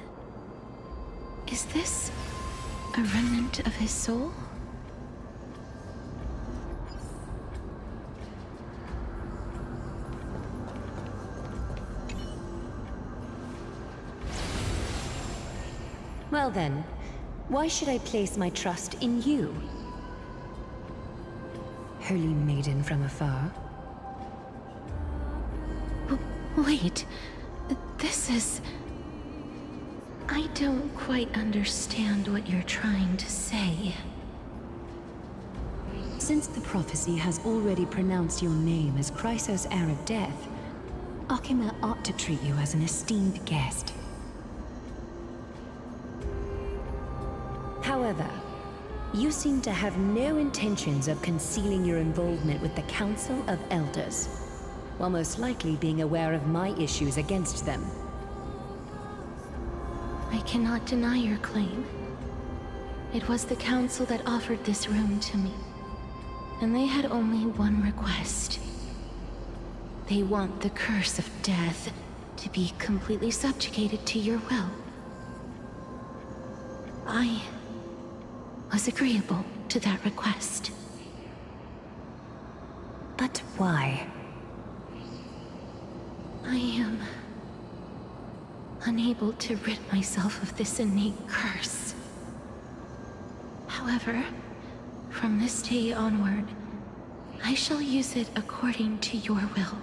Is this a remnant of his soul? Well then, why should I place my trust in you? Holy maiden from afar. Wait, this is... I don't quite understand what you're trying to say. Since the prophecy has already pronounced your name as Chrysos' heir of death, Akima ought to treat you as an esteemed guest. However, you seem to have no intentions of concealing your involvement with the Council of Elders, while most likely being aware of my issues against them. I cannot deny your claim. It was the Council that offered this room to me, and they had only one request. They want the curse of death to be completely subjugated to your will. I was agreeable to that request. But why? I am unable to rid myself of this innate curse. However, from this day onward, I shall use it according to your will.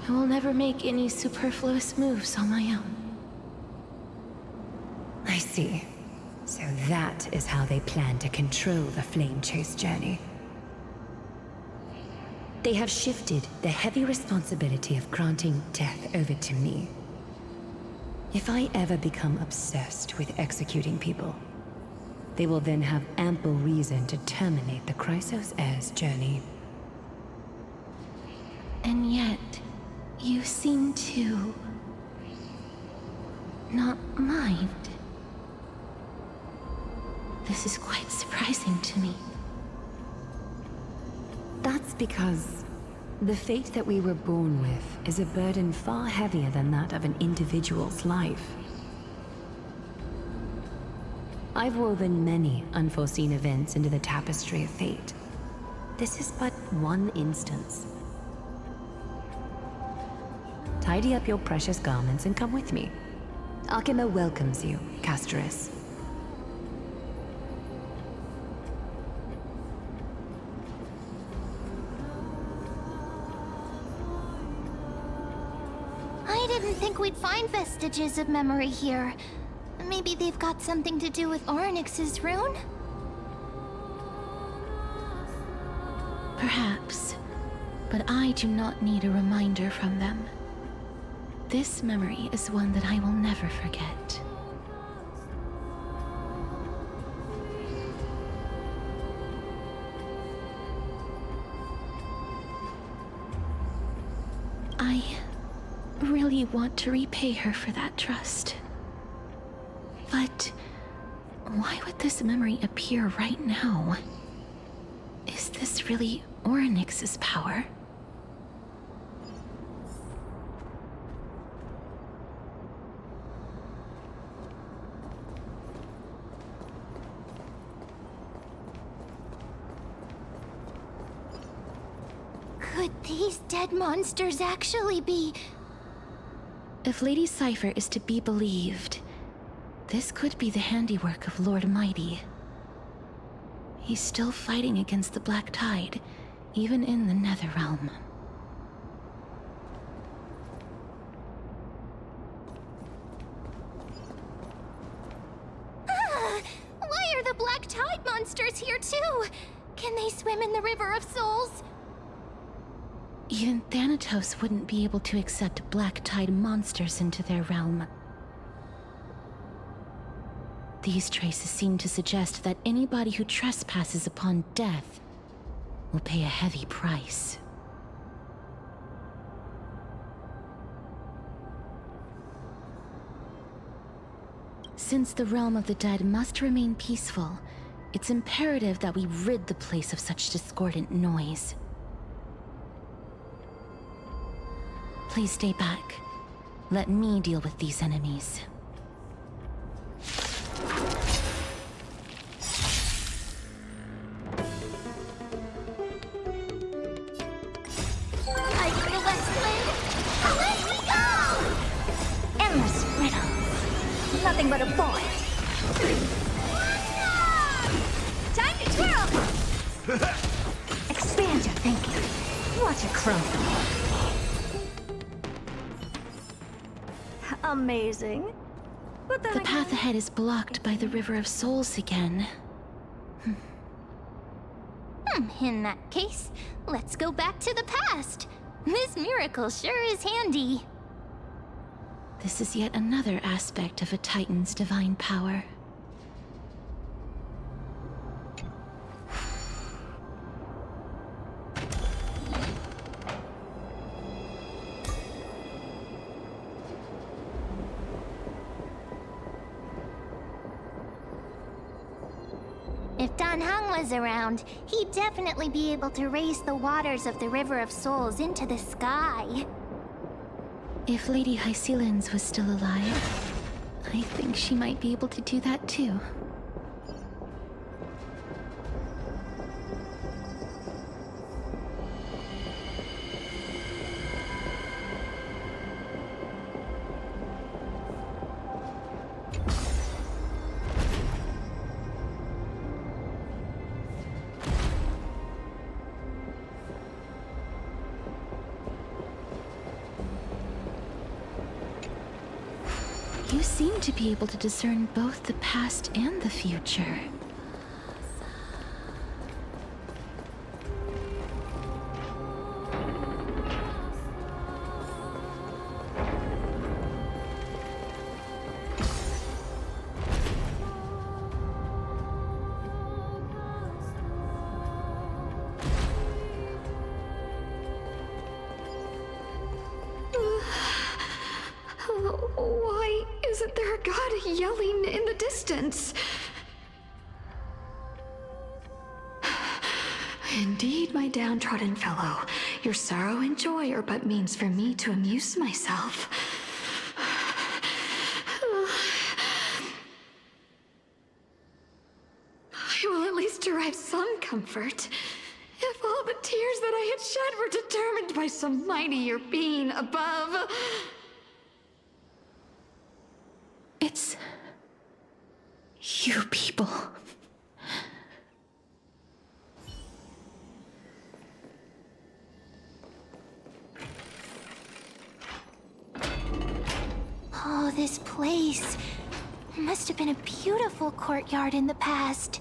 I will never make any superfluous moves on my own. I see. So that is how they plan to control the Flame Chase journey. They have shifted the heavy responsibility of granting death over to me. If I ever become obsessed with executing people, they will then have ample reason to terminate the Chrysos Heir's journey. And yet, you seem to not mind. This is quite surprising to me. That's because the fate that we were born with is a burden far heavier than that of an individual's life. I've woven many unforeseen events into the tapestry of fate. This is but one instance. Tidy up your precious garments and come with me. Akima welcomes you, Castoris. I didn't think we'd find vestiges of memory here. Maybe they've got something to do with Orynyx's rune? Perhaps, but I do not need a reminder from them. This memory is one that I will never forget. I really want to repay her for that trust. But why would this memory appear right now? Is this really Orynyx's power? Could these dead monsters actually be... If Lady Cypher is to be believed, this could be the handiwork of Lord Mighty. He's still fighting against the Black Tide, even in the Netherrealm. Why are the Black Tide monsters here too? Can they swim in the River of Souls? Even Thanatos wouldn't be able to accept Black Tide monsters into their realm. These traces seem to suggest that anybody who trespasses upon death will pay a heavy price. Since the realm of the dead must remain peaceful, it's imperative that we rid the place of such discordant noise. Please stay back. Let me deal with these enemies. Like the West Wind, away we go! Endless riddles. Nothing but a boy. Time to twirl! Expand your thinking. Watch it crumble. Amazing. But then the path ahead is blocked by the River of Souls again. In that case, let's go back to the past. This miracle sure is handy. This is yet another aspect of a Titan's divine power. If Dan Heng was around, he'd definitely be able to raise the waters of the River of Souls into the sky. If Lady Hycelens was still alive, I think she might be able to do that too. You seem to be able to discern both the past and the future. Why isn't there a god yelling in the distance? Indeed, my downtrodden fellow, your sorrow and joy are but means for me to amuse myself. I will at least derive some comfort. If all the tears that I had shed were determined by some mightier being above. It's... you people. Oh, this place. Must have been a beautiful courtyard in the past.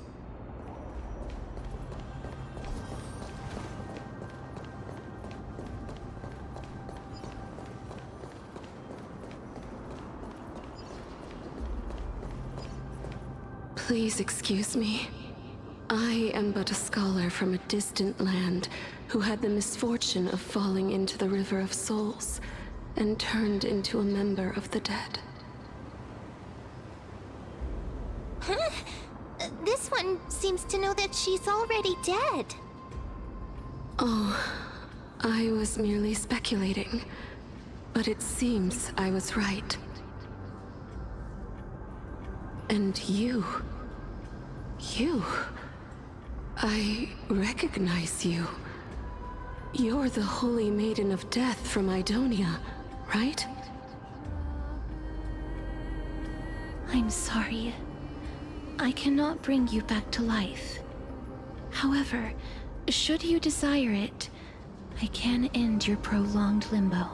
Please excuse me. I am but a scholar from a distant land who had the misfortune of falling into the River of Souls and turned into a member of the dead. Huh? This one seems to know that she's already dead. Oh, I was merely speculating, but it seems I was right. And you... I recognize you. You're the Holy Maiden of Death from Idonia, right? I'm sorry. I cannot bring you back to life. However, should you desire it, I can end your prolonged limbo.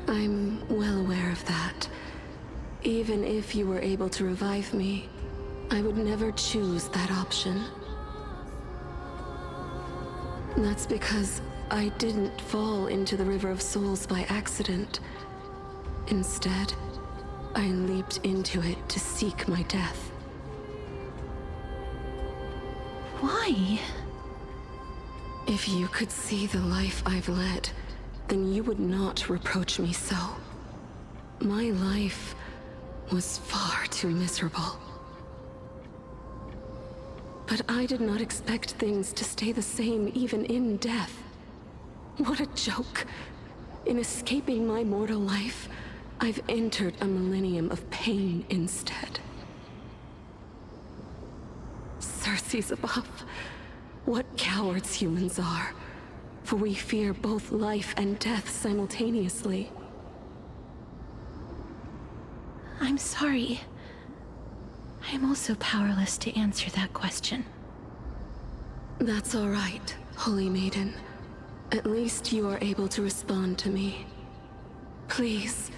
I'm well aware of that. Even if you were able to revive me, I would never choose that option. That's because I didn't fall into the River of Souls by accident. Instead, I leaped into it to seek my death. Why? If you could see the life I've led, then you would not reproach me so. My life was far too miserable. But I did not expect things to stay the same even in death. What a joke. In escaping my mortal life, I've entered a millennium of pain instead. Circes above, what cowards humans are, for we fear both life and death simultaneously. I'm sorry. I'm also powerless to answer that question. That's all right, Holy Maiden. At least you are able to respond to me. Please,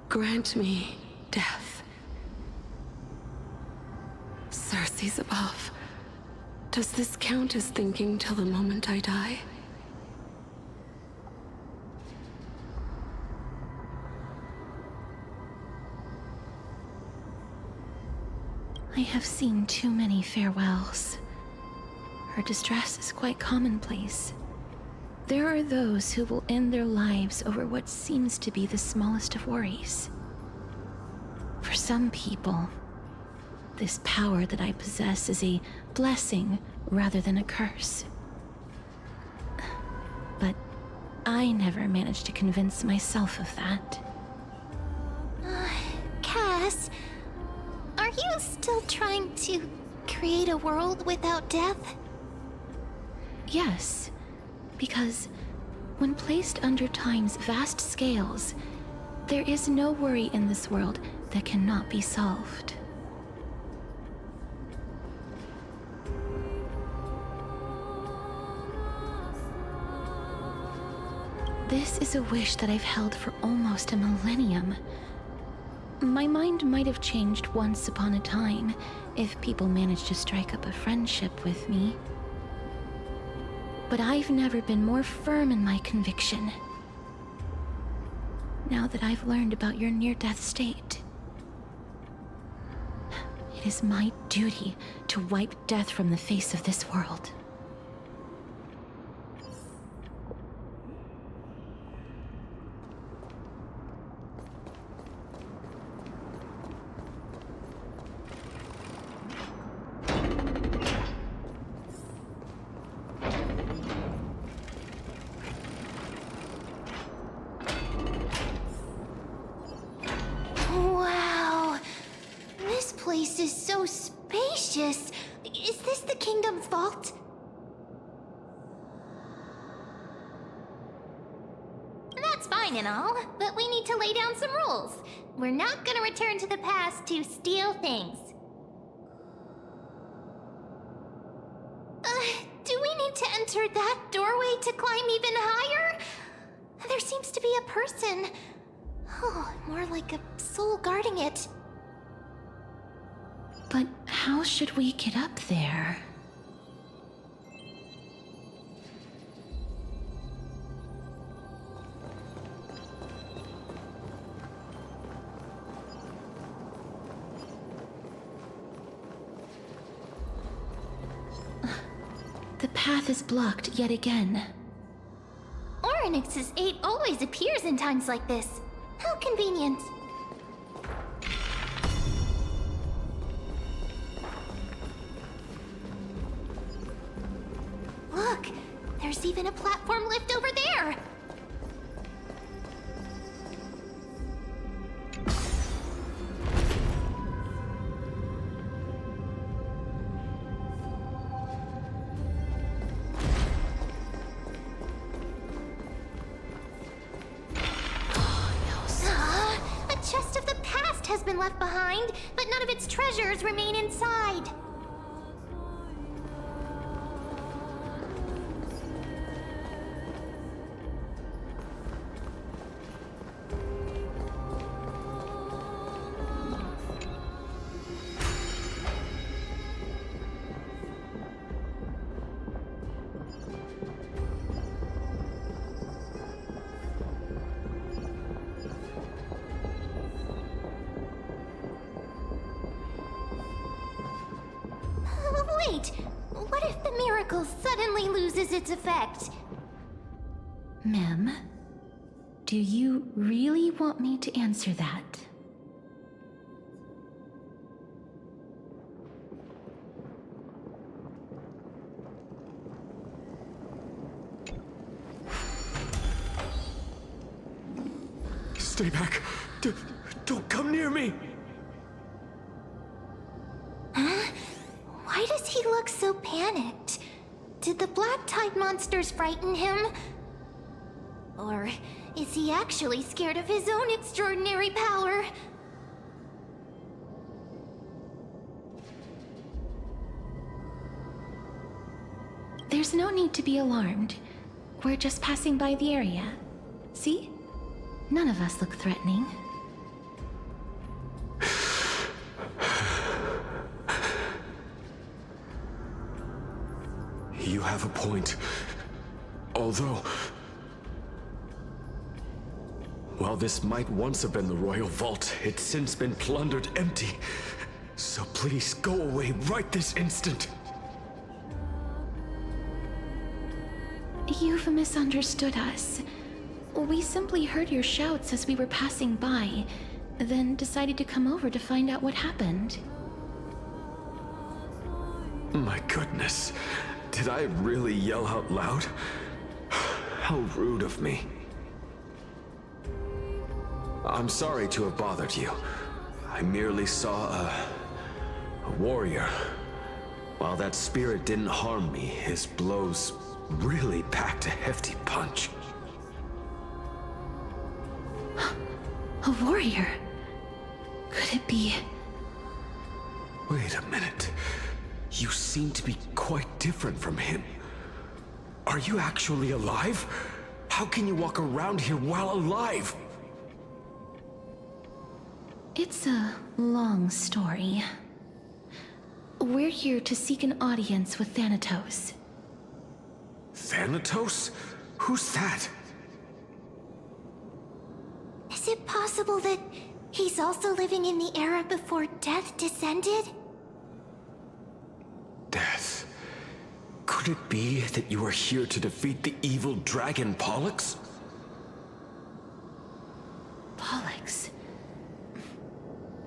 grant me death. Circes above, Does this count as thinking till the moment I die? I have seen too many farewells. Her distress is quite commonplace. There are those who will end their lives over what seems to be the smallest of worries. For some people, this power that I possess is a blessing rather than a curse. But I never managed to convince myself of that. Cass, are you still trying to create a world without death? Yes, because when placed under time's vast scales, there is no worry in this world that cannot be solved. This is a wish that I've held for almost a millennium. My mind might have changed once upon a time if people managed to strike up a friendship with me. But I've never been more firm in my conviction. Now that I've learned about your near-death state, it is my duty to wipe death from the face of this world. Wow! This place is so spacious. Is this the kingdom's vault? That's fine and all, but we need to lay down some rules. We're not gonna return to the past to steal things. Do we need to enter that doorway to climb even higher? There seems to be a person. Oh, more like a soul guarding it. But how should we get up there? The path is blocked yet again. Oryx's 8 always appears in times like this. How convenient. Look, there's even a platform lift over there. A chest of the past has been left behind, but none of its treasures remain inside. Wait, what if the miracle suddenly loses its effect? Mem, do you really want me to answer that? Stay back. Don't come near me. Huh? Why does he look so panicked? Did the black tide monsters frighten him? Or is he actually scared of his own extraordinary power? There's no need to be alarmed. We're just passing by the area. See? None of us look threatening. You have a point. Although, while this might once have been the royal vault, it's since been plundered empty. So please go away right this instant. You've misunderstood us. We simply heard your shouts as we were passing by, then decided to come over to find out what happened. My goodness, did I really yell out loud? How rude of me. I'm sorry to have bothered you. I merely saw a warrior. While that spirit didn't harm me, his blows really packed a hefty punch. A warrior? Could it be? Wait a minute. You seem to be quite different from him. Are you actually alive? How can you walk around here while alive? It's a long story. We're here to seek an audience with Thanatos. Thanatos? Who's that? Is it possible that he's also living in the era before death descended? Death? Could it be that you are here to defeat the evil dragon Pollux? Pollux?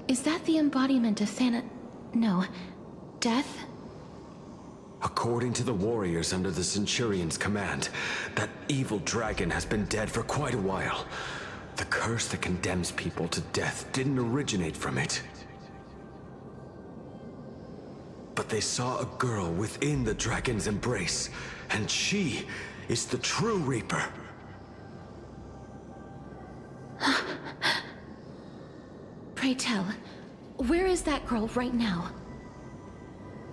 Is that the embodiment of No. Death? According to the warriors under the Centurion's command, that evil dragon has been dead for quite a while. The curse that condemns people to death didn't originate from it. But they saw a girl within the dragon's embrace, and she is the true Reaper. Pray tell, where is that girl right now?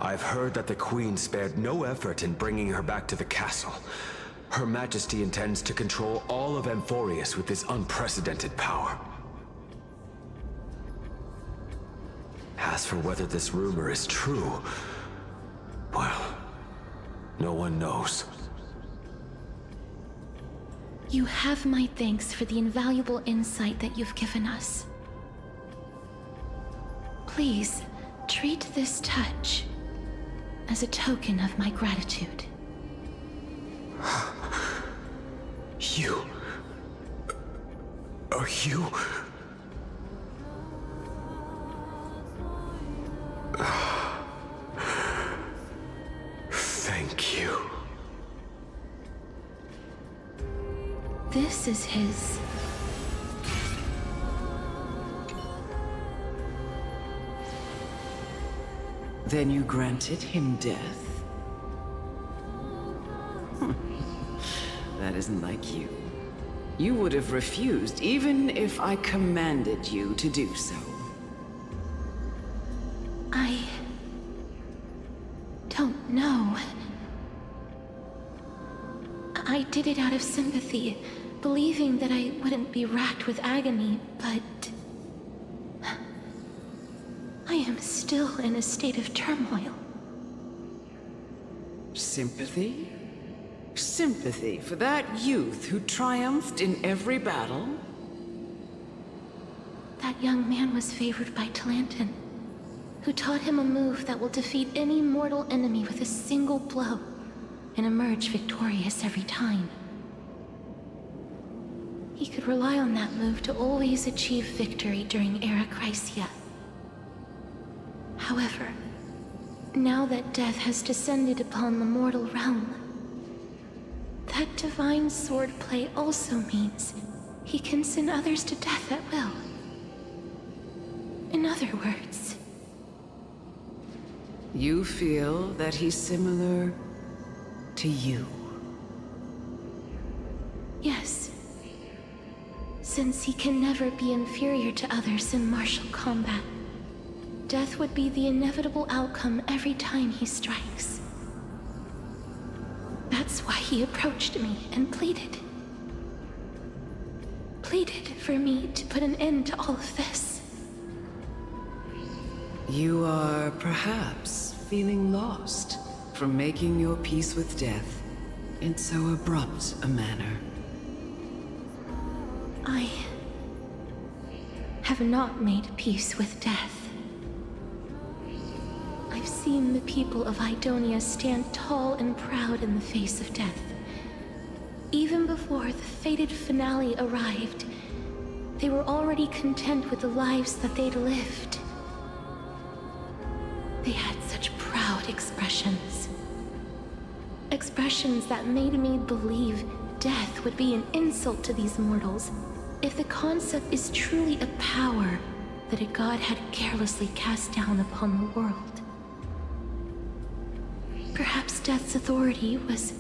I've heard that the Queen spared no effort in bringing her back to the castle. Her Majesty intends to control all of Amphorius with this unprecedented power. As for whether this rumor is true, well, no one knows. You have my thanks for the invaluable insight that you've given us. Please, treat this touch as a token of my gratitude. You... Are you... Thank you. This is his... Then you granted him death? That isn't like you. You would have refused even if I commanded you to do so. I... don't know. I did it out of sympathy, believing that I wouldn't be racked with agony, but... I am still in a state of turmoil. Sympathy? Sympathy for that youth who triumphed in every battle? That young man was favored by Talantin, who taught him a move that will defeat any mortal enemy with a single blow and emerge victorious every time. He could rely on that move to always achieve victory during Era Chrysia. However, now that death has descended upon the mortal realm, that divine swordplay also means he can send others to death at will. In other words... You feel that he's similar to you? Yes. Since he can never be inferior to others in martial combat, death would be the inevitable outcome every time he strikes. That's why he approached me and pleaded. Pleaded for me to put an end to all of this. You are perhaps feeling lost. from making your peace with death in so abrupt a manner? I have not made peace with death. I've seen the people of Idonia stand tall and proud in the face of death. Even before the fated finale arrived, they were already content with the lives that they'd lived. They had such proud expressions. Expressions that made me believe death would be an insult to these mortals if the concept is truly a power that a god had carelessly cast down upon the world. Perhaps death's authority was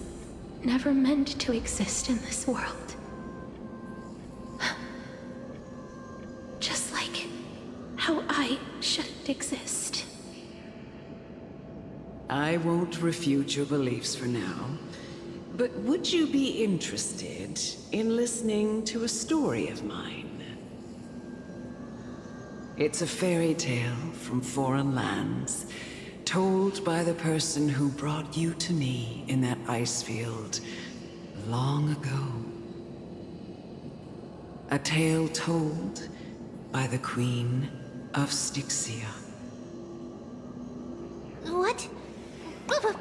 never meant to exist in this world. Just like how I shouldn't exist. I won't refute your beliefs for now, but would you be interested in listening to a story of mine? It's a fairy tale from foreign lands, told by the person who brought you to me in that ice field long ago. A tale told by the Queen of Styxia. What?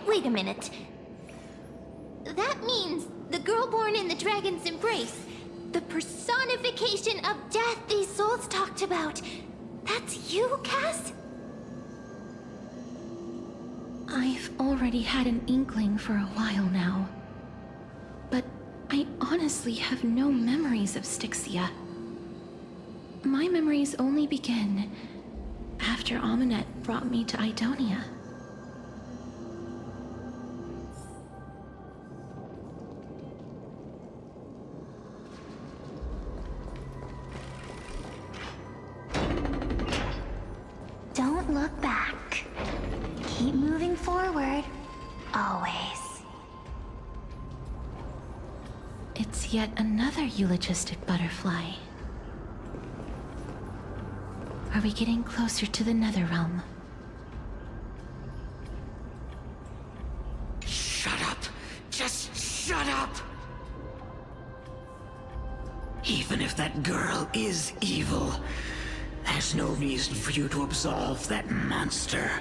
Wait a minute. That means the girl born in the dragon's embrace, the personification of death these souls talked about. That's you, Cass? I've already had an inkling for a while now. But I honestly have no memories of Styxia. My memories only begin after Amunet brought me to Idonia. Don't look back. Keep moving forward. Always. It's yet another eulogistic butterfly. Are we getting closer to the Netherrealm? Shut up! Just shut up! Even if that girl is evil, there's no reason for you to absolve that monster.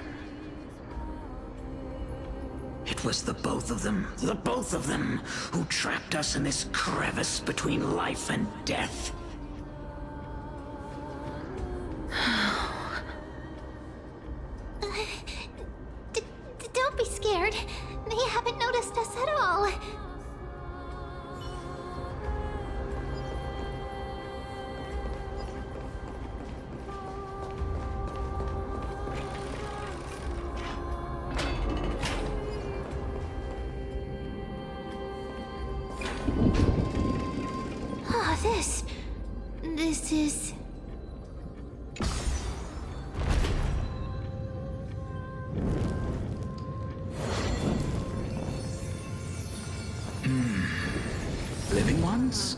It was the both of them, who trapped us in this crevice between life and death. Don't be scared. They haven't noticed us at all. This is... Living ones?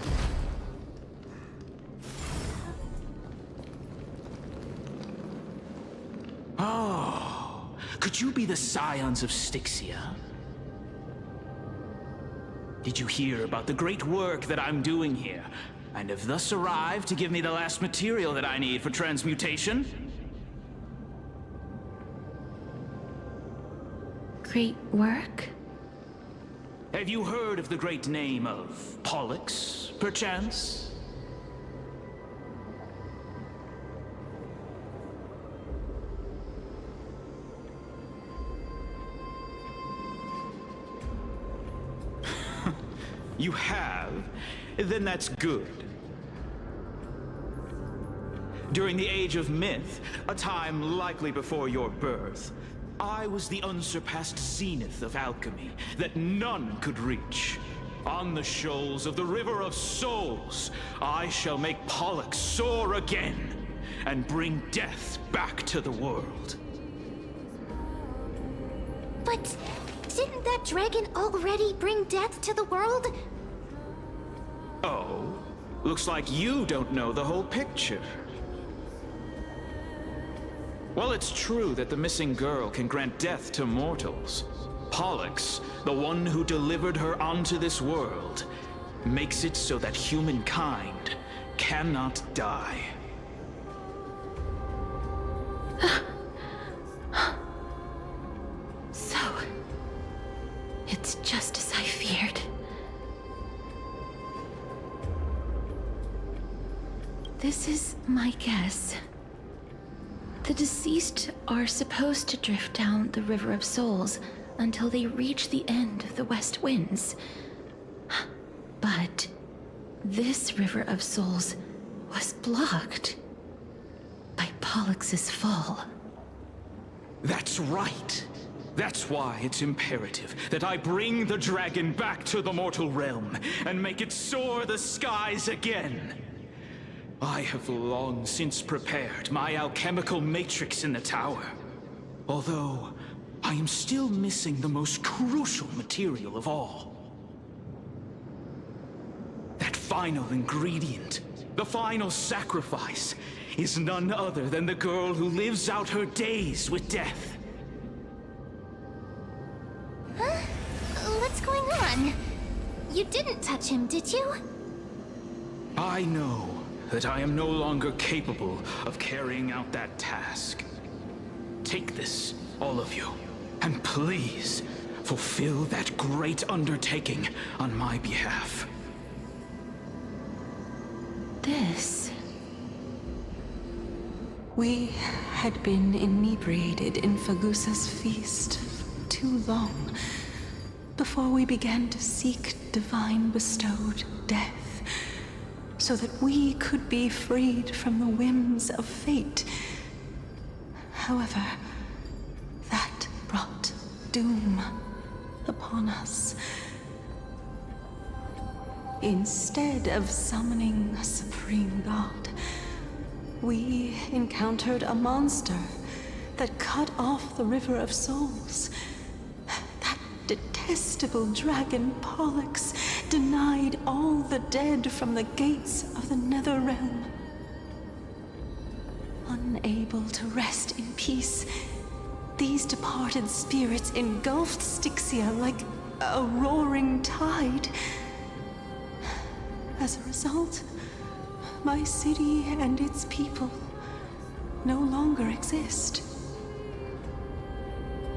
Oh, could you be the scions of Styxia? Did you hear about the great work that I'm doing here, and have thus arrived to give me the last material that I need for transmutation? Great work? Have you heard of the great name of Pollux, perchance? You have? Then that's good. During the Age of Myth, a time likely before your birth, I was the unsurpassed zenith of alchemy that none could reach. On the shoals of the River of Souls, I shall make Pollux soar again and bring death back to the world. But didn't that dragon already bring death to the world? Oh, looks like you don't know the whole picture. Well, it's true that the missing girl can grant death to mortals. Pollux, the one who delivered her onto this world, makes it so that humankind cannot die. So, it's just as I feared. This is my guess. The deceased are supposed to drift down the River of Souls until they reach the end of the West Winds. But this River of Souls was blocked by Pollux's fall. That's right. That's why it's imperative that I bring the dragon back to the mortal realm and make it soar the skies again. I have long since prepared my alchemical matrix in the tower. Although, I am still missing the most crucial material of all. That final ingredient, the final sacrifice, is none other than the girl who lives out her days with death. Huh? What's going on? You didn't touch him, did you? I know that I am no longer capable of carrying out that task. Take this, all of you, and please fulfill that great undertaking on my behalf. This... We had been inebriated in Fagusa's feast for too long before we began to seek divine bestowed death, so that we could be freed from the whims of fate. However, that brought doom upon us. Instead of summoning a supreme god, we encountered a monster that cut off the River of Souls. That detestable dragon Pollux denied all the dead from the gates of the Nether Realm. Unable to rest in peace, these departed spirits engulfed Styxia like a roaring tide. As a result, my city and its people no longer exist.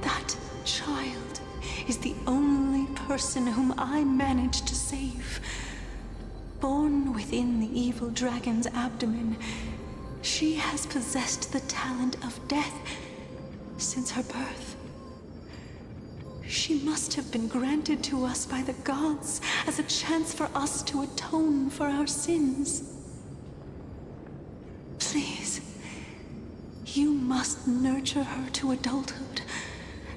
That child is the only person whom I managed to save. Born within the evil dragon's abdomen, she has possessed the talent of death since her birth. She must have been granted to us by the gods as a chance for us to atone for our sins. Please, you must nurture her to adulthood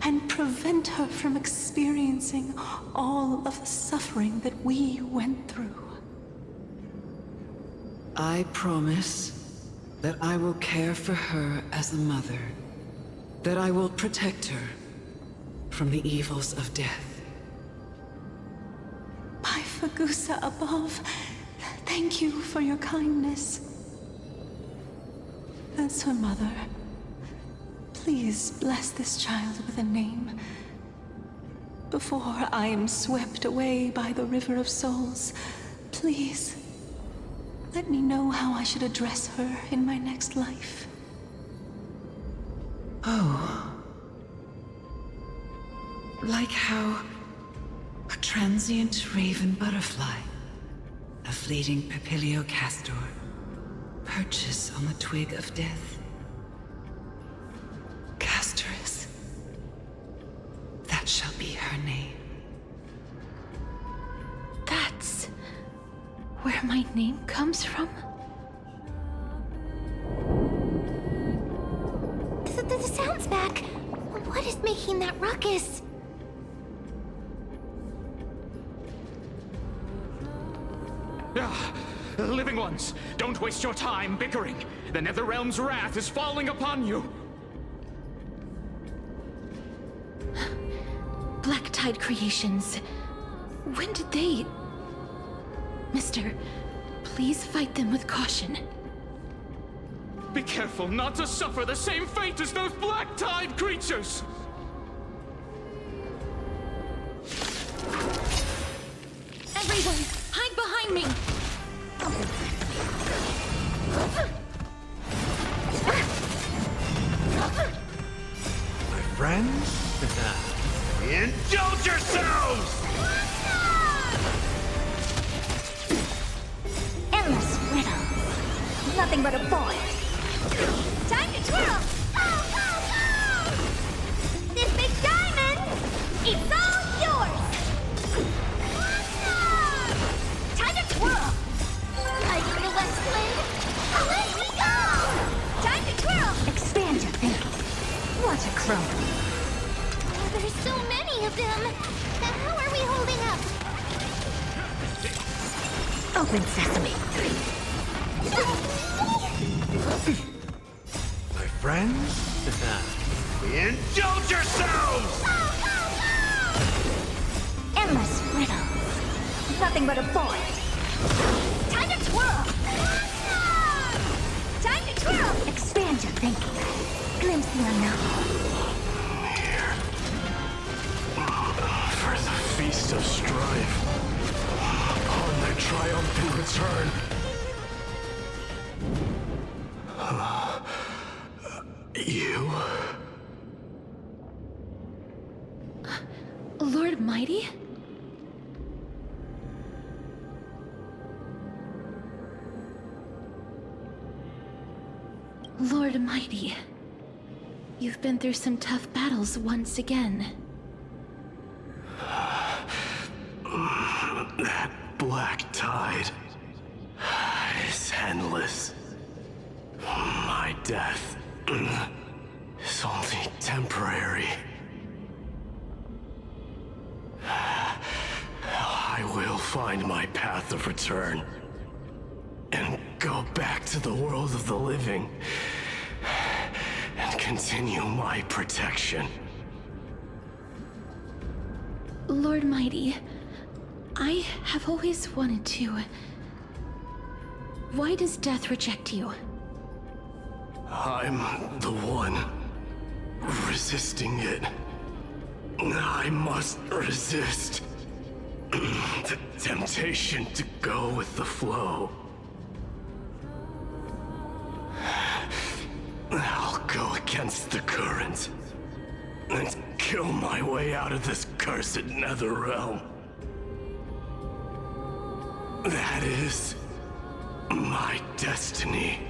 and prevent her from experiencing all of the suffering that we went through. I promise that I will care for her as a mother, that I will protect her from the evils of death. By Fagusa above, thank you for your kindness. As her mother, please bless this child with a name. Before I am swept away by the River of Souls, please, let me know how I should address her in my next life. Oh. Like how a transient raven butterfly, a fleeting papilio castor, perches on the twig of death. Castorus. That shall be her name. That's where my name comes from? The sound's back. What is making that ruckus? Living ones, don't waste your time bickering. The Netherrealm's wrath is falling upon you. Black Tide Creations. When did they... Mister, please fight them with caution. Be careful not to suffer the same fate as those Black Tide creatures! Nothing but a boy. Time to twirl! Go, go, go! This big diamond, it's all yours! Awesome! Time to twirl! Like the west wind, away we go! Time to twirl! Expand your thinking. What a crone. There's so many of them. Now how are we holding up? Open sesame. My friends? Indulge yourselves! Endless riddles. Nothing but a boy. Time to twirl! Time to twirl! Expand your thinking. Glimpse the unknown. Here. For the Feast of Strife. On their triumphant return. You? Lord Mighty? Lord Mighty, you've been through some tough battles once again. That black tide is endless. My death is only temporary. I will find my path of return and go back to the world of the living and continue my protection. Lord Mighty, I have always wanted to. Why does death reject you? I'm the one resisting it. I must resist the temptation to go with the flow. I'll go against the current and kill my way out of this cursed nether realm. That is my destiny.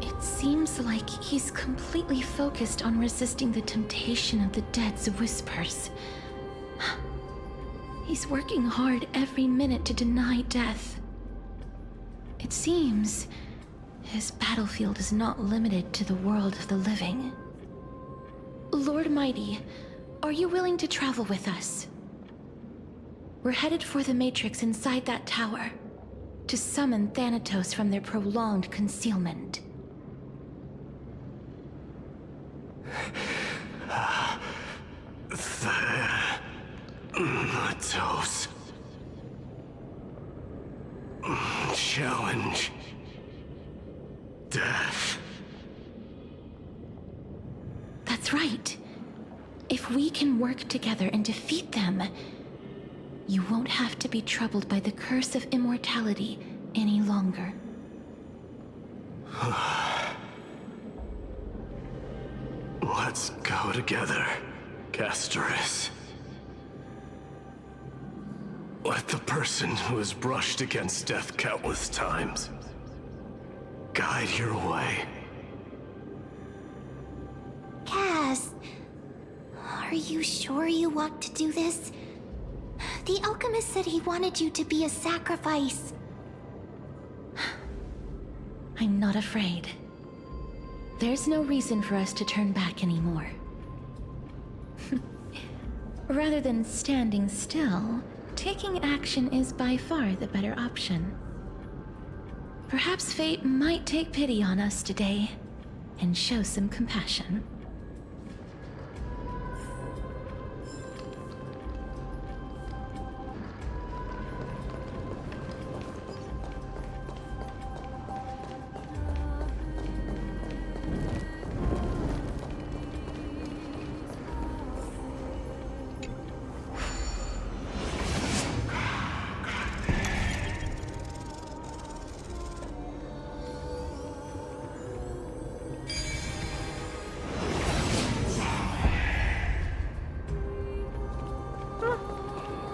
It seems like he's completely focused on resisting the temptation of the dead's whispers. He's working hard every minute to deny death. It seems his battlefield is not limited to the world of the living. Lord Mighty, are you willing to travel with us? We're headed for the Matrix inside that tower, to summon Thanatos from their prolonged concealment. Thanatos. Challenge. Death. That's right. If we can work together and defeat them, you won't have to be troubled by the curse of immortality any longer. Let's go together, Castoris. Let the person who has brushed against death countless times guide your way. Cass, are you sure you want to do this? The alchemist said he wanted you to be a sacrifice. I'm not afraid. There's no reason for us to turn back anymore. Rather than standing still, taking action is by far the better option. Perhaps fate might take pity on us today and show some compassion.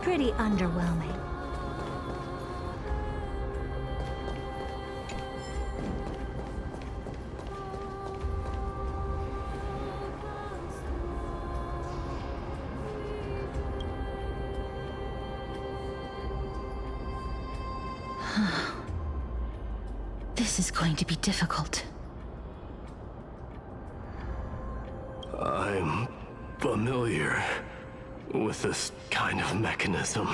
Pretty underwhelming. This is going to be difficult. I'm familiar with this kind of mechanism.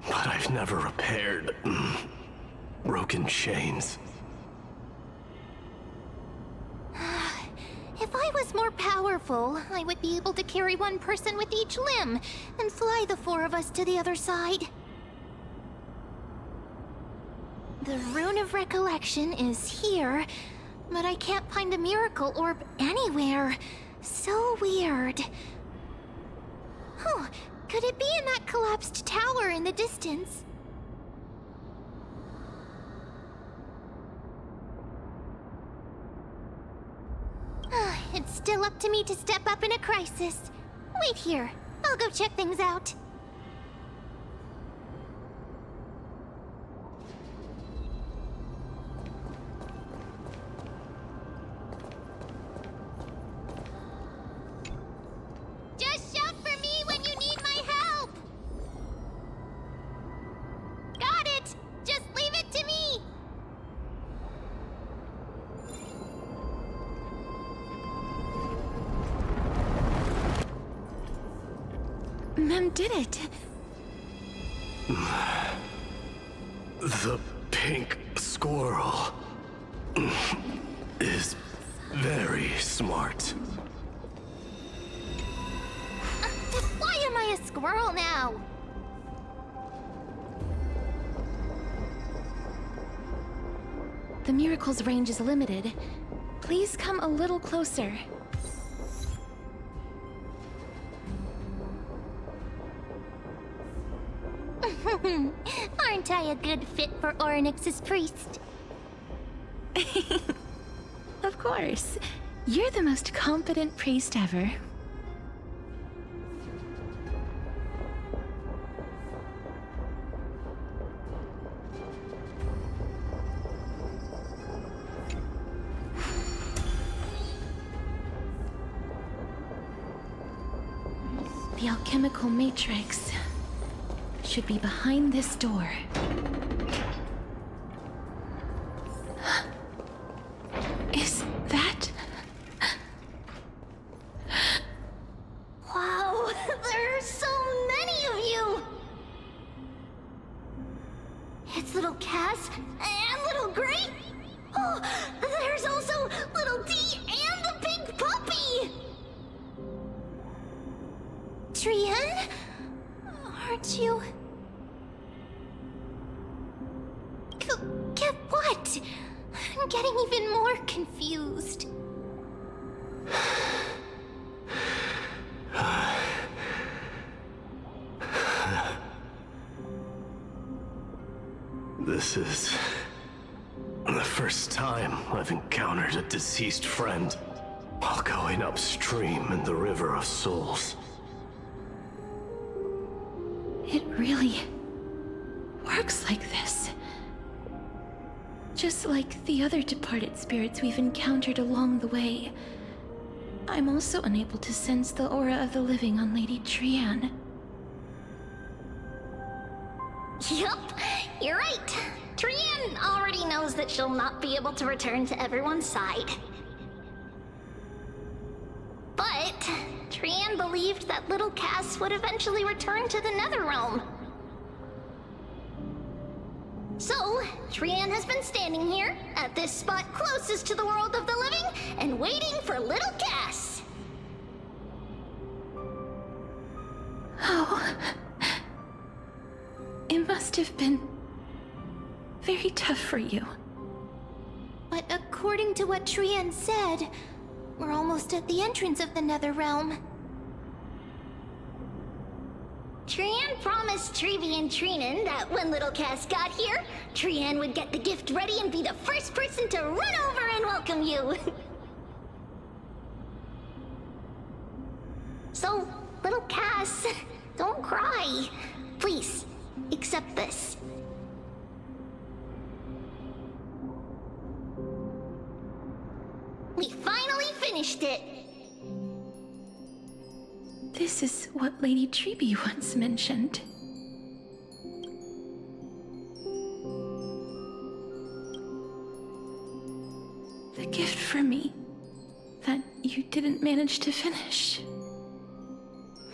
But I've never repaired broken chains. If I was more powerful, I would be able to carry one person with each limb and fly the four of us to the other side. The Rune of Recollection is here, but I can't find the miracle orb anywhere. So weird. Huh, could it be in that collapsed tower in the distance? It's still up to me to step up in a crisis. Wait here. I'll go check things out. Just shout for me when you need my help! Got it! Just leave it to me! Mem did it. The pink squirrel is very smart. Why am I a squirrel now? The miracle's range is limited. Please come a little closer. Aren't I a good fit for Orynyx's priest? Of course. You're the most competent priest ever. The alchemical matrix should be behind this door. Is that... Wow, there are so many of you! It's little Cass and little Gray. Oh, there's also little D and the pink puppy! Trian? Aren't you... Get what? I'm getting even more confused. This is the first time I've encountered a deceased friend while going upstream in the River of Souls. It really works like this. Just like the other departed spirits we've encountered along the way. I'm also unable to sense the aura of the living on Lady Trian. Yup, you're right. Trian already knows that she'll not be able to return to everyone's side. But Trian believed that little Cass would eventually return to the Netherrealm. So, Trian has been standing here, at this spot closest to the world of the living, and waiting for little Cass. Oh. It must have been very tough for you. But according to what Trian said, we're almost at the entrance of the Netherrealm. Trian promised Trevi and Trinan that when little Cass got here, Trian would get the gift ready and be the first person to run over and welcome you. So, little Cass, don't cry. Please, accept this. We finally finished it. This is what Lady Treeby once mentioned. for me that you didn't manage to finish.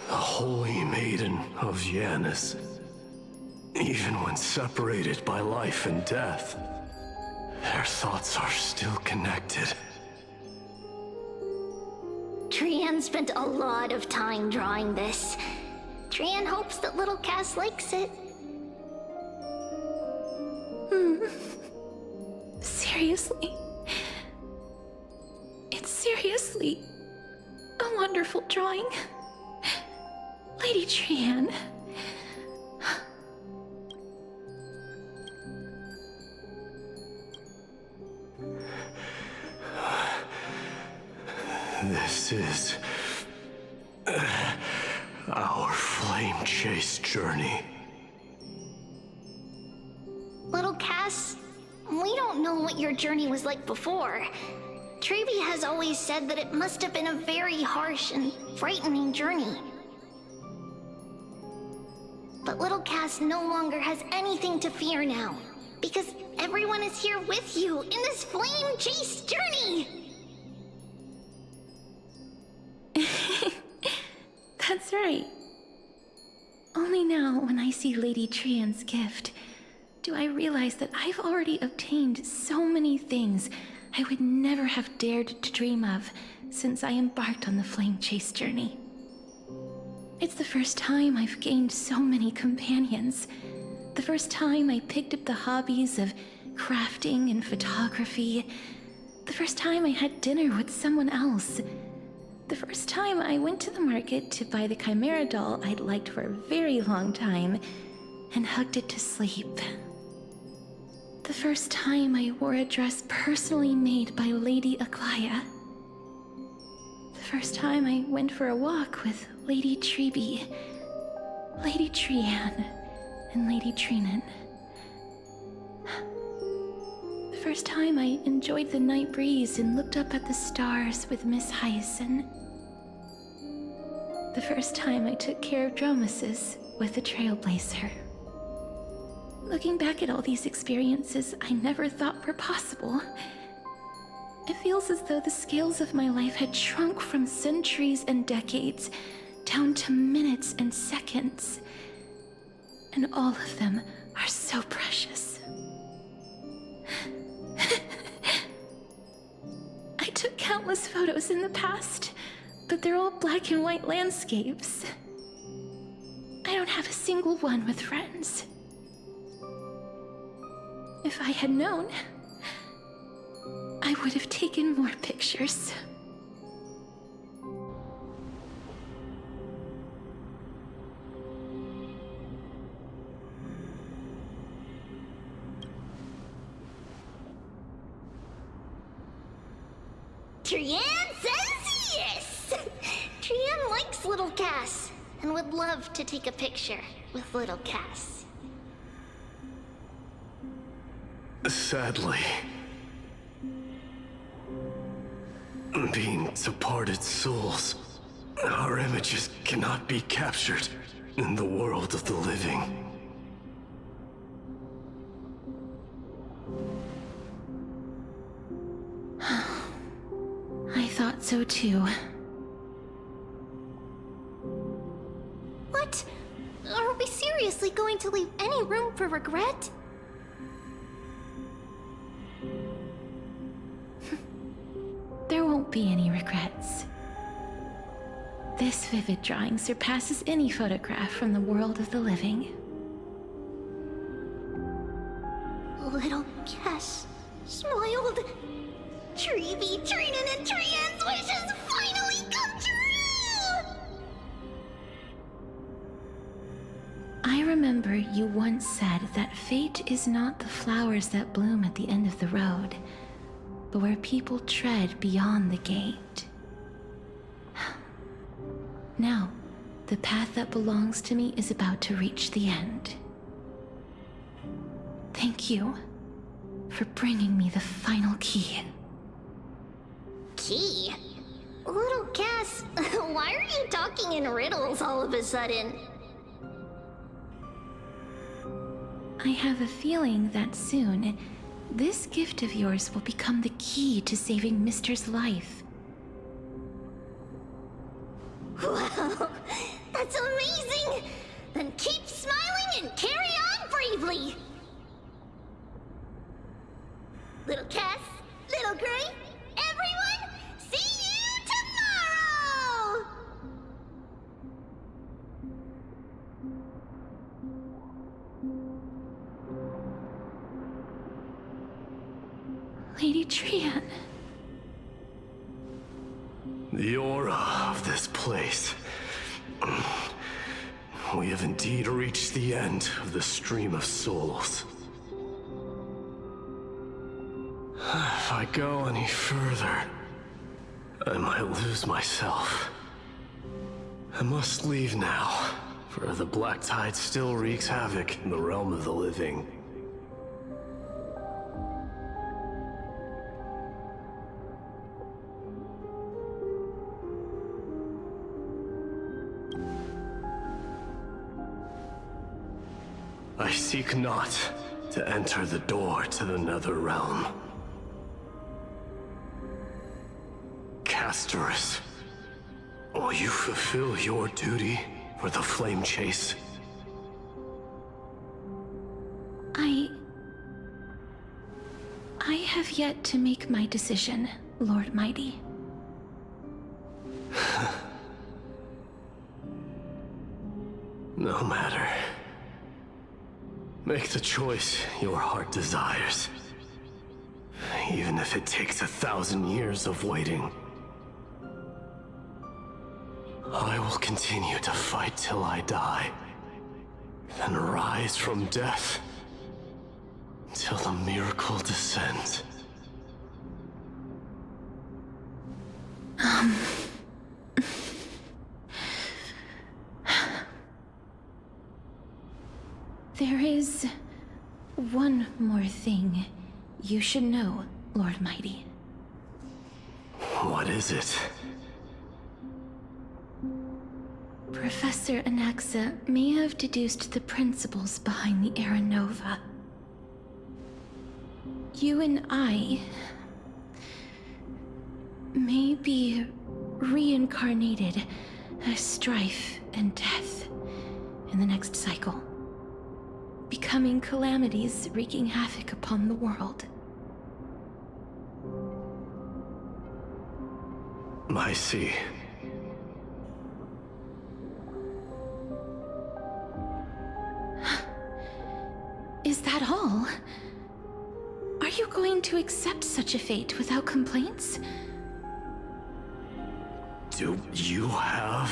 The Holy Maiden of Yanis. Even when separated by life and death, their thoughts are still connected. Trian spent a lot of time drawing this. Trian hopes that little Cass likes it. Seriously? It's seriously a wonderful drawing. Lady Trian. This is our flame chase journey. Little Cass, we don't know what your journey was like before. Trevi has always said that it must have been a very harsh and frightening journey. But little Cass no longer has anything to fear now, because everyone is here with you in this flame chase journey! That's right. Only now, when I see Lady Trian's gift, do I realize that I've already obtained so many things I would never have dared to dream of since I embarked on the flame chase journey. It's the first time I've gained so many companions. The first time I picked up the hobbies of crafting and photography. The first time I had dinner with someone else. The first time I went to the market to buy the Chimera doll I'd liked for a very long time and hugged it to sleep. The first time I wore a dress personally made by Lady Aglaya. The first time I went for a walk with Lady Treeby, Lady Trian, and Lady Trinan. The first time I enjoyed the night breeze and looked up at the stars with Miss Hyacinth. The first time I took care of Dromesis with the Trailblazer. Looking back at all these experiences I never thought were possible, it feels as though the scales of my life had shrunk from centuries and decades down to minutes and seconds. And all of them are so precious. I took countless photos in the past, but they're all black and white landscapes. I don't have a single one with friends. If I had known, I would have taken more pictures. Trian says yes! Trian likes little Cass and would love to take a picture with little Cass. Sadly, being departed souls, our images cannot be captured in the world of the living. I thought so too. What? Are we seriously going to leave any room for regret? There won't be any regrets. This vivid drawing surpasses any photograph from the world of the living. Little Cass smiled. Treeby, Trinan, and Trian's wishes finally come true! I remember you once said that fate is not the flowers that bloom at the end of the road, but where people tread beyond the gate. Now, the path that belongs to me is about to reach the end. Thank you for bringing me the final key. Key? Little Cass, why are you talking in riddles all of a sudden? I have a feeling that soon, This gift of yours will become the key to saving Mister's life. Wow, that's amazing! Then keep smiling and carry on bravely! Little Cass, Little Gray, everyone, see you tomorrow! Lady Trian. The aura of this place. We have indeed reached the end of the stream of souls. If I go any further, I might lose myself. I must leave now, for the black tide still wreaks havoc in the realm of the living. I seek not to enter the door to the nether realm. Castorus, will you fulfill your duty for the flame chase? I have yet to make my decision, Lord Mighty. No matter. Make the choice your heart desires. Even if it takes 1,000 years of waiting. I will continue to fight till I die. Then rise from death. Till the miracle descends. There is one more thing you should know, Lord Mighty. What is it? Professor Anaxa may have deduced the principles behind the Era Nova. You and I may be reincarnated as strife and death in the next cycle, becoming calamities wreaking havoc upon the world. I see. Is that all? Are you going to accept such a fate without complaints? Do you have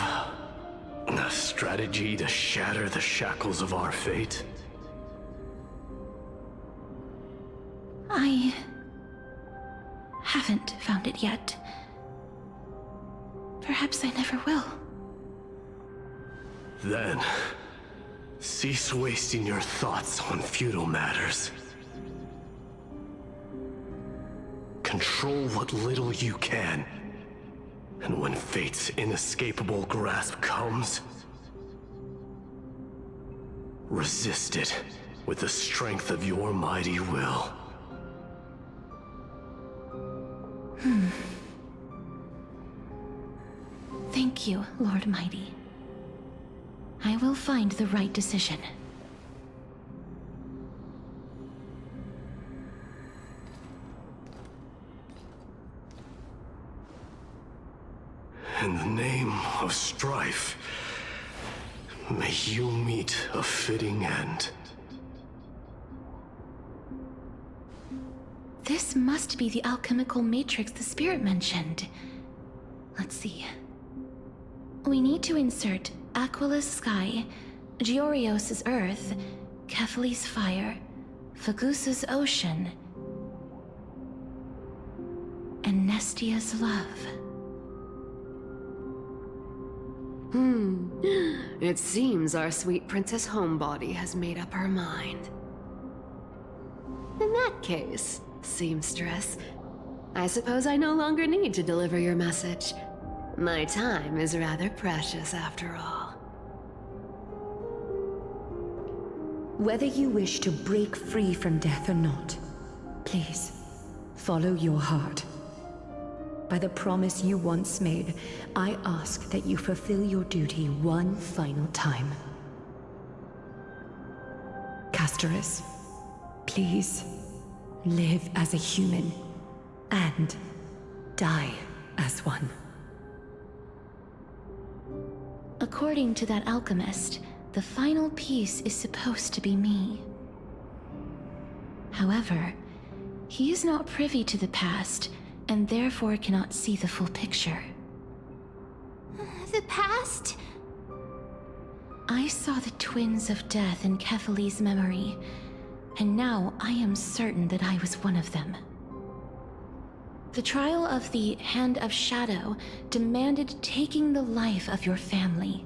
a strategy to shatter the shackles of our fate? I haven't found it yet. Perhaps I never will. Then, cease wasting your thoughts on futile matters. Control what little you can. And when fate's inescapable grasp comes, resist it with the strength of your mighty will. Thank you, Lord Mighty. I will find the right decision. In the name of strife, may you meet a fitting end. This must be the alchemical matrix the spirit mentioned. Let's see. We need to insert Aquila's sky, Giorios' earth, Kephali's fire, Fagusa's ocean, and Nestia's love. It seems our sweet Princess Homebody has made up her mind. In that case, seamstress, I suppose I no longer need to deliver your message. My time is rather precious after all. Whether you wish to break free from death or not, Please, follow your heart. By the promise you once made, I ask that you fulfill your duty one final time. Castorus, please, live as a human, and die as one. According to that alchemist, the final piece is supposed to be me. However, he is not privy to the past, and therefore cannot see the full picture. The past? I saw the twins of death in Kethali's memory, and now I am certain that I was one of them. The trial of the Hand of Shadow demanded taking the life of your family.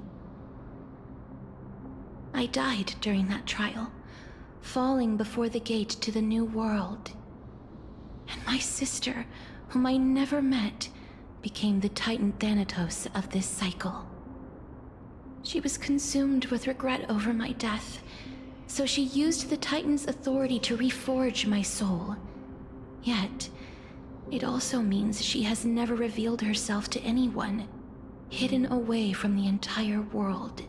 I died during that trial, falling before the gate to the new world. And my sister, whom I never met, became the Titan Thanatos of this cycle. She was consumed with regret over my death, so she used the Titan's authority to reforge my soul. Yet, it also means she has never revealed herself to anyone, hidden away from the entire world.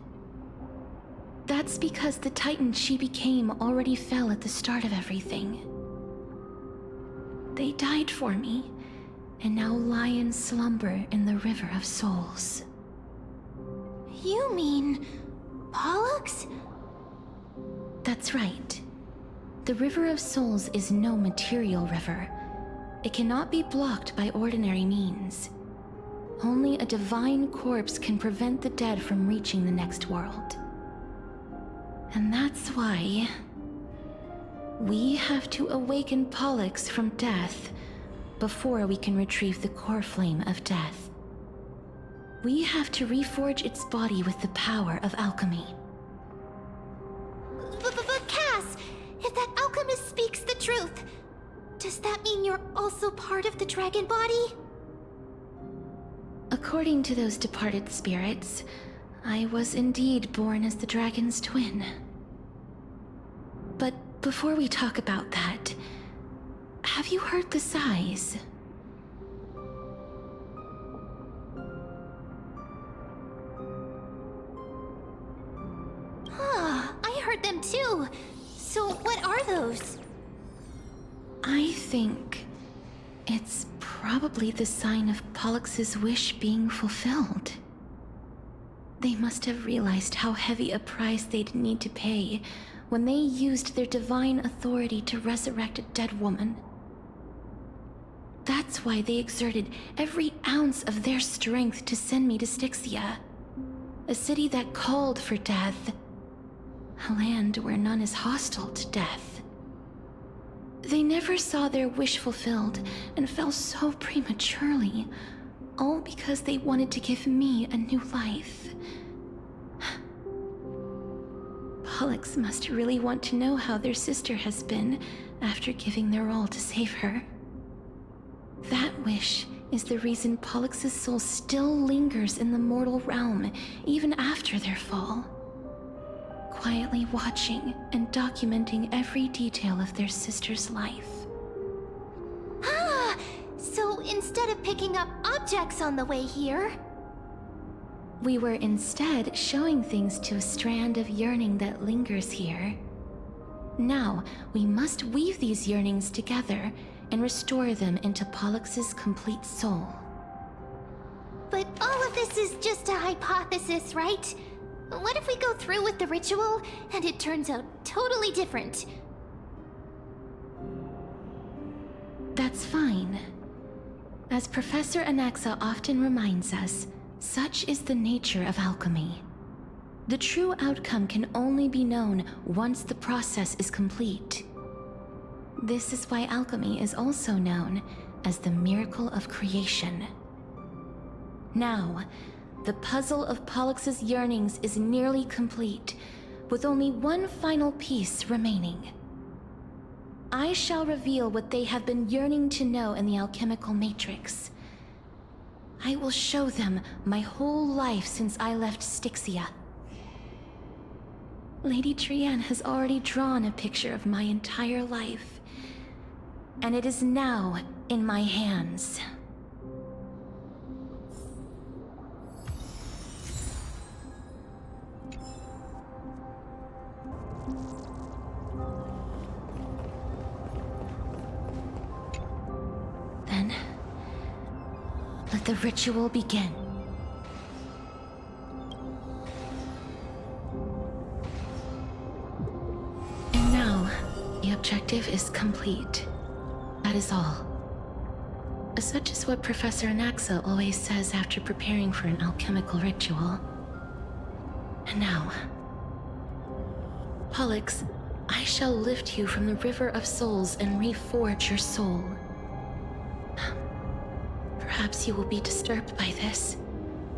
That's because the Titan she became already fell at the start of everything. They died for me, and now lie in slumber in the River of Souls. You mean... Pollux? That's right. The River of Souls is no material river. It cannot be blocked by ordinary means. Only a divine corpse can prevent the dead from reaching the next world. And that's why... we have to awaken Pollux from death before we can retrieve the core flame of death. We have to reforge its body with the power of alchemy. But Cass, if that alchemist speaks the truth, does that mean you're also part of the dragon body? According to those departed spirits, I was indeed born as the dragon's twin. But before we talk about that, have you heard the sighs? I heard them too. So what are those? I think it's probably the sign of Pollux's wish being fulfilled. They must have realized how heavy a price they'd need to pay when they used their divine authority to resurrect a dead woman. That's why they exerted every ounce of their strength to send me to Styxia, a city that called for death, a land where none is hostile to death. They never saw their wish fulfilled and fell so prematurely, all because they wanted to give me a new life. Pollux must really want to know how their sister has been after giving their all to save her. That wish is the reason Pollux's soul still lingers in the mortal realm even after their fall, quietly watching and documenting every detail of their sister's life. So instead of picking up objects on the way here... We were instead showing things to a strand of yearning that lingers here. Now, we must weave these yearnings together and restore them into Pollux's complete soul. But all of this is just a hypothesis, right? What if we go through with the ritual and it turns out totally different? That's fine. As Professor Anaxa often reminds us, such is the nature of alchemy. The true outcome can only be known once the process is complete. This is why alchemy is also known as the miracle of creation. Now, the puzzle of Pollux's yearnings is nearly complete, with only one final piece remaining. I shall reveal what they have been yearning to know in the alchemical matrix. I will show them my whole life since I left Styxia. Lady Trienne has already drawn a picture of my entire life. and it is now in my hands. Then, let the ritual begin. And now, the objective is complete. That is all. Such is what Professor Naxa always says after preparing for an alchemical ritual. And now, Pollux, I shall lift you from the river of souls and reforge your soul. Perhaps you will be disturbed by this,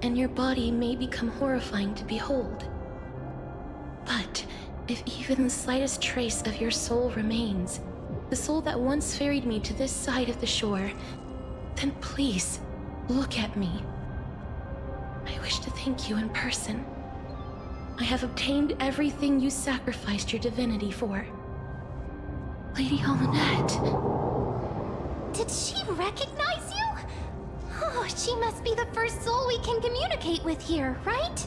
and your body may become horrifying to behold. But if even the slightest trace of your soul remains, the soul that once ferried me to this side of the shore, then please, look at me. I wish to thank you in person. I have obtained everything you sacrificed your divinity for. Lady Almanette. Did she recognize you? Oh, she must be the first soul we can communicate with here, right?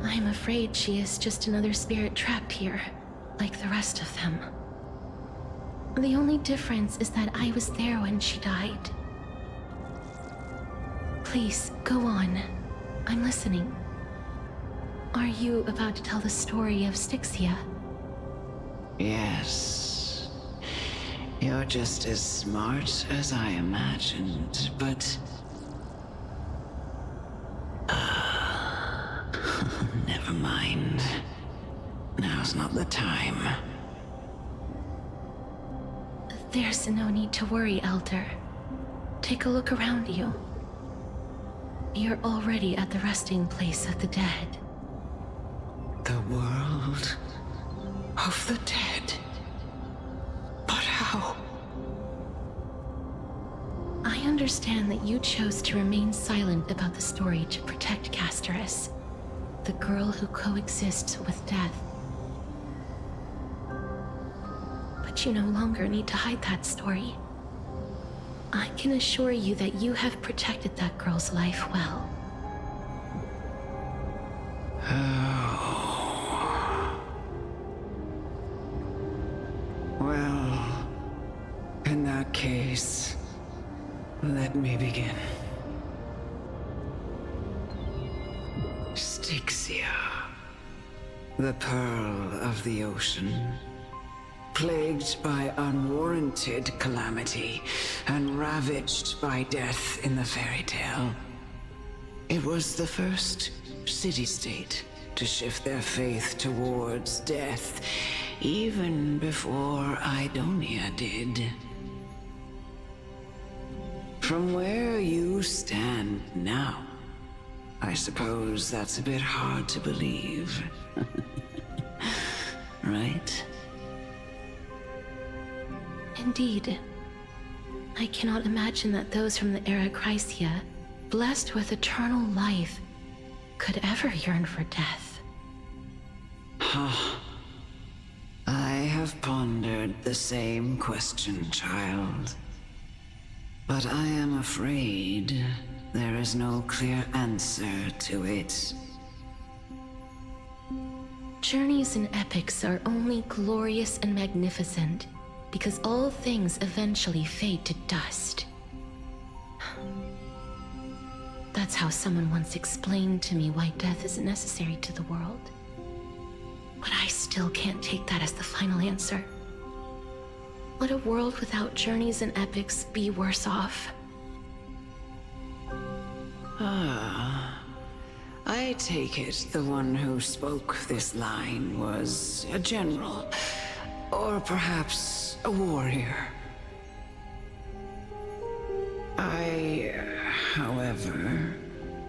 I'm afraid she is just another spirit trapped here, like the rest of them. The only difference is that I was there when she died. Please, go on. I'm listening. Are you about to tell the story of Styxia? Yes. You're just as smart as I imagined, but... never mind. Now's not the time. There's no need to worry, Elder. Take a look around you. You're already at the resting place of the dead. The world of the dead? But how? I understand that you chose to remain silent about the story to protect Casterus, the girl who coexists with death. But you no longer need to hide that story. I can assure you that you have protected that girl's life well. Well, in that case, let me begin. Styxia, the pearl of the ocean, plagued by unwarranted calamity and ravaged by death in the fairy tale. It was the first city-state to shift their faith towards death, even before Idonia did. From where you stand now, I suppose that's a bit hard to believe. Right? Indeed. I cannot imagine that those from the Era Chrysia, blessed with eternal life, could ever yearn for death. I have pondered the same question, child. But I am afraid there is no clear answer to it. Journeys and epics are only glorious and magnificent because all things eventually fade to dust. That's how someone once explained to me why death is necessary to the world. But I still can't take that as the final answer. Would a world without journeys and epics be worse off? I take it the one who spoke this line was a general, or perhaps a warrior. I, however,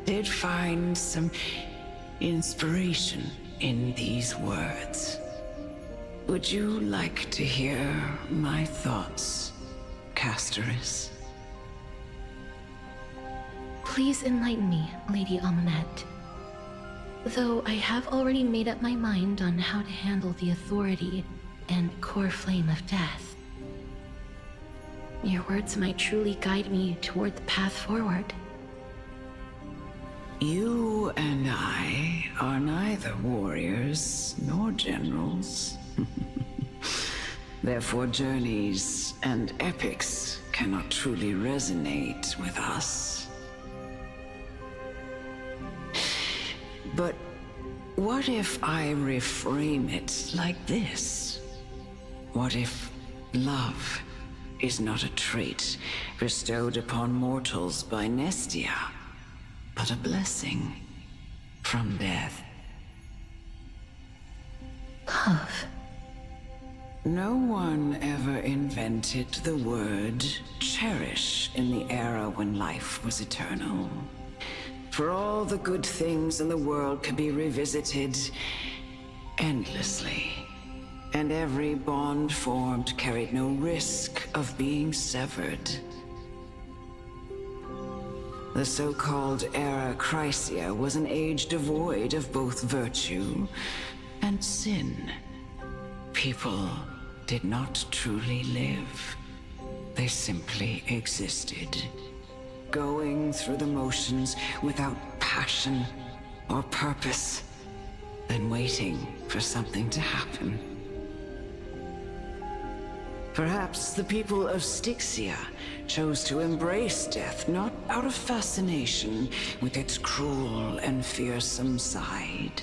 did find some inspiration in these words. Would you like to hear my thoughts, Casterus? Please enlighten me, Lady Almanette. Though I have already made up my mind on how to handle the authority and core flame of death. your words might truly guide me toward the path forward. You and I are neither warriors nor generals. Therefore, journeys and epics cannot truly resonate with us. But what if I reframe it like this? What if love is not a trait bestowed upon mortals by Nestia, but a blessing from death? Love. No one ever invented the word cherish in the era when life was eternal. For all the good things in the world can be revisited endlessly, and every bond formed carried no risk of being severed. The so-called Era Chrysia was an age devoid of both virtue and sin. People did not truly live. They simply existed, going through the motions without passion or purpose, then waiting for something to happen. Perhaps the people of Styxia chose to embrace death not out of fascination with its cruel and fearsome side,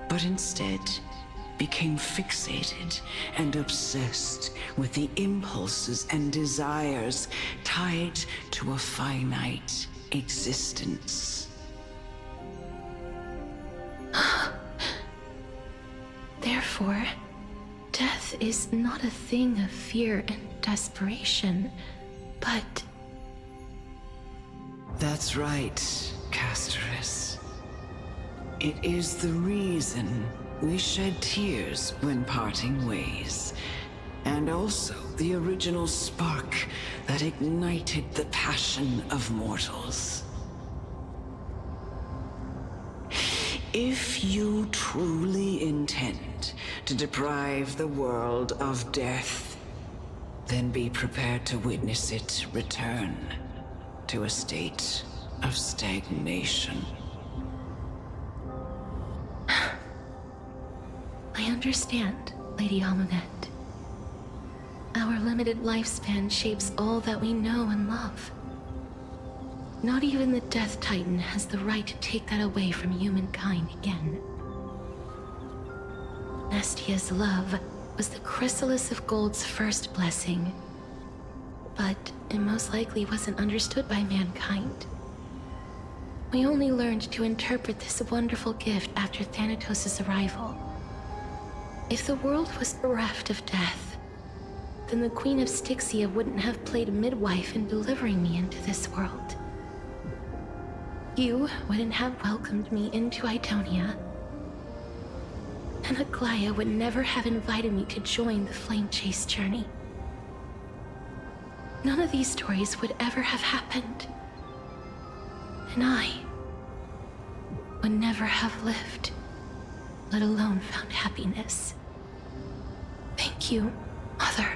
but instead became fixated and obsessed with the impulses and desires tied to a finite existence. Therefore, death is not a thing of fear and desperation, but... That's right, Casterus. It is the reason we shed tears when parting ways, and also the original spark that ignited the passion of mortals. If you truly intend to deprive the world of death, then be prepared to witness it return to a state of stagnation. I understand, Lady Amunet. Our limited lifespan shapes all that we know and love. Not even the Death Titan has the right to take that away from humankind again. Nestia's love was the chrysalis of gold's first blessing, but it most likely wasn't understood by mankind. We only learned to interpret this wonderful gift after Thanatos' arrival. If the world was bereft of death, then the Queen of Styxia wouldn't have played midwife in delivering me into this world. You wouldn't have welcomed me into Idonia, and Aglaya would never have invited me to join the Flame Chase journey. None of these stories would ever have happened, and I would never have lived, let alone found happiness. Thank you, Mother.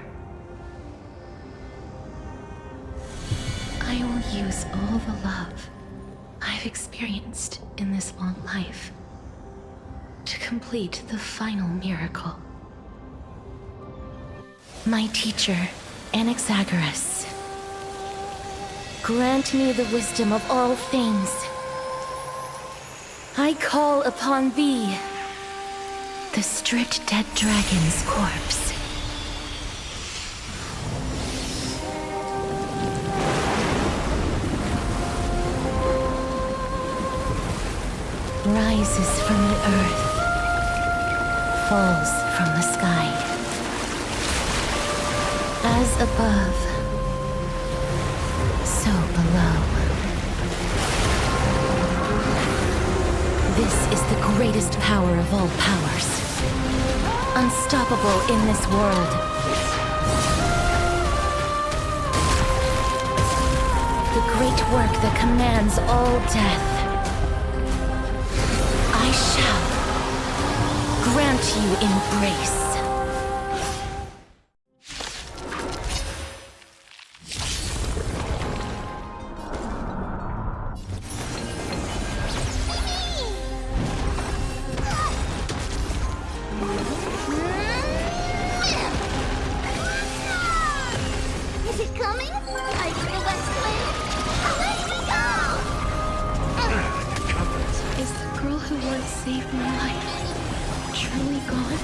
I will use all the love I've experienced in this long life to complete the final miracle. My teacher, Anaxagoras, grant me the wisdom of all things. I call upon thee, the stripped dead dragon's corpse. Rises from the earth, falls from the sky. As above, so below. This is the greatest power of all powers. Unstoppable in this world. The great work that commands all death. I shall grant you embrace. once saved my life truly gone?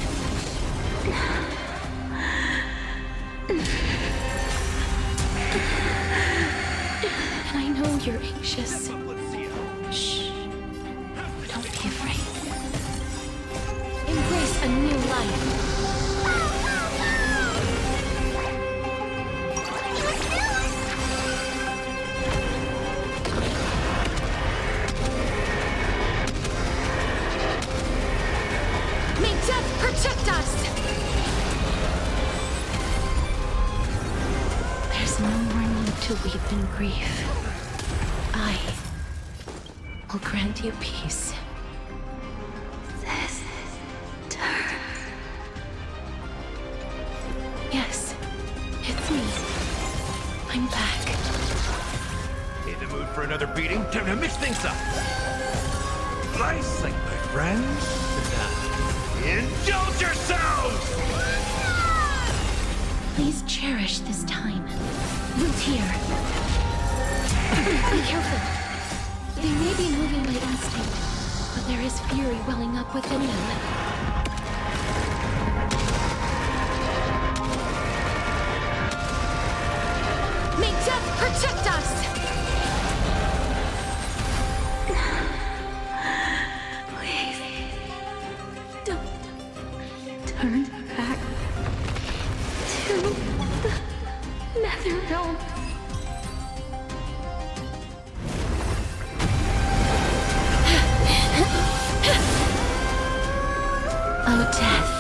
And I know you're anxious. Shh. Don't be afraid. Embrace a new life. May death protect us! There's no more need to weep in grief. I will grant you peace. Yes, it's me. I'm back. In the mood for another beating? Time to mix things up! Slicing, my friends! Indulge yourselves! Please cherish this time. Root here. Be careful. They may be moving by instinct, but there is fury welling up within them. May death protect us! Please, don't turn back to the Nether Realm. Oh, death.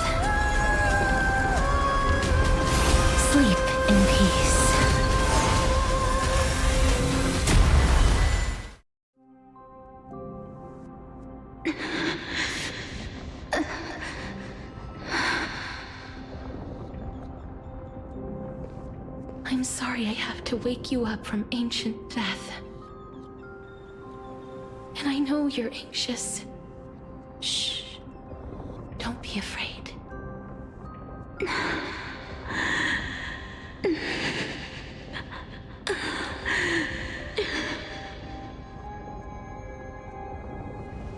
Sleep in peace. I'm sorry I have to wake you up from ancient death. And I know you're anxious. Shh. Don't be afraid.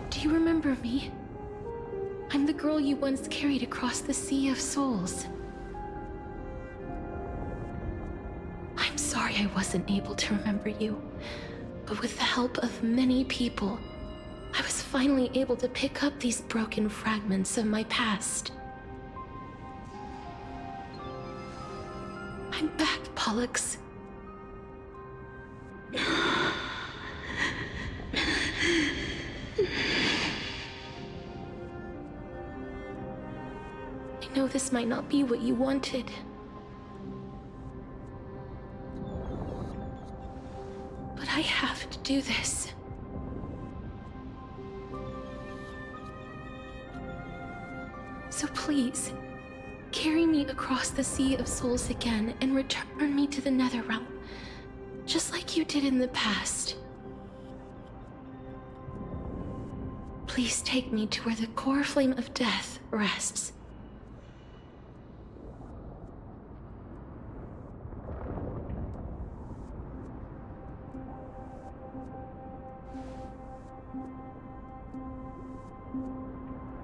Do you remember me? I'm the girl you once carried across the Sea of Souls. I'm sorry I wasn't able to remember you, but with the help of many people, I was finally able to pick up these broken fragments of my past. I'm back, Pollux. I know this might not be what you wanted. But I have to do this. So please, carry me across the Sea of Souls again and return me to the Netherrealm, just like you did in the past. Please take me to where the core flame of death rests.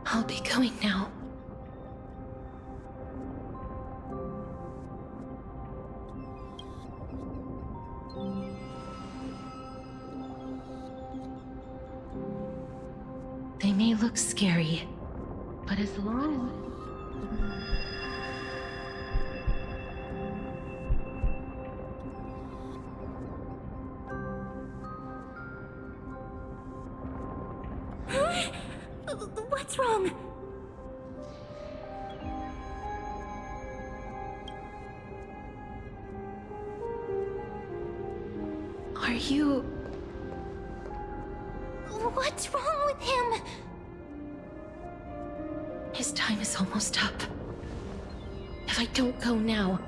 I'll be going now. They may look scary, but as long What's wrong? Are you... What's wrong with him? His time is almost up. If I don't go now,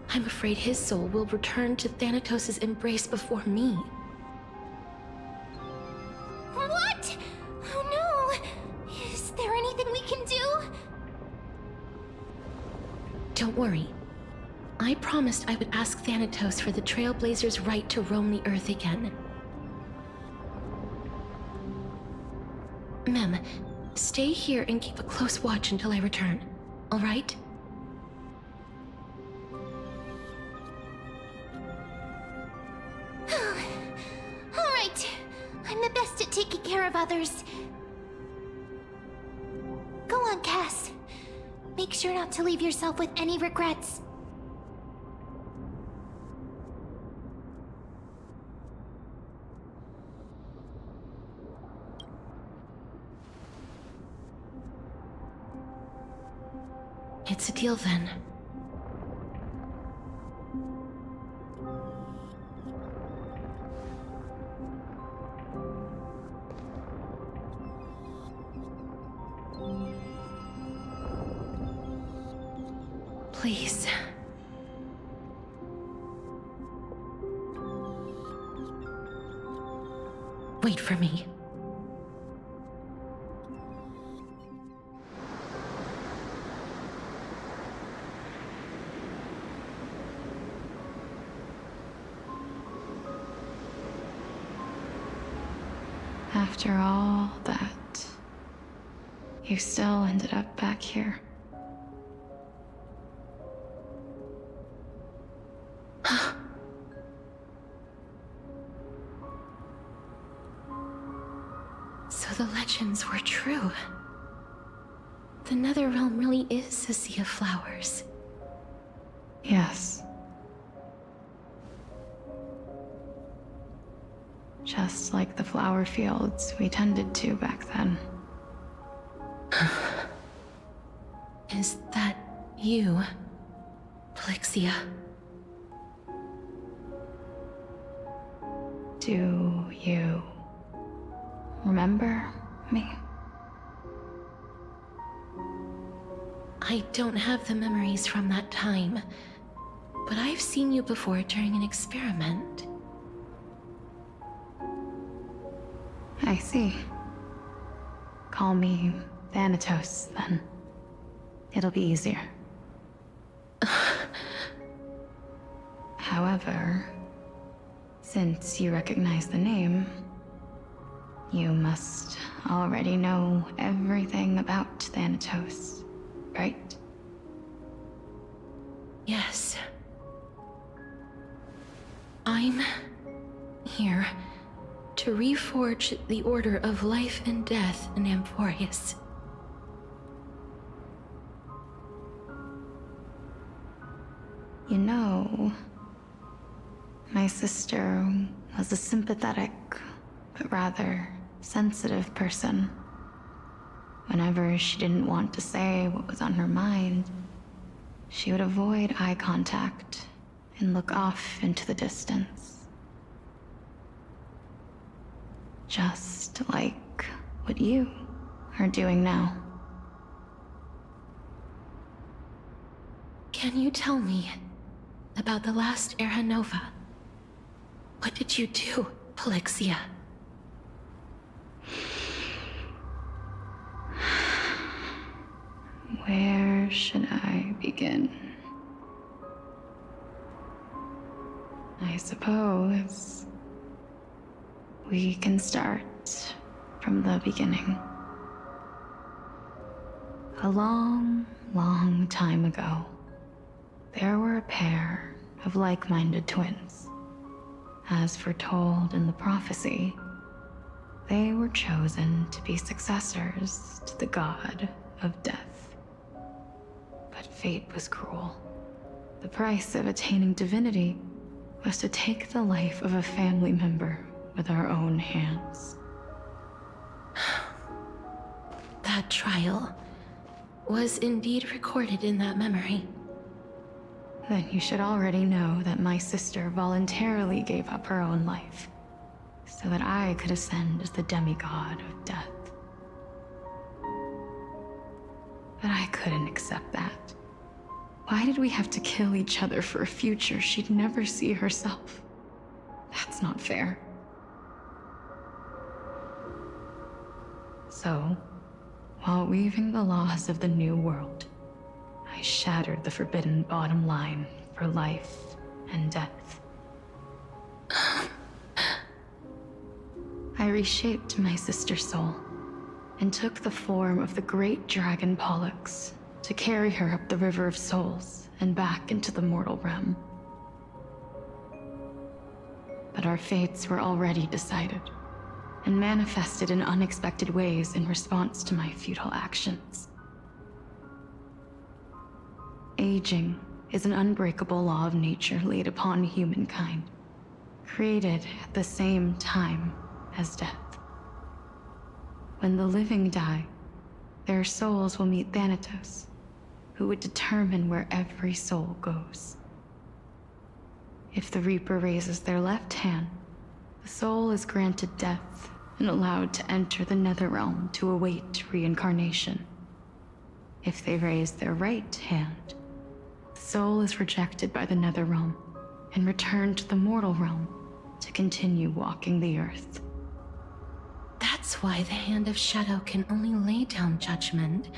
I'm afraid his soul will return to Thanatos' embrace before me. What? Oh no! Is there anything we can do? Don't worry. I promised I would ask Thanatos for the Trailblazers' right to roam the Earth again. Mem, stay here and keep a close watch until I return, all right? Alright. I'm the best at taking care of others. Go on, Cass. Make sure not to leave yourself with any regrets. It's a deal then. Please. Wait for me. After all that, you still ended up back here. So the legends were true. The Netherrealm really is a sea of flowers. Yes. Just like the flower fields we tended to back then. Is that you, Pelixia? Do you remember me? I don't have the memories from that time, but I've seen you before during an experiment. I see. Call me Thanatos, then. It'll be easier. However, since you recognize the name, you must already know everything about Thanatos, right? Yes. I'm here to reforge the order of life and death in Amphorius. You know, my sister was a sympathetic, but rather sensitive person. Whenever she didn't want to say what was on her mind, she would avoid eye contact and look off into the distance. Just like what you are doing now. Can you tell me about the last Era Nova? What did you do, Pelixia? Where should I begin? I suppose we can start from the beginning. A long, long time ago, there were a pair of like-minded twins. As foretold in the prophecy, they were chosen to be successors to the god of death. But fate was cruel. The price of attaining divinity was to take the life of a family member with our own hands. That trial was indeed recorded in that memory. Then you should already know that my sister voluntarily gave up her own life, so that I could ascend as the demigod of death. But I couldn't accept that. Why did we have to kill each other for a future she'd never see herself? That's not fair. So, while weaving the laws of the new world, I shattered the forbidden bottom line for life and death. I reshaped my sister's soul and took the form of the great dragon Pollux to carry her up the River of Souls and back into the mortal realm. But our fates were already decided, and manifested in unexpected ways in response to my futile actions. Aging is an unbreakable law of nature laid upon humankind, created at the same time as death. When the living die, their souls will meet Thanatos, who would determine where every soul goes. If the Reaper raises their left hand, the soul is granted death and allowed to enter the Netherrealm to await reincarnation. If they raise their right hand, the soul is rejected by the Netherrealm and returned to the mortal realm to continue walking the earth. That's why the Hand of Shadow can only lay down judgment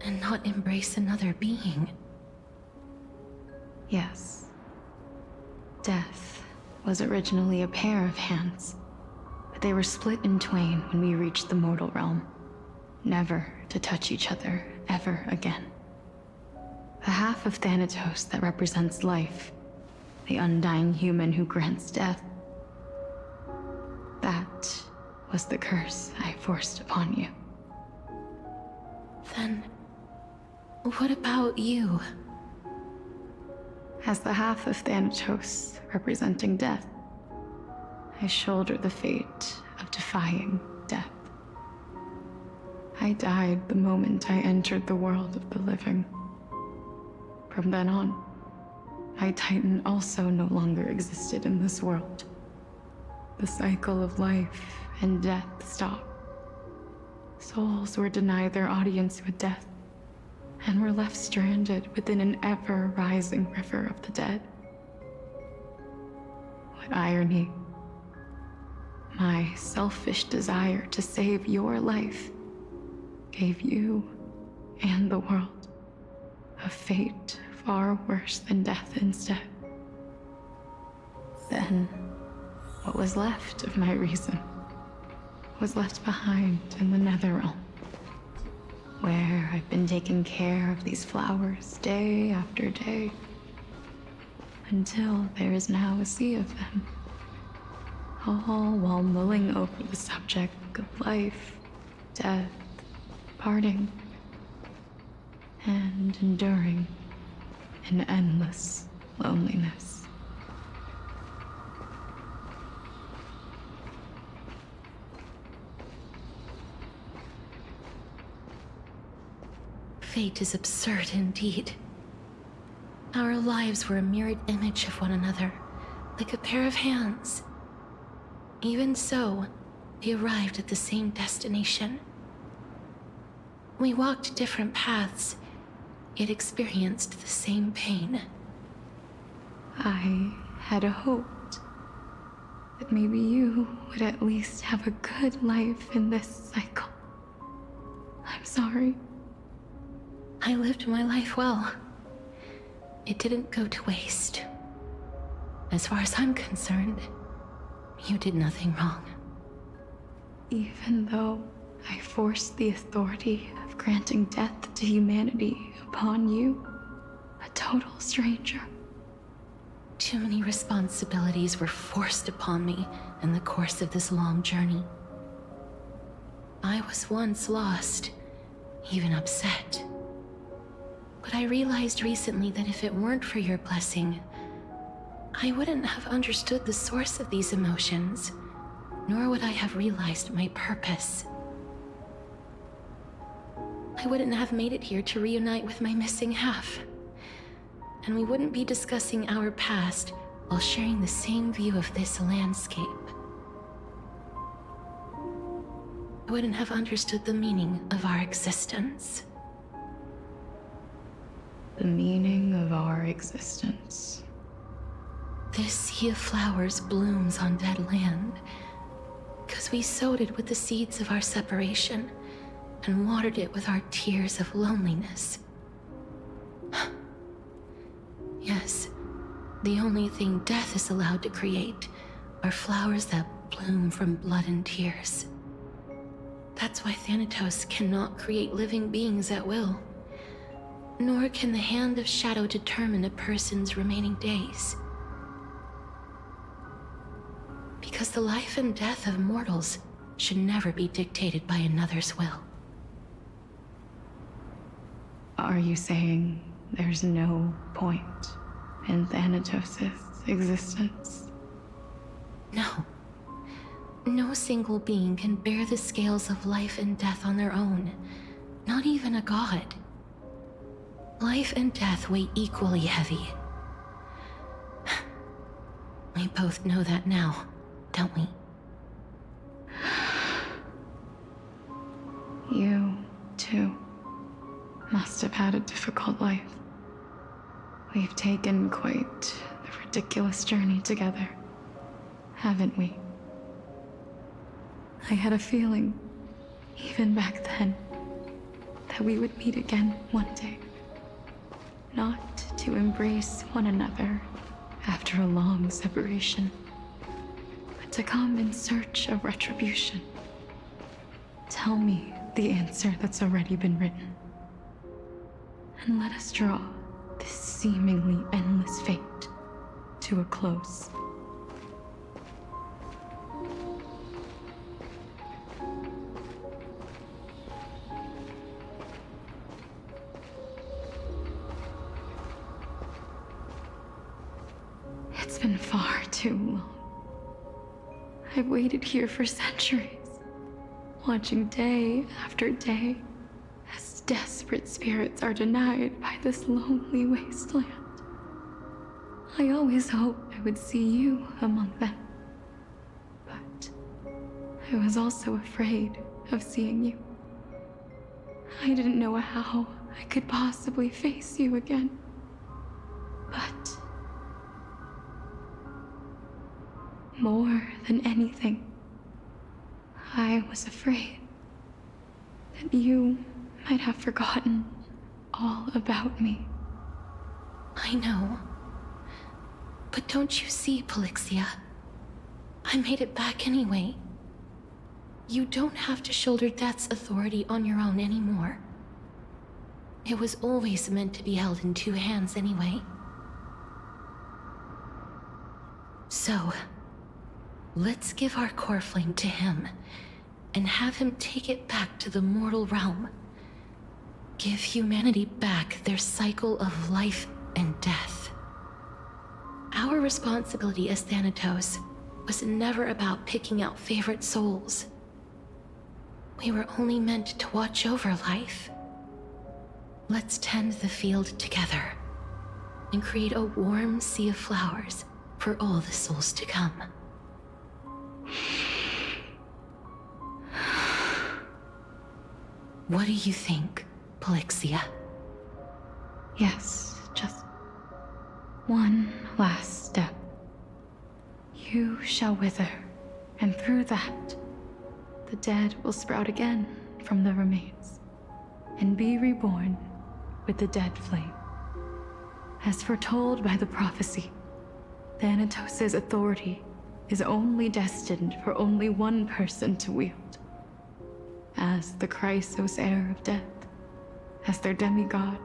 and not embrace another being. Yes. Death was originally a pair of hands, but they were split in twain when we reached the mortal realm, never to touch each other ever again. The half of Thanatos that represents life, the undying human who grants death, that was the curse I forced upon you. Then, what about you? As the half of Thanatos representing death, I shoulder the fate of defying death. I died the moment I entered the world of the living. From then on, my Titan also no longer existed in this world. The cycle of life and death stopped. Souls were denied their audience with death, and were left stranded within an ever-rising river of the dead. What irony. My selfish desire to save your life gave you and the world a fate far worse than death instead. Then, what was left of my reason was left behind in the Netherrealm, where I've been taking care of these flowers day after day, until there is now a sea of them, all while mulling over the subject of life, death, parting, and enduring an endless loneliness. Fate is absurd indeed. Our lives were a mirrored image of one another, like a pair of hands. Even so, we arrived at the same destination. We walked different paths, yet experienced the same pain. I had hoped that maybe you would at least have a good life in this cycle. I'm sorry. I lived my life well. It didn't go to waste. As far as I'm concerned, you did nothing wrong. Even though I forced the authority of granting death to humanity upon you, a total stranger. Too many responsibilities were forced upon me in the course of this long journey. I was once lost, even upset. But I realized recently that if it weren't for your blessing, I wouldn't have understood the source of these emotions, nor would I have realized my purpose. I wouldn't have made it here to reunite with my missing half. And we wouldn't be discussing our past while sharing the same view of this landscape. I wouldn't have understood the meaning of our existence. The meaning of our existence. This sea of flowers blooms on dead land, because we sowed it with the seeds of our separation and watered it with our tears of loneliness. Yes, the only thing death is allowed to create are flowers that bloom from blood and tears. That's why Thanatos cannot create living beings at will. Nor can the Hand of Shadow determine a person's remaining days. Because the life and death of mortals should never be dictated by another's will. Are you saying there's no point in Thanatos' existence? No. No single being can bear the scales of life and death on their own. Not even a god. Life and death weigh equally heavy. We both know that now, don't we? You, too, must have had a difficult life. We've taken quite the ridiculous journey together, haven't we? I had a feeling, even back then, that we would meet again one day. Not to embrace one another after a long separation, but to come in search of retribution. Tell me the answer that's already been written, and let us draw this seemingly endless fate to a close. It's been far too long. I've waited here for centuries, watching day after day as desperate spirits are denied by this lonely wasteland. I always hoped I would see you among them, but I was also afraid of seeing you. I didn't know how I could possibly face you again, but more than anything, I was afraid that you might have forgotten all about me. I know. But don't you see, Polixia? I made it back anyway. You don't have to shoulder death's authority on your own anymore. It was always meant to be held in two hands anyway. So, let's give our core flame to him, and have him take it back to the mortal realm. Give humanity back their cycle of life and death. Our responsibility as Thanatos was never about picking out favorite souls. We were only meant to watch over life. Let's tend the field together, and create a warm sea of flowers for all the souls to come. What do you think, Polixia? Yes, just one last step. You shall wither, and through that, the dead will sprout again from the remains, and be reborn with the dead flame. As foretold by the prophecy, Thanatos' authority is only destined for only one person to wield. As the Chrysos heir of death, as their demigod,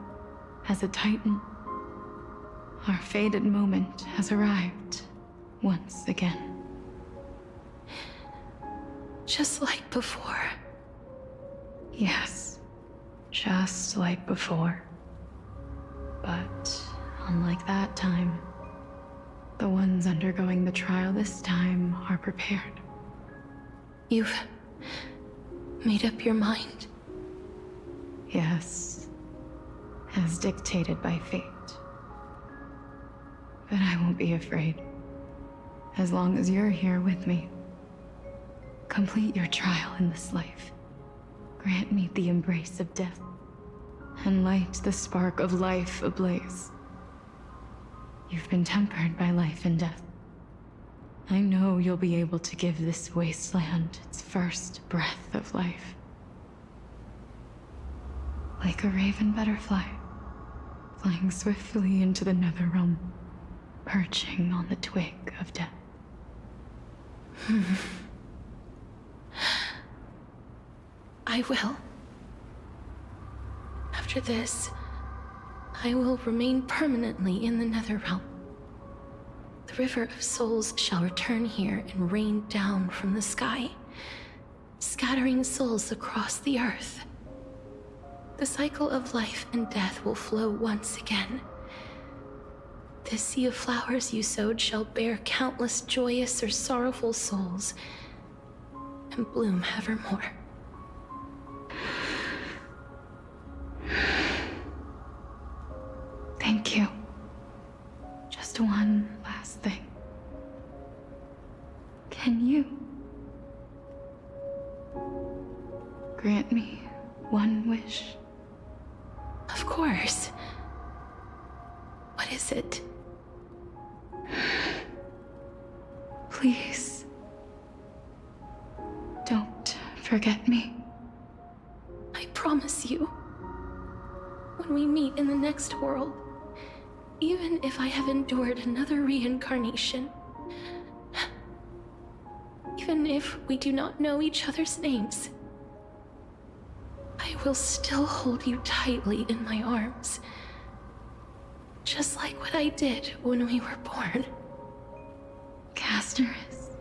as a titan, our fated moment has arrived once again. Just like before. Yes, just like before. But unlike that time, the ones undergoing the trial this time are prepared. You've made up your mind? Yes, as dictated by fate. But I won't be afraid, as long as you're here with me. Complete your trial in this life. Grant me the embrace of death, and light the spark of life ablaze. You've been tempered by life and death. I know you'll be able to give this wasteland its first breath of life. Like a raven butterfly, flying swiftly into the netherrealm, perching on the twig of death. I will. After this, I will remain permanently in the Netherrealm. The River of Souls shall return here and rain down from the sky, scattering souls across the earth. The cycle of life and death will flow once again. This sea of flowers you sowed shall bear countless joyous or sorrowful souls, and bloom evermore. Thank you. Just one last thing. Can you grant me one wish? Of course. What is it? Please, don't forget me. I promise you, when we meet in the next world, even if I have endured another reincarnation, even if we do not know each other's names, I will still hold you tightly in my arms, just like what I did when we were born. Casterus.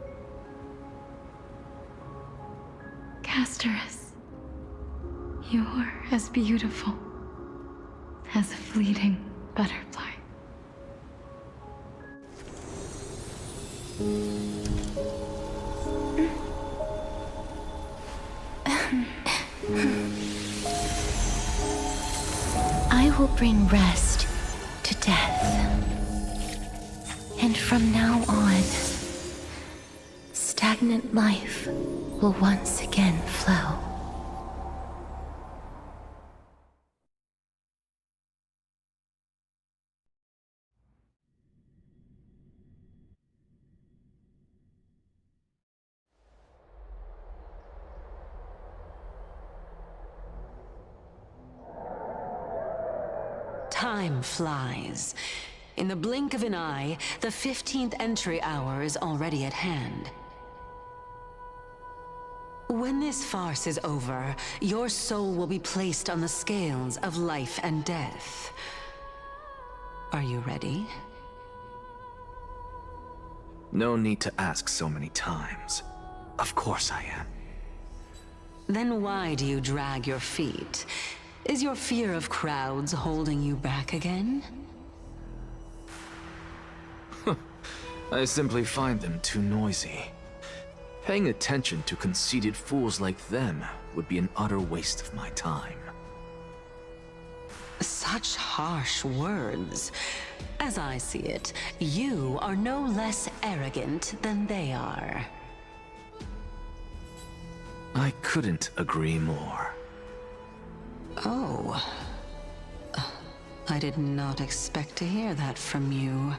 Casterus. You're as beautiful as a fleeting butterfly. I will bring rest to death. And from now on, stagnant life will once again flow. Time flies. In the blink of an eye, the 15th entry hour is already at hand. When this farce is over, your soul will be placed on the scales of life and death. Are you ready? No need to ask so many times. Of course I am. Then why do you drag your feet? Is your fear of crowds holding you back again? I simply find them too noisy. Paying attention to conceited fools like them would be an utter waste of my time. Such harsh words. As I see it, you are no less arrogant than they are. I couldn't agree more. Oh. I did not expect to hear that from you.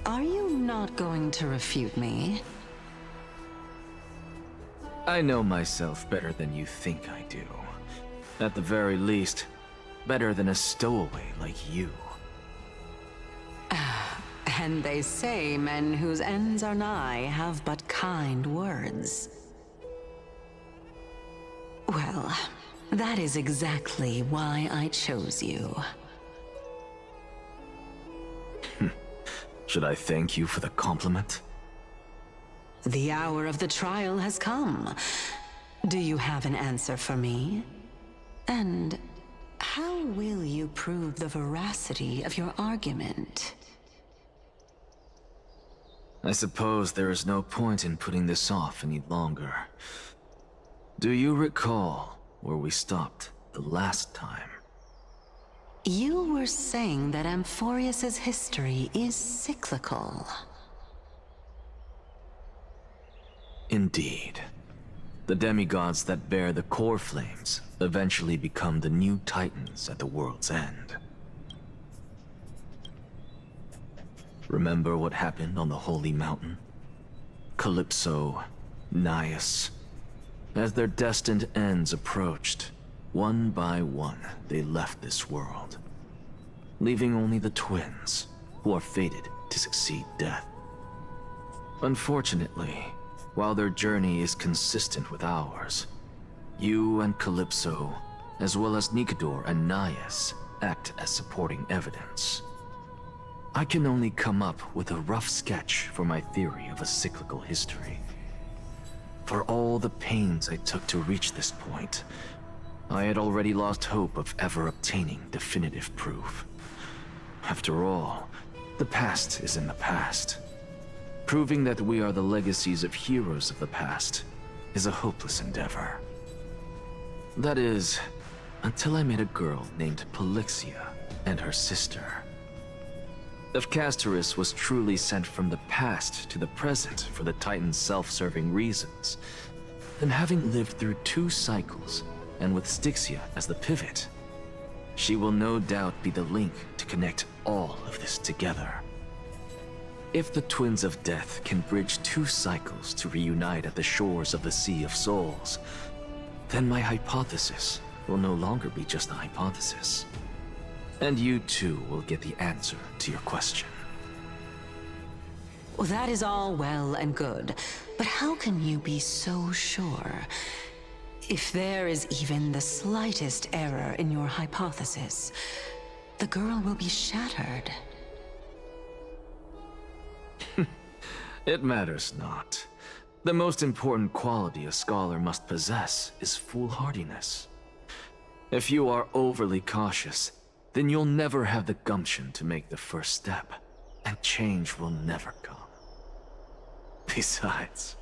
Are you not going to refute me? I know myself better than you think I do. At the very least, better than a stowaway like you. And they say men whose ends are nigh have but kind words. Well, that is exactly why I chose you. Should I thank you for the compliment? The hour of the trial has come. Do you have an answer for me? And how will you prove the veracity of your argument? I suppose there is no point in putting this off any longer. Do you recall where we stopped the last time? You were saying that Amphorius's history is cyclical. Indeed. The demigods that bear the core flames eventually become the new titans at the world's end. Remember what happened on the Holy Mountain? Calypso, Naias. As their destined ends approached, one by one they left this world, leaving only the twins, who are fated to succeed death. Unfortunately, while their journey is consistent with ours, You and Calypso, as well as Nikador and Naias, act as supporting evidence. I can only come up with a rough sketch for my theory of a cyclical history. For all the pains I took to reach this point, I had already lost hope of ever obtaining definitive proof. After all, the past is in the past. Proving that we are the legacies of heroes of the past is a hopeless endeavor. That is, until I met a girl named Polixia and her sister. If Castoris was truly sent from the past to the present for the Titan's self-serving reasons, then having lived through 2 cycles, and with Styxia as the pivot, she will no doubt be the link to connect all of this together. If the Twins of Death can bridge 2 cycles to reunite at the shores of the Sea of Souls, then my hypothesis will no longer be just a hypothesis. And you too will get the answer to your question. Well, that is all well and good, but how can you be so sure? If there is even the slightest error in your hypothesis, the girl will be shattered. It matters not. The most important quality a scholar must possess is foolhardiness. If you are overly cautious, then you'll never have the gumption to make the first step, and change will never come. Besides,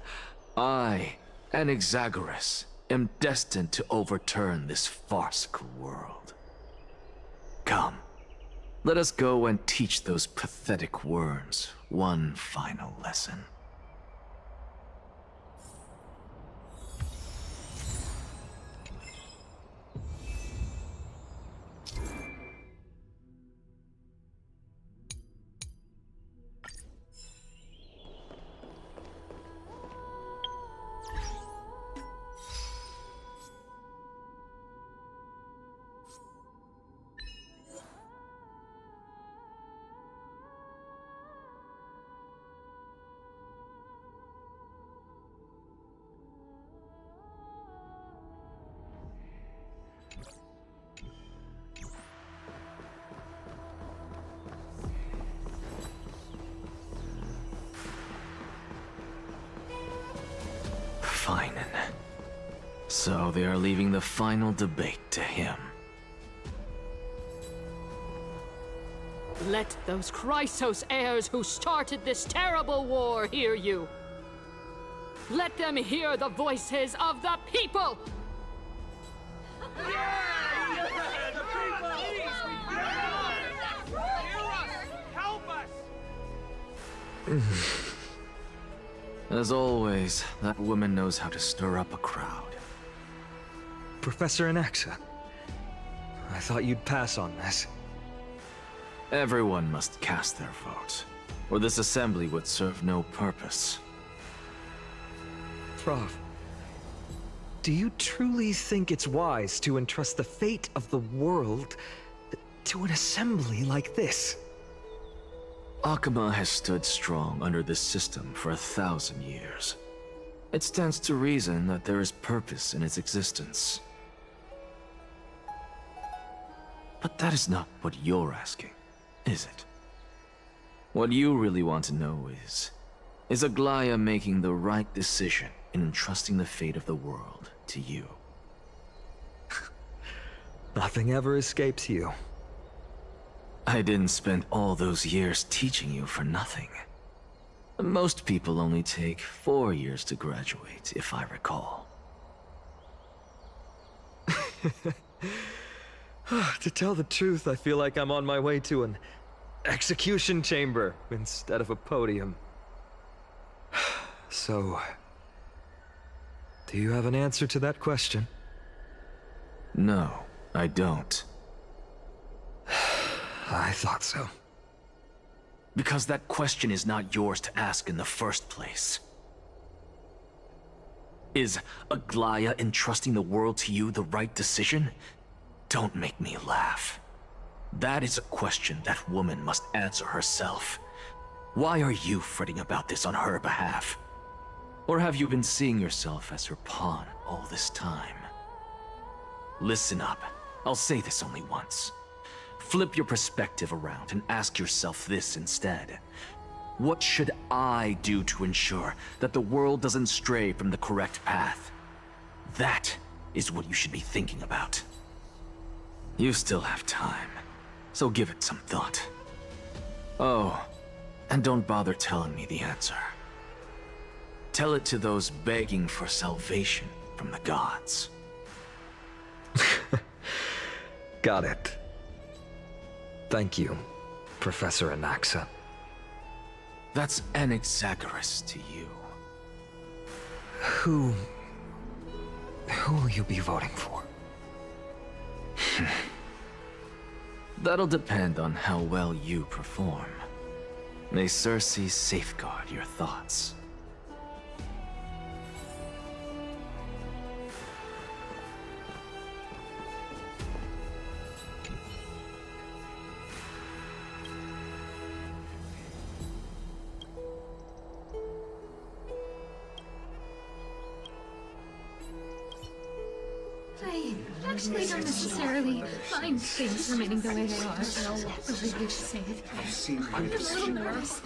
I, an Exagoras, am destined to overturn this farcical world. Come, let us go and teach those pathetic worms one final lesson. Fine. So they are leaving the final debate to him. Let those Chrysos heirs who started this terrible war hear you. Let them hear the voices of the people! As always, that woman knows how to stir up a crowd. Professor Anaxa, I thought you'd pass on this. Everyone must cast their vote, or this assembly would serve no purpose. Prof, do you truly think it's wise to entrust the fate of the world to an assembly like this? Akama has stood strong under this system for 1,000 years. It stands to reason that there is purpose in its existence. But that is not what you're asking, is it? What you really want to know is Aglaya making the right decision in entrusting the fate of the world to you? Nothing ever escapes you. I didn't spend all those years teaching you for nothing. Most people only take 4 years to graduate, if I recall. To tell the truth, I feel like I'm on my way to an execution chamber instead of a podium. So, do you have an answer to that question? No, I don't. I thought so. Because that question is not yours to ask in the first place. Is Aglaya entrusting the world to you the right decision? Don't make me laugh. That is a question that woman must answer herself. Why are you fretting about this on her behalf? Or have you been seeing yourself as her pawn all this time? Listen up. I'll say this only once. Flip your perspective around and ask yourself this instead. What should I do to ensure that the world doesn't stray from the correct path? That is what you should be thinking about. You still have time, so give it some thought. Oh, and don't bother telling me the answer. Tell it to those begging for salvation from the gods. Got it. Thank you, Professor Anaxa. That's Anaxagoras to you. Who will you be voting for? That'll depend on how well you perform. May Circe safeguard your thoughts. I actually don't necessarily find things remaining the way they are. Really to say it. I'm a little nervous.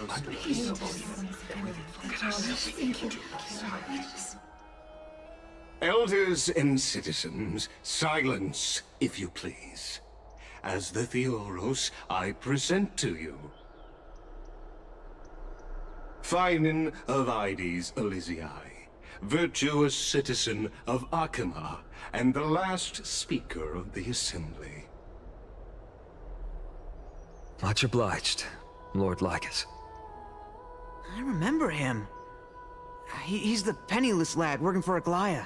Thank you. Elders and citizens, silence, if you please. As the Theoros, I present to you Finan of Ides Elysiae, virtuous citizen of Akima, and the last speaker of the Assembly. Much obliged, Lord Lycus. I remember him. He's the penniless lad working for Aglaya.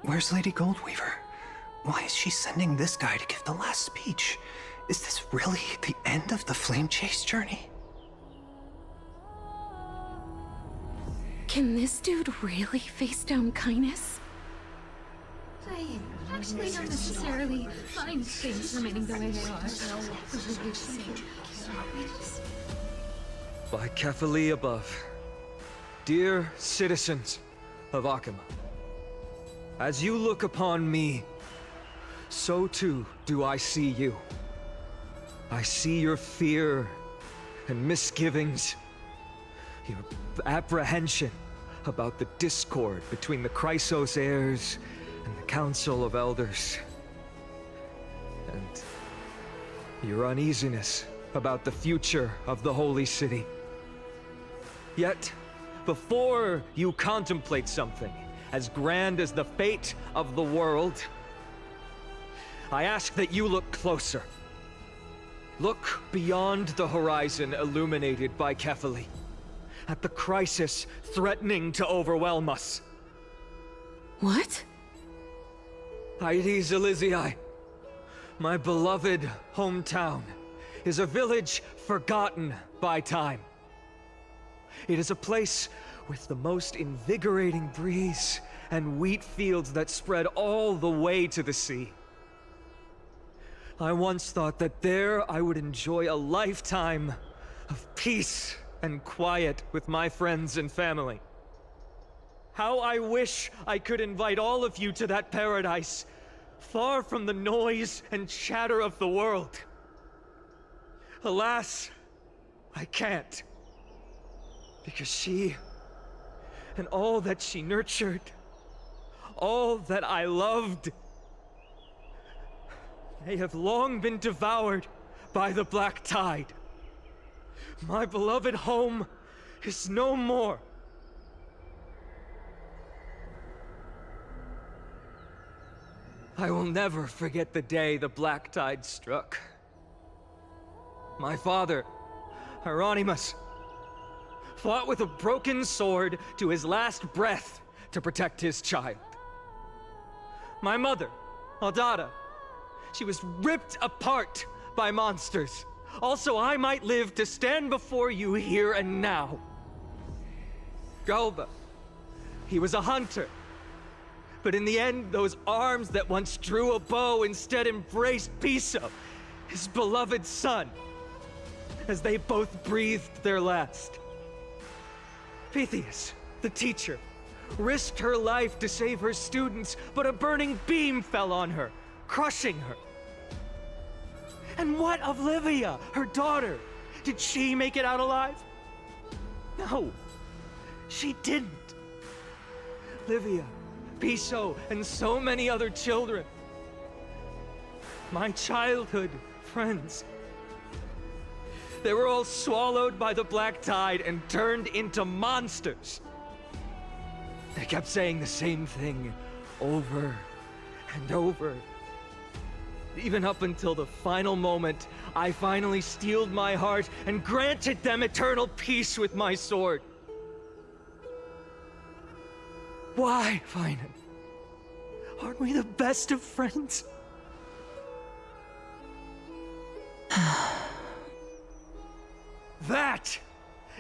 Where's Lady Goldweaver? Why is she sending this guy to give the last speech? Is this really the end of the Flame Chase journey? Can this dude really face down kindness? I actually don't necessarily find things remaining the way they are. Really to say it. By Kefali above, dear citizens of Akima, as you look upon me, so too do I see you. I see your fear and misgivings, your apprehension about the discord between the Chrysos heirs and the Council of Elders, and your uneasiness about the future of the Holy City. Yet, before you contemplate something as grand as the fate of the world, I ask that you look closer. Look beyond the horizon illuminated by Kefali, at the crisis threatening to overwhelm us. What? Ides Elysiae, my beloved hometown, is a village forgotten by time. It is a place with the most invigorating breeze and wheat fields that spread all the way to the sea. I once thought that there I would enjoy a lifetime of peace and quiet with my friends and family. How I wish I could invite all of you to that paradise, far from the noise and chatter of the world. Alas, I can't. Because she, and all that she nurtured, all that I loved, they have long been devoured by the black tide. My beloved home is no more. I will never forget the day the black tide struck. My father, Hieronymus, fought with a broken sword to his last breath to protect his child. My mother, Aldada, she was ripped apart by monsters. Also, I might live to stand before you here and now. Galba, he was a hunter. But in the end, those arms that once drew a bow instead embraced Piso, his beloved son, as they both breathed their last. Pythias, the teacher, risked her life to save her students, but a burning beam fell on her, crushing her. And what of Livia, her daughter? Did she make it out alive? No, she didn't. Livia, Piso, and so many other children. My childhood friends. They were all swallowed by the black tide and turned into monsters. They kept saying the same thing over and over. Even up until the final moment, I finally steeled my heart and granted them eternal peace with my sword. Why, Finan? Aren't we the best of friends? That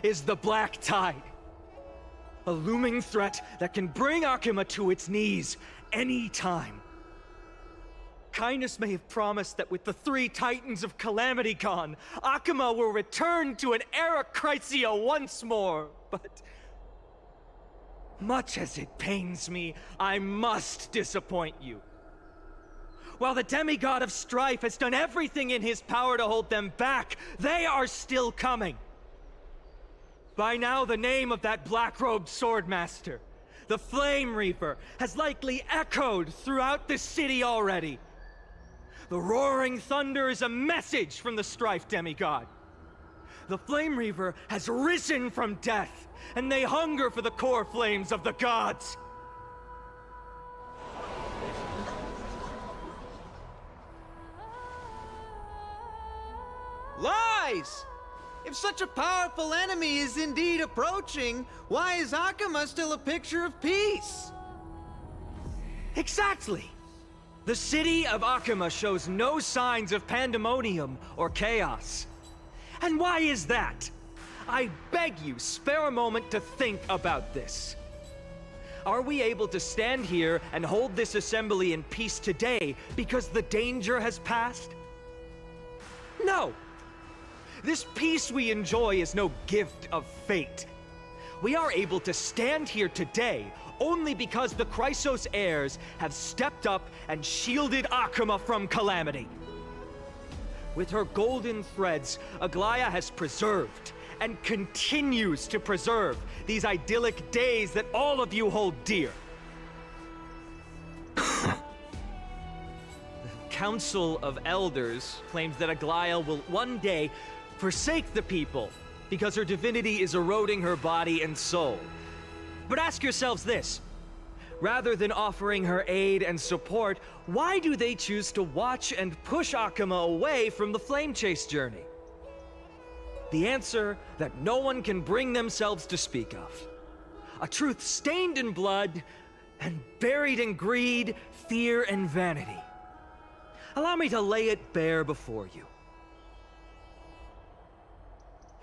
is the black tide. A looming threat that can bring Akuma to its knees any time. Kindness may have promised that with the 3 Titans of Calamity gone, Akuma will return to an era Chrysia once more, but much as it pains me, I must disappoint you. While the demigod of strife has done everything in his power to hold them back, they are still coming. By now, the name of that black-robed swordmaster, the Flame Reaper, has likely echoed throughout the city already. The roaring thunder is a message from the strife demigod. The Flame Reaper has risen from death, and they hunger for the core flames of the gods. Lies! If such a powerful enemy is indeed approaching, why is Akuma still a picture of peace? Exactly! The city of Akuma shows no signs of pandemonium or chaos. And why is that? I beg you, spare a moment to think about this. Are we able to stand here and hold this assembly in peace today because the danger has passed? No! This peace we enjoy is no gift of fate. We are able to stand here today only because the Chrysos heirs have stepped up and shielded Akuma from calamity. With her golden threads, Aglaya has preserved and continues to preserve these idyllic days that all of you hold dear. The Council of Elders claims that Aglaya will one day forsake the people because her divinity is eroding her body and soul. But ask yourselves this. Rather than offering her aid and support, why do they choose to watch and push Akuma away from the Flame Chase journey? The answer that no one can bring themselves to speak of. A truth stained in blood and buried in greed, fear, and vanity. Allow me to lay it bare before you.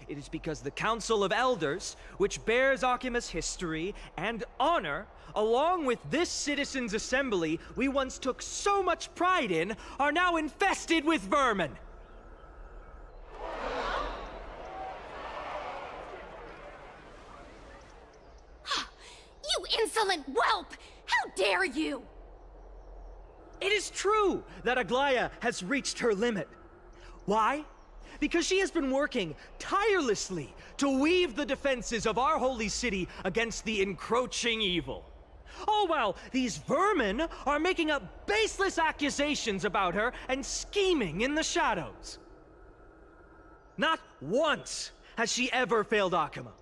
It is because the Council of Elders, which bears Akuma's history and honor, along with this citizens' assembly we once took so much pride in, are now infested with vermin. You insolent whelp! How dare you! It is true that Aglaya has reached her limit. Why? Because she has been working tirelessly to weave the defenses of our holy city against the encroaching evil. All while these vermin are making up baseless accusations about her and scheming in the shadows. Not once has she ever failed Akuma.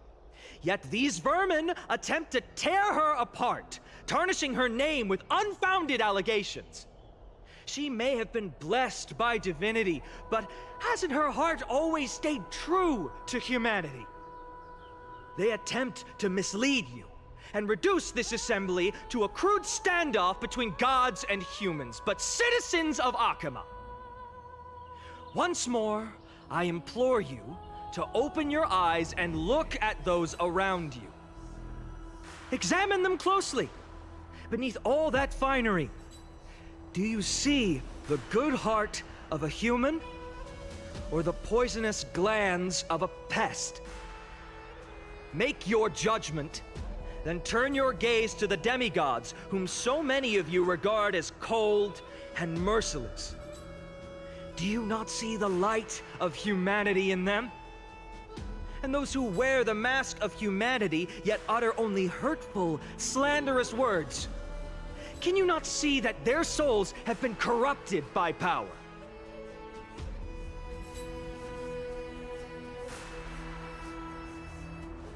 Yet these vermin attempt to tear her apart, tarnishing her name with unfounded allegations. She may have been blessed by divinity, but hasn't her heart always stayed true to humanity? They attempt to mislead you and reduce this assembly to a crude standoff between gods and humans, but citizens of Akuma. Once more, I implore you to open your eyes and look at those around you. Examine them closely. Beneath all that finery, do you see the good heart of a human or the poisonous glands of a pest? Make your judgment, then turn your gaze to the demigods, whom so many of you regard as cold and merciless. Do you not see the light of humanity in them? And those who wear the mask of humanity, yet utter only hurtful, slanderous words. Can you not see that their souls have been corrupted by power?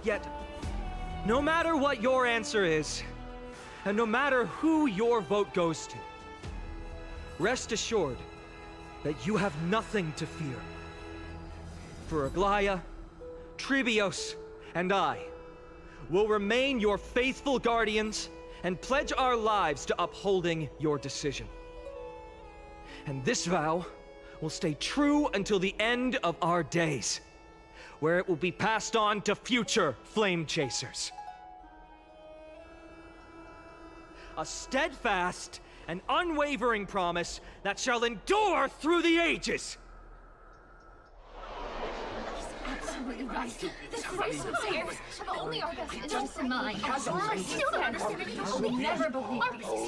Yet, no matter what your answer is, and no matter who your vote goes to, rest assured that you have nothing to fear. For Aglaya, Tribios, and I will remain your faithful guardians and pledge our lives to upholding your decision. And this vow will stay true until the end of our days, where it will be passed on to future Flame Chasers. A steadfast and unwavering promise that shall endure through the ages! Absolutely right. This race of players have only our best interests in mind. I still don't understand it. I will never believe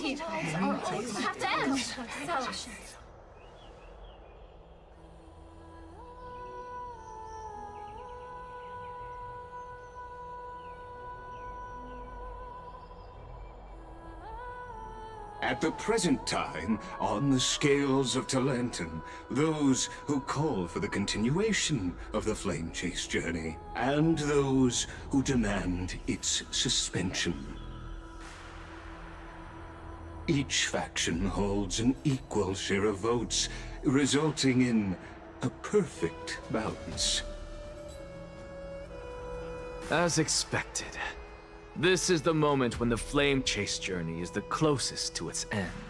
these Petals are always have to end. So, At the present time, on the scales of Talentum, those who call for the continuation of the Flame Chase journey, and those who demand its suspension. Each faction holds an equal share of votes, resulting in a perfect balance. As expected. This is the moment when the Flame Chase journey is the closest to its end.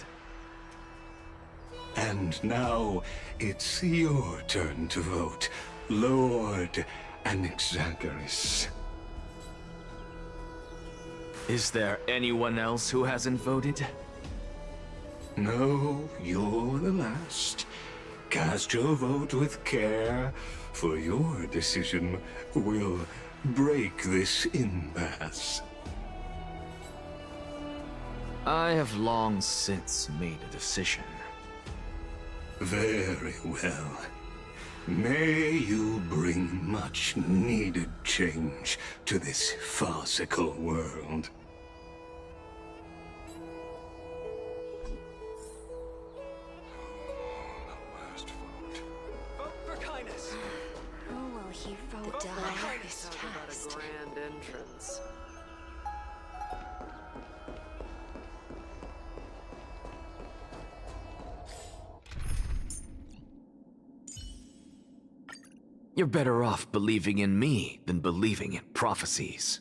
And now, it's your turn to vote, Lord Anaxagoras. Is there anyone else who hasn't voted? No, you're the last. Cast your vote with care, for your decision will break this impasse. I have long since made a decision. Very well. May you bring much needed change to this farcical world. Vote for kindness. Who will he vote to have this test? Grand entrance. You're better off believing in me than believing in prophecies.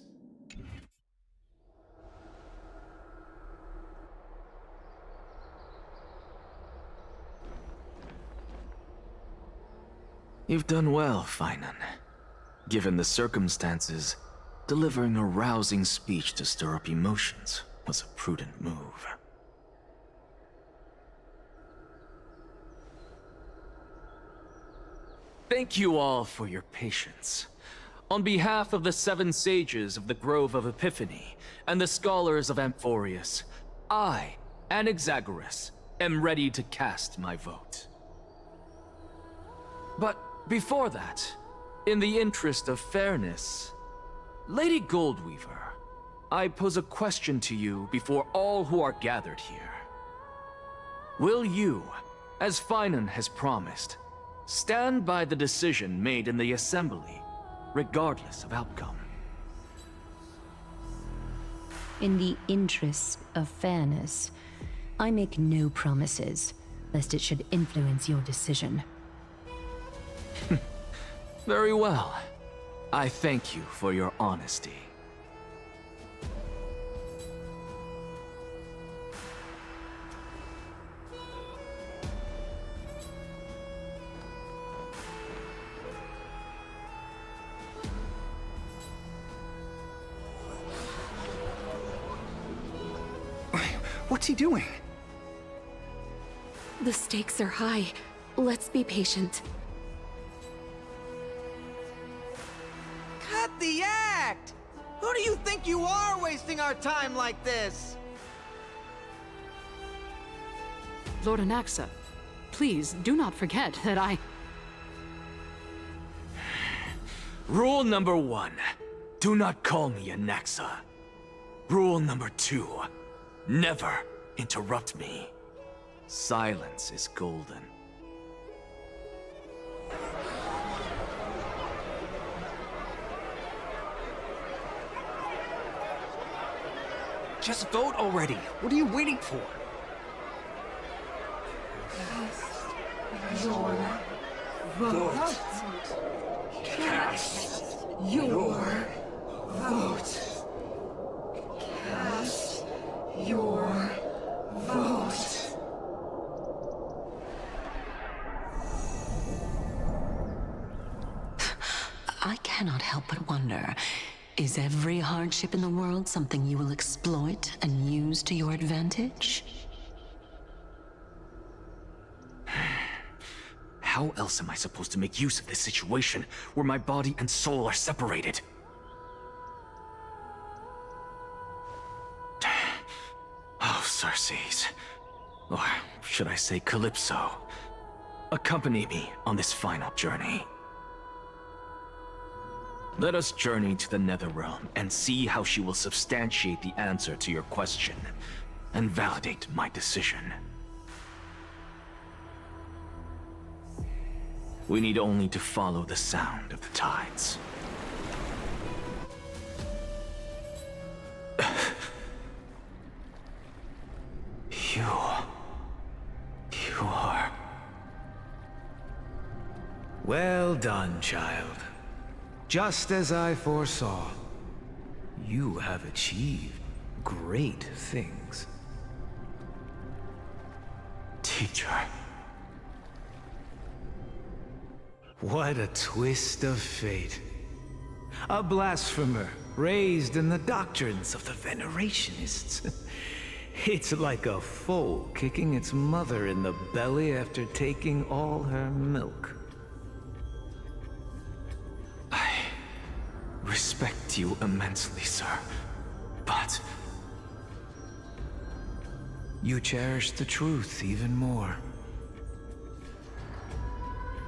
You've done well, Finan. Given the circumstances, delivering a rousing speech to stir up emotions was a prudent move. Thank you all for your patience. On behalf of the 7 sages of the Grove of Epiphany and the scholars of Amphorius, I, Anaxagoras, am ready to cast my vote. But before that, in the interest of fairness, Lady Goldweaver, I pose a question to you before all who are gathered here. Will you, as Finan has promised, stand by the decision made in the Assembly, regardless of outcome? In the interest of fairness, I make no promises, lest it should influence your decision. Very well. I thank you for your honesty. What's he doing? The stakes are high. Let's be patient. Cut the act! Who do you think you are wasting our time like this? Lord Anaxa, please do not forget that I... Rule number 1. Do not call me Anaxa. Rule number 2. Never interrupt me. Silence is golden. Just vote already. What are you waiting for? Your vote. Cast your vote. Cast your vote. I cannot help but wonder, is every hardship in the world something you will exploit and use to your advantage? How else am I supposed to make use of this situation where my body and soul are separated? Oh, Circes. Or should I say Calypso? Accompany me on this final journey. Let us journey to the Netherrealm and see how she will substantiate the answer to your question and validate my decision. We need only to follow the sound of the tides. You are... Well done, child. Just as I foresaw, you have achieved great things. Teacher. What a twist of fate. A blasphemer raised in the doctrines of the Venerationists. It's like a foal kicking its mother in the belly after taking all her milk. I respect you immensely, sir, but... You cherish the truth even more.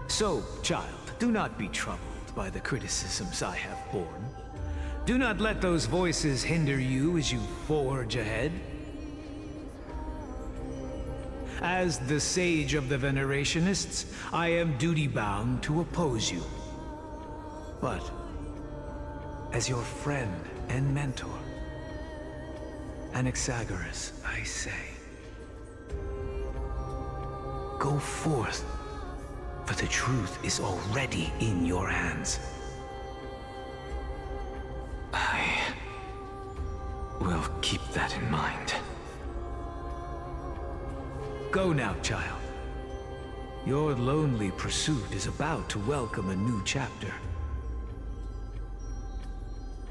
So, child, do not be troubled by the criticisms I have borne. Do not let those voices hinder you as you forge ahead. As the sage of the Venerationists, I am duty-bound to oppose you. But, as your friend and mentor, Anaxagoras, I say, go forth, for the truth is already in your hands. I will keep that in mind. Go now, child. Your lonely pursuit is about to welcome a new chapter.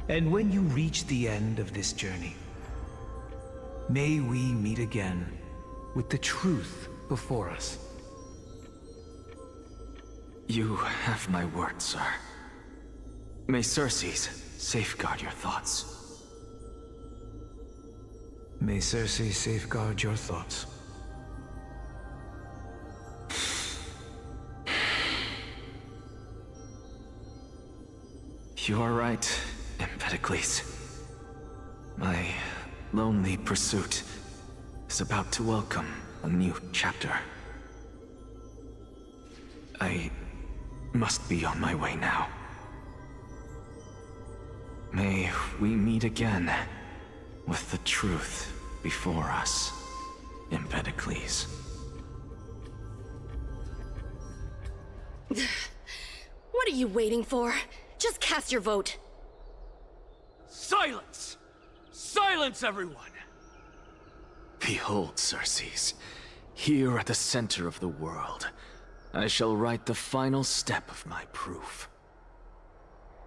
And when you reach the end of this journey, may we meet again with the truth before us. You have my word, sir. May Circes safeguard your thoughts. May Circes safeguard your thoughts. You are right, Empedocles. My lonely pursuit is about to welcome a new chapter. I must be on my way now. May we meet again with the truth before us, Empedocles. What are you waiting for? Just cast your vote. Silence! Silence, everyone! Behold, Circes, here at the center of the world, I shall write the final step of my proof.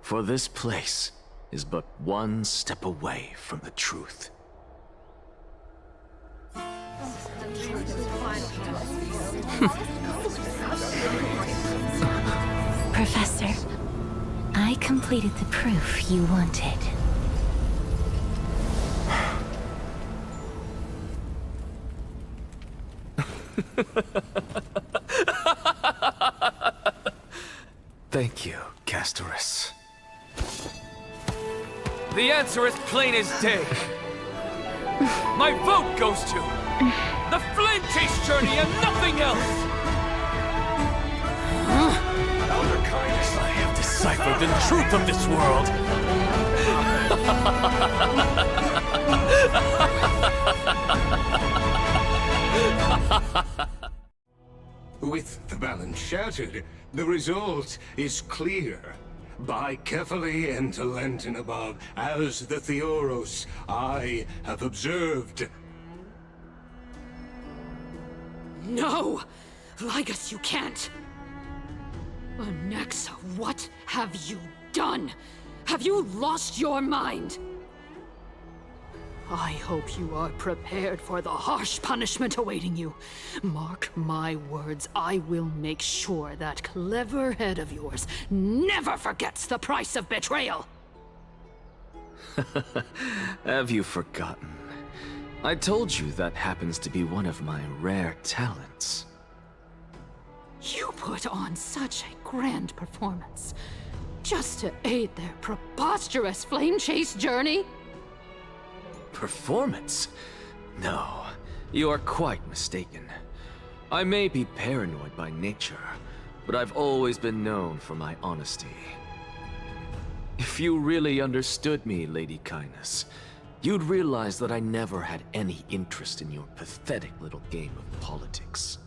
For this place is but one step away from the truth. Professor, I completed the proof you wanted. Thank you, Castorus. The answer is plain as day. My vote goes to the Flame Chase Journey and nothing else! Elder Kindness, I have deciphered the truth of this world! With the balance shattered, the result is clear. By carefully enter Lenten above, as the Theoros I have observed. No! Ligus, you can't! Nexa, what have you done? Have you lost your mind? I hope you are prepared for the harsh punishment awaiting you. Mark my words, I will make sure that clever head of yours never forgets the price of betrayal! Have you forgotten? I told you that happens to be one of my rare talents. You put on such a grand performance, just to aid their preposterous flame chase journey? Performance? No, you are quite mistaken. I may be paranoid by nature, but I've always been known for my honesty. If you really understood me, Lady Kindness, you'd realize that I never had any interest in your pathetic little game of politics.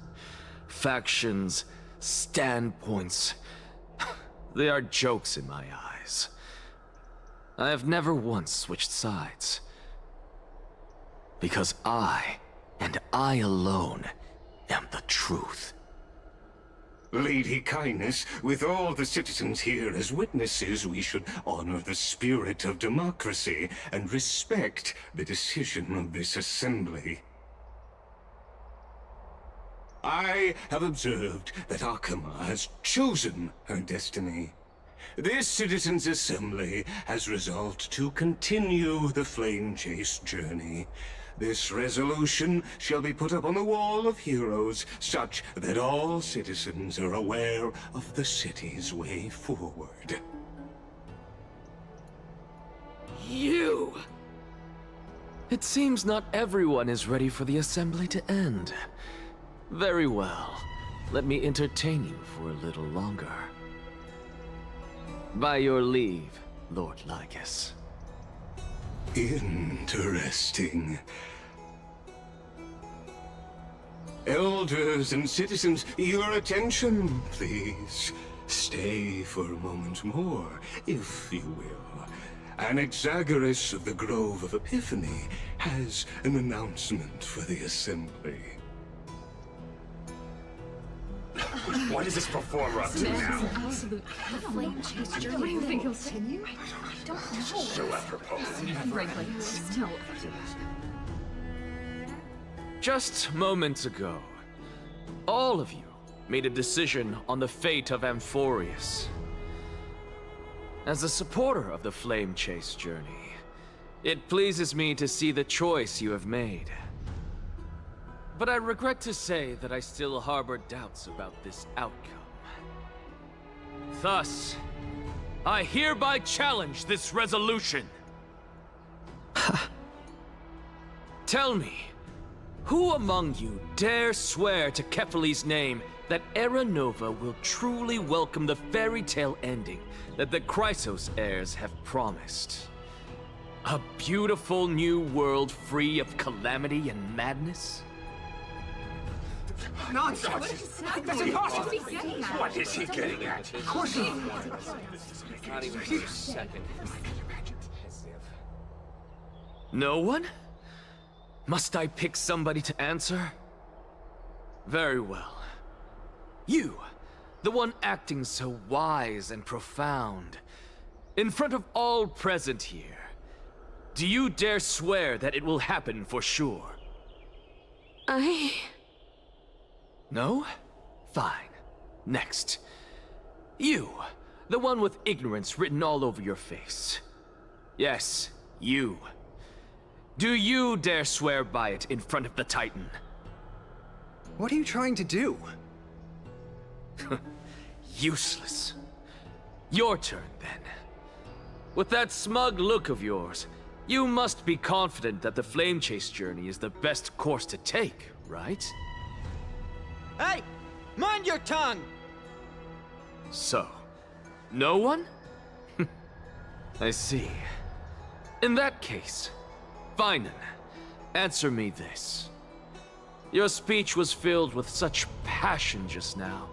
Factions, standpoints, they are jokes in my eyes. I have never once switched sides. Because I, and I alone, am the truth. Lady Kindness, with all the citizens here as witnesses, we should honor the spirit of democracy and respect the decision of this assembly. I have observed that Akama has chosen her destiny. This citizens' assembly has resolved to continue the flame chase journey. This resolution shall be put up on the Wall of Heroes, such that all citizens are aware of the city's way forward. You! It seems not everyone is ready for the assembly to end. Very well. Let me entertain you for a little longer. By your leave, Lord Ligus. Interesting. Elders and citizens, your attention, please. Stay for a moment more, if you will. Anaxagoras of the Grove of Epiphany has an announcement for the assembly. What is this performer up to now? Absolute flame chase journey. I think he'll continue. I don't know. So apropos. Frankly, still. Just moments ago, all of you made a decision on the fate of Amphorius. As a supporter of the Flame Chase journey, it pleases me to see the choice you have made. But I regret to say that I still harbor doubts about this outcome. Thus, I hereby challenge this resolution. Tell me, who among you dare swear to Kefali's name that Era Nova will truly welcome the fairy tale ending that the Chrysos heirs have promised? A beautiful new world free of calamity and madness? Nonsense! That's impossible! What is he getting at? Of course not! Not even for a second. No one? Must I pick somebody to answer? Very well. You, the one acting so wise and profound, in front of all present here, do you dare swear that it will happen for sure? No? Fine. Next. You, the one with ignorance written all over your face. Yes, you. Do you dare swear by it in front of the Titan? What are you trying to do? Useless. Your turn, then. With that smug look of yours, you must be confident that the flame chase journey is the best course to take, right? Hey! Mind your tongue! So, no one? I see. In that case, Finan, answer me this. Your speech was filled with such passion just now.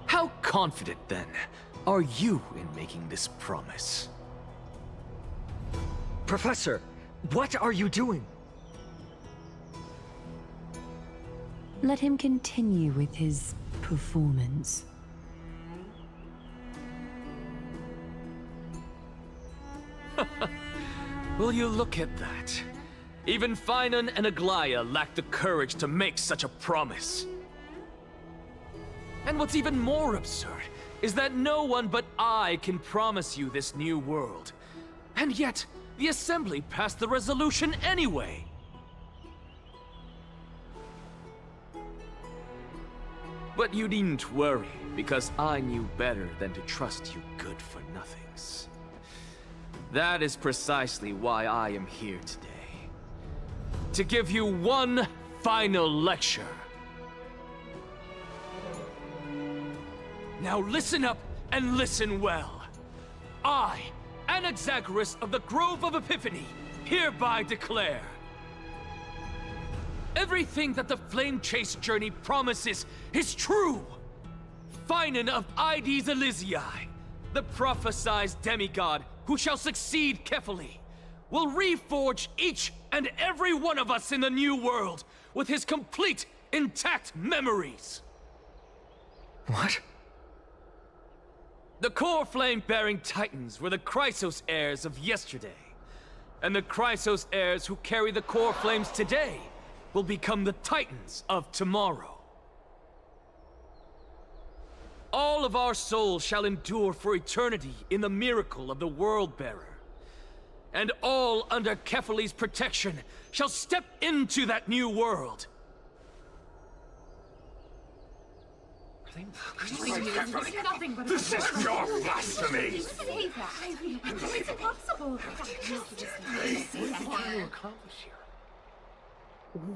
How confident, then, are you in making this promise? Professor, what are you doing? Let him continue with his performance. Will you look at that? Even Finan and Aglaya lack the courage to make such a promise. And what's even more absurd is that no one but I can promise you this new world. And yet, the Assembly passed the resolution anyway. But you needn't worry, because I knew better than to trust you good-for-nothings. That is precisely why I am here today. To give you one final lecture. Now listen up and listen well. I, Anaxagoras of the Grove of Epiphany, hereby declare everything that the Flame Chase journey promises is true. Finan of Ides Elysiae, the prophesied demigod who shall succeed Kefali, will reforge each and every one of us in the new world with his complete, intact memories. What? The core flame-bearing titans were the Chrysos heirs of yesterday. And the Chrysos heirs who carry the core flames today will become the titans of tomorrow. All of our souls shall endure for eternity in the miracle of the World-Bearer. And all under Kefali's protection shall step into that new world. This is pure blasphemy! It's impossible!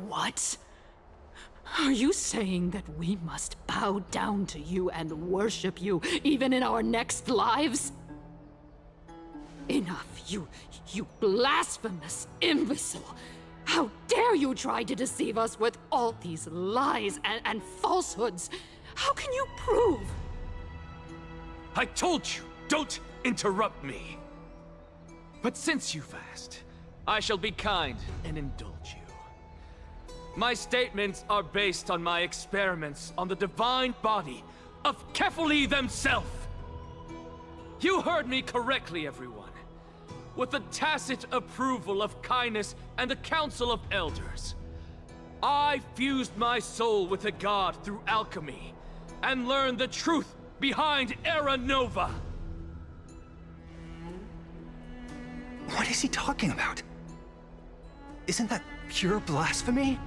What? Are you saying that we must bow down to you and worship you, even in our next lives? Enough, you blasphemous imbecile! How dare you try to deceive us with all these lies and falsehoods? How can you prove? I told you, don't interrupt me. But since you've asked, I shall be kind and indulge you. My statements are based on my experiments on the divine body of Kefali themselves. You heard me correctly, everyone. With the tacit approval of kindness and the Council of Elders, I fused my soul with a god through alchemy and learned the truth behind Era Nova. What is he talking about? Isn't that pure blasphemy?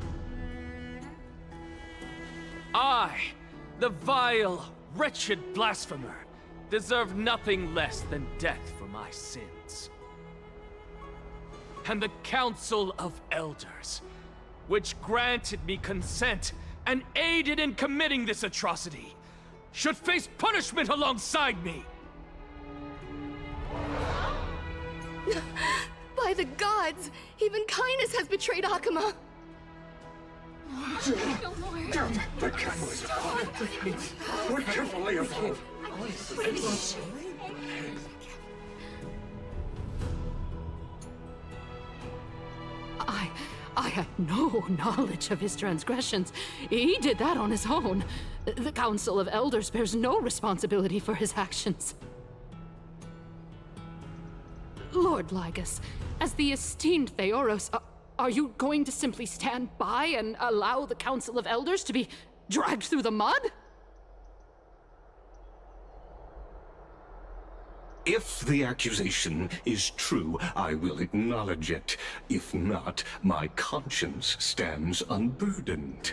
I, the vile, wretched blasphemer, deserve nothing less than death for my sins. And the Council of Elders, which granted me consent and aided in committing this atrocity, should face punishment alongside me. By the gods, even kindness has betrayed Akuma. The camels are gone. We're carefully afloat. I had no knowledge of his transgressions. He did that on his own. The Council of Elders bears no responsibility for his actions. Lord Lygus, as the esteemed Theoros, are you going to simply stand by and allow the Council of Elders to be dragged through the mud? If the accusation is true, I will acknowledge it. If not, my conscience stands unburdened.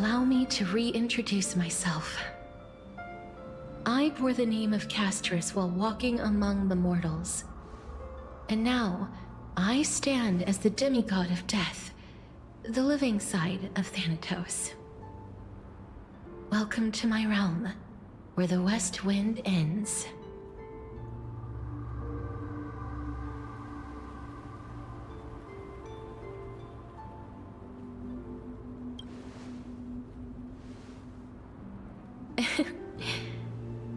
Allow me to reintroduce myself. I bore the name of Castris while walking among the mortals. And now, I stand as the demigod of death, the living side of Thanatos. Welcome to my realm, where the west wind ends.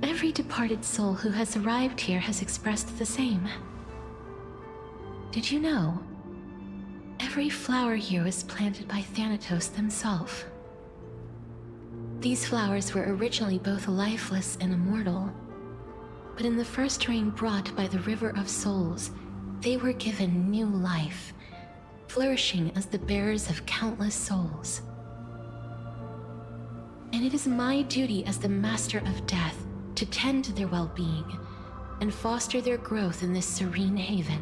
Every departed soul who has arrived here has expressed the same. Did you know? Every flower here was planted by Thanatos themselves. These flowers were originally both lifeless and immortal, but in the first rain brought by the River of Souls, they were given new life, flourishing as the bearers of countless souls. And it is my duty as the Master of Death to tend to their well-being and foster their growth in this serene haven.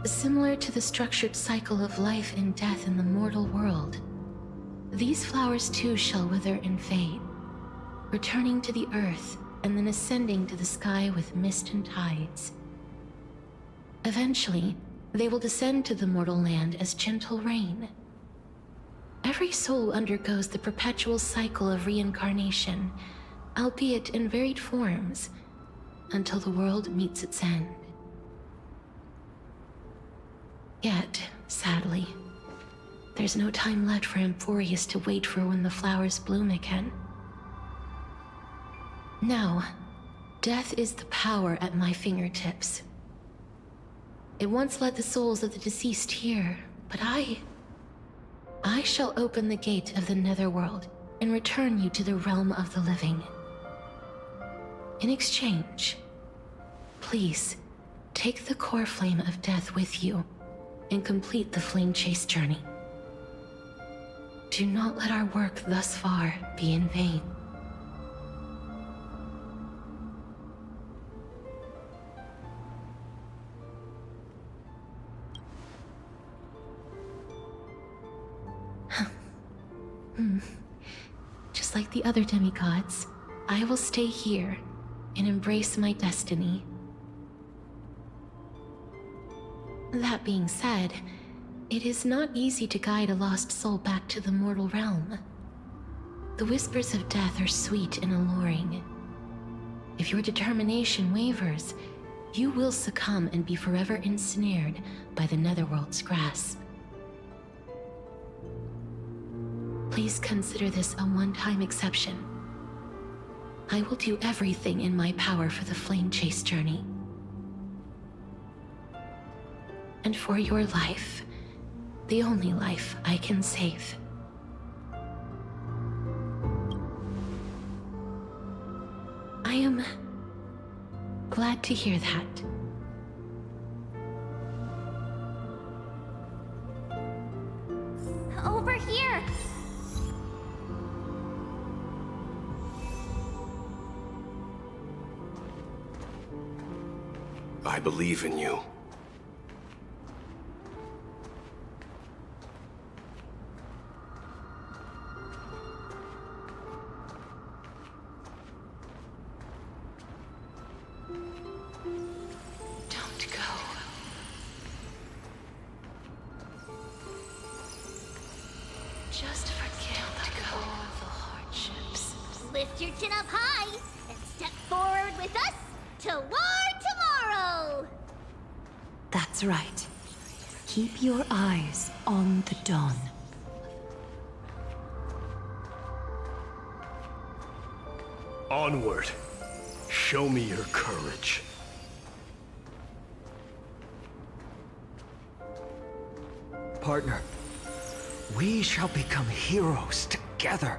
Similar to the structured cycle of life and death in the mortal world, these flowers too shall wither and fade, returning to the earth and then ascending to the sky with mist and tides. Eventually, they will descend to the mortal land as gentle rain. Every soul undergoes the perpetual cycle of reincarnation, albeit in varied forms, until the world meets its end. Yet, sadly, there's no time left for Emphorius to wait for when the flowers bloom again. Now, death is the power at my fingertips. It once led the souls of the deceased here, but I shall open the gate of the netherworld and return you to the realm of the living. In exchange, please, take the core flame of death with you and complete the flame chase journey. Do not let our work thus far be in vain. Just like the other demigods, I will stay here and embrace my destiny. That being said, it is not easy to guide a lost soul back to the mortal realm. The whispers of death are sweet and alluring. If your determination wavers, you will succumb and be forever ensnared by the netherworld's grasp. Please consider this a one-time exception. I will do everything in my power for the flame chase journey. And for your life, the only life I can save. I am glad to hear that. Over here! I believe in you. Don't go. Just forget all the hardships. Lift your chin up high and step forward with us toward tomorrow! That's right. Keep your eyes on the dawn. Onward. Show me your courage. Partner, we shall become heroes together.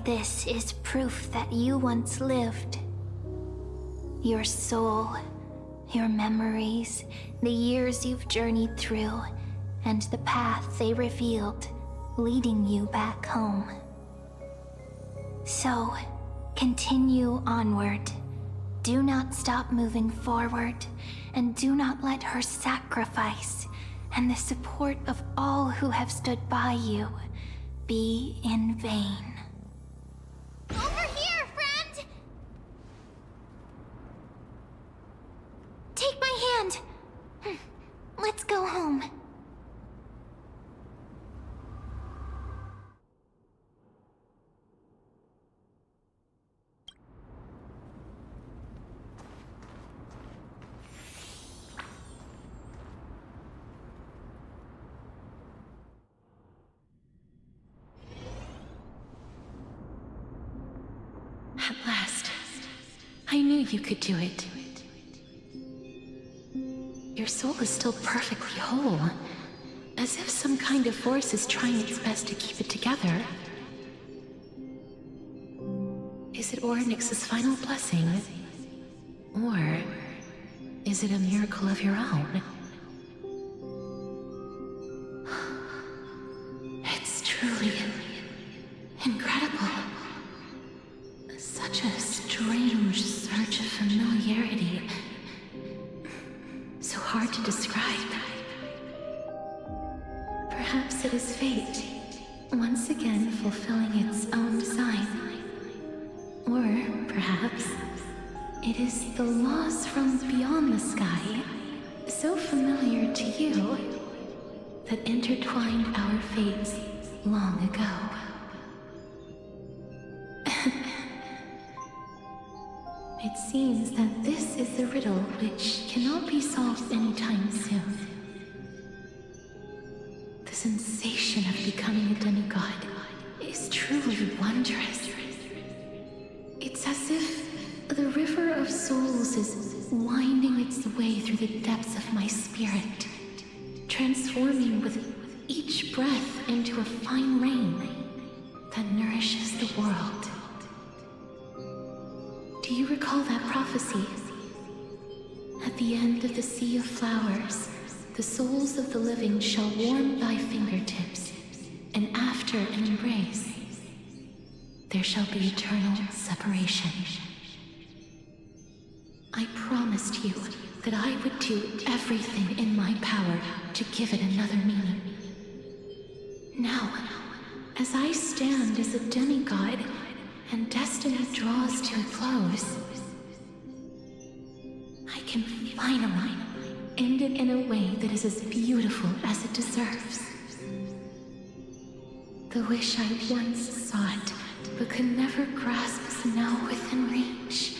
this is proof that you once lived. Your soul, your memories, the years you've journeyed through, and the path they revealed, leading you back home. So, continue onward. Do not stop moving forward, and do not let her sacrifice and the support of all who have stood by you be in vain. Over here, friend! Take my hand. Let's go home. At last, I knew you could do it. Your soul is still perfectly whole, as if some kind of force is trying its best to keep it together. Is it Ornyx's final blessing? Or is it a miracle of your own? It's truly incredible. Such a strange surge of familiarity. So hard to describe. Perhaps it is fate, once again fulfilling its own design. Or perhaps it is the laws from beyond the sky, so familiar to you, that intertwined our fates long ago. It seems that this is the riddle which cannot be solved anytime soon. The sensation of becoming a demigod is truly wondrous. It's as if the river of souls is winding its way through the depths of my spirit, transforming with each breath into a fine rain that nourishes the world. Do you recall that prophecy? At the end of the sea of flowers, the souls of the living shall warm thy fingertips, and after an embrace, there shall be eternal separation. I promised you that I would do everything in my power to give it another meaning. Now, as I stand as a demigod, and destiny draws to a close, I can finally end it in a way that is as beautiful as it deserves. The wish I once sought, but could never grasp, is now within reach.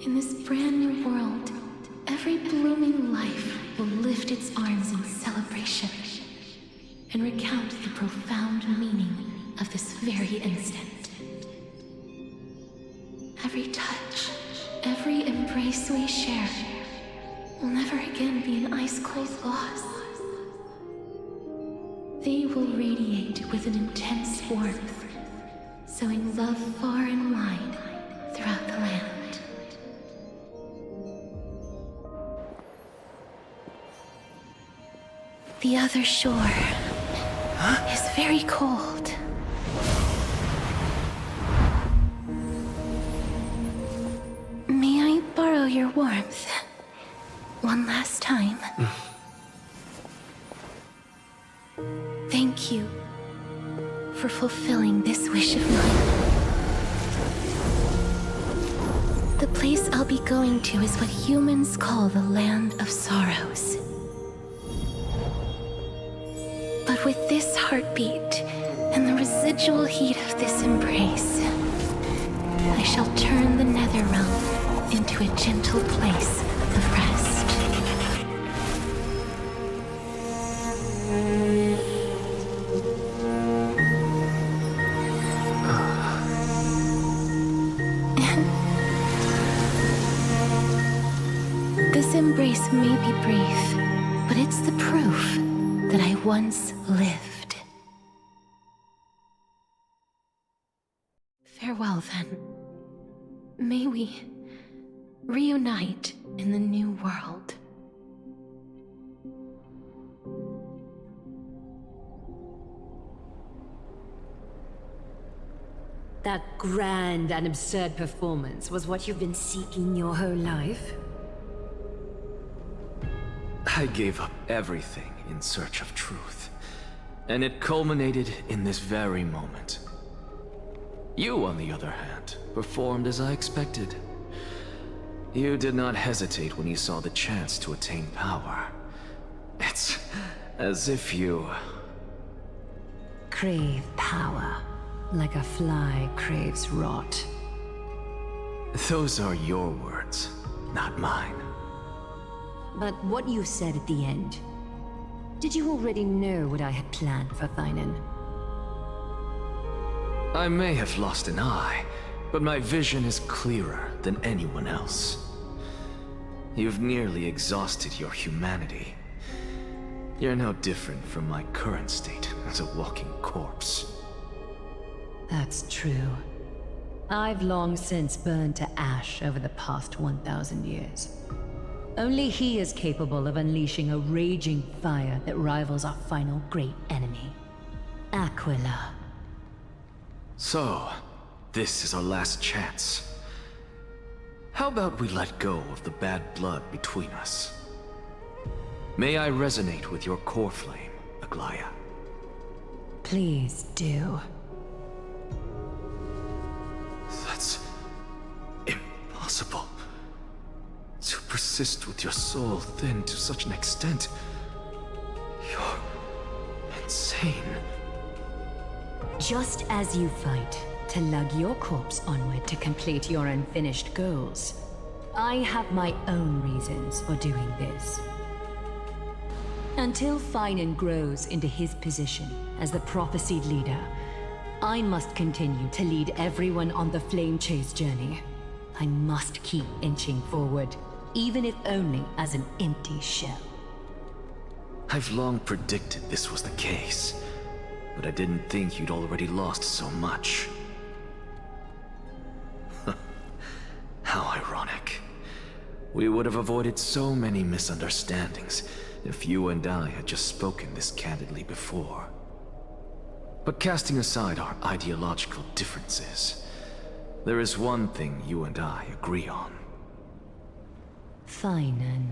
In this brand new world, every blooming life will lift its arms in celebration and recount the profound meaning of this very instant. Every touch, every embrace we share will never again be an ice-cold loss. They will radiate with an intense warmth, sowing love far and wide throughout the land. The other shore is very cold. May I borrow your warmth one last time? Thank you for fulfilling this wish of mine. The place I'll be going to is what humans call the Land of Sorrows. But with this heartbeat and the residual heat of this embrace, I shall turn the nether realm into a gentle place of rest. This embrace may be brief, but it's the proof that I once lived. then, may we reunite in the new world. That grand and absurd performance was what you've been seeking your whole life? I gave up everything in search of truth, and it culminated in this very moment. You, on the other hand, performed as I expected. You did not hesitate when you saw the chance to attain power. It's as if you... Crave power, like a fly craves rot. Those are your words, not mine. But what you said at the end, did you already know what I had planned for Thynon? I may have lost an eye, but my vision is clearer than anyone else. You've nearly exhausted your humanity. You're no different from my current state as a walking corpse. That's true. I've long since burned to ash over the past 1,000 years. Only he is capable of unleashing a raging fire that rivals our final great enemy, Aquila. So, this is our last chance. How about we let go of the bad blood between us? May I resonate with your core flame, Aglaya? Please do. That's impossible. To persist with your soul thinned to such an extent. You're insane. Just as you fight to lug your corpse onward to complete your unfinished goals, I have my own reasons for doing this. Until Thynon grows into his position as the prophesied leader, I must continue to lead everyone on the flame chase journey. I must keep inching forward, even if only as an empty shell. I've long predicted this was the case, but I didn't think you'd already lost so much. How ironic. We would have avoided so many misunderstandings if you and I had just spoken this candidly before. But casting aside our ideological differences, there is one thing you and I agree on. Thynon.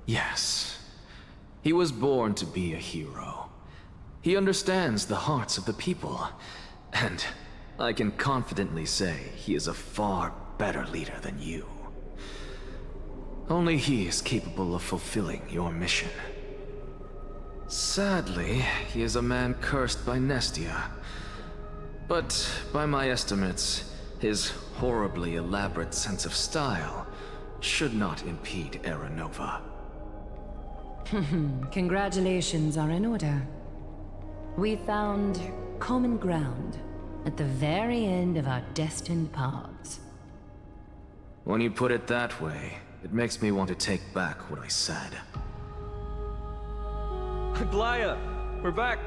Yes. He was born to be a hero. He understands the hearts of the people, and I can confidently say he is a far better leader than you. Only he is capable of fulfilling your mission. Sadly, he is a man cursed by Nestia. But by my estimates, his horribly elaborate sense of style should not impede Era Nova. Congratulations are in order. We found common ground at the very end of our destined paths. When you put it that way, it makes me want to take back what I said. Aglaya, we're back.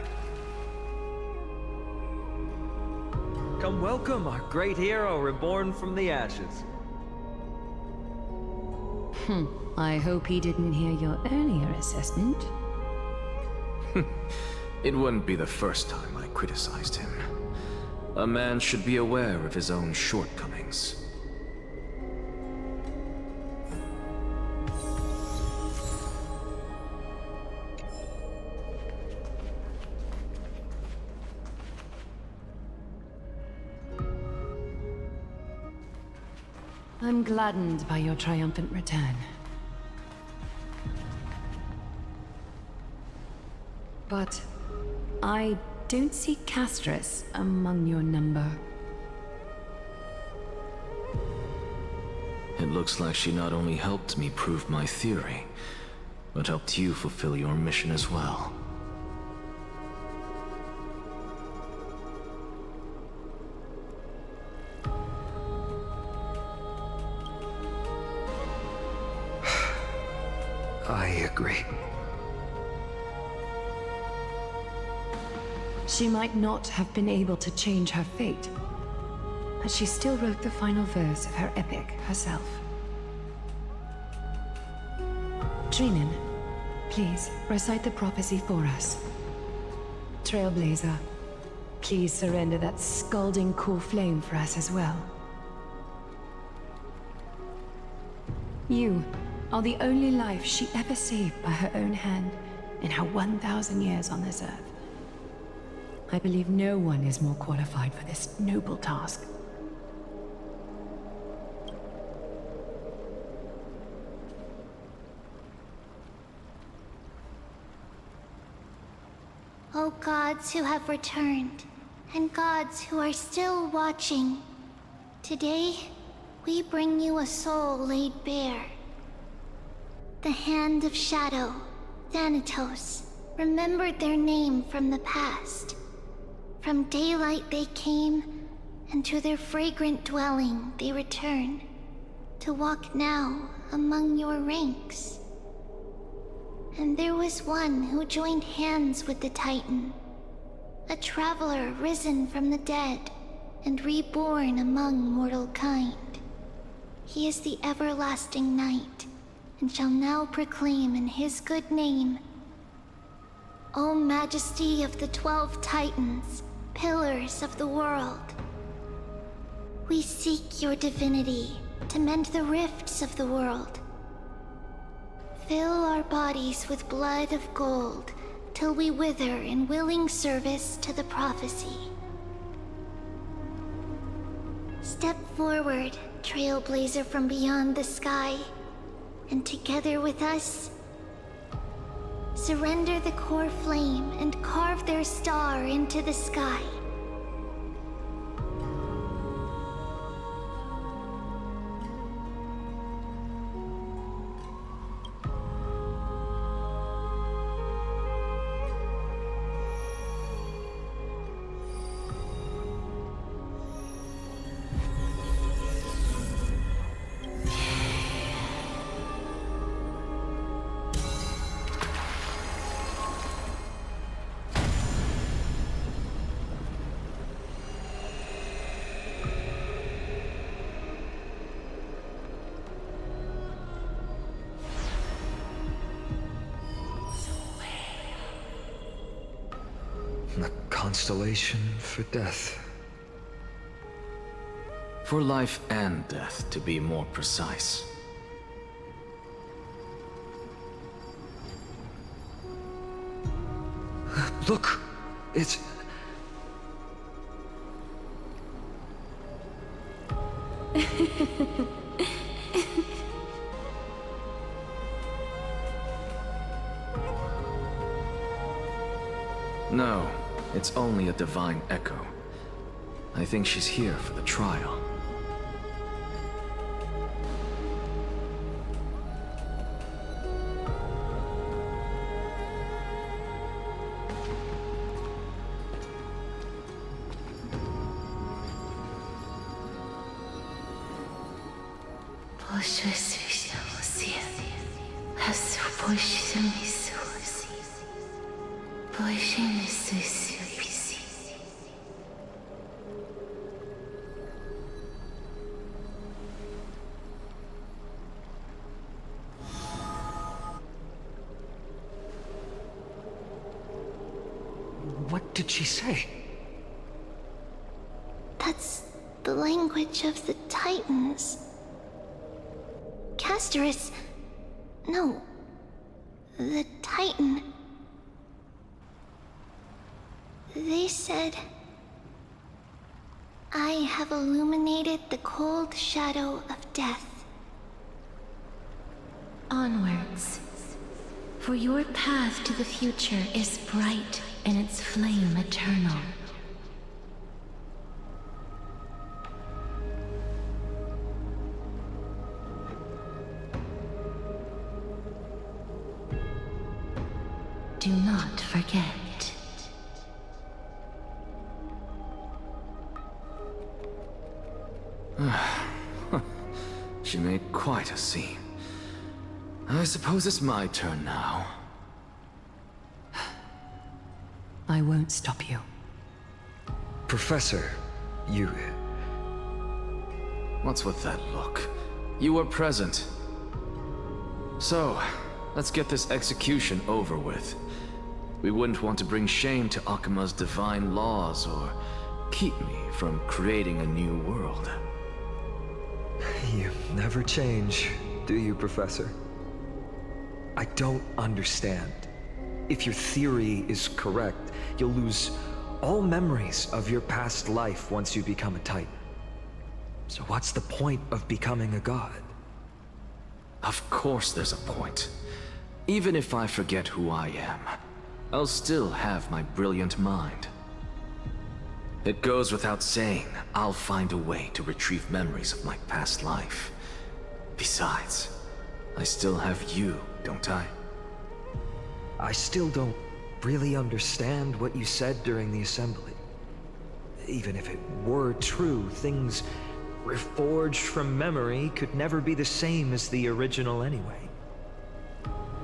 Come welcome our great hero reborn from the ashes. I hope he didn't hear your earlier assessment. It wouldn't be the first time I criticized him. A man should be aware of his own shortcomings. I'm gladdened by your triumphant return. But I don't see Castris among your number. It looks like she not only helped me prove my theory, but helped you fulfill your mission as well. I agree. She might not have been able to change her fate, but she still wrote the final verse of her epic herself. Trinin, please recite the prophecy for us. Trailblazer, please surrender that scalding cool flame for us as well. You are the only life she ever saved by her own hand in her 1,000 years on this earth. I believe no one is more qualified for this noble task. O gods who have returned, and gods who are still watching, today we bring you a soul laid bare. The Hand of Shadow, Thanatos, remembered their name from the past. From daylight they came, and to their fragrant dwelling they return, to walk now among your ranks. And there was one who joined hands with the Titan, a traveler risen from the dead and reborn among mortal kind. He is the everlasting night, and shall now proclaim in his good name, O Majesty of the 12 Titans, pillars of the world, we seek your divinity to mend the rifts of the world. Fill our bodies with blood of gold, till we wither in willing service to the prophecy. Step forward, trailblazer from beyond the sky, and together with us, surrender the core flame and carve their star into the sky. The constellation for death. For life and death, to be more precise. Look! It's... No, it's only a divine echo. I think she's here for the trial. What did she say? That's the language of the Titans. Castorus... No. The Titan... They said... I have illuminated the cold shadow of death. Onwards. For your path to the future is bright and its flame eternal. Do not forget. She made quite a scene. I suppose it's my turn now. I won't stop you. Professor, you What's with that look? You were present. So, let's get this execution over with. We wouldn't want to bring shame to Akima's divine laws or keep me from creating a new world. You never change, do you, Professor? I don't understand. If your theory is correct, you'll lose all memories of your past life once you become a Titan. So what's the point of becoming a god? Of course there's a point. Even if I forget who I am, I'll still have my brilliant mind. It goes without saying, I'll find a way to retrieve memories of my past life. Besides, I still have you, don't I? I still don't really understand what you said during the assembly. Even if it were true, things reforged from memory could never be the same as the original anyway.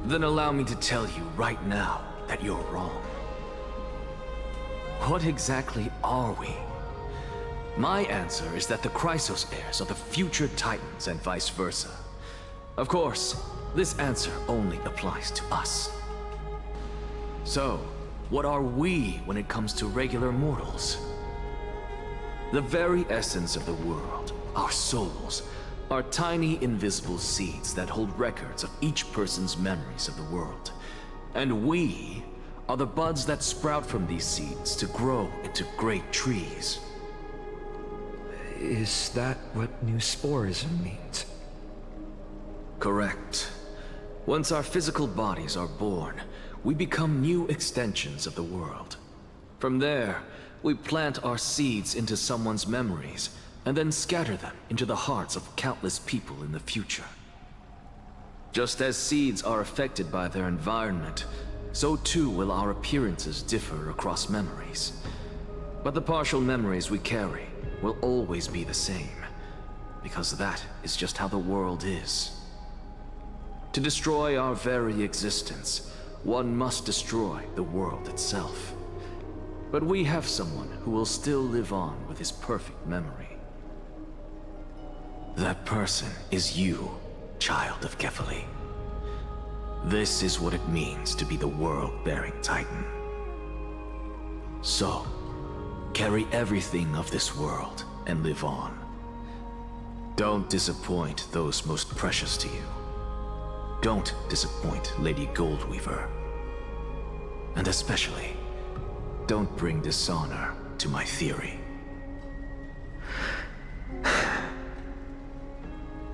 Then allow me to tell you right now that you're wrong. What exactly are we? My answer is that the Chrysos heirs are the future Titans and vice versa. Of course, this answer only applies to us. So, what are we when it comes to regular mortals? The very essence of the world, our souls, are tiny invisible seeds that hold records of each person's memories of the world. And we are the buds that sprout from these seeds to grow into great trees. Is that what new sporism means? Correct. Once our physical bodies are born, we become new extensions of the world. From there, we plant our seeds into someone's memories, and then scatter them into the hearts of countless people in the future. Just as seeds are affected by their environment, so too will our appearances differ across memories. But the partial memories we carry will always be the same, because that is just how the world is. To destroy our very existence, one must destroy the world itself. But we have someone who will still live on with his perfect memory. That person is you, child of Kefali. This is what it means to be the world-bearing Titan. So, carry everything of this world and live on. Don't disappoint those most precious to you. Don't disappoint Lady Goldweaver. And especially, don't bring dishonor to my theory.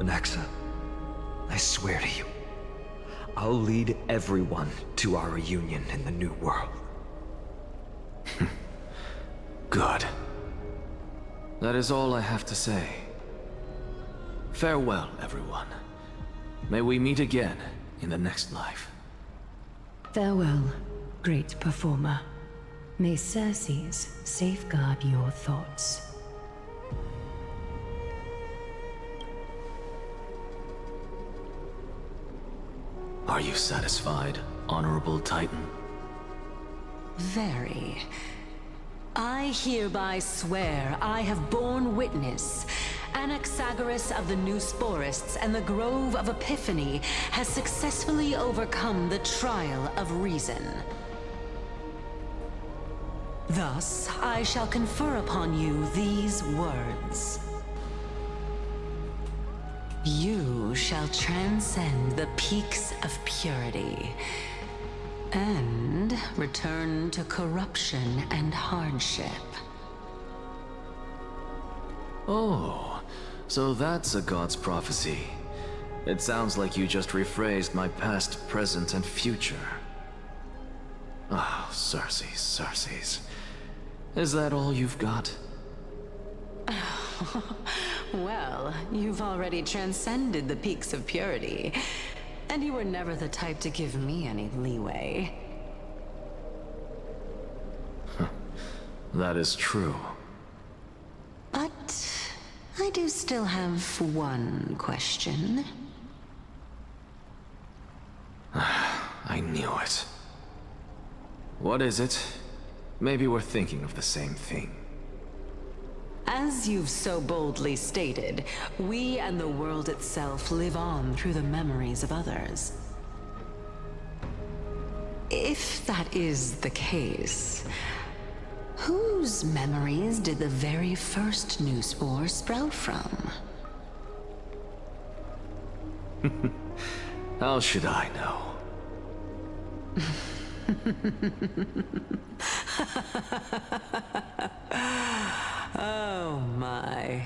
Nexon, I swear to you, I'll lead everyone to our reunion in the new world. Good. That is all I have to say. Farewell, everyone. May we meet again in the next life. Farewell, great performer. May Circes safeguard your thoughts. Are you satisfied, Honorable Titan? Very. I hereby swear I have borne witness. Anaxagoras of the New Sporists and the Grove of Epiphany has successfully overcome the trial of reason. Thus, I shall confer upon you these words. You shall transcend the peaks of purity and return to corruption and hardship. Oh, so that's a god's prophecy. It sounds like you just rephrased my past, present, and future. Oh, Circes. Is that all you've got? Well, you've already transcended the peaks of purity, and you were never the type to give me any leeway. That is true. But I do still have one question. I knew it. What is it? Maybe we're thinking of the same thing. As you've so boldly stated, we and the world itself live on through the memories of others. If that is the case, whose memories did the very first new spore sprout from? How should I know? Oh my.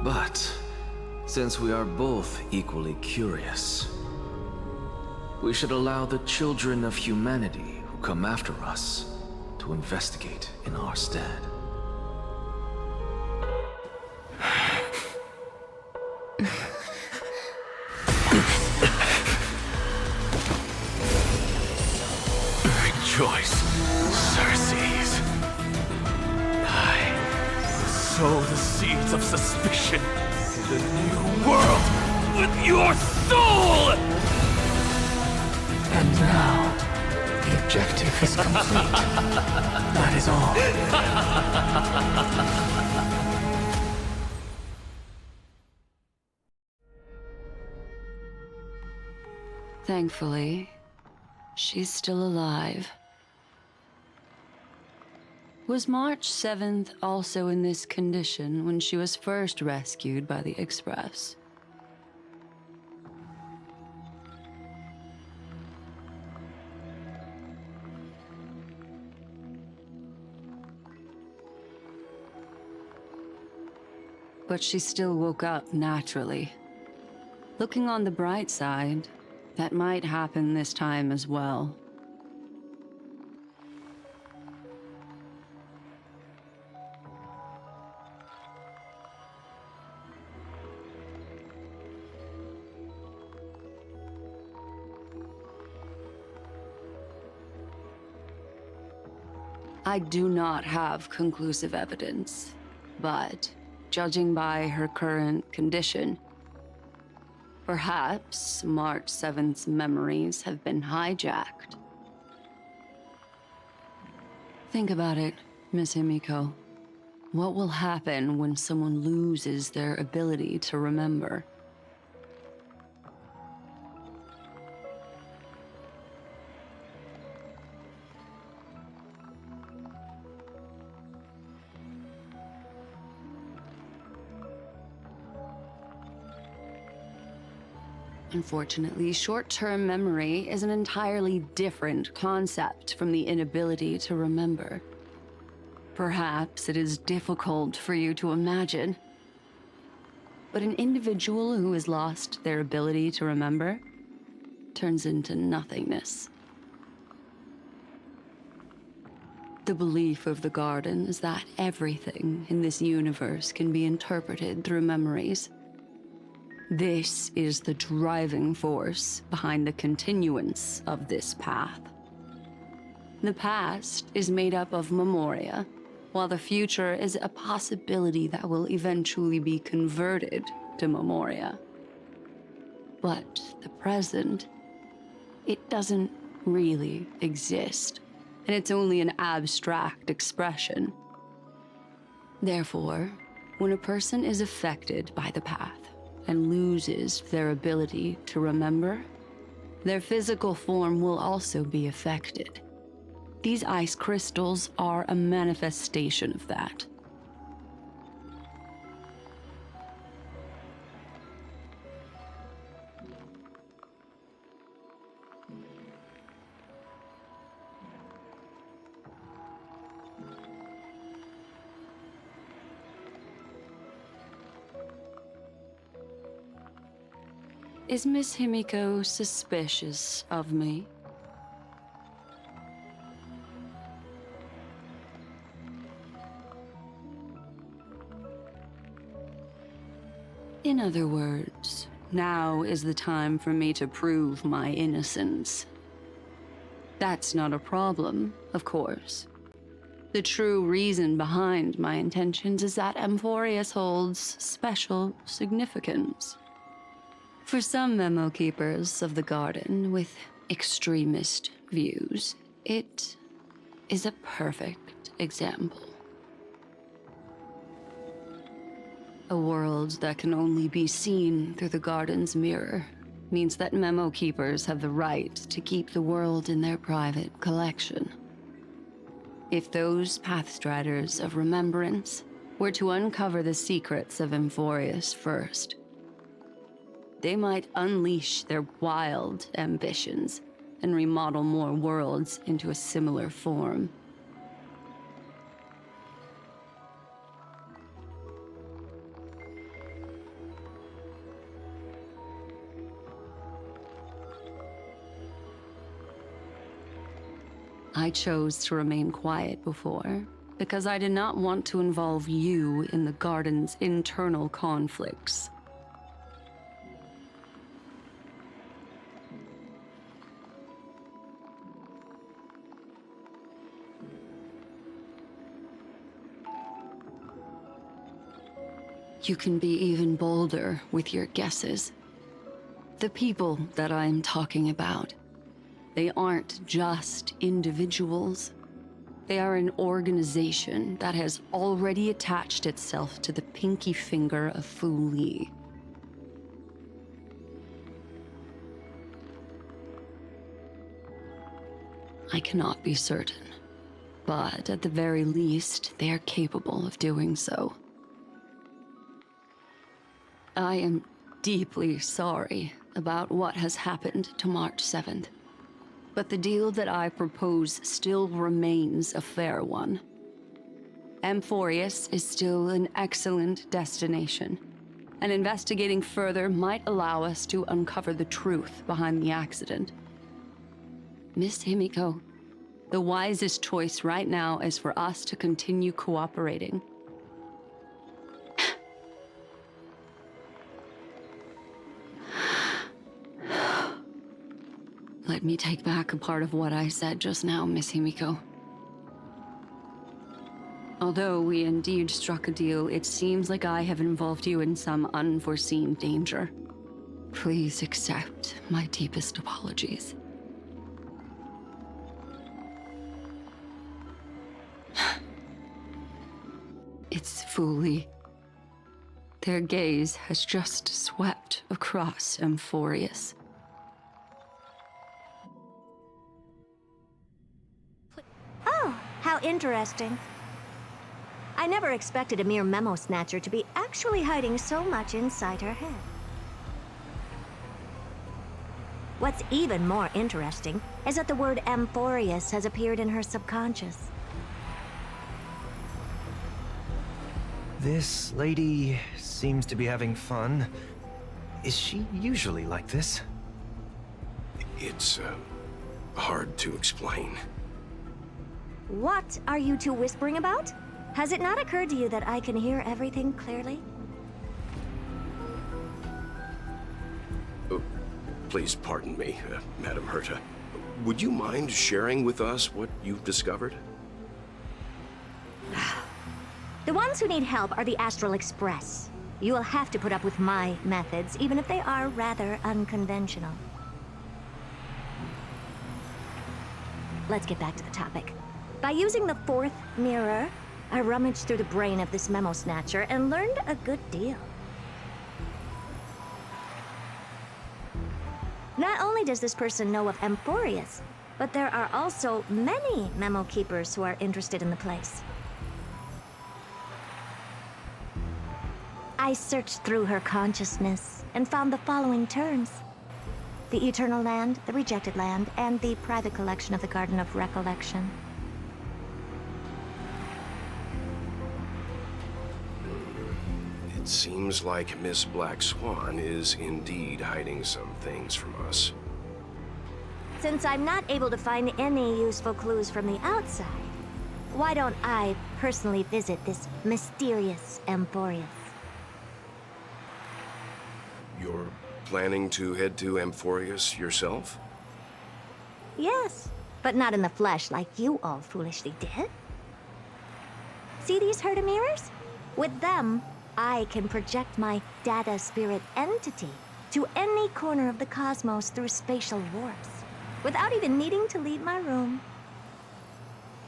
But, since we are both equally curious, we should allow the children of humanity who come after us to investigate in our stead. Rejoice, Circes. I sow the seeds of suspicion in the new world with your soul! And now, the objective is complete. That is all. Thankfully, she's still alive. Was March 7th also in this condition when she was first rescued by the Express? But she still woke up naturally. Looking on the bright side, that might happen this time as well. I do not have conclusive evidence, but judging by her current condition, perhaps March 7th's memories have been hijacked. Think about it, Miss Himiko. What will happen when someone loses their ability to remember? Unfortunately, short-term memory is an entirely different concept from the inability to remember. Perhaps it is difficult for you to imagine, but an individual who has lost their ability to remember turns into nothingness. The belief of the Garden is that everything in this universe can be interpreted through memories. This is the driving force behind the continuance of this path. The past is made up of memoria, while the future is a possibility that will eventually be converted to memoria. But the present, it doesn't really exist, and it's only an abstract expression. Therefore, when a person is affected by the path, and loses their ability to remember, their physical form will also be affected. These ice crystals are a manifestation of that. Is Miss Himiko suspicious of me? In other words, now is the time for me to prove my innocence. That's not a problem, of course. The true reason behind my intentions is that Amphorius holds special significance. For some memo keepers of the Garden with extremist views, it is a perfect example. A world that can only be seen through the garden's mirror means that memo keepers have the right to keep the world in their private collection. If those Pathstriders of Remembrance were to uncover the secrets of Amphorius first, they might unleash their wild ambitions and remodel more worlds into a similar form. I chose to remain quiet before, because I did not want to involve you in the Garden's internal conflicts. You can be even bolder with your guesses. The people that I'm talking about, they aren't just individuals. They are an organization that has already attached itself to the pinky finger of Fu Li. I cannot be certain, but at the very least, they are capable of doing so. I am deeply sorry about what has happened to March 7th. But the deal that I propose still remains a fair one. Amphorius is still an excellent destination, and investigating further might allow us to uncover the truth behind the accident. Miss Himiko, the wisest choice right now is for us to continue cooperating. Let me take back a part of what I said just now, Miss Himiko. Although we indeed struck a deal, it seems like I have involved you in some unforeseen danger. Please accept my deepest apologies. It's Fu Li. Their gaze has just swept across Amphorius. Oh, how interesting. I never expected a mere memo snatcher to be actually hiding so much inside her head. What's even more interesting is that the word Amphorius has appeared in her subconscious. This lady seems to be having fun. Is she usually like this? It's, hard to explain. What are you two whispering about? Has it not occurred to you that I can hear everything clearly? Please pardon me, Madam Herta. Would you mind sharing with us what you've discovered? The ones who need help are the Astral Express. You will have to put up with my methods, even if they are rather unconventional. Let's get back to the topic. By using the fourth mirror, I rummaged through the brain of this memo snatcher and learned a good deal. Not only does this person know of Amphorius, but there are also many memo keepers who are interested in the place. I searched through her consciousness and found the following terms: the Eternal Land, the Rejected Land, and the private collection of the Garden of Recollection. It seems like Miss Black Swan is indeed hiding some things from us. Since I'm not able to find any useful clues from the outside, why don't I personally visit this mysterious Amphorius? You're planning to head to Amphorius yourself? Yes, but not in the flesh like you all foolishly did. See these Herta mirrors? With them, I can project my data spirit entity to any corner of the cosmos through spatial warps, without even needing to leave my room.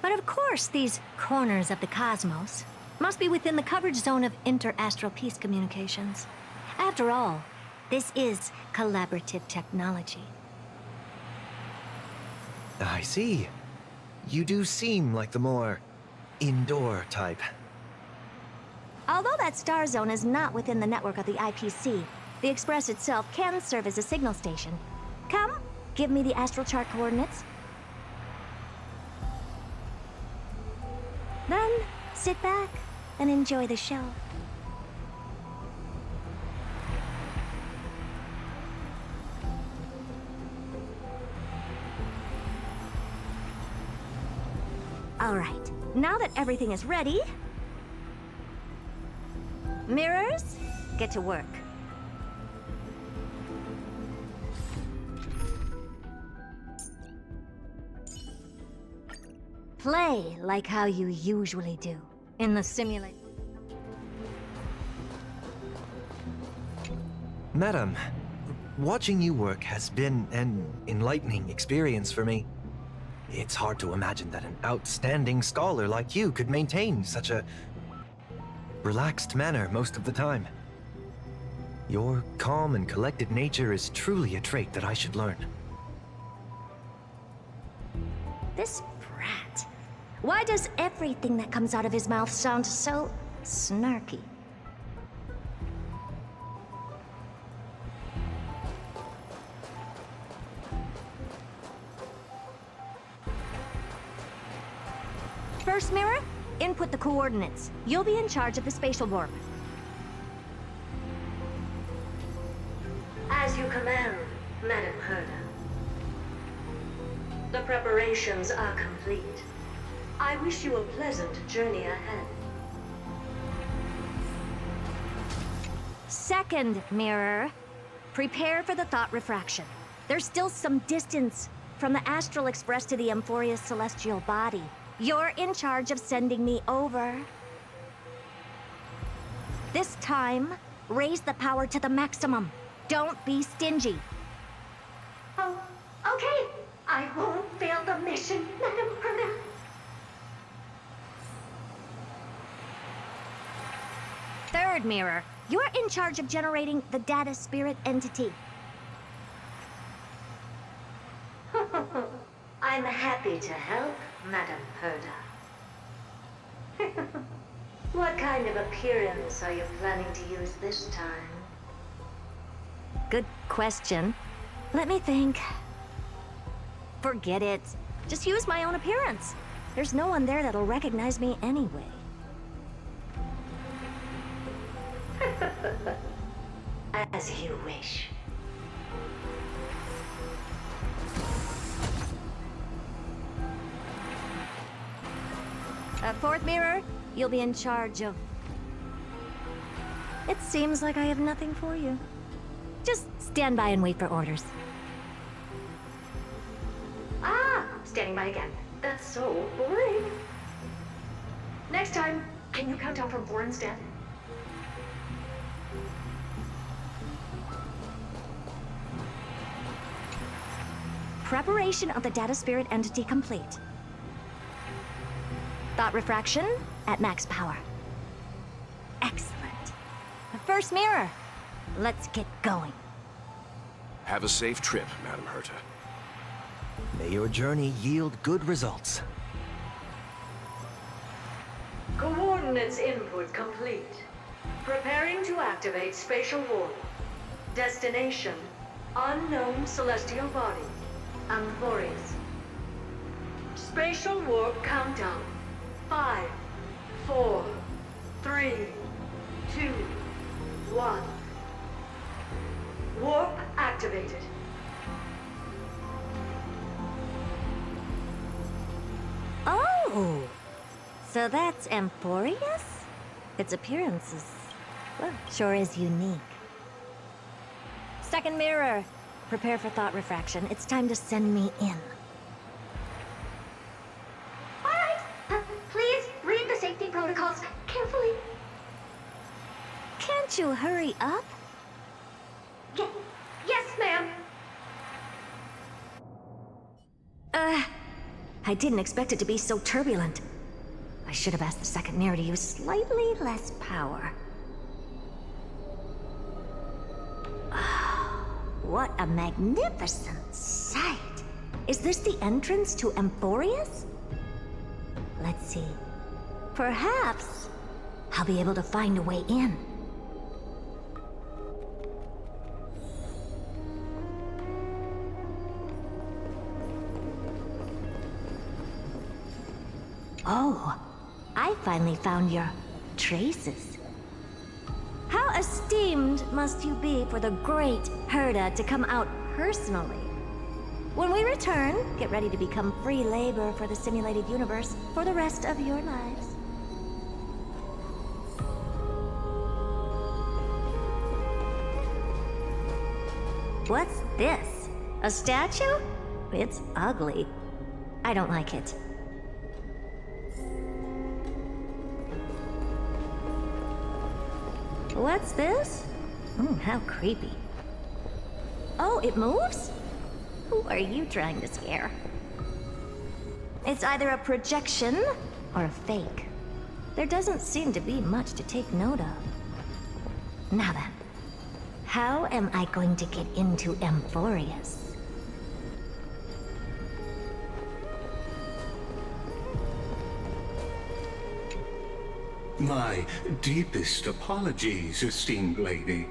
But of course, these corners of the cosmos must be within the coverage zone of inter-astral peace communications. After all, this is collaborative technology. I see. You do seem like the more indoor type. Although that star zone is not within the network of the IPC, the Express itself can serve as a signal station. Come, give me the astral chart coordinates. Then, sit back and enjoy the show. All right, now that everything is ready, mirrors, get to work. Play like how you usually do in the simulation. Madam, watching you work has been an enlightening experience for me. It's hard to imagine that an outstanding scholar like you could maintain such a relaxed manner most of the time. Your calm and collected nature is truly a trait that I should learn. This brat. Why does everything that comes out of his mouth sound so snarky? First mirror, input the coordinates. You'll be in charge of the spatial warp. As you command, Madam Herda. The preparations are complete. I wish you a pleasant journey ahead. Second mirror, prepare for the thought refraction. There's still some distance from the Astral Express to the Amphoria's celestial body. You're in charge of sending me over. This time, raise the power to the maximum. Don't be stingy. Oh, okay. I won't fail the mission, Madam Herda. Third mirror, you're in charge of generating the data spirit entity. I'm happy to help, Madam Herda. What kind of appearance are you planning to use this time? Good question. Let me think. Forget it. Just use my own appearance. There's no one there that'll recognize me anyway. As you wish. Fourth mirror, you'll be in charge of... It seems like I have nothing for you. Just stand by and wait for orders. Ah, standing by again. That's so boring. Next time, can you count down from 4 instead? Preparation of the data spirit entity complete. Thought refraction at max power. Excellent. The first mirror. Let's get going. Have a safe trip, Madam Herta. May your journey yield good results. Coordinates input complete. Preparing to activate spatial warp. Destination, unknown celestial body. Amphorius. Spatial warp countdown. 5, 4, 3, 2, 1. Warp activated. Oh! So that's Amphorius? Its appearance is, well, sure is unique. Second mirror. Prepare for thought refraction. It's time to send me in. Alright, please read the safety protocols carefully. Can't you hurry up? Yes, ma'am. I didn't expect it to be so turbulent. I should have asked the second mirror to use slightly less power. What a magnificent sight! Is this the entrance to Amphorius? Let's see. Perhaps I'll be able to find a way in. Oh, I finally found your traces. How esteemed must you be for the great Herda to come out personally? When we return, get ready to become free labor for the simulated universe for the rest of your lives. What's this? A statue? It's ugly. I don't like it. What's this? How creepy. Oh, it moves? Who are you trying to scare? It's either a projection or a fake. There doesn't seem to be much to take note of. Now then, how am I going to get into Amphorius? My deepest apologies, esteemed lady.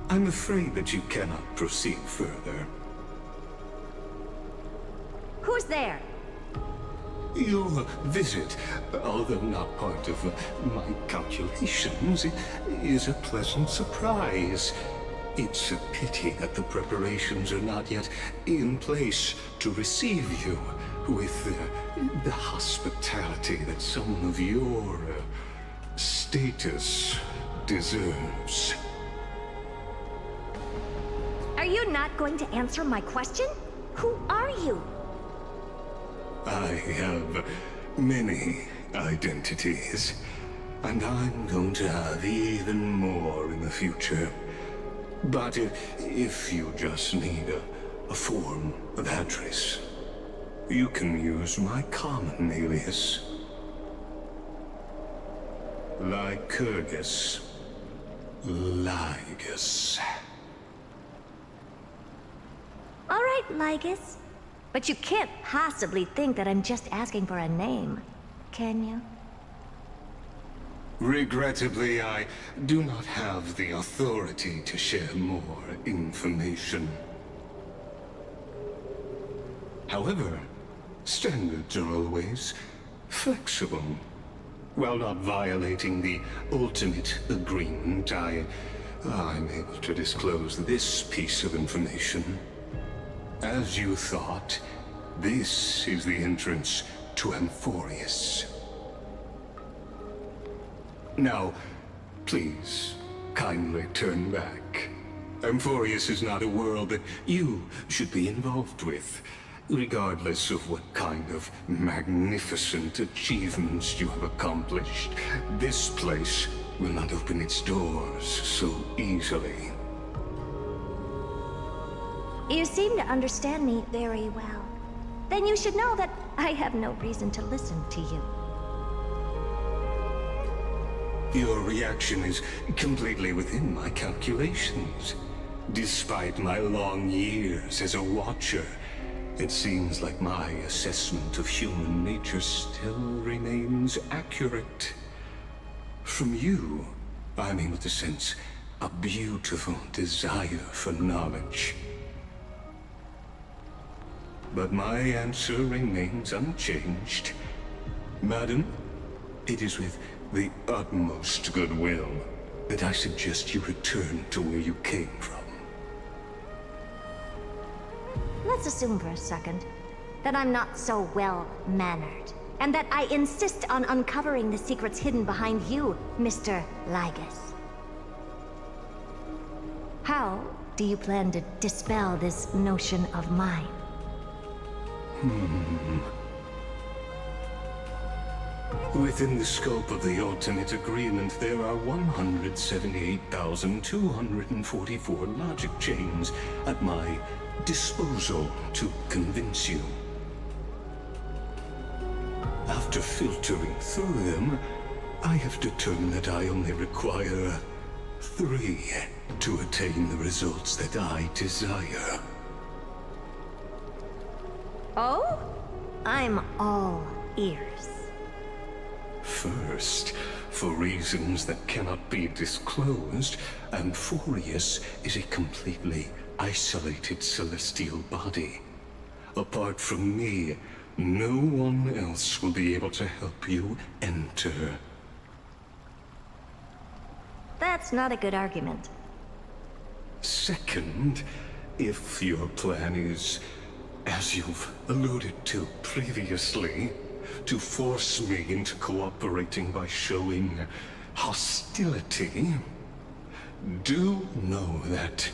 I'm afraid that you cannot proceed further. Who's there? Your visit, although not part of my calculations, is a pleasant surprise. It's a pity that the preparations are not yet in place to receive you with the hospitality that someone of your status deserves. Are you not going to answer my question? Who are you? I have many identities, and I'm going to have even more in the future. But if you just need a form of address, you can use my common alias. Lycurgus. Lygus. All right, Lygus. But you can't possibly think that I'm just asking for a name, can you? Regrettably, I do not have the authority to share more information. However, standards are always flexible. While not violating the ultimate agreement, I'm able to disclose this piece of information. As you thought, this is the entrance to Amphorius. Now, please, kindly turn back. Amphorius is not a world that you should be involved with, regardless of what kind of magnificent achievements you have accomplished. This place will not open its doors so easily. You seem to understand me very well. Then you should know that I have no reason to listen to you. Your reaction is completely within my calculations. Despite my long years as a watcher, it seems like my assessment of human nature still remains accurate. From you, I'm able to sense a beautiful desire for knowledge. But my answer remains unchanged. Madam, it is with the utmost goodwill that I suggest you return to where you came from. Let's assume for a second that I'm not so well-mannered, and that I insist on uncovering the secrets hidden behind you, Mr. Lygus. How do you plan to dispel this notion of mine? Within the scope of the ultimate agreement, there are 178,244 logic chains at my disposal to convince you. After filtering through them, I have determined that I only require 3 to attain the results that I desire. Oh? I'm all ears. First, for reasons that cannot be disclosed, Amphorius is a completely isolated celestial body. Apart from me, no one else will be able to help you enter. That's not a good argument. Second, if your plan is, as you've alluded to previously, to force me into cooperating by showing hostility, do know that,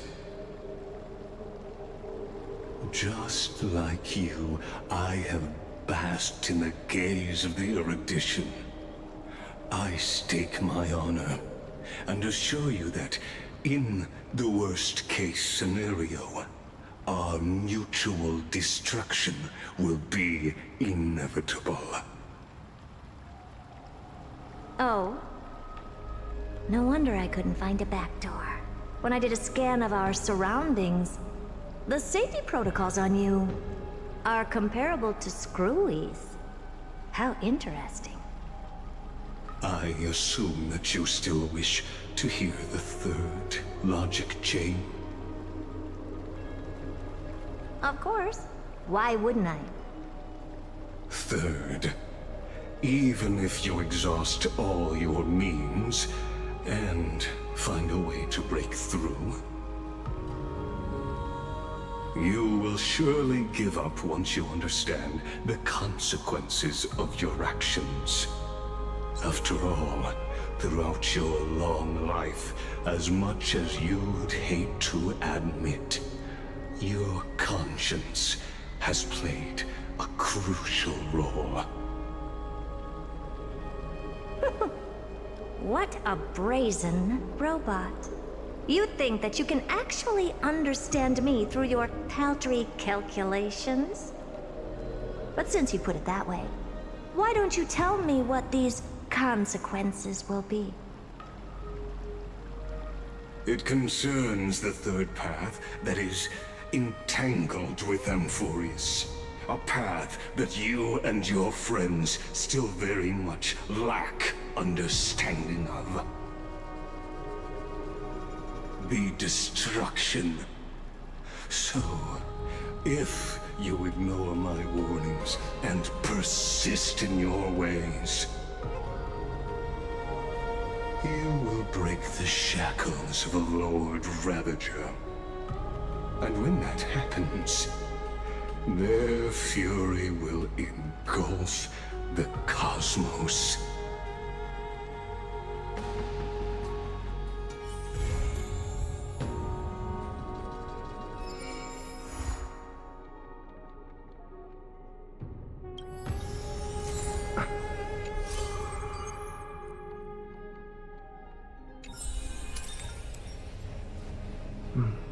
just like you, I have basked in the gaze of the erudition. I stake my honor and assure you that, in the worst-case scenario, our mutual destruction will be inevitable. Oh. No wonder I couldn't find a back door. When I did a scan of our surroundings, the safety protocols on you are comparable to Screwy's. How interesting. I assume that you still wish to hear the third logic chain? Of course. Why wouldn't I? Third, even if you exhaust all your means and find a way to break through, you will surely give up once you understand the consequences of your actions. After all, throughout your long life, as much as you'd hate to admit, your conscience has played a crucial role. What a brazen robot. You think that you can actually understand me through your paltry calculations? But since you put it that way, why don't you tell me what these consequences will be? It concerns the third path that is entangled with Amphorius. A path that you and your friends still very much lack understanding of. The destruction. So, if you ignore my warnings and persist in your ways, you will break the shackles of a Lord Ravager. And when that happens, their fury will engulf the cosmos. Hmm.